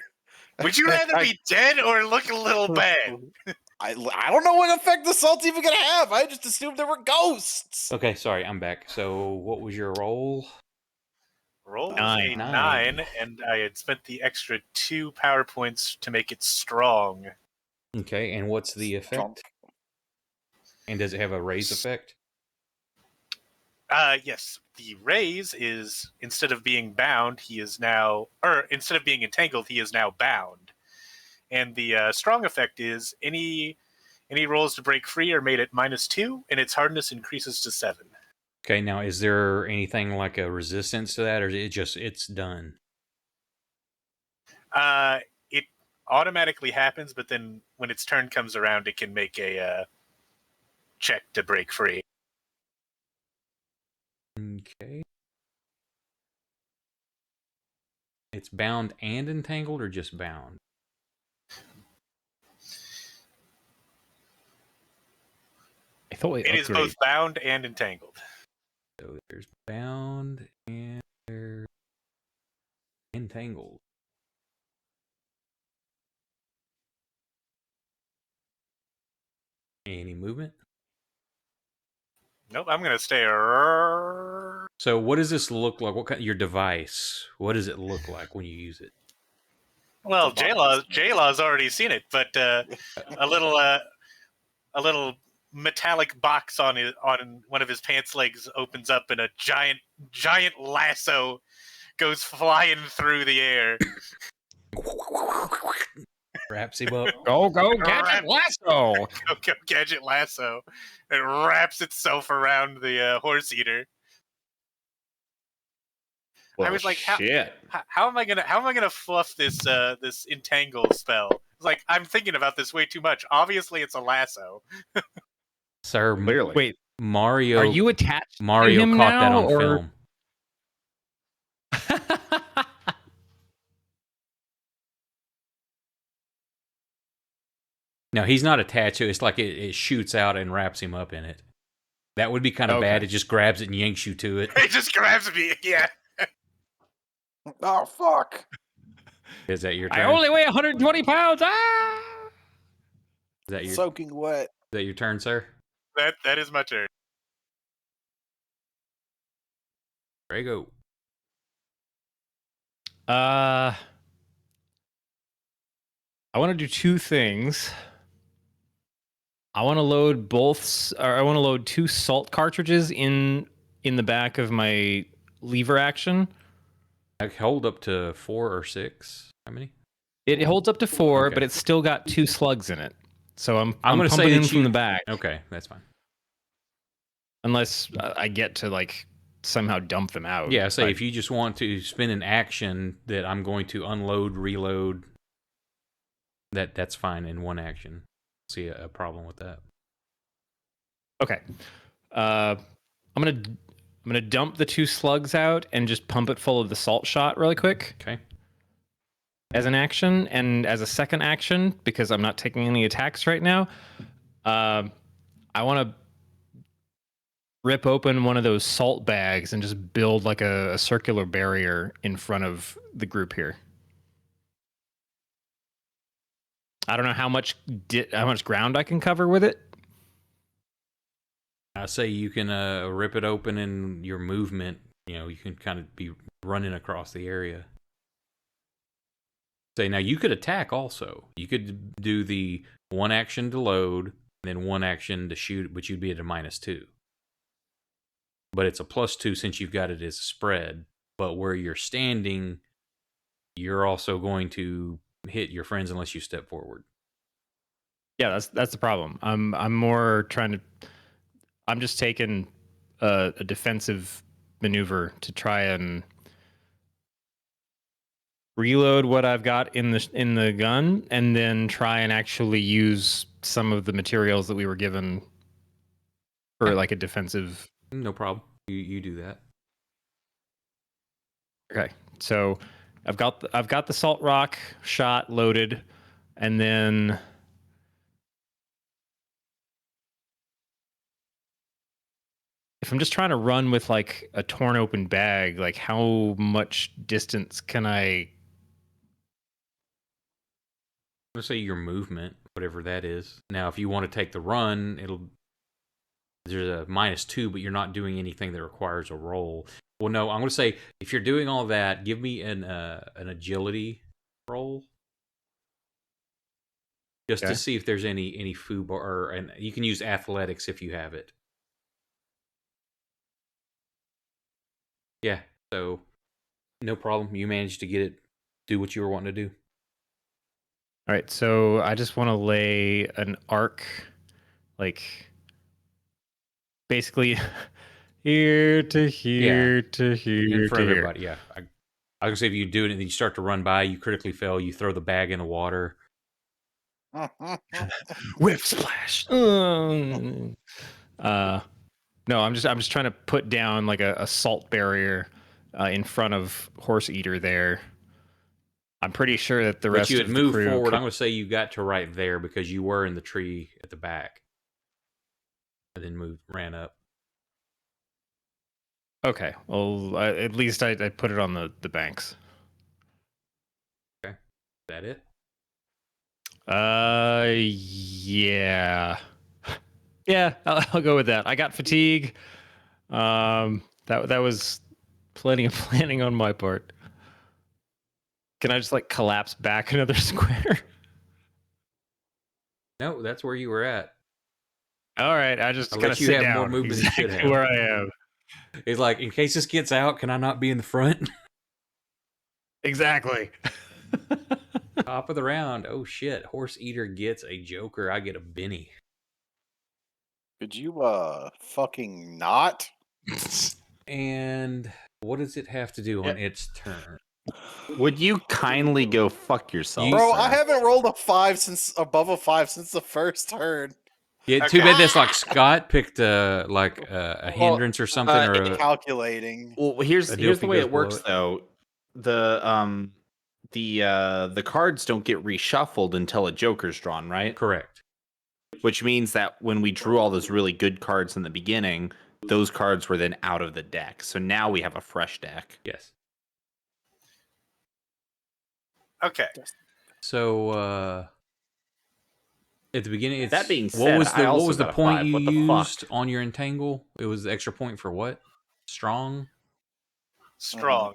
Would you rather be dead or look a little bad?
I don't know what effect the salt's even going to have. I just assumed there were ghosts.
Okay, sorry, I'm back. So what was your roll?
rolled
Nine.
a
Nine.
9, and I had spent the extra 2 power points to make it strong.
Okay, and what's the
Strong.
effect? And does it have a raise effect?
Yes. The raise is, instead of being bound, instead of being entangled, he is now bound. And the strong effect is any rolls to break free are made at -2, and its hardness increases to 7.
Okay, now is there anything like a resistance to that, or is it it's done?
It automatically happens, but then when its turn comes around, it can make a check to break free.
Okay. It's bound and entangled, or just bound?
I thought we
It is both bound and entangled.
So there's bound and there's entangled. Any movement?
Nope, I'm gonna stay.
So what does this look like? What kind your device? What does it look like when you use it?
Well,
It's a box.
J-Law's already seen it, but a little metallic box on one of his pants legs opens up, and a giant lasso goes flying through the air.
Wraps him up.
Go, Gadget Lasso!
Go Gadget Lasso. It wraps itself around the horse eater.
Well,
I was like,
shit.
how am I gonna fluff this entangle spell? It's like, I'm thinking about this way too much. Obviously, it's a lasso.
Sir,
Clearly.
Wait,
Mario.
are you attached to
Mario
him
caught
now,
that on
or...
film. No, he's not attached to it. It's like it shoots out and wraps him up in it. That would be kind of bad. It just grabs it and yanks you to it.
It just grabs me. Yeah.
Oh fuck!
Is that your turn?
I only weigh 120 pounds! Ah!
Is that your
Soaking wet.
Is that your turn, sir?
That is my turn.
There you go.
I want to do two things. I want to load two salt cartridges in the back of my lever action.
I hold up to 4 or 6. How many?
It holds up to 4,
Okay.
but it's still got 2 slugs in it. So I'm
gonna say
pumping
that
in from the back.
Okay, that's fine.
Unless I get to like somehow dump them out.
Yeah, say if you just want to spend an action that I'm going to unload, reload, that's fine in one action. See a problem with that?
Okay. I'm gonna dump the 2 slugs out and just pump it full of the salt shot really quick.
Okay.
As an action, and as a second action, because I'm not taking any attacks right now, I want to rip open one of those salt bags and just build like a circular barrier in front of the group here. I don't know how much ground I can cover with it.
I say you can rip it open in your movement. You know, you can kind of be running across the area. Say now you could attack also. You could do the one action to load, and then one action to shoot, but you'd be at a -2. But it's a +2 since you've got it as a spread. But where you're standing, you're also going to hit your friends unless you step forward.
Yeah, that's the problem. I'm more trying to. I'm just taking a defensive maneuver to try and reload what I've got in the gun, and then try and actually use some of the materials that we were given for like a defensive.
No problem. You do that.
Okay, so I've got the salt rock shot loaded, and then if I'm just trying to run with like a torn open bag, like how much distance can I?
Let's say your movement, whatever that is. Now, if you want to take the run, There's a -2, but you're not doing anything that requires a roll. Well, no, I'm going to say if you're doing all that, give me an agility roll. Just to see if there's any foobar, and you can use athletics if you have it. Yeah, so no problem. You managed to get it, do what you were wanting to do.
All right, so I just want to lay an arc, like basically here to here to here
In front
to
of
here.
everybody, yeah. I was going to say if you do it and then you start to run by, you critically fail, you throw the bag in the water.
Whip splash. No, I'm just trying to put down like a salt barrier in front of Horse Eater there. I'm pretty sure that the
But
rest
you had
of the
moved
crew
forward. I'm going to say you got to right there because you were in the tree at the back. And then ran up.
Okay, well, at least I put it on the banks.
Okay, is that it?
Yeah. Yeah, I'll go with that. I got fatigue. That was plenty of planning on my part. Can I just like collapse back another square?
No, that's where you were at.
All right, I just
I'll
kind
let
of
you
sit
have
down
more movement than you should
exactly
have.
where I am.
It's like, in case this gets out, can I not be in the front?
Exactly.
Top of the round. Oh shit! Horse Eater gets a Joker. I get a Benny.
Could you fucking not?
And what does it have to do on its turn?
Would you kindly go fuck yourself,
Bro,
sir?
I haven't rolled above a 5 since the first turn.
Yeah, too bad that's like Scott picked a hindrance or something or
Calculating.
Well, here's
A
the
Dilfy
way
goes
it works
below
though. The cards don't get reshuffled until a Joker's drawn, right?
correct.
Which means that when we drew all those really good cards in the beginning, those cards were then out of the deck. So now we have a fresh deck.
Yes.
Okay.
So at the beginning,
That being said,
what was the point you
What the
used
fuck?
on your entangle? It was the extra point for what? Strong.
Strong.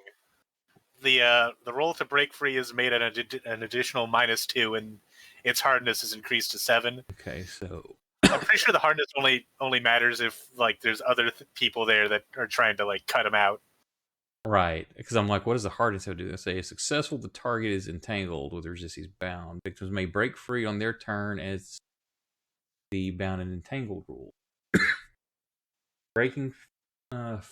The roll to break free is made at an additional -2, and its hardness is increased to 7.
Okay, so
I'm pretty sure the hardness only matters if like there's other people there that are trying to like cut him out.
right, because I'm like, what does the hardness have to do? They say, if successful, the target is entangled with resist. He's bound. Victims may break free on their turn as the bound and entangled rule. Breaking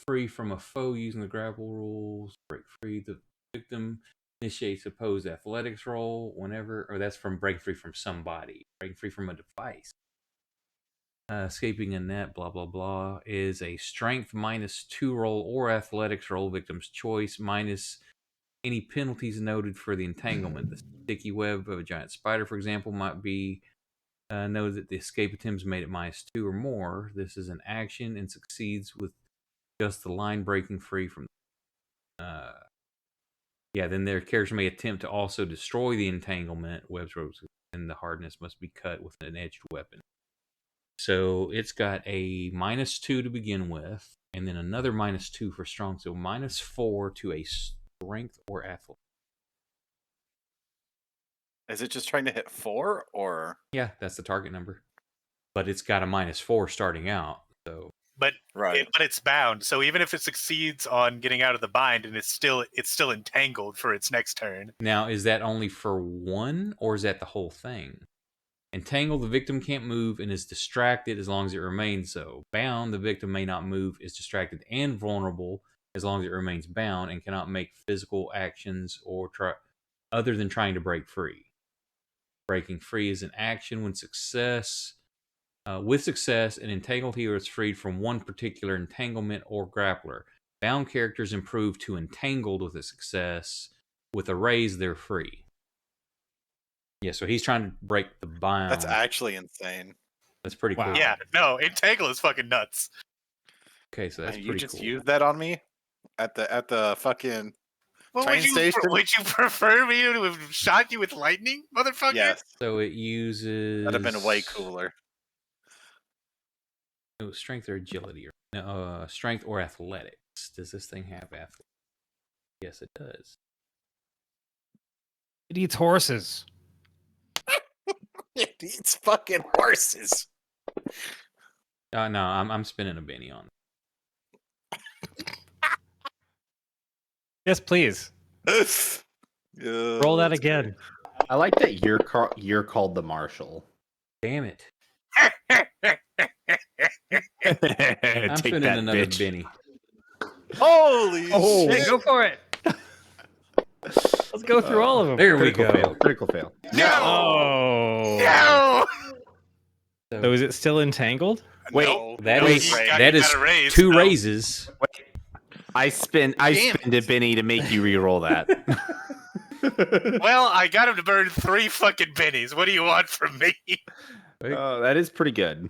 free from a foe using the grapple rules. Break free. The victim initiates opposed athletics roll whenever, or that's from break free from somebody. Breaking free from a device. Escaping a net, blah, blah, blah, is a strength -2 roll or athletics roll, victim's choice, minus any penalties noted for the entanglement. The sticky web of a giant spider, for example, might be noted that the escape attempts made it -2 or more. This is an action and succeeds with just the line breaking free from. Then their character may attempt to also destroy the entanglement, webs, ropes, and the hardness must be cut with an edged weapon. So it's got a -2 to begin with, and then another -2 for strong. So -4 to a strength or athlete.
Is it just trying to hit 4 or?
Yeah, that's the target number. But it's got a -4 starting out. So
But
Right.
but it's bound. So even if it succeeds on getting out of the bind, and it's still entangled for its next turn.
now, is that only for one, or is that the whole thing? Entangled, the victim can't move and is distracted as long as it remains so. Bound, the victim may not move, is distracted and vulnerable as long as it remains bound, and cannot make physical actions or other than trying to break free. Breaking free is an action when with success, an entangled hero is freed from one particular entanglement or grappler. Bound characters improve to entangled with a success. With a raise, they're free. Yeah, so he's trying to break the bind.
That's actually insane.
That's pretty cool.
Yeah, no, entangle is fucking nuts.
Okay, so that's
And
pretty
you just
cool.
used that on me at the fucking train station.
Would you prefer me to have shot you with lightning, motherfucker?
Yes,
So it uses.
that'd have been way cooler.
No, strength or agility, or no, strength or athletics. Does this thing have athletics? Yes, it does.
It eats horses.
It eats fucking horses.
No, I'm spinning a Benny on.
Yes, please. Roll that again.
I like that you're called the marshal.
Damn it!
Take
I'm spinning
that,
another
bitch.
Benny.
Holy
Oh.
Hey,
shit!
go for it. Let's go through all of them.
There we
Critical
go.
fail. Critical fail.
Oh.
No!
So is it still entangled?
Wait,
No,
That
no,
is
Ray.
that is
got a raise,
2
so-
raises.
I spin a Benny to make you re-roll that.
Well, I got him to burn 3 fucking bennies. What do you want from me?
Oh, that is pretty good.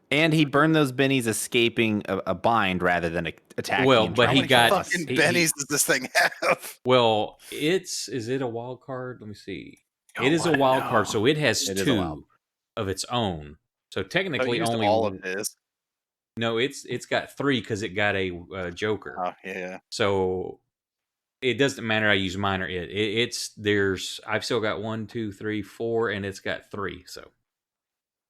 And he burned those bennies escaping a bind rather than attacking.
Well,
and
but
trying
he
to
got-
kill us.
fucking
he-
bennies does this thing have?
Well, is it a wild card? Let me see.
Oh,
It is a
I
wild
know.
card, so it has
It is a wild.
2 of its own. So
I
technically,
used
only
all of his.
No, it's got 3 because it got a Joker.
Oh yeah.
So it doesn't matter. I use mine or it. I've still got 1, 2, 3, 4, and it's got 3. So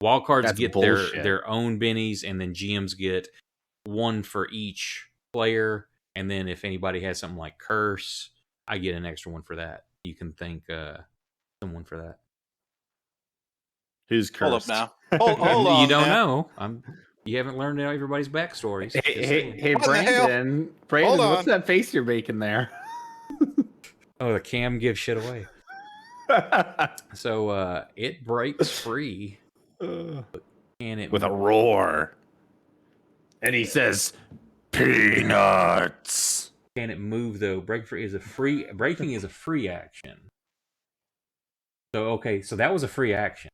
wild cards
That's
get
bullshit.
their own bennies, and then GMs get 1 for each player. And then if anybody has something like curse, I get an extra 1 for that. You can thank someone for that.
Who's
Hold
cursed?
up now. Hold on.
You don't
now.
know. You haven't learned everybody's backstories.
Hey,
Just
hey,
saying.
hey,
What the hell?
Brandon,
Hold
what's
on.
that face you're making there?
Oh, the cam gives shit away. So it breaks free, and it
With a roar. And he says, peanuts.
can it move though? Breaking is a free action. So okay, so that was a free action.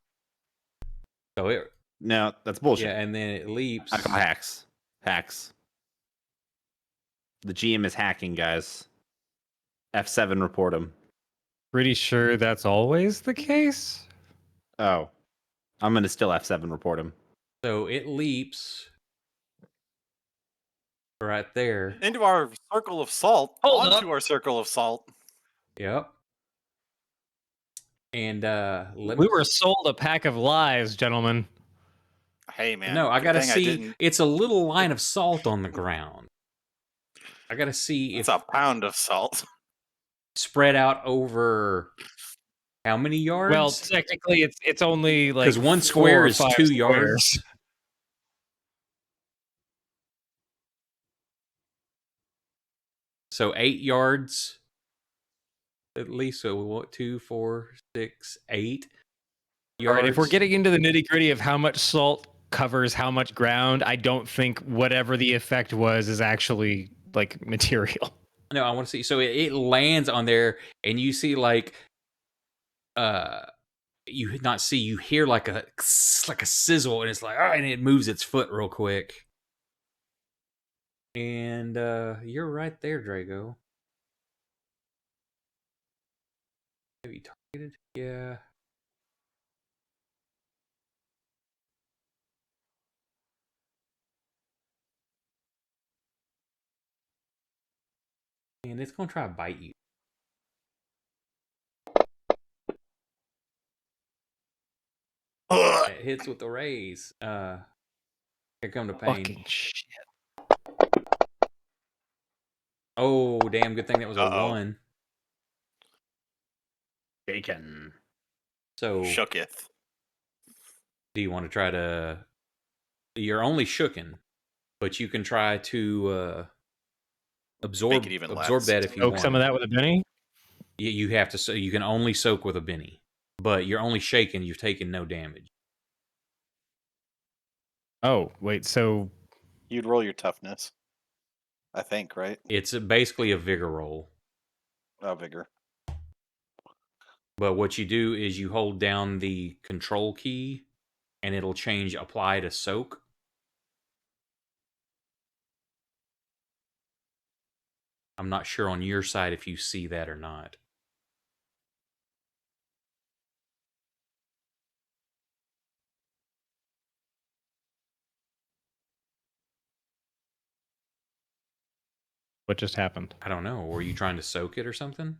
So it
No, that's bullshit.
yeah, and then it leaps.
I call hacks. Hacks. The GM is hacking, guys. F7 report him.
Pretty sure that's always the case.
Oh. I'm going to still F7 report him.
So it leaps right there.
Into our circle of salt.
Hold
Onto
up.
our circle of salt.
Yep. And
We were sold a pack of lies, gentlemen.
Hey man.
No, I
good
gotta
thing
see.
didn't-
It's a little line of salt on the ground. I gotta see
It's
if
a pound of salt.
spread out over how many yards?
Well, technically, it's only like
'Cause one
4
square
or
is
5
2
squares.
yards. So 8 yards at least. So what? 2, 4, 6, 8
All
yards.
right, if we're getting into the nitty gritty of how much salt covers how much ground, I don't think whatever the effect was is actually like material.
No, I want to see. So it lands on there, and you see like, you hear like a sizzle, and it's like, and it moves its foot real quick. And you're right there, Drago. Have you targeted? Yeah. And it's gonna try to bite you. It hits with the raise. Here come the pain.
Fucking shit.
Oh, damn! Good thing that was a
Uh-oh.
1.
Bacon.
So,
Shooketh.
do you want to try to? You're only shooken, but you can try to absorb
Make it even
absorb
less.
that if you
Soak
want.
some of that with a Benny.
You have to. So you can only soak with a Benny, but you're only shaken. You've taken no damage.
Oh, wait, so
You'd roll your toughness. I think, right?
It's basically a vigor roll.
Oh, vigor.
But what you do is you hold down the control key, and it'll change apply to soak. I'm not sure on your side if you see that or not.
What just happened?
I don't know. Were you trying to soak it or something?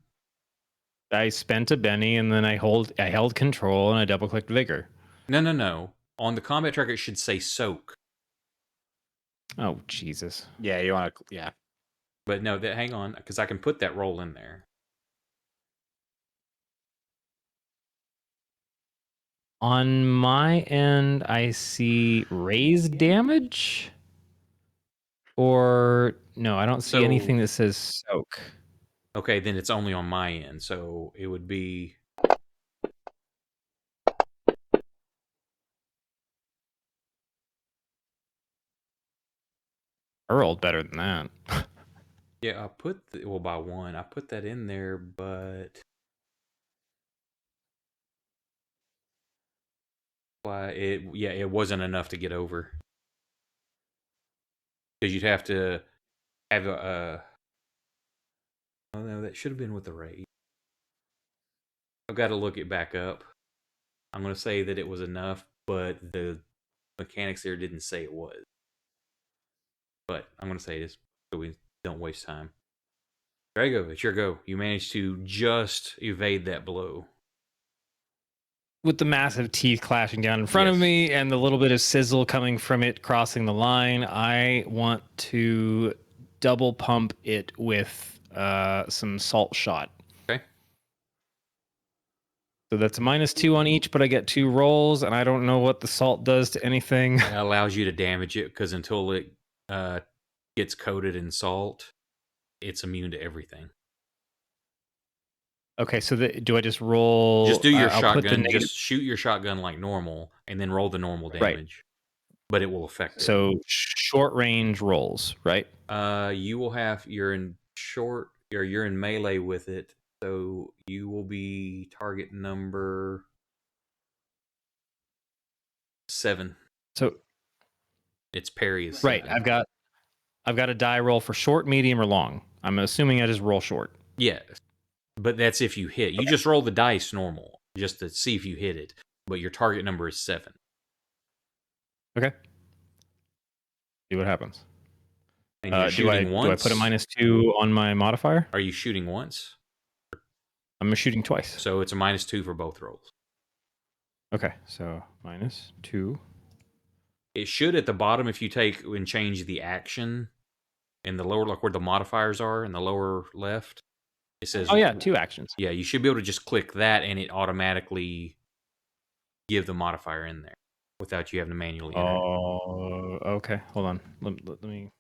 I spent a Benny and then I held control and I double clicked vigor.
No. On the combat tracker, it should say soak.
Oh Jesus!
Yeah, you want to. Yeah.
But no, hang on, because I can put that roll in there.
On my end, I see raised damage. Or no, I don't see anything that says soak.
Okay, then it's only on my end, so it would be.
I rolled better than that.
Yeah, I put by one. I put that in there, but it wasn't enough to get over because you'd have to have a. Oh no, that should have been with the raid. I've got to look it back up. I'm going to say that it was enough, but the mechanics there didn't say it was. But I'm going to say this so we don't waste time. Drago, it's your go. You managed to just evade that blow.
With the massive teeth clashing down in front of me and the little bit of sizzle coming from it crossing the line, I want to double pump it with some salt shot.
Okay.
So that's a -2 on each, but I get 2 rolls, and I don't know what the salt does to anything.
It allows you to damage it because until it gets coated in salt, it's immune to everything.
Okay, so do I just roll?
Just do your shotgun. Just shoot your shotgun like normal, and then roll the normal damage.
Right.
But it will affect it.
So short range rolls, right?
You will have you're in melee with it, so you will be target number 7.
So
it's parry is
7.
Right.
I've got a die roll for short, medium, or long. I'm assuming I just roll short.
Yes. But that's if you hit. You just roll the dice normal, just to see if you hit it. But your target number is 7.
Okay. See what happens.
And you're shooting once?
Do I put a -2 on my modifier?
Are you shooting once?
I'm shooting twice.
So it's a -2 for both rolls.
Okay, so -2.
It should at the bottom if you take and change the action in the lower, like where the modifiers are in the lower left. It says,
oh yeah, 2 actions.
Yeah, you should be able to just click that and it automatically give the modifier in there without you having to manually enter.
Oh, okay. Hold on. Let me.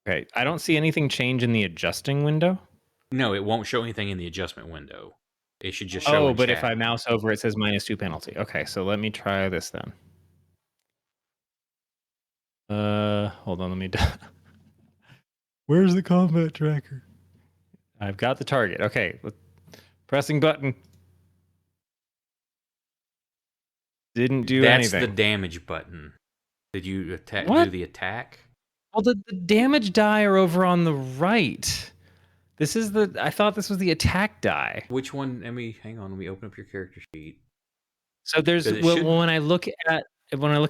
Okay, I don't see anything change in the adjusting window.
No, it won't show anything in the adjustment window. It should just show.
Oh, but if I mouse over, it says -2 penalty. Okay, so let me try this then. Hold on. Let me. Where's the combat tracker? I've got the target. Okay, pressing button. Didn't do anything.
That's the damage button. Did you attack?
What?
Do the attack?
Well, the damage die are over on the right. This is I thought this was the attack die.
Which one? Hang on. Let me open up your character sheet.
So there's when I look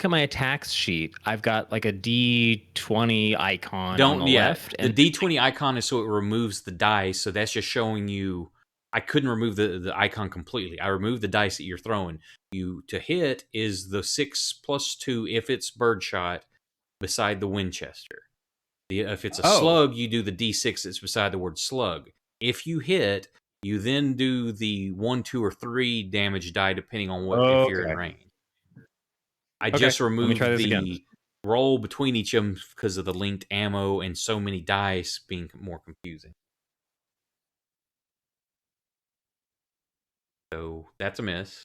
at my attacks sheet, I've got like a D20 icon on the left.
The D20 icon is so it removes the dice. So that's just showing you. I couldn't remove the icon completely. I removed the dice that you're throwing. To hit is the 6+2 if it's birdshot beside the Winchester. If it's a slug, you do the D6 that's beside the word slug. If you hit, you then do the 1, 2, or 3 damage die depending on if you're in range. I just removed the roll between each of them because of the linked ammo and so many dice being more confusing. So that's a miss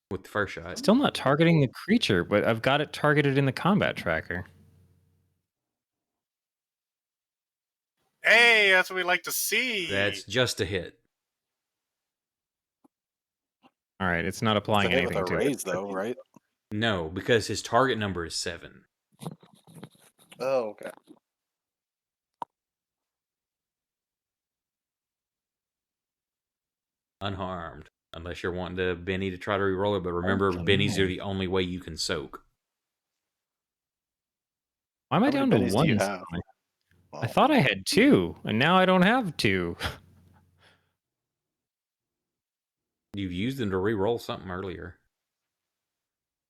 with the first shot.
Still not targeting the creature, but I've got it targeted in the combat tracker.
Hey, that's what we like to see.
That's just a hit.
All right, it's not applying anything to
raise, though, right?
No, because his target number is 7.
Oh, okay.
Unharmed. Unless you're wanting Benny to try to re-roll it, but remember, Bennies are the only way you can soak.
Why am I
How many
down to
bennies do
one?
you have?
suddenly? I
Well,
thought I had 2, and now I don't have 2.
You've used them to re-roll something earlier.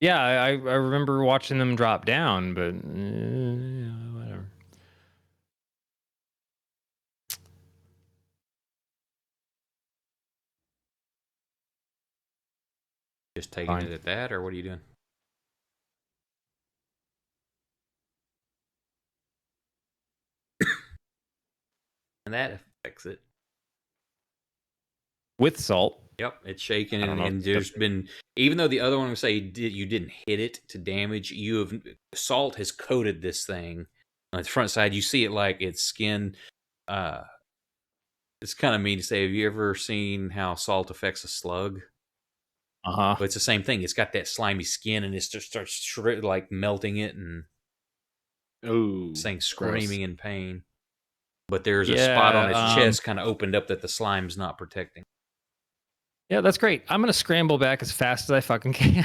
Yeah, I remember watching them drop down, but whatever.
Just taking
Fine.
it at that, or what are you doing? And that affects it.
With salt.
Yep, it's shaking,
I don't know
and
if
there's been, even though the other one would say you didn't hit it to damage, salt has coated this thing on its front side. You see it like its skin. It's kind of mean to say. Have you ever seen how salt affects a slug?
Uh-huh.
Well, it's the same thing. It's got that slimy skin, and it just starts like melting it, and saying screaming in pain. But there's a spot on its chest kind of opened up that the slime's not protecting.
Yeah, that's great. I'm gonna scramble back as fast as I fucking can.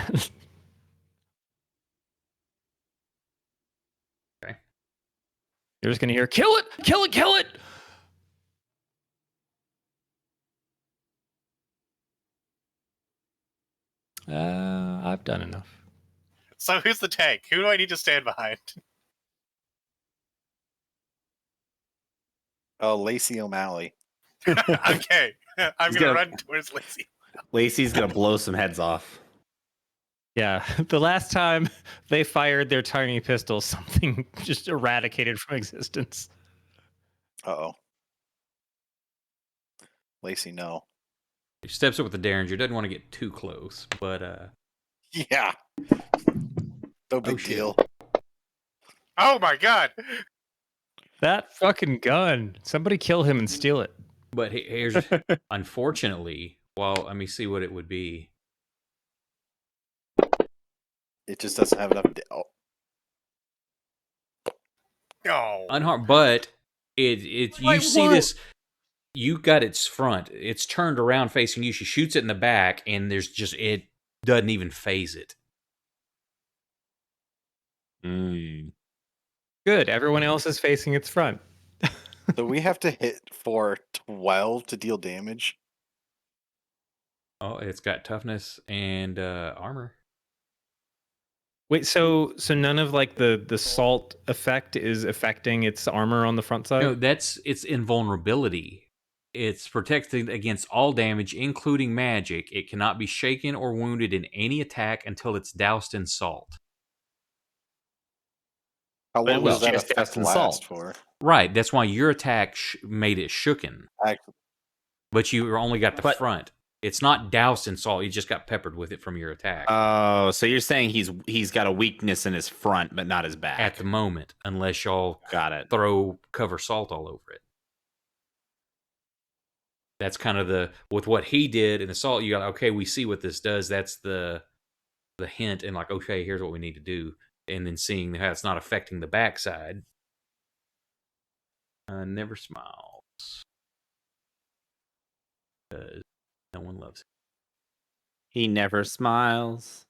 Okay.
You're just gonna hear, kill it, kill it, kill it. I've done enough.
So who's the tank? Who do I need to stand behind?
oh, Lacey O'Malley.
Okay, I'm
He's
gonna
gonna-
run towards Lacey.
Lacey's gonna blow some heads off.
Yeah, the last time they fired their tiny pistol, something just eradicated from existence.
Uh-oh. Lacey, no.
He steps up with the Derringer. Doesn't want to get too close, but
Yeah. No big
shit.
deal.
Oh my god!
That fucking gun. Somebody kill him and steal it.
but here's unfortunately. Well, let me see what it would be.
It just doesn't have enough. Oh,
No.
Unharmed, but you
Wait,
see
what?
this. You got its front. It's turned around facing you. She shoots it in the back, and it doesn't even phase it.
Good. Everyone else is facing its front.
so we have to hit for 12 to deal damage.
Oh, it's got toughness and armor.
Wait, so none of like the salt effect is affecting its armor on the front side?
No, it's invulnerability. It's protected against all damage, including magic. It cannot be shaken or wounded in any attack until it's doused in salt.
How
But it
long
was
does that
just
effect
doused in
last
salt.
for?
Right. That's why your attack made it shooken. But you only got the
But-
front. It's not doused in salt. You just got peppered with it from your attack.
Oh, so you're saying he's got a weakness in his front, but not his back.
At the moment, unless y'all
Got it.
throw cover salt all over it. That's kind of with what he did in the salt. You got, okay, we see what this does. That's the hint, and like, okay, here's what we need to do, and then seeing how it's not affecting the backside. Never smiles because no one loves him.
He never smiles.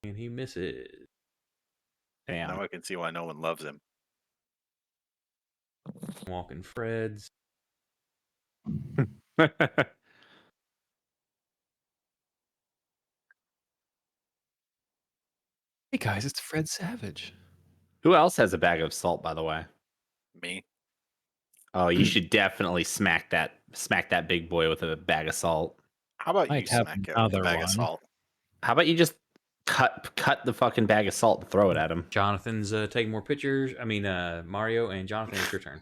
And he misses.
Damn.
Now I can see why no one loves him.
Walking Freds.
Hey guys, it's Fred Savage.
Who else has a bag of salt, by the way?
Me.
Oh, you should definitely smack that big boy with a bag of salt.
How about
Might
you
have
smack it with a
another
bag
one.
of salt?
How about you just cut the fucking bag of salt and throw it at him?
Jonathan's taking more pictures. I mean, Mario and Jonathan, it's your turn.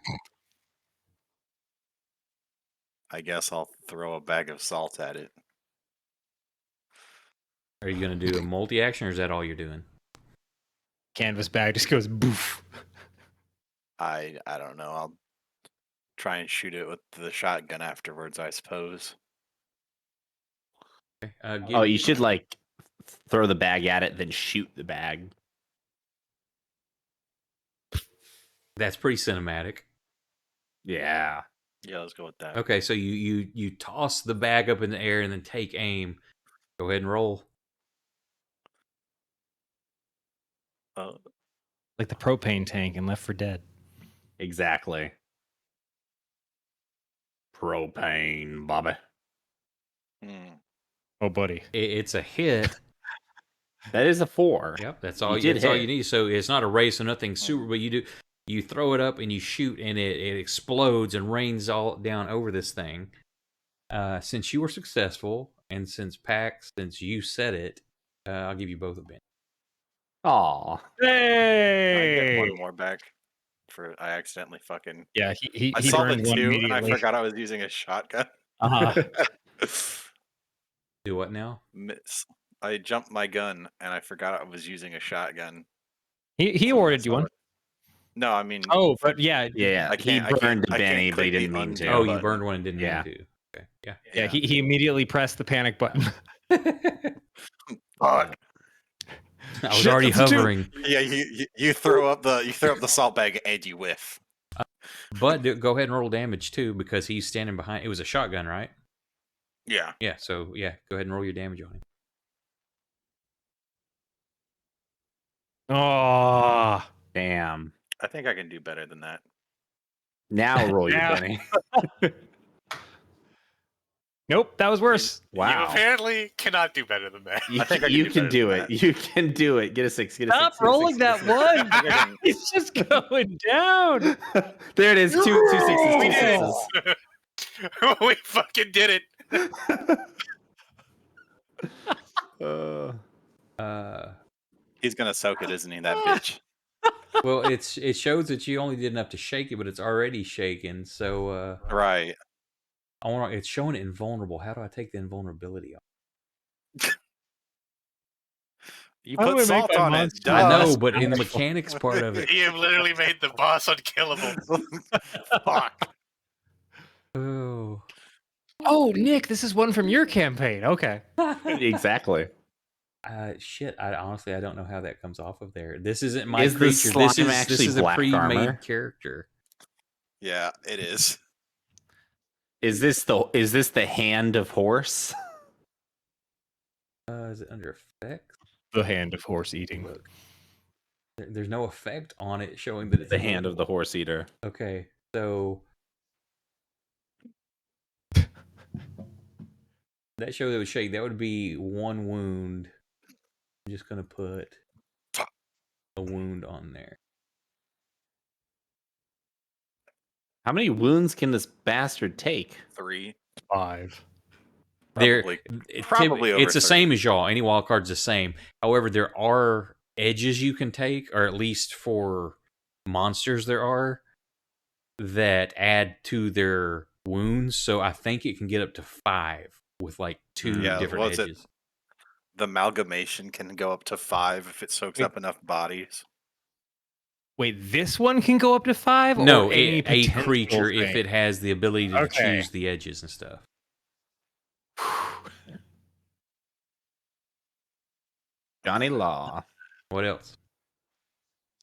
I guess I'll throw a bag of salt at it.
Are you going to do a multi-action, or is that all you're doing?
Canvas bag just goes boof.
I don't know. I'll try and shoot it with the shotgun afterwards, I suppose.
Okay,
Oh, you should like throw the bag at it, then shoot the bag.
That's pretty cinematic.
Yeah.
Yeah, let's go with that.
Okay, so you toss the bag up in the air and then take aim. Go ahead and roll.
Like the propane tank in Left 4 Dead.
Exactly. Propane, Bobby.
Oh, buddy.
It's a hit.
That is a 4.
Yep, that's all.
You did
That's all
hit.
you need. So it's not a race or nothing super, but you throw it up and you shoot, and it explodes and rains all down over this thing. Since you were successful, and since you said it, I'll give you both a bench.
Aw.
I
Hey!
get one more back for I accidentally fucking.
Yeah, he
I saw the
burned one
2 and I
immediately.
forgot I was using a shotgun.
Uh-huh.
Do what now?
I jumped my gun and I forgot I was using a shotgun.
He
So
awarded you
I
one.
saw it. No, I mean.
Oh, but yeah.
Yeah,
I
he
can't-
burned
I can't
Benny, but he
click the
didn't mean
undo
to.
Oh, you
button.
burned one and didn't
Yeah.
mean to. Okay, yeah.
Yeah, he immediately pressed the panic button.
Fuck.
I was
Shit,
already
that's a 2.
hovering.
Yeah, you throw up the salt bag and you whiff.
But go ahead and roll damage too, because he's standing behind. It was a shotgun, right?
Yeah.
Yeah. So yeah, go ahead and roll your damage on him.
Oh.
Damn.
I think I can do better than that.
Now roll your
Now-
Benny.
Nope, that was worse.
You
Wow.
apparently cannot do better than that.
You,
I think I can
you
do
can
better
do
than
it.
that.
You can do it. Get a 6. Get a
Stop
6. Get a
rolling
6, get a
that
6.
one. It's just going down.
There it is. Two sixes.
We
Two
did
sixes.
it. We fucking did it.
He's gonna soak it, isn't he? That bitch.
Well, it shows that you only did enough to shake it, but it's already shaken. So
Right.
it's showing it invulnerable. How do I take the invulnerability off?
You
How do
put
I make
salt
my
on it.
monster-
Duh.
I know,
that's
but in the
powerful.
mechanics part of it.
You have literally made the boss unkillable.
Fuck.
Oh.
Oh, Nick, this is one from your campaign. Okay.
Exactly.
Shit. I honestly don't know how that comes off of there. This isn't my
Is the
creature. This
slime
is
actually
a
black
pre-made
armor?
character.
Yeah, it is.
Is this the hand of horse?
Is it under effects?
The hand of horse eating.
Look. There's no effect on it showing that it's
The hand of the horse eater.
Okay, so that shows it would shake. That would be 1 wound. I'm just gonna put a wound on there.
How many wounds can this bastard take?
3.
5.
Probably. Probably over
it's the
30.
same as y'all. Any wild card's the same. However, there are edges you can take, or at least for monsters there are, that add to their wounds. So I think it can get up to 5 with like 2
Yeah,
different
what's it?
edges.
The amalgamation can go up to 5 if it soaks up enough bodies.
Wait, this one can go up to 5?
No,
or any
a
potential
creature if
thing?
it has the ability to
Okay.
choose the edges and stuff.
Johnny Law.
What else?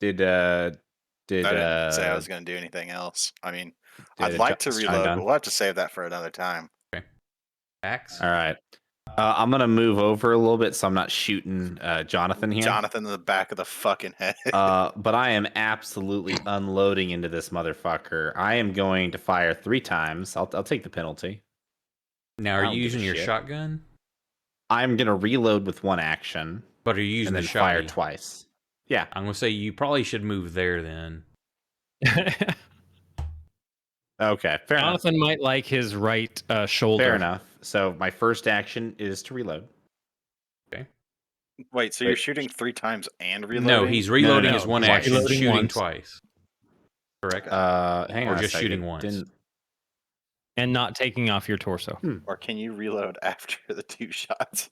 Did
I didn't say I was going to do anything else. I mean, I'd like to reload, but we'll have to save that for another time.
Axe?
All right. I'm gonna move over a little bit so I'm not shooting Jonathan here.
Jonathan in the back of the fucking head.
But I am absolutely unloading into this motherfucker. I am going to fire 3 times. I'll take the penalty.
Now,
I
are
don't
you
give a
using your
shit.
shotgun?
I'm gonna reload with 1 action
But are you using
and
the
then fire
shotgun?
twice. Yeah.
I'm going to say you probably should move there then.
Okay. Fair enough.
Jonathan might like his right shoulder.
Fair enough. So my first action is to reload.
Wait, so you're shooting 3 times and reloading?
No, he's reloading
no,
his 1
he's
action,
reloading
shooting
once.
twice. Correct?
Hang
Or
on. a
just
second.
shooting once.
Didn't-
And not taking off your torso.
Or can you reload after the 2 shots?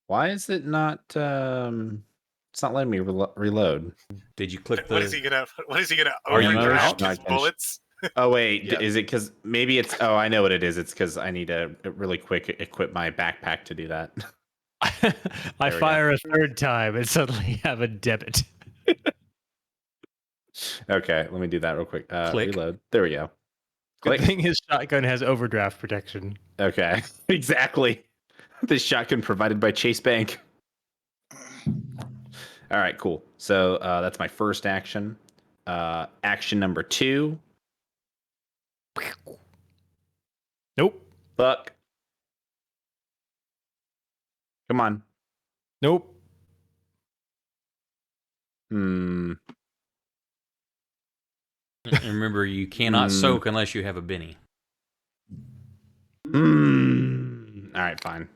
Why is it not? It's not letting me reload.
Did you click the...
What is he gonna
Are you
overdraft
out?
his bullets?
Oh wait,
Yeah.
is it because maybe it's? Oh, I know what it is. It's because I need to really quick equip my backpack to do that.
I
we go.
fire a 3rd time and suddenly have a debit.
Okay, let me do that real quick.
Click.
Reload. There we go.
Good
Click.
thing his shotgun has overdraft protection.
Okay, exactly. This shotgun provided by Chase Bank. All right, cool. So that's my first action. Action number 2.
Nope.
Fuck. Come on.
Nope.
And remember, you cannot soak unless you have a Benny.
All right, fine.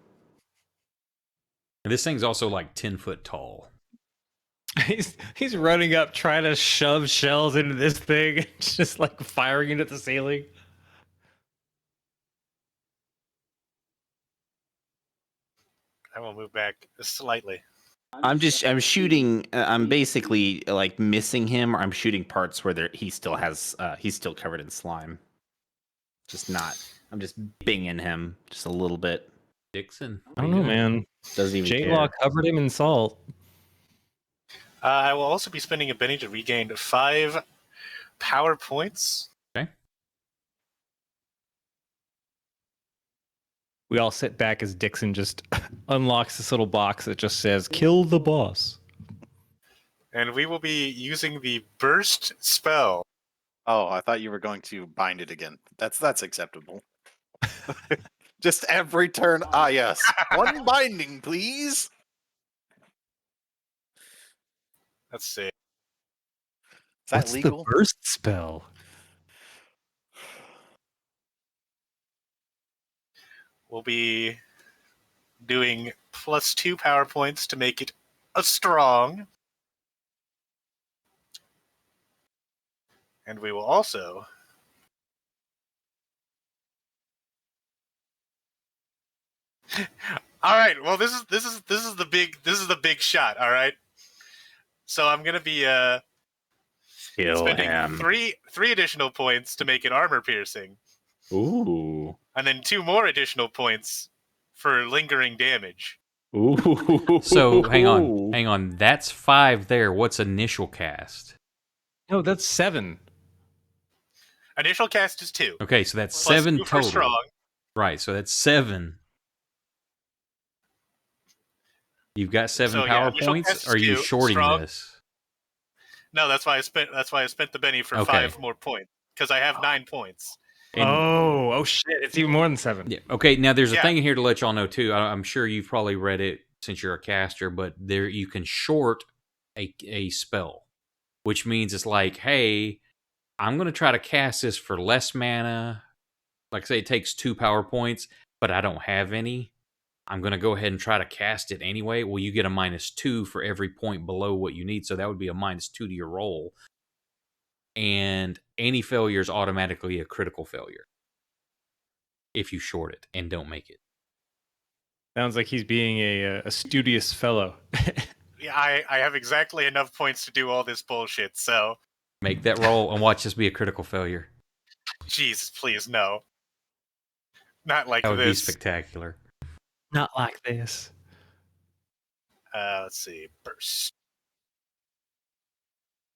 And this thing's also like 10 foot tall.
He's running up trying to shove shells into this thing, just like firing it at the ceiling.
I will move back slightly.
I'm shooting. I'm basically like missing him, or I'm shooting parts where he's still covered in slime. I'm just binging him just a little bit.
Dixon.
I don't know, man.
Doesn't even
J-Law
care.
covered him in salt.
I will also be spending a Benny to regain 5 power points.
Okay.
We all sit back as Dixon just unlocks this little box that just says, "Kill the boss."
And we will be using the burst spell.
Oh, I thought you were going to bind it again. That's acceptable. Just every turn. Ah, yes. One binding, please.
Let's see.
Is that
What's
legal?
the burst spell?
We'll be doing +2 power points to make it a strong. And we will also all right. Well, this is the big shot. All right. So I'm gonna be
Kill
spending
him.
three additional points to make it armor piercing,
Ooh.
and then 2 more additional points for lingering damage.
Ooh.
So hang on. That's 5 there. What's initial cast?
No, that's 7.
Initial cast is 2.
Okay, so that's
Plus
7
2 for
total.
strong.
Right, so that's 7. You've got 7
So,
power
initial
points.
cast is
Are you
2,
shorting
strong.
this?
No, that's why I spent the Benny for
Okay.
5 more points because I have 9 points.
And-
oh shit! It's even more than 7.
Yeah. Okay. Now there's a
Yeah.
thing in here to let y'all know too. I'm sure you've probably read it since you're a caster, but there you can short a spell, which means it's like, hey, I'm going to try to cast this for less mana. Like say it takes 2 power points, but I don't have any. I'm going to go ahead and try to cast it anyway. Well, you get a -2 for every point below what you need, so that would be a -2 to your roll. And any failure is automatically a critical failure if you short it and don't make it.
Sounds like he's being a studious fellow.
Yeah, I have exactly enough points to do all this bullshit. So,
Make that roll and watch this be a critical failure.
Jesus, please no. Not like
That would be
this.
spectacular.
Not like this.
Let's see. Burst.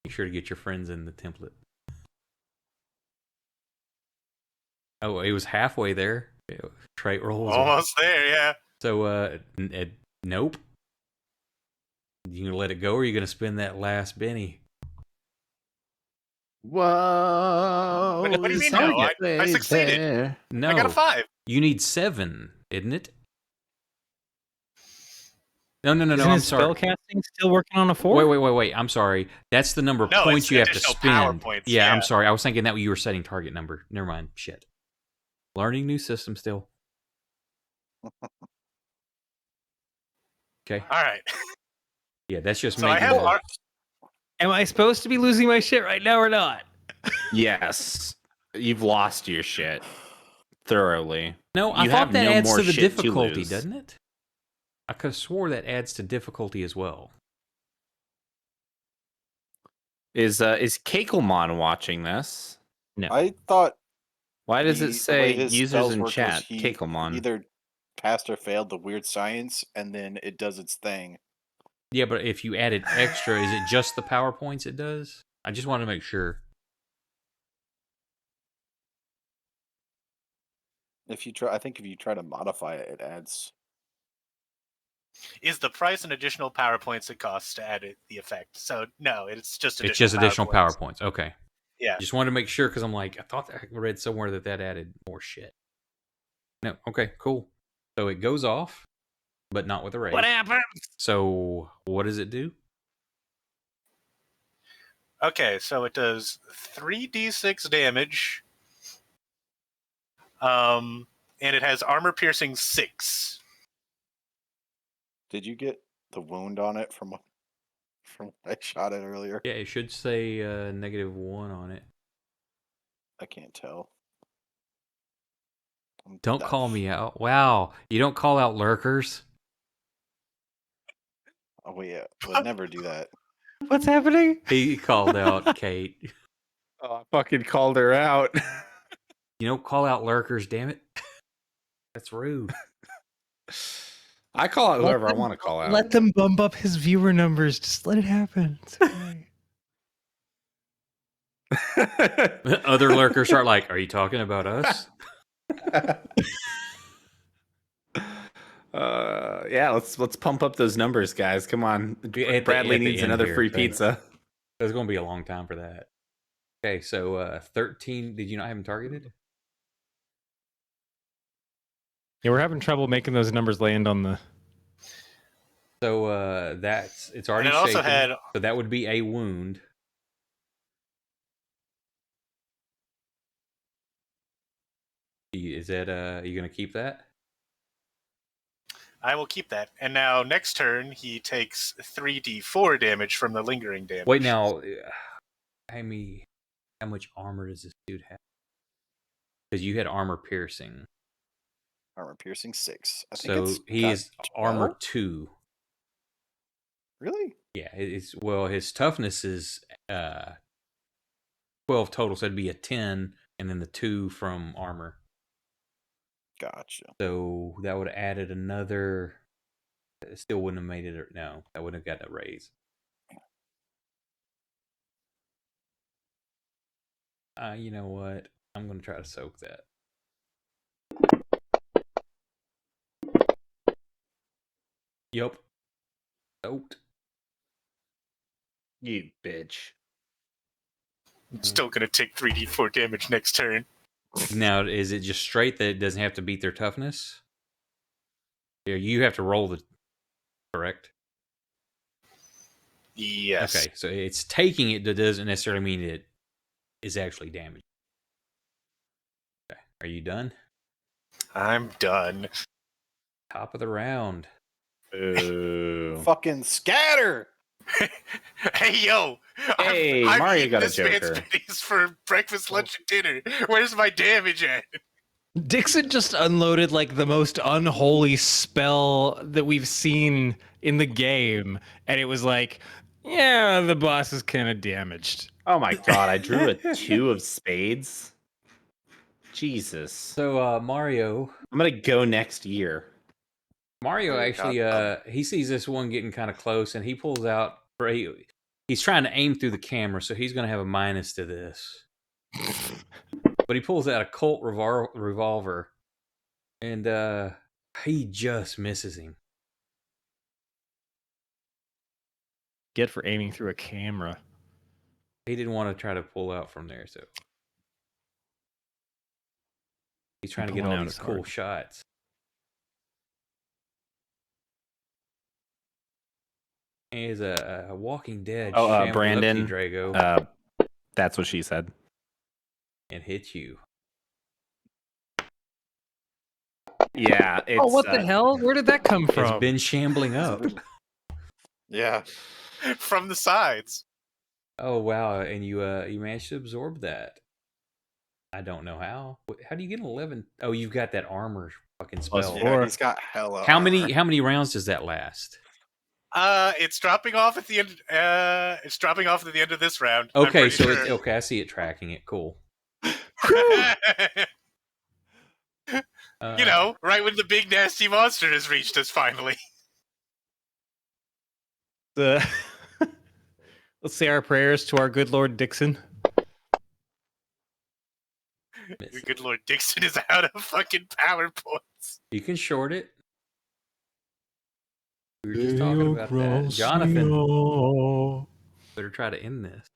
Make sure to get your friends in the template. Oh, it was halfway there. Trait rolls.
Almost there, yeah.
So, nope. You gonna let it go, or are you gonna spend that last Benny?
Whoa.
What do you mean no? I succeeded.
There.
No,
I got a 5.
You need 7, isn't it? No.
Isn't
I'm
his
sorry.
spellcasting still working on a 4?
Wait. I'm sorry. That's the number of
No,
points
it's
you have to
additional power
spend.
points,
Yeah, I'm
yeah.
sorry. I was thinking that you were setting target number. Never mind. Shit. Learning new system still. Okay.
All right.
Yeah, that's just
So I
making
have
it.
Am I supposed to be losing my shit right now or not?
Yes. You've lost your shit thoroughly.
No, I
You
thought
have
that
no
adds
more
to the
shit to
difficulty,
lose.
doesn't it? I could have swore that adds to difficulty as well.
Is Kakelmon watching this?
No.
I thought
Why does it
the way
say
his
users
spells
in
worked was
chat?
he
Kakelmon.
either passed or failed the weird science, and then it does its thing.
Yeah, but if you added extra, is it just the PowerPoints it does? I just want to make sure.
If you try, I think if you try to modify it, it adds.
Is the price an additional power points it costs to add the effect? So no, it's just additional.
It's just additional power points. Okay.
Yeah.
Just wanted to make sure because I'm like, I thought I read somewhere that added more shit. No. Okay. Cool. So it goes off, but not with a raise.
What happened?
So what does it do?
Okay, so it does 3d6 damage. And it has armor piercing 6.
Did you get the wound on it from when I shot it earlier?
Yeah, it should say -1 on it.
I can't tell.
Don't call me out. Wow, you don't call out lurkers.
Oh yeah, would never do that.
What's happening?
He called out Kate.
Oh, I fucking called her out.
You don't call out lurkers, damn it. That's rude.
I call out whoever I want to call out.
Let them bump up his viewer numbers. Just let it happen. It's okay.
Other lurkers are like, "Are you talking about us?"
Yeah, let's pump up those numbers, guys. Come on, Bradley needs another free pizza.
There's going to be a long time for that. Okay, so 13. Did you not have him targeted?
Yeah, we're having trouble making those numbers land on the.
So it's already
And it also
shaken.
had.
So that would be a wound. Is that are you going to keep that?
I will keep that. And now next turn he takes 3d4 damage from the lingering damage.
Wait, now, how much armor does this dude have? Because you had armor piercing.
Armor piercing 6. I think
So
it's
he is armor 2.
Really?
Yeah, his toughness is 12 total, so it'd be a 10, and then the 2 from armor.
Gotcha.
So that would have added another. It still wouldn't have made it. No, that wouldn't have got a raise. You know what? I'm going to try to soak that. Yup. Soaked.
You bitch.
I'm still going to take 3d4 damage next turn.
Now, is it just straight that it doesn't have to beat their toughness? Yeah, you have to roll the. Correct?
Yes.
Okay, so it's taking it that doesn't necessarily mean it is actually damaged. Okay, are you done?
I'm done.
Top of the round.
Ooh.
Fucking scatter!
Hey, yo!
Hey,
I'm
Mario
eating
got a
this man's
Joker.
pennies for breakfast, lunch, and dinner. Where's my damage at?
Dixon just unloaded like the most unholy spell that we've seen in the game, and it was like, yeah, the boss is kind of damaged.
Oh my god, I drew a 2 of spades. Jesus.
So Mario
I'm gonna go next year.
Mario actually he sees this one getting kind of close, and he pulls out. He's trying to aim through the camera, so he's going to have a minus to this. But he pulls out a Colt revolver, and he just misses him.
Get for aiming through a camera.
He didn't want to try to pull out from there, so he's trying to get all these cool shots. And he's a Walking Dead.
Oh, Brandon.
Drago,
That's what she said.
and hits you.
Yeah. It's,
Oh, what the hell? Where did that come from?
It's been shambling up.
Yeah.
From the sides.
Oh wow! And you managed to absorb that. I don't know how. How do you get an 11? Oh, you've got that armor fucking spell.
Yeah, he's got hella
How
armor.
many rounds does that last?
It's dropping off at the end. It's dropping off at the end of this round.
Okay, so
sure.
okay, I see it tracking it. Cool.
You know, right when the big nasty monster has reached us finally.
Let's say our prayers to our good Lord Dixon.
Your good Lord Dixon is out of fucking power points.
You can short it. We were just talking about that. Jonathan, better try to end this.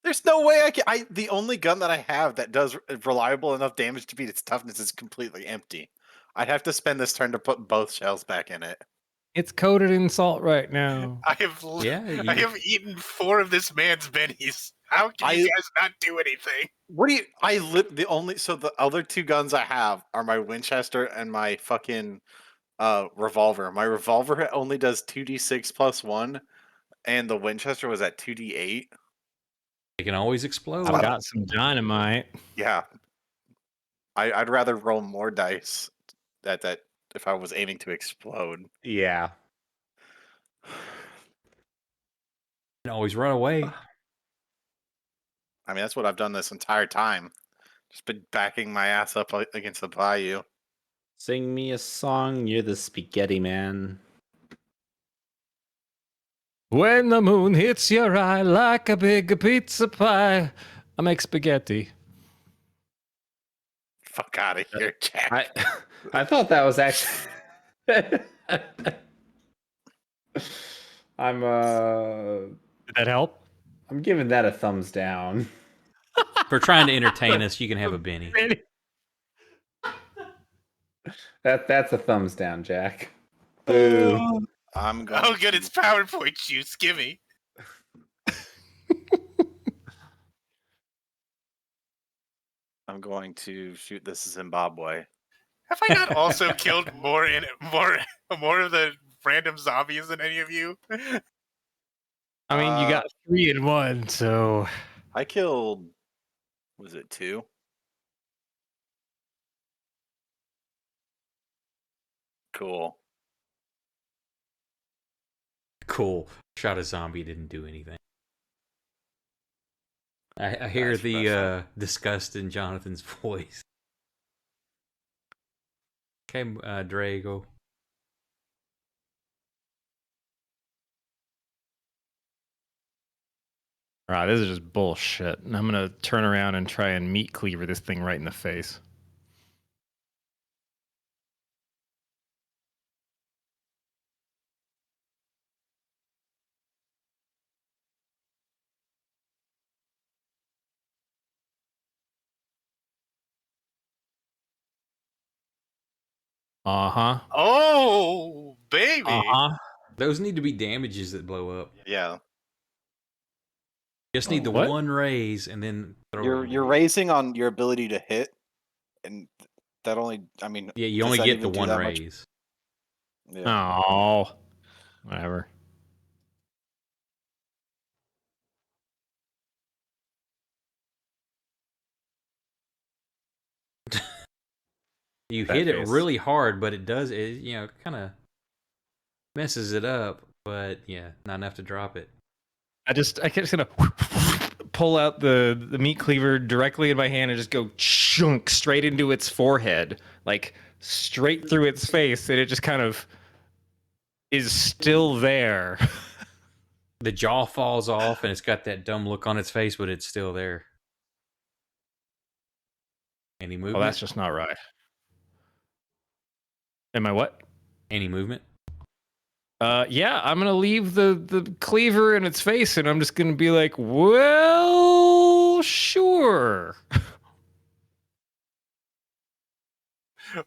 There's no way I can. The only gun that I have that does reliable enough damage to beat its toughness is completely empty. I'd have to spend this turn to put both shells back in it.
It's coated in salt right now.
I have eaten 4 of this man's bennies. How can you guys not do anything?
What do you? So the other 2 guns I have are my Winchester and my fucking revolver. My revolver only does 2d6 plus 1, and the Winchester was at 2d8.
They can always explode.
I've got some dynamite.
Yeah, I'd rather roll more dice that if I was aiming to explode.
Yeah.
Can always run away.
I mean, that's what I've done this entire time. Just been backing my ass up against the bayou.
Sing me a song, you're the spaghetti man.
When the moon hits your eye like a big pizza pie, I make spaghetti.
Fuck out of here, Jack.
I thought that was actually.
Did that help?
I'm giving that a thumbs down.
For trying to entertain us, you can have a Benny.
That's a thumbs down, Jack. Boo.
I'm going.
Oh, good, it's PowerPoint juice. Gimme.
I'm going to shoot the Zimbabwe.
Have I not also killed more of the random zombies than any of you?
I mean, you got 3 in 1, so
I killed. Was it 2? Cool.
Cool. Shot a zombie, didn't do anything. I hear
That's
the disgust in Jonathan's voice. Okay, Drago.
Right, this is just bullshit. And I'm gonna turn around and try and meat cleaver this thing right in the face. Uh-huh.
Oh, baby.
Uh-huh.
Those need to be damages that blow up.
Yeah.
Just need the
what?
one raise and then throw it.
You're raising on your ability to hit, and that only. I mean.
Yeah, you
does
only
that
get
even
the
do
one
that much?
raise.
Yeah.
Oh. Whatever.
You
That
hit it
face.
really hard, but it does, kind of messes it up. But yeah, not enough to drop it.
I just gonna pull out the meat cleaver directly in my hand and just go chunk straight into its forehead, like straight through its face, and it just kind of is still there.
The jaw falls off, and it's got that dumb look on its face, but it's still there. Any movement?
Well, that's just not right. Am I what?
Any movement?
Yeah, I'm gonna leave the cleaver in its face, and I'm just gonna be like, well, sure.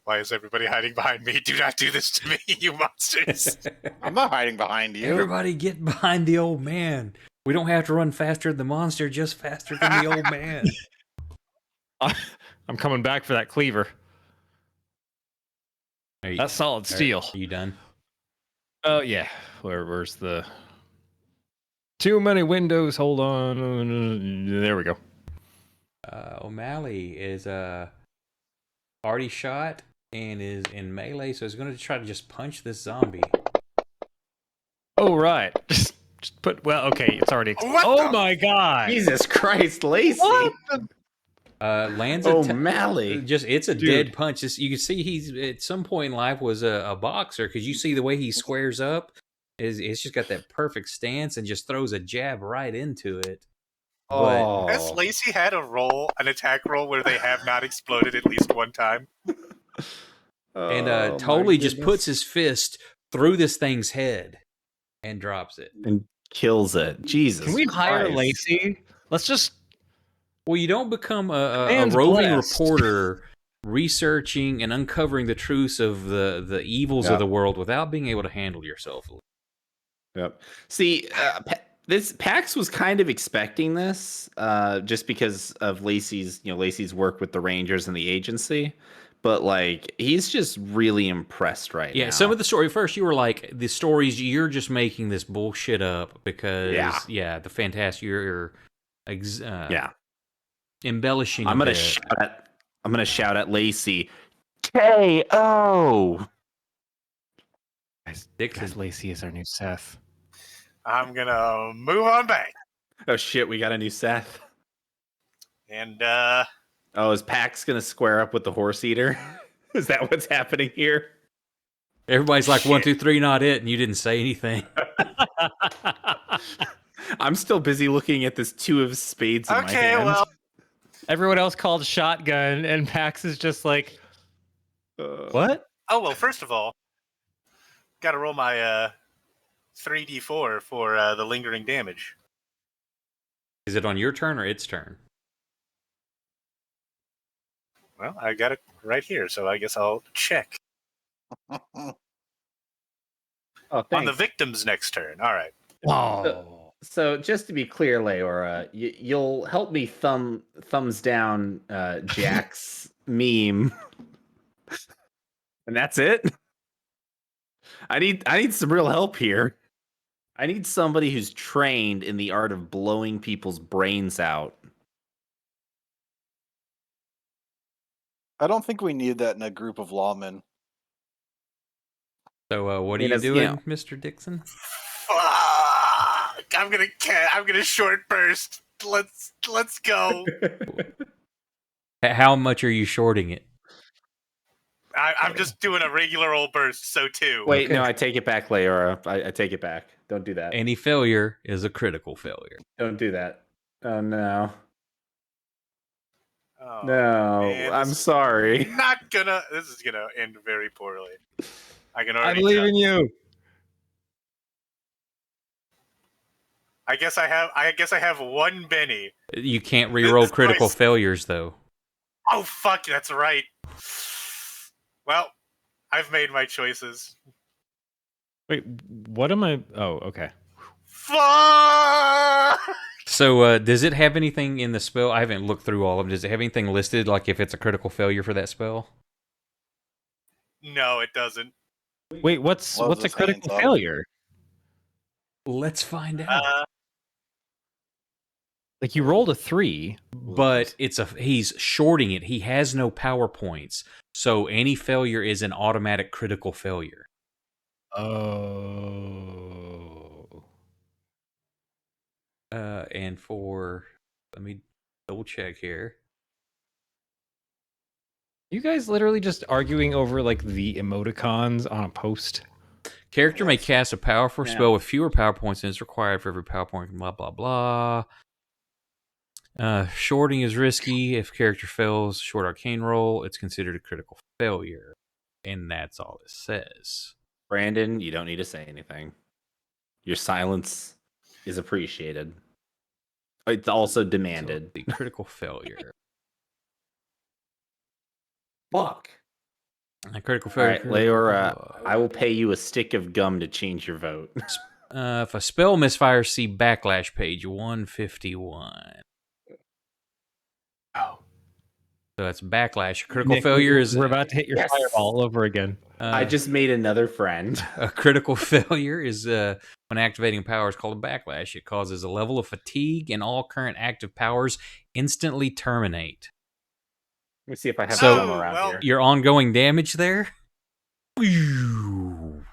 Why is everybody hiding behind me? Do not do this to me, you monsters.
I'm not hiding behind you.
Everybody get behind the old man. We don't have to run faster than the monster, just faster than the old man.
I'm coming back for that cleaver. That's solid steel.
Are you done?
Oh yeah. Where's the? Too many windows. Hold on. There we go.
O'Malley is already shot and is in melee, so he's going to try to just punch this zombie.
Oh right. Just put. Well, okay. It's already. My god.
Jesus Christ, Lacey.
What the?
Lands
O'Malley.
It's a dead punch. You can see he's at some point in life was a boxer, because you see the way he squares up. It's just got that perfect stance and just throws a jab right into it.
Oh.
Has Lacey had an attack roll where they have not exploded at least one time?
and
Oh,
totally
my
just puts
goodness.
his fist through this thing's head and drops it.
And kills it. Jesus.
Can we hire
Christ.
Lacey? Let's just.
Well, you don't become a
Man's
roving
blessed.
reporter researching and uncovering the truths of the evils of
Yep.
the world without being able to handle yourself.
Yep. See, this Pax was kind of expecting this, just because of Lacey's work with the Rangers and the agency. But like, he's just really impressed right now.
Yeah, some of the story first, you were like, the stories you're just making this bullshit up because the fantastic you're embellishing.
I'm gonna shout at Lacey. K.O.
Because Lacey is our new Seth.
I'm gonna move on back.
Oh shit, we got a new Seth.
And
Oh, is Pax gonna square up with the horse eater? Is that what's happening here?
Everybody's like,
Shit.
1, 2, 3, not it, and you didn't say anything.
I'm still busy looking at this 2 of spades in my hand.
well,
Everyone else called shotgun, and Pax is just like, what?
first of all, gotta roll my 3d4 for the lingering damage.
Is it on your turn or its turn?
Well, I got it right here, so I guess I'll check.
Oh,
On the victim's next turn. All right.
Oh.
So just to be clear, Leora, you'll help me thumbs down Jack's meme, and that's it. I need some real help here. I need somebody who's trained in the art of blowing people's brains out.
I don't think we need that in a group of lawmen.
So what are you
As,
doing, Mr. Dixon?
Fuck! I'm gonna short burst. Let's go.
How much are you shorting it?
I'm just doing a regular old burst, so 2.
Wait,
Okay.
no, I take it back, Leora. I take it back. Don't do that.
Any failure is a critical failure.
Don't do that. Oh no.
Oh,
No,
man,
I'm sorry.
This is gonna end very poorly. I can
I
already
believe
tell.
in you.
I guess I have 1 Benny.
You can't re-roll
This is
critical
my-
failures, though.
Oh fuck, that's right. Well, I've made my choices.
Wait, what am I? Oh, okay.
Fuck!
So does it have anything in the spell? I haven't looked through all of them. Does it have anything listed, like if it's a critical failure for that spell?
No, it doesn't.
Wait, what's
Loves
a
his
critical
hands up.
failure?
Let's find out.
Like you rolled a 3,
But he's shorting it. He has no power points. So any failure is an automatic critical failure.
Oh.
And let me double check here.
You guys literally just arguing over like the emoticons on a post.
Character may cast a powerful
Yeah.
spell with fewer power points than is required for every power point, blah, blah, blah. Shorting is risky. If character fails short arcane roll, it's considered a critical failure. And that's all it says.
Brandon, you don't need to say anything. Your silence is appreciated. It's also demanded.
So the critical failure.
Fuck.
A critical
All
failure.
right, Leora, I will pay you a stick of gum to change your vote.
If a spell misfires, see backlash page 151.
Oh.
So that's backlash. Critical
Nick,
failure is
we're about to hit your
Yes.
fireball all over again.
I just made another friend.
a critical failure is when activating a power is called a backlash. It causes a level of fatigue, and all current active powers instantly terminate.
Let me see if I have
So-
some around
well-
here.
Your ongoing damage there. Whew.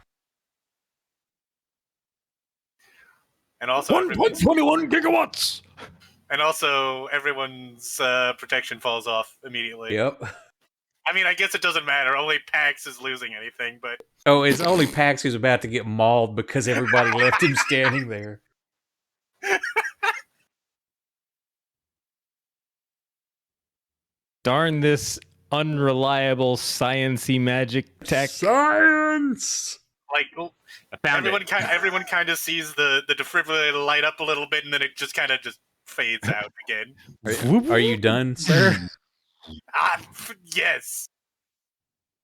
And also,
1.21 gigawatts.
and also everyone's protection falls off immediately.
Yep.
I mean, I guess it doesn't matter. Only Pax is losing anything, but
Oh, it's only Pax who's about to get mauled because everybody left him standing there.
Darn this unreliable sciencey magic tech.
Science.
Like everyone kind of sees the defibrillator light up a little bit, and then it just kind of just fades out again.
Are you done, sir?
Yes.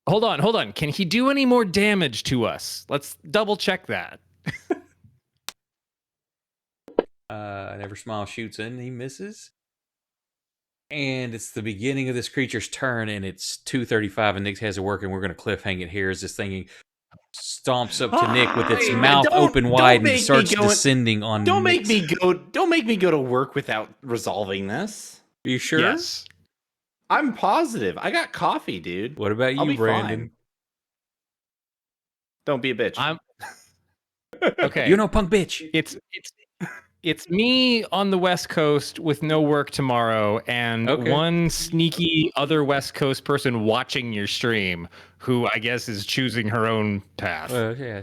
Hold on. Can he do any more damage to us? Let's double check that.
Never Smile shoots in, he misses. And it's the beginning of this creature's turn, and it's 2:35, and Nick has it working. We're going to cliffhang it here as this thing stomps up to Nick with its mouth open wide and starts descending on
Don't
Nick's.
make me go to work without resolving this.
Are you sure?
Yes.
I'm positive. I got coffee, dude.
What about
I'll
you,
be
Brandon?
fine. Don't be a bitch.
I'm okay.
You're no punk bitch.
It's me on the West Coast with no work tomorrow, and one sneaky other West Coast person watching your stream, who I guess is choosing her own path.
Yeah,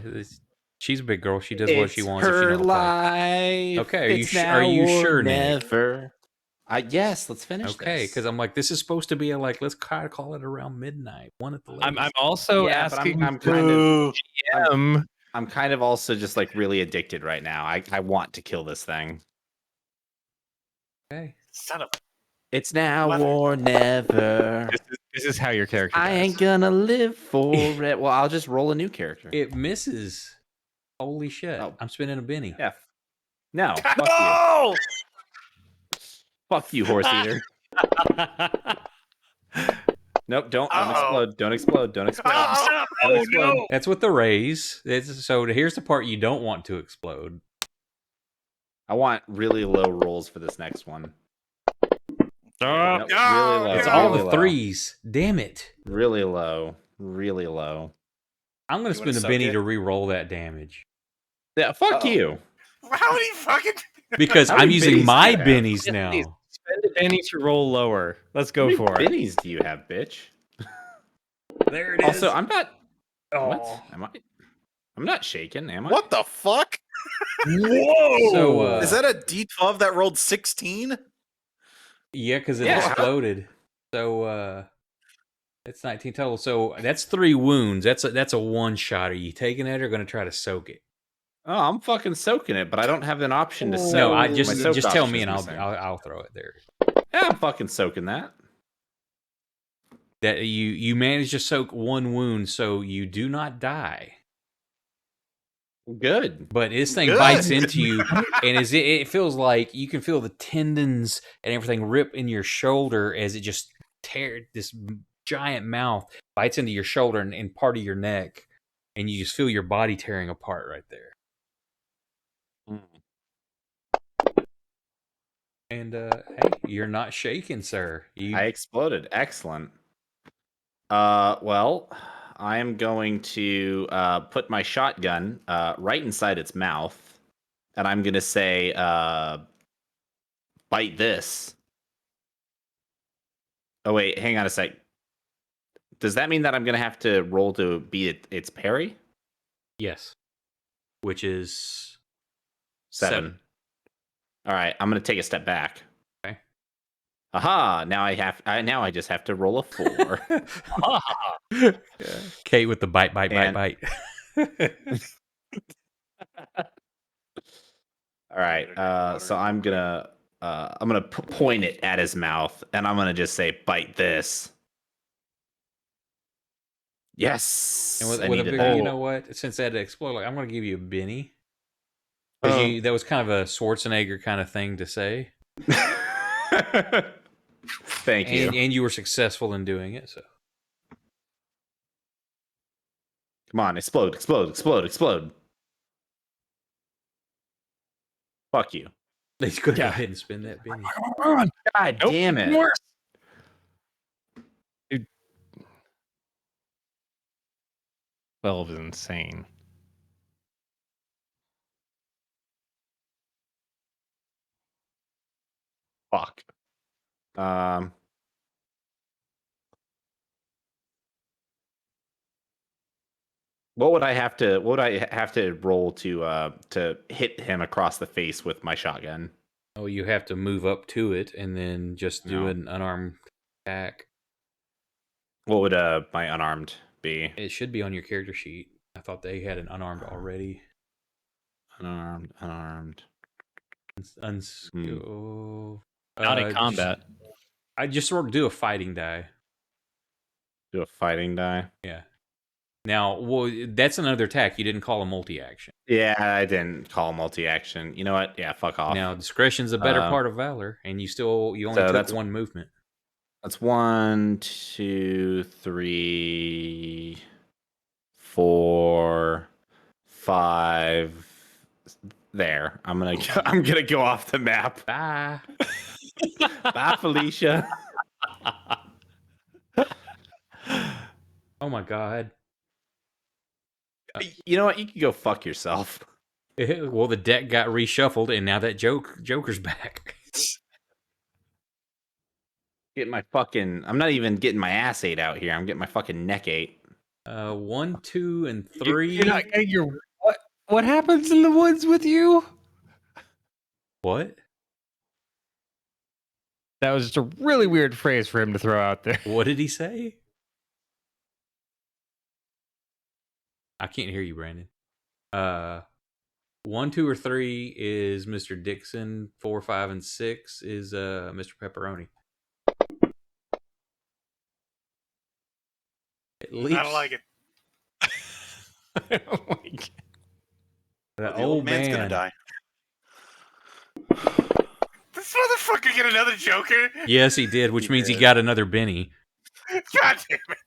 she's a big girl. She does what she wants.
Her
if she don't
life.
Okay,
are you
sure,
never? Yes, let's finish.
Okay, because I'm like, this is supposed to be let's kind of call it around midnight, 1 at the latest.
I'm also asking.
I'm kind of also just like really addicted right now. I want to kill this thing.
Okay.
Son of.
It's now or never.
This is how your character.
I ain't gonna live for it. Well, I'll just roll a new character.
It misses. Holy shit!
Oh.
I'm spinning a Benny.
Yeah. No. Fuck
No!
you. Fuck you, horse eater. Nope. Don't explode. Don't explode. Don't explode. Don't explode.
No!
That's with the raise. So here's the part you don't want to explode.
I want really low rolls for this next one.
No!
Really low.
It's
Yeah.
all
really
the
low.
threes. Damn it!
Really low. Really low.
I'm gonna
You wanna
spin a
suck
Benny
it?
to re-roll that damage
Yeah. Fuck you.
How many fucking?
because
How
I'm
many
using
bennies
my
do you have?
bennies
Yes,
now.
please. Spend a penny to roll lower. Let's
How
go
many
for it.
bennies do you have, bitch?
There it
Also, I'm not. What?
Oh.
Am I? I'm not shaking, am I?
What the fuck?
Whoa!
So
Is that a D12 that rolled 16?
Yeah, because it
Yeah.
exploded. So it's 19 total. So that's 3 wounds. That's a one shot. Are you taking it or going to try to soak it?
Oh, I'm fucking soaking it, but I don't have an option to soak.
No, I
My
just
soak
tell me
option
and
is missing.
I'll throw it there.
Yeah, I'm fucking soaking that.
That you managed to soak 1 wound, so you do not die.
Good.
But this thing
Good.
bites into you, and it feels like you can feel the tendons and everything rip in your shoulder as it just tears this giant mouth bites into your shoulder and part of your neck, and you just feel your body tearing apart right there. And hey, you're not shaking, sir.
I exploded. Excellent. Well, I am going to put my shotgun right inside its mouth, and I'm going to say, bite this. Oh, wait, hang on a sec. Does that mean that I'm going to have to roll to be its parry?
Yes, which is
7. All right, I'm going to take a step back.
Okay.
Aha! Now I just have to roll a 4.
Kate with the bite.
All right. So I'm gonna point it at his mouth, and I'm gonna just say, "Bite this." Yes.
And with
I
a
needed
big,
that.
you know what? Since that exploded, I'm going to give you a Benny. Because that was kind of a Schwarzenegger kind of thing to say.
Thank you.
And you were successful in doing it, so.
Come on, explode, explode, explode, explode. Fuck you.
Let's go ahead and spin that Benny.
God damn it.
Dude. 12 is insane.
Fuck. What would I have to roll to hit him across the face with my shotgun?
Oh, you have to move up to it and then just do
No.
an unarmed attack.
What would my unarmed be?
It should be on your character sheet. I thought they had an unarmed already.
Unarmed.
Unskill.
Not in combat.
I just sort of do a fighting die.
Do a fighting die.
Yeah. Now, well, that's another attack. You didn't call a multi-action.
Yeah, I didn't call multi-action. You know what? Yeah, fuck off.
Now, discretion's a better part of valor, and you only took one movement.
That's 1, 2, 3, 4, 5. There. I'm gonna go off the map.
Bye.
Bye, Felicia.
Oh my god.
You know what? You can go fuck yourself.
Well, the deck got reshuffled, and now that Joker's back.
Getting my fucking. I'm not even getting my ass ate out here. I'm getting my fucking neck ate.
1, 2, and 3.
You're not getting your what? What happens in the woods with you?
What?
That was just a really weird phrase for him to throw out there.
What did he say? I can't hear you, Brandon. 1, 2, or 3 is Mr. Dixon. 4, 5, and 6 is Mr. Pepperoni.
I don't like it.
I don't like it.
The
old man's gonna die.
This motherfucker get another Joker?
Yes, he did, which means he got another Benny.
God damn it.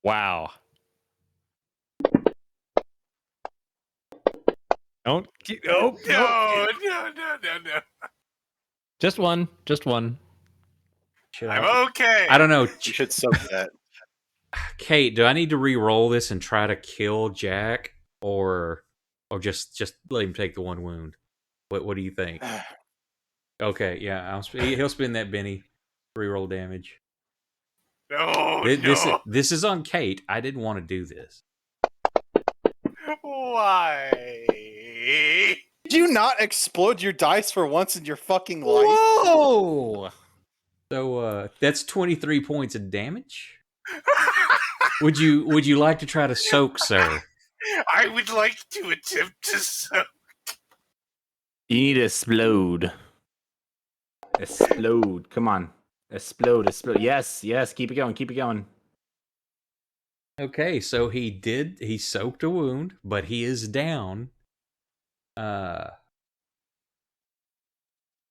Wow. Don't.
No.
Just one. Just one.
I'm okay.
I don't know.
You should soak that.
Kate, do I need to re-roll this and try to kill Jack, or just let him take the one wound? What do you think? Okay, yeah, he'll spin that Benny. Re-roll damage.
No,
this is on Kate. I didn't want to do this.
Why?
Did you not explode your dice for once in your fucking life?
Whoa!
So that's 23 points of damage. Would you like to try to soak, sir?
I would like to attempt to soak.
You need to explode. Explode. Come on. Explode. Yes. Keep it going.
Okay, so he soaked a wound, but he is down.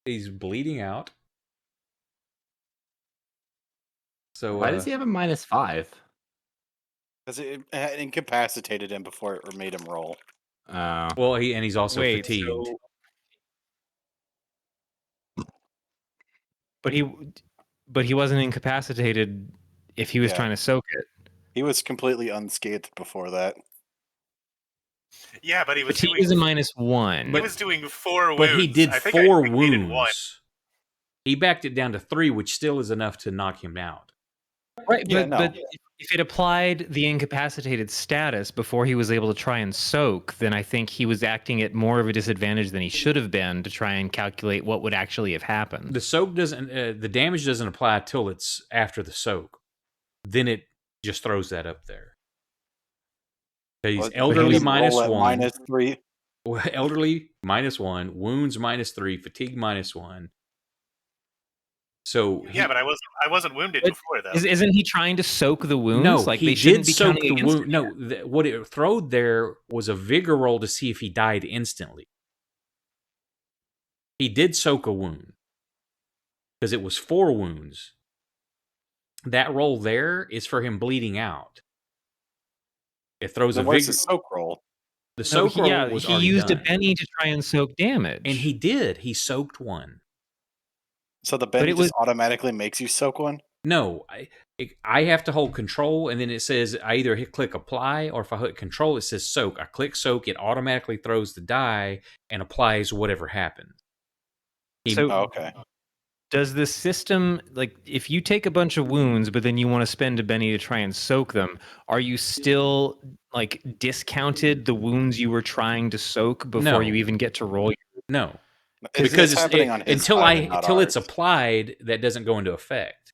He's bleeding out. So
why does he have a -5?
Because it incapacitated him before it made him roll.
Well, he's also fatigued.
But he wasn't incapacitated if he was trying to soak it.
He was completely unscathed before that.
Yeah, but he was
a -1.
He was doing 4 wounds.
But he did 4 wounds. He backed it down to 3, which still is enough to knock him out.
Right, but if it applied the incapacitated status before he was able to try and soak, then I think he was acting at more of a disadvantage than he should have been to try and calculate what would actually have happened.
The soak doesn't, the damage doesn't apply till it's after the soak. Then it just throws that up there. He's elderly -1.
-3.
Elderly -1, wounds -3, fatigue -1. So
but I wasn't wounded before though.
Isn't he trying to soak the wounds?
No,
like
he
they shouldn't be
soak
counting
the wound. No, what it throwed there was a vigor roll to see if he died instantly. He did soak a wound because it was 4 wounds. That roll there is for him bleeding out. It throws a vigor
soak roll.
The soak roll was
he used a Benny to try and soak damage,
and he did. He soaked one.
So the Benny just automatically makes you soak one?
No, I have to hold control, and then it says I either click apply, or if I hit control, it says soak. I click soak, it automatically throws the die and applies whatever happens.
Okay.
Does the system, like, if you take a bunch of wounds, but then you want to spend a Benny to try and soak them, are you still, like, discounted the wounds you were trying to soak before you even get to roll?
No. Because until it's applied, that doesn't go into effect.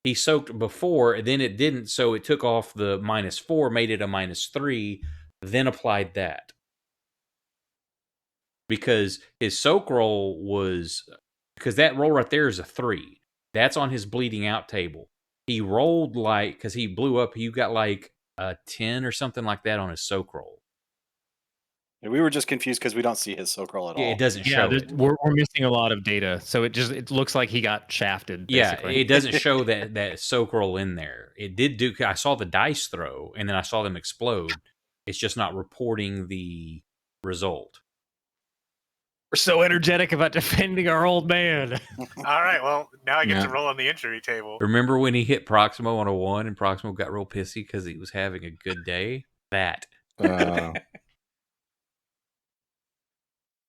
He soaked before, then it didn't, so it took off the -4, made it a -3, then applied that. Because his soak roll was, because that roll right there is a 3. That's on his bleeding out table. He rolled like, because he blew up, you got like a 10 or something like that on his soak roll.
We were just confused because we don't see his soak roll at all.
Yeah, it doesn't
Yeah,
show it.
we're missing a lot of data, so it looks like he got shafted. Basically.
Yeah, it doesn't show that soak roll in there. It did do. I saw the dice throw, and then I saw them explode. It's just not reporting the result.
We're so energetic about defending our old man.
All right, well, now I get
Yeah.
to roll on the injury table.
Remember when he hit Proximo on a 1, and Proximo got real pissy because he was having a good day? That.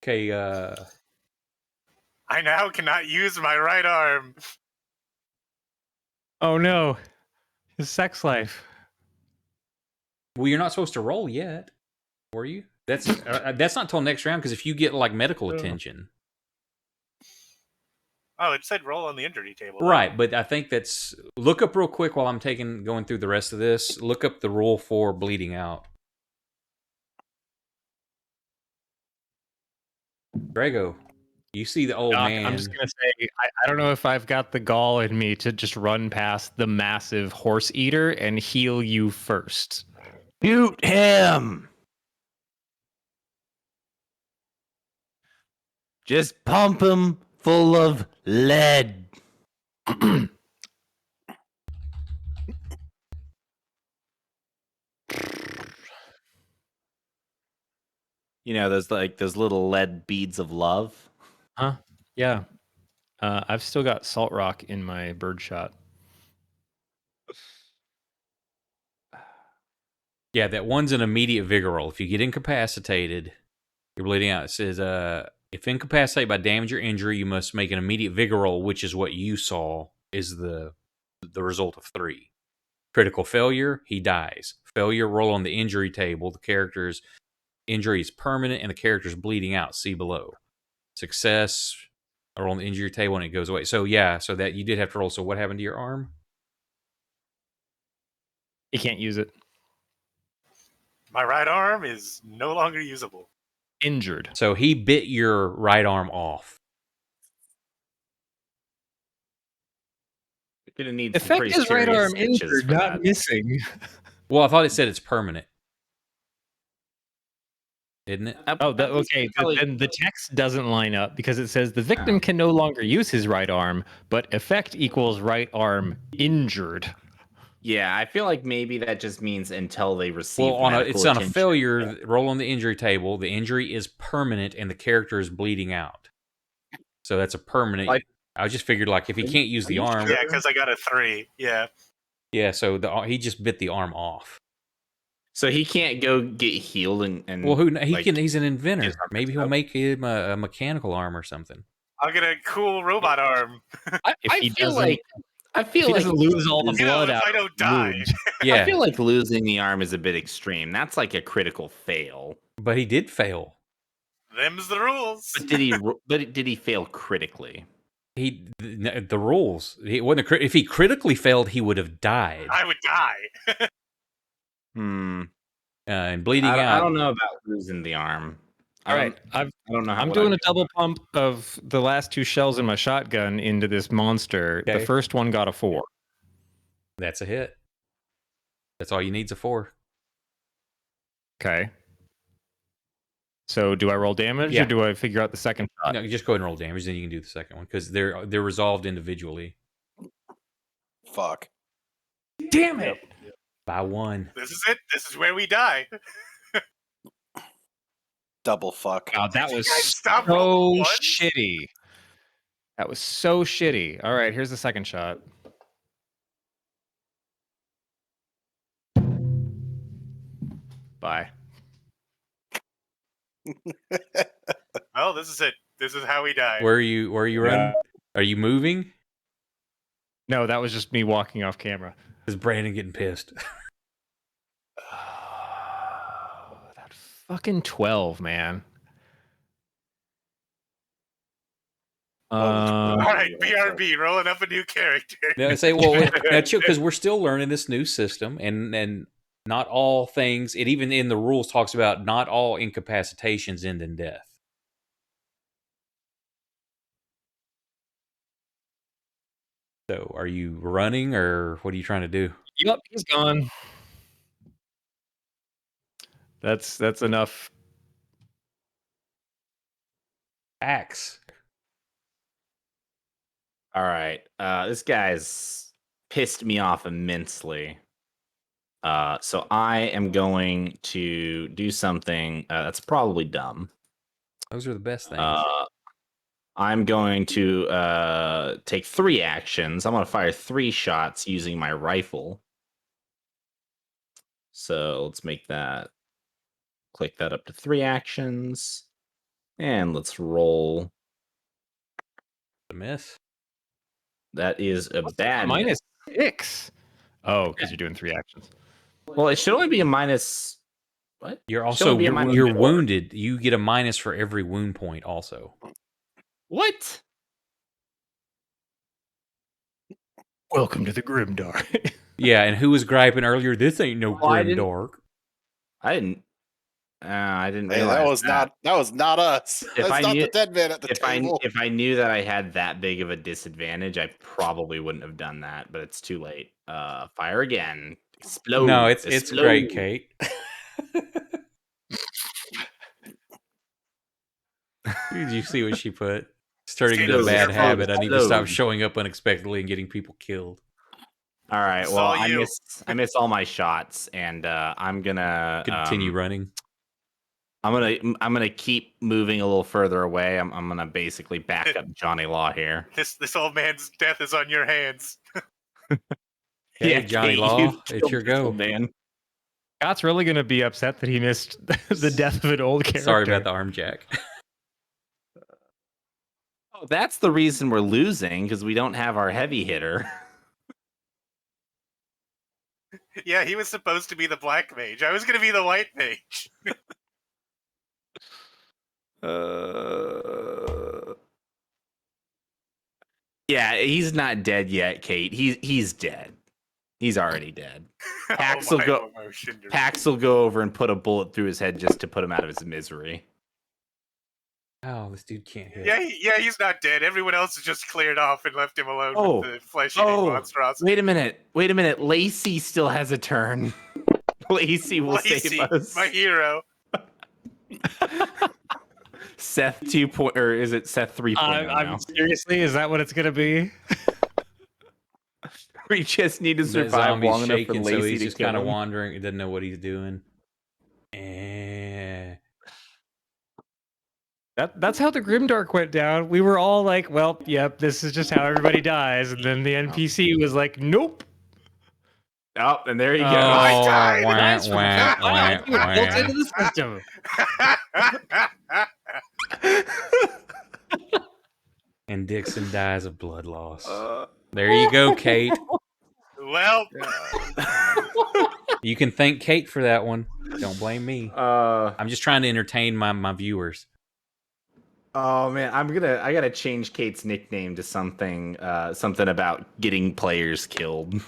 Okay,
I now cannot use my right arm.
Oh no, his sex life.
well, you're not supposed to roll yet, were you? That's not till next round, because if you get like medical attention,
Oh, it said roll on the injury table.
right? But I think that's, look up real quick while I'm going through the rest of this. Look up the rule for bleeding out. Grego, you see the old
Doc,
man.
I'm just gonna say I don't know if I've got the gall in me to just run past the massive horse eater and heal you first.
Shoot him! Just pump him full of lead. You know, those little lead beads of love.
Huh? Yeah. I've still got salt rock in my birdshot.
Yeah, that one's an immediate vigor roll. If you get incapacitated, you're bleeding out. It says, if incapacitated by damage or injury, you must make an immediate vigor roll, which is what you saw is the result of 3. Critical failure, he dies. Failure, roll on the injury table. The character's injury is permanent and the character's bleeding out. See below. Success, roll on the injury table and it goes away. So yeah, so that you did have to roll. So what happened to your arm?
You can't use it.
My right arm is no longer usable.
Injured.
So he bit your right arm off.
You're gonna need some
Effect
pretty
his right
serious
arm
stitches
injured,
for
not
that.
missing.
Well, I thought it said it's permanent. Didn't it?
Oh, okay. Then the text doesn't line up because it says the victim can no longer use his right arm, but effect equals right arm injured.
Yeah, I feel like maybe that just means until they receive
Well,
medical
it's on a
attention.
failure. Roll on the injury table. The injury is permanent, and the character is bleeding out. So that's a permanent.
Like-
I just figured, like, if he can't use the arm,
Yeah, because I got a 3. Yeah.
yeah. So he just bit the arm off.
So he can't go get healed and
Well, he
like,
can. He's an inventor.
his arm
Maybe
fixed
he'll
up.
make him a mechanical arm or something.
I'll get a cool robot arm.
If he
feel
doesn't-
like I
If
feel
he
like
doesn't lose all the
You know,
blood
if
out.
I don't die.
wounds.
Yeah,
I feel like losing the arm is a bit extreme. That's like a critical fail.
but he did fail.
Them's the rules.
But did he fail critically?
The rules. He wasn't. If he critically failed, he would have died.
I would die.
And bleeding out.
I don't know about losing the arm.
All right,
I don't know.
I'm doing a double pump of the last 2 shells in my shotgun into this monster.
Okay.
The first one got a 4.
That's a hit. That's all you need's a 4.
Okay. So do I roll damage
Yeah.
or do I figure out the second shot?
No, you just go ahead and roll damage, then you can do the second one because they're resolved individually
Fuck.
Damn it!
by 1.
This is it. This is where we die.
Double fuck.
God, that was
guys stop
so
rolling ones?
shitty. That was so shitty. All right, here's the second shot. Bye.
Well, this is it. This is how we die.
Where are you running? Are you moving?
No, that was just me walking off camera.
Is Brandon getting pissed?
That fucking 12, man.
All right, BRB, rolling up a new character.
No, say well now, because we're still learning this new system, and not all things. It even in the rules talks about not all incapacitations end in death. So, are you running, or what are you trying to do?
Yep, he's gone. That's enough.
Axe.
All right. This guy's pissed me off immensely. So I am going to do something that's probably dumb.
Those are the best things.
I'm going to take 3 actions. I'm going to fire 3 shots using my rifle. So let's make that. Click that up to 3 actions. And let's roll.
A miss.
That is a bad miss.
-6. Oh, because you're doing 3 actions.
Well, it should only be a minus. What?
You're
Should
also
only be a minus
you're
4.
wounded. You get a minus for every wound point. Also,
What?
Welcome to the Grimdark.
yeah. And who was griping earlier? This ain't no
Well, I didn't-
Grimdark.
I didn't
Hey,
realize
that was not us.
If
That's
I
not
knew-
the dead man at the table.
If I knew that I had that big of a disadvantage, I probably wouldn't have done that, but it's too late. Fire again. Explode.
No, it's
Explode.
great, Kate. Did you see what she put? It's turning into a
Explode.
bad habit. I need to stop
Explode.
showing up unexpectedly and getting people killed.
All right.
It's
Well,
all
I
you.
missed all my shots, and I'm gonna
Continue running.
I'm gonna keep moving a little further away. I'm gonna basically back up Johnny Law here.
This old man's death is on your hands.
Okay, Johnny
Kate,
Law,
you've
it's
killed
your
this
go.
old man.
Scott's really going to be upset that he missed the death of an old character.
Sorry about the arm jack.
Oh, that's the reason we're losing, because we don't have our heavy hitter.
Yeah, he was supposed to be the black mage. I was going to be the white mage.
Yeah, he's not dead yet, Kate. He's dead. He's already dead. Pax will
my
go.
emotion.
Pax will go over and put a bullet through his head just to put him out of his misery.
Oh, this dude can't hit.
Yeah, he's not dead. Everyone else has just cleared off and left him alone
Oh.
with the flesh-eating monstrosity.
Wait a minute. Lacey still has a turn. Lacey will
Lacey,
save us.
my hero.
Seth 2. Or is it Seth 3.0 now?
I'm seriously, is that what it's going to be?
We just need to
The
survive
zombie's
long enough for
shaking,
Lacey
so he's
to
just
kill
kind of
him.
wandering. He doesn't know what he's doing.
That's how the Grimdark went down. We were all like, well, yep, this is just how everybody dies. And then the NPC was like, nope.
Oh, and there you go.
Oh,
died.
wah,
Nice
wah,
one.
wah,
Built
wah.
into the system.
And Dixon dies of blood loss. There you go, Kate.
Well,
You can thank Kate for that one. Don't blame me.
Oh
I'm just trying to entertain my viewers.
man, I gotta change Kate's nickname to something about getting players killed.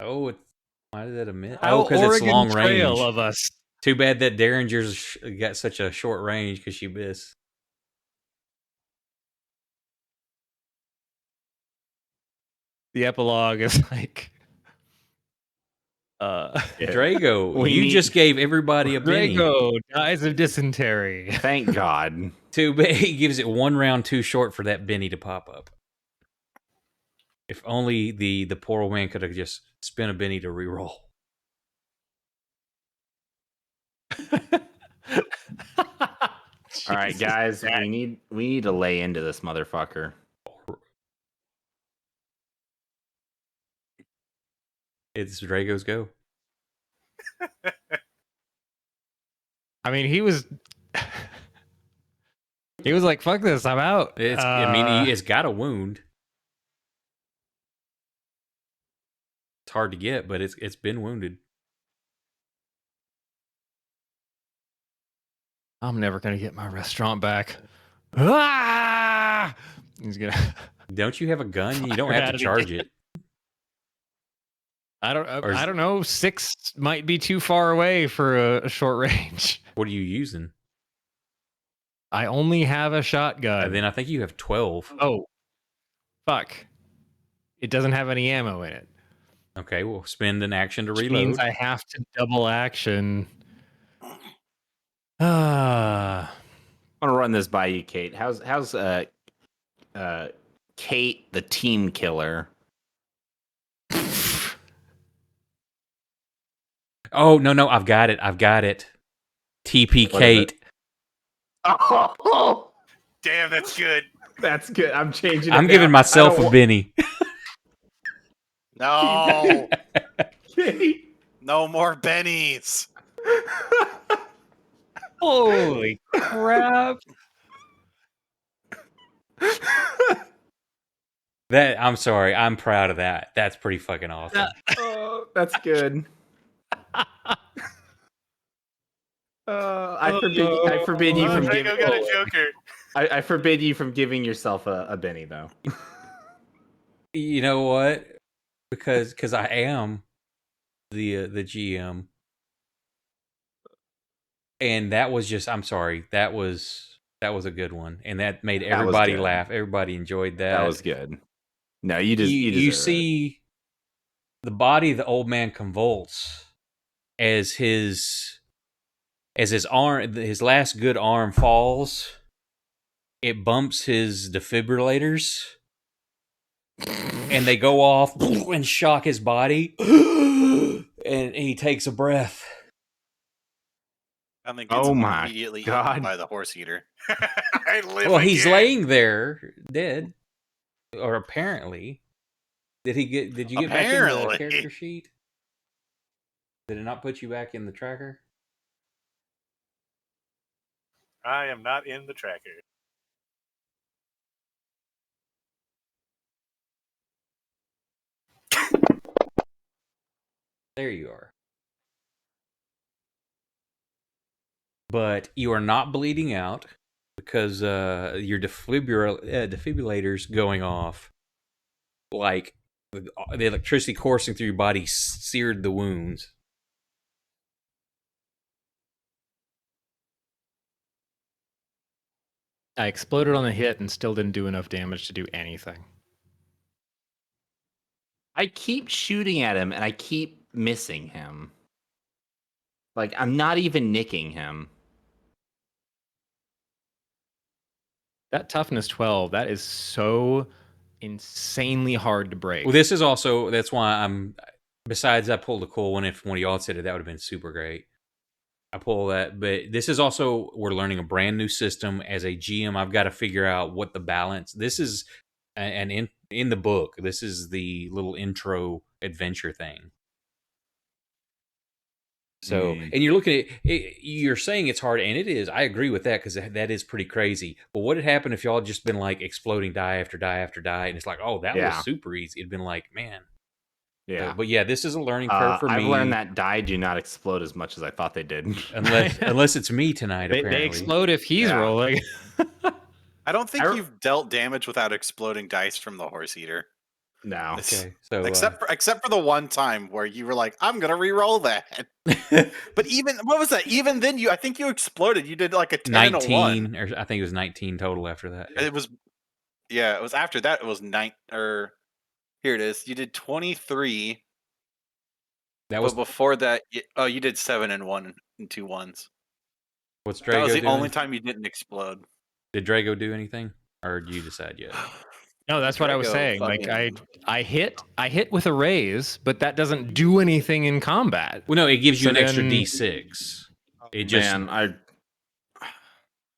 Oh, why did that admit?
How
Oh, because it's
Oregon
long
Trail
range.
of us.
Too bad that Derringer's got such a short range because she missed.
The epilogue is like,
Drago,
We
you
need-
just gave everybody a Benny.
Drago dies of dysentery.
Thank God.
Too bad he gives it one round too short for that Benny to pop up. If only the poor old man could have just spent a Benny to reroll.
All right, guys, we need to lay into this motherfucker.
It's Drago's go.
I mean, he was like, fuck this, I'm out.
I mean, it's got a wound. It's hard to get, but it's been wounded.
I'm never gonna get my restaurant back. Ah! He's gonna.
Don't you have a gun? You don't have to
Fire at it
charge
again.
it. Or is-
I don't know. 6 might be too far away for a short range.
What are you using?
I only have a shotgun.
Then I think you have 12.
Oh, fuck! It doesn't have any ammo in it.
Okay, we'll spend an action to
Which
reload.
means I have to double action. Ah.
I want to run this by you, Kate. How's Kate the team killer?
Oh, no, I've got it. TP
What is it?
Kate.
Oh,
Damn, that's good.
that's good. I'm changing.
I'm
it
giving
now.
myself
I
a
don't
Benny.
No,
Kate.
no more bennies.
Holy crap!
I'm sorry. I'm proud of that. That's pretty fucking awesome.
Oh, that's good. I forbid you from
Draco
giving.
got a Joker.
I forbid you from giving yourself a Benny, though.
You know what? Because I am the GM, and that was just. I'm sorry. That was a good one, and that made
was
everybody
good.
laugh. Everybody enjoyed that.
That was good. No, you
You
deserve
see the body of the old man convulse as his arm, his last good arm falls. It bumps his defibrillators, and they go off and shock his body, and he takes a breath.
And then
Oh
gets
my
immediately
God.
eaten by the horse eater.
I live
Well, he's
again.
laying there dead, or apparently. Did you get back in the
Apparently.
character sheet? Did it not put you back in the tracker?
I am not in the tracker.
There you are. But you are not bleeding out because your defibrillators going off, like the electricity coursing through your body seared the wounds.
I exploded on the hit and still didn't do enough damage to do anything.
I keep shooting at him and I keep missing him. Like, I'm not even nicking him.
That toughness 12, that is so insanely hard to break.
Well, this is also, that's why I'm, besides I pulled a cool one. If one of y'all had said it, that would have been super great. I pull that, but this is also, we're learning a brand new system. As a GM, I've got to figure out what the balance, this is, and in the book, this is the little intro adventure thing. So, and you're looking at it, you're saying it's hard, and it is. I agree with that because that is pretty crazy. But what had happened if y'all had just been like exploding die after die after die, and it's like, oh, that was super easy. It'd been like, man.
Yeah.
But yeah, this is a learning curve for me.
I've learned that die do not explode as much as I thought they did.
unless it's me tonight.
They
Apparently,
explode if he's rolling.
I don't think you've dealt damage without exploding dice from the horse eater.
No.
Okay, so
except for the one time where you were like, "I'm gonna re-roll that." But even what was that? Even then, I think you exploded. You did like a 10 and a 1.
or I think it was 19 total after that.
It was after that. It was 9 or here it is. You did 23.
That was
before that. You did 7 and 1 and 2 ones.
What's Drago
That was the
doing?
only time you didn't explode.
Did Drago do anything, or did you decide yet?
No, that's what I was
Drago
saying. Like
fucking-
I hit with a raise, but that doesn't do anything in combat.
Well, no, it gives you
So
an extra
then-
D6. It just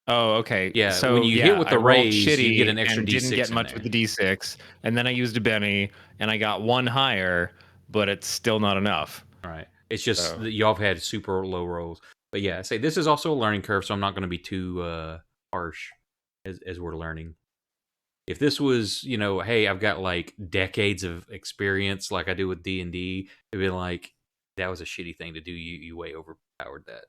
Oh, okay.
Yeah,
So
when you hit with
I
the
rolled
raise, you
shitty
get an extra
and didn't
D6
get
in
much
there.
with the D6, and then I used a Benny, and I got one higher, but it's still not enough.
Right. It's just
So-
that y'all have had super low rolls. But yeah, say this is also a learning curve, so I'm not going to be too harsh as we're learning. If this was, hey, I've got like decades of experience like I do with D&D, it'd be like, that was a shitty thing to do. You way overpowered that.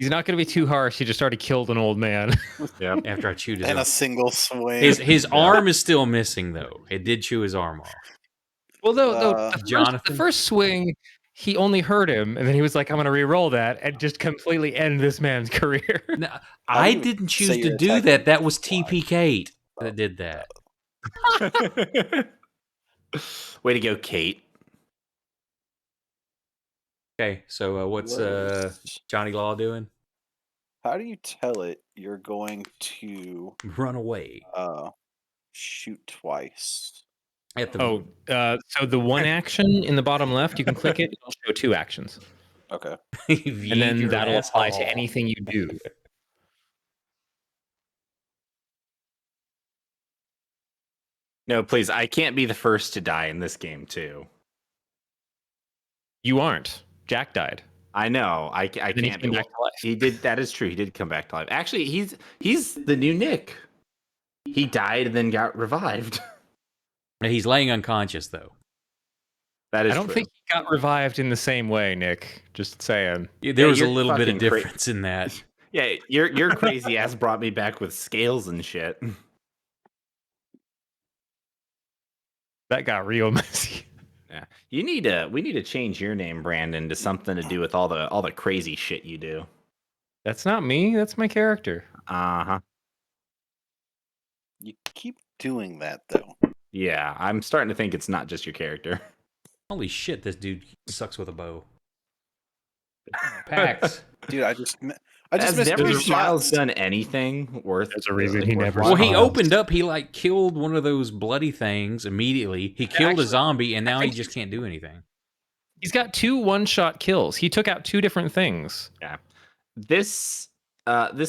He's not going to be too harsh. He just already killed an old man.
Yeah.
After I chewed his
And
arm.
a single swing.
His arm is still missing, though. It did chew his arm off.
Well, no, the
Jonathan?
first swing, he only hurt him, and then he was like, "I'm going to re-roll that and just completely end this man's career."
No,
I
I
wouldn't
didn't choose
say
to
you're
do
attacking
that. That was
fly.
TP Kate that did that.
Way to go, Kate.
Okay, so what's Johnny Law doing?
How do you tell it you're going to
Run away.
shoot twice?
At the
Oh, so the one action in the bottom left, you can click it. It'll show 2 actions,
Okay.
and then that'll apply to anything you do.
No, please. I can't be the first to die in this game, too.
You aren't. Jack died.
I know. I
Then he
can't
came
be.
back to life.
He did. That is true. He did come back to life. Actually, he's the new Nick. He died and then got revived.
He's laying unconscious, though.
That is
I don't
true.
think he got revived in the same way, Nick. Just saying.
There was a
you're
little bit of
fucking
difference in that.
Yeah, your crazy ass brought me back with scales and shit.
That got real messy.
Yeah, we need to change your name, Brandon, to something to do with all the crazy shit you do.
That's not me. That's my character.
Uh-huh.
You keep doing that though.
Yeah, I'm starting to think it's not just your character.
Holy shit, this dude sucks with a bow. Pax.
Dude, I just
Has
missed
never
two
Miles
shots.
done anything worth?
There's a reason he never
Well, he
Miles.
opened up. He like killed one of those bloody things immediately. He killed a
Actually,
zombie, and now
I
he
think
just can't do anything.
He's got 2 one-shot kills. He took out 2 different things.
Yeah. This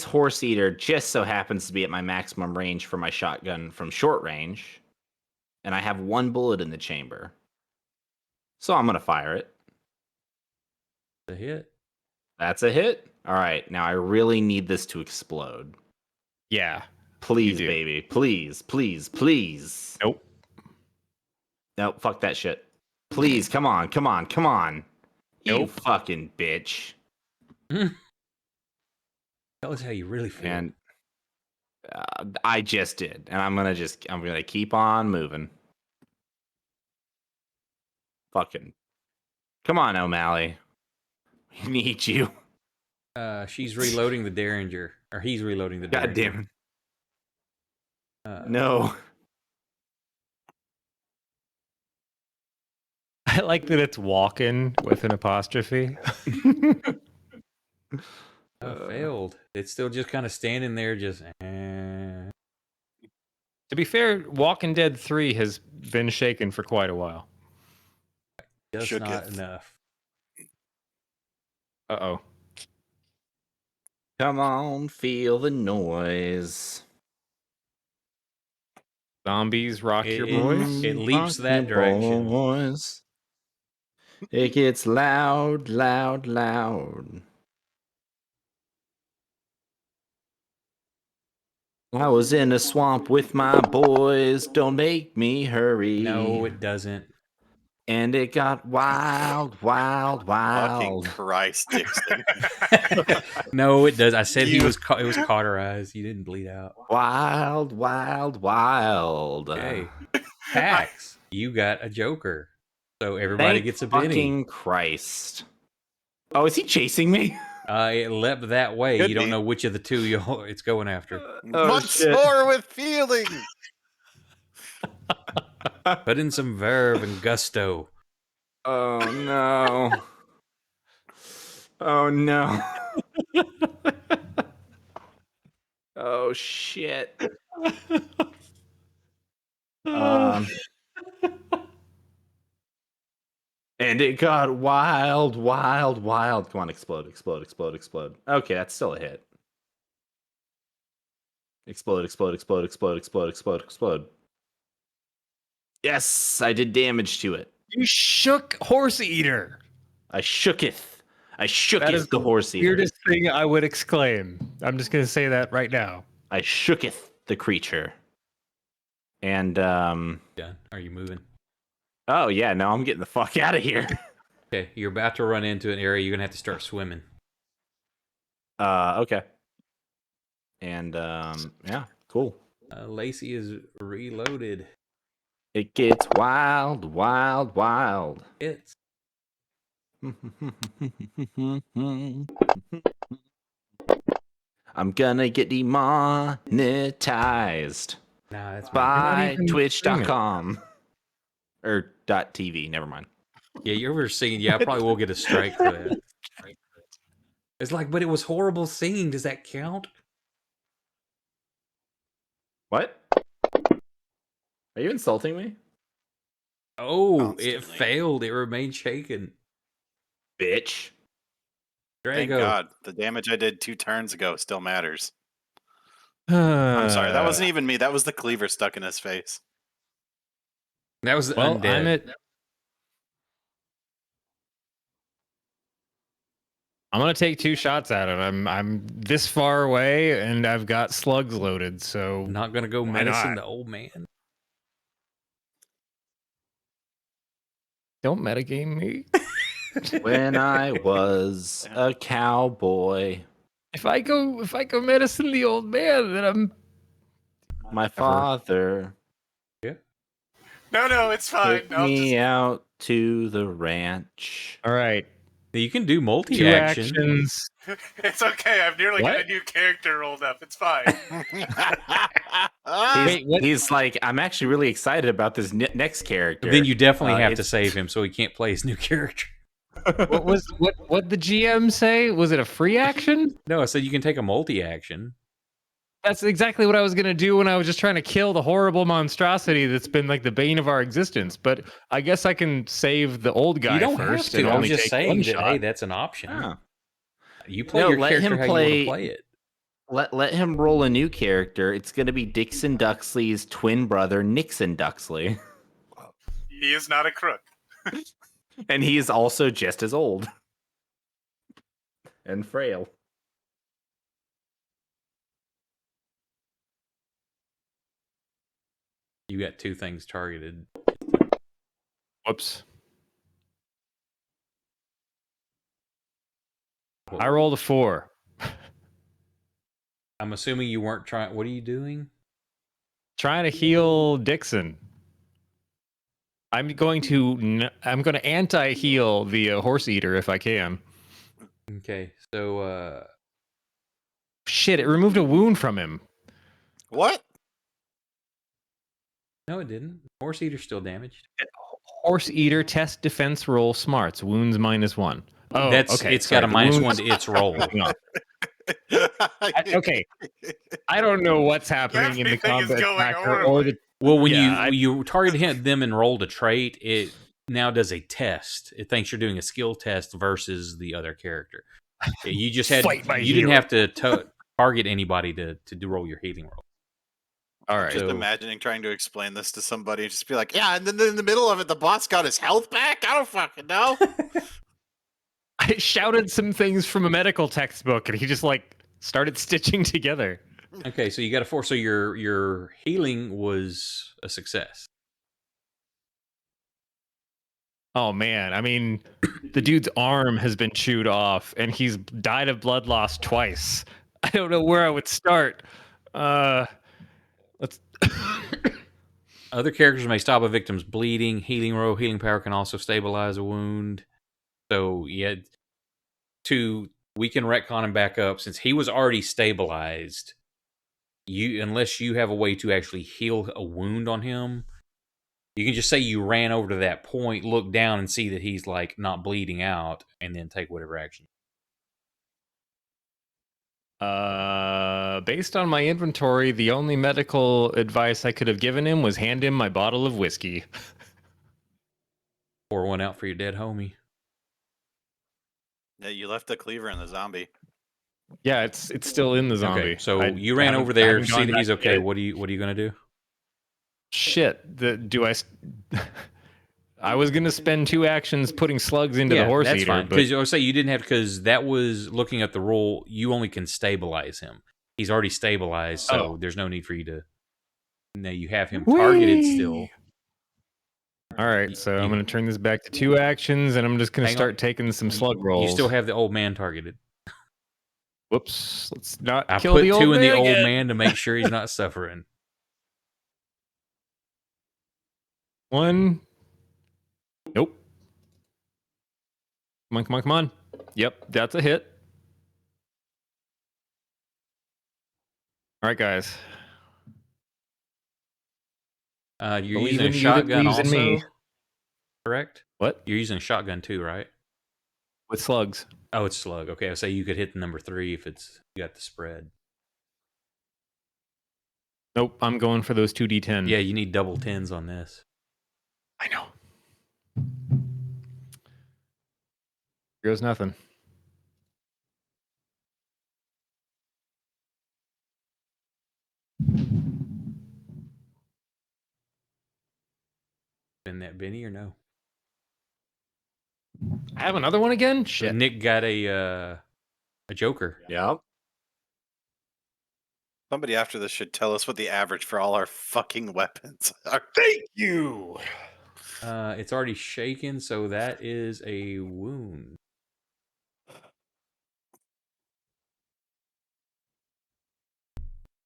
horse eater just so happens to be at my maximum range for my shotgun from short range, and I have 1 bullet in the chamber. So I'm gonna fire it.
The hit.
That's a hit. All right, now I really need this to explode.
Yeah.
Please,
do.
baby. Please, please, please.
Nope.
Nope, fuck that shit. Please, come on, come on, come on. You
Nope.
fucking bitch.
Tell us how you really feel.
And I just did. And I'm gonna keep on moving. Fucking. Come on, O'Malley. We need you.
She's reloading the Derringer, or he's reloading the Derringer.
God damn
it.
it. No.
I like that it's walking with an apostrophe.
Failed. It's still just kind of standing there, just.
To be fair, Walking Dead 3 has been shaken for quite a while.
Just
Shooketh.
not enough.
Uh-oh.
Come on, feel the noise.
Zombies rock your
It-
boys.
it leaps
Rock
that
your
direction.
boys. It gets loud, loud, loud. I was in a swamp with my boys. Don't make me hurry.
No, it doesn't.
And it got wild, wild,
Fucking
wild.
Christ, Dixon.
No, it does. I said
You-
it was cauterized. You didn't bleed out.
Wild, wild, wild.
Okay. Pax, you got a Joker. So everybody
Thank
gets a penny.
fucking Christ. Oh, is he chasing me?
It leapt that way.
Could
You don't
be.
know which of the two it's going after.
Once more with feeling.
Put in some verve and gusto.
Oh no. Oh no. Oh shit. And it got wild, wild, wild. Come on, explode, explode, explode, explode. Okay, that's still a hit. Explode, explode, explode, explode, explode, explode, explode. Yes, I did damage to it.
You shook Horse Eater.
I shooketh. I shooketh
That is
the horse eater.
Weirdest thing I would exclaim. I'm just going to say that right now.
I shooketh the creature. And
Done. Are you moving?
oh yeah, no, I'm getting the fuck out of here.
Okay, you're about to run into an area. You're gonna have to start swimming.
Okay. And yeah, cool.
Lacey is reloaded.
It gets wild, wild, wild.
It's
I'm gonna get demonetized
nah, that's
by
even
twitch.com or .tv. Never mind.
yeah. You're over singing. Yeah, I probably will get a strike for that. It's like, but it was horrible singing. Does that count?
What? Are you insulting me?
Oh, it
Constantly.
failed. It remained shaken.
Bitch.
Thank
Drago.
God. The damage I did 2 turns ago still matters. I'm sorry. That wasn't even me. That was the cleaver stuck in his face.
That was
Well,
undead.
I'm gonna take 2 shots at him. I'm this far away, and I've got slugs loaded. So
Not gonna go
Why
medicine
not?
the old man.
don't metagame me.
When I was a cowboy,
If I go medicine the old man, then I'm
my father
No, it's fine.
took
I'll
me
just
out to the ranch.
all right.
You can do
2
multi-action.
actions.
it's okay. I've nearly got
What?
a new character rolled up. It's fine.
Wait, what?
He's like, I'm actually really excited about this next character.
Then you definitely have to
it's-
save him so he can't play his new character.
What the GM say? Was it a free action?
No, I said you can take a multi-action.
That's exactly what I was gonna do when I was just trying to kill the horrible monstrosity that's been like the bane of our existence. But I guess I can save the old guy
You don't
first
have
and
to. I was
only
just
take
saying
one
that,
shot.
hey, that's an option.
Oh.
You play
No,
your
let
character
him
how you want
play-
to play it.
Let him roll a new character. It's going to be Dixon Duxley's twin brother, Nixon Duxley.
He is not a crook.
And he is also just as old. And frail.
You got 2 things targeted.
Whoops. I rolled a 4.
I'm assuming you weren't trying. What are you doing?
Trying to heal Dixon. I'm going to anti-heal the horse eater if I can.
Okay, so
Shit! It removed a wound from him.
What?
no, it didn't. Horse eater's still damaged.
Horse eater test defense roll smarts wounds -1. Oh,
That's
okay.
it's
sorry,
got a
the
-1
wounds-
to its roll.
Hang on. Okay. I don't know what's happening in the
Everything is
combat
going
tracker or the.
Well, when
Yeah,
you target them and rolled a trait, it now does a test. It thinks you're doing a skill test versus the other character. You just had
Fight my
you didn't
hero.
have to target anybody to roll your healing roll.
All right.
Just
So-
imagining trying to explain this to somebody and just be like, yeah, and then in the middle of it, the boss got his health back? I don't fucking know.
I shouted some things from a medical textbook, and he just like started stitching together.
Okay, so you got a 4. So your healing was a success.
Oh man, I mean, the dude's arm has been chewed off, and he's died of blood loss twice. I don't know where I would start. Let's.
Other characters may stop a victim's bleeding. Healing roll, healing power can also stabilize a wound. So yeah, we can retcon him back up since he was already stabilized. Unless you have a way to actually heal a wound on him, you can just say you ran over to that point, look down, and see that he's like not bleeding out, and then take whatever action.
Based on my inventory, the only medical advice I could have given him was hand him my bottle of whiskey.
Pour one out for your dead homie.
Yeah, you left the cleaver in the zombie.
Yeah, it's still in the zombie.
Okay, so
I
you ran
haven't-
over
I
there,
haven't
see
gone
that he's
back
okay.
yet.
What are you gonna do?
Shit. I was gonna spend 2 actions putting slugs into the horse
that's
eater,
fine.
but
Because I would say you didn't have because that was looking at the roll. You only can stabilize him. He's already stabilized, so there's no need for you to. Now you have him targeted
Whee!
still.
all right. So
You-
I'm gonna turn this back to 2 actions, and I'm just gonna
Hang on.
start taking some slug rolls.
You still have the old man targeted.
Whoops. Let's not
I
kill
put
the old
2 in the
man
old
again.
man to make sure he's not suffering.
1. Nope. Come on, come on, come on. Yep, that's a hit. All right, guys.
You're
Believe
using a
in you that
shotgun
believes in me.
also, correct?
What?
You're using a shotgun too, right?
With slugs.
Oh, it's slug. Okay, I say you could hit the number 3 if it's you got the spread.
Nope, I'm going for those 2d10.
Yeah, you need double 10s on this.
I know. Here goes nothing.
Been that Benny or no?
I have another one again? Shit.
Nick got a joker.
Yep.
Somebody after this should tell us what the average for all our fucking weapons are.
Thank you.
It's already shaken, so that is a wound.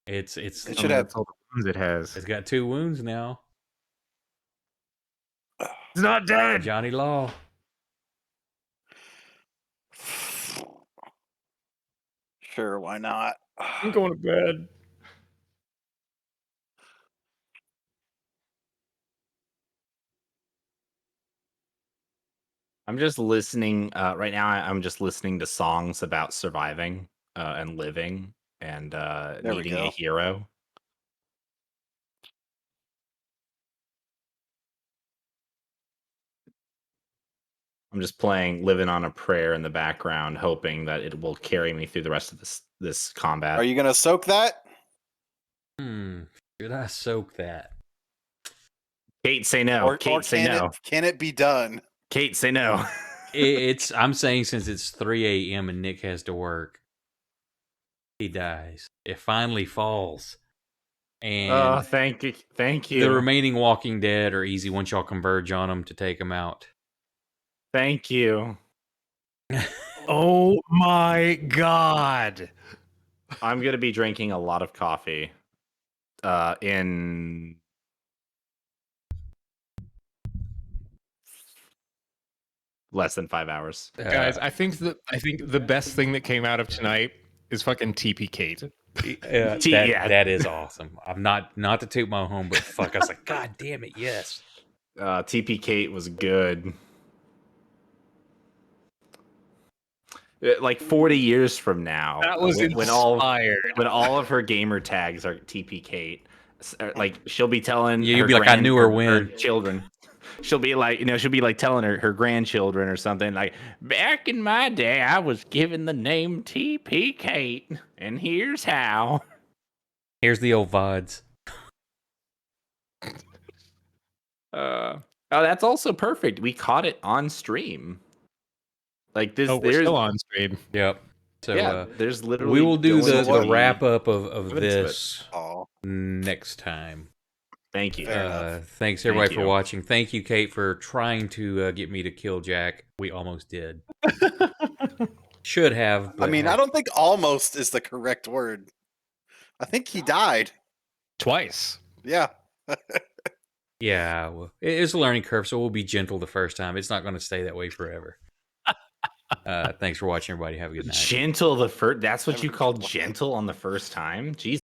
It's
It
I
should
mean,
have.
that's all the wounds it has.
it's got 2 wounds now.
It's not dead.
Johnny Law.
Sure, why not?
I'm going to bed.
I'm just listening right now. I'm just listening to songs about surviving and living and
There we
needing a
go.
hero. I'm just playing "Living on a Prayer" in the background, hoping that it will carry me through the rest of this combat.
Are you gonna soak that?
Should I soak that?
Kate, say no.
Or
Kate, say no.
Can it be done?
Kate, say no.
I'm saying since it's 3 a.m. and Nick has to work, he dies. It finally falls. And
Oh, thank you, thank you,
the remaining Walking Dead are easy once y'all converge on them to take them out.
thank you.
Oh my god.
I'm gonna be drinking a lot of coffee in less than 5 hours.
Guys, I think the best thing that came out of tonight is fucking TP Kate.
Yeah.
That is awesome. I'm not to toot my home, but fuck, I was like, God damn it, yes.
TP Kate was good. Like 40 years from now,
That was
when all
inspired.
of her gamer tags are TP Kate, like she'll be telling
Yeah, you'll
her
be like, I knew her when.
children. She'll be like, telling her grandchildren or something like, back in my day, I was given the name TP Kate, and here's how.
Here's the old VODs.
Oh, that's also perfect. We caught it on stream. Like this,
Oh, we're
there's
still on stream.
Yep. So
there's literally.
we will do
going to
the
be
wrap up of
evidence of it.
this
Oh,
next time.
Thank you.
Fair enough.
Thanks everybody
Thank
for
you.
watching. Thank you, Kate, for trying to get me to kill Jack. We almost did. Should have.
I
But
mean, I don't think "almost" is the correct word. I think he died.
Twice.
Yeah.
Yeah, well, it's a learning curve, so we'll be gentle the first time. It's not going to stay that way forever. Thanks for watching, everybody. Have a good night.
Gentle the first. That's what you
Never
call
gentle.
gentle on the first time. Jesus.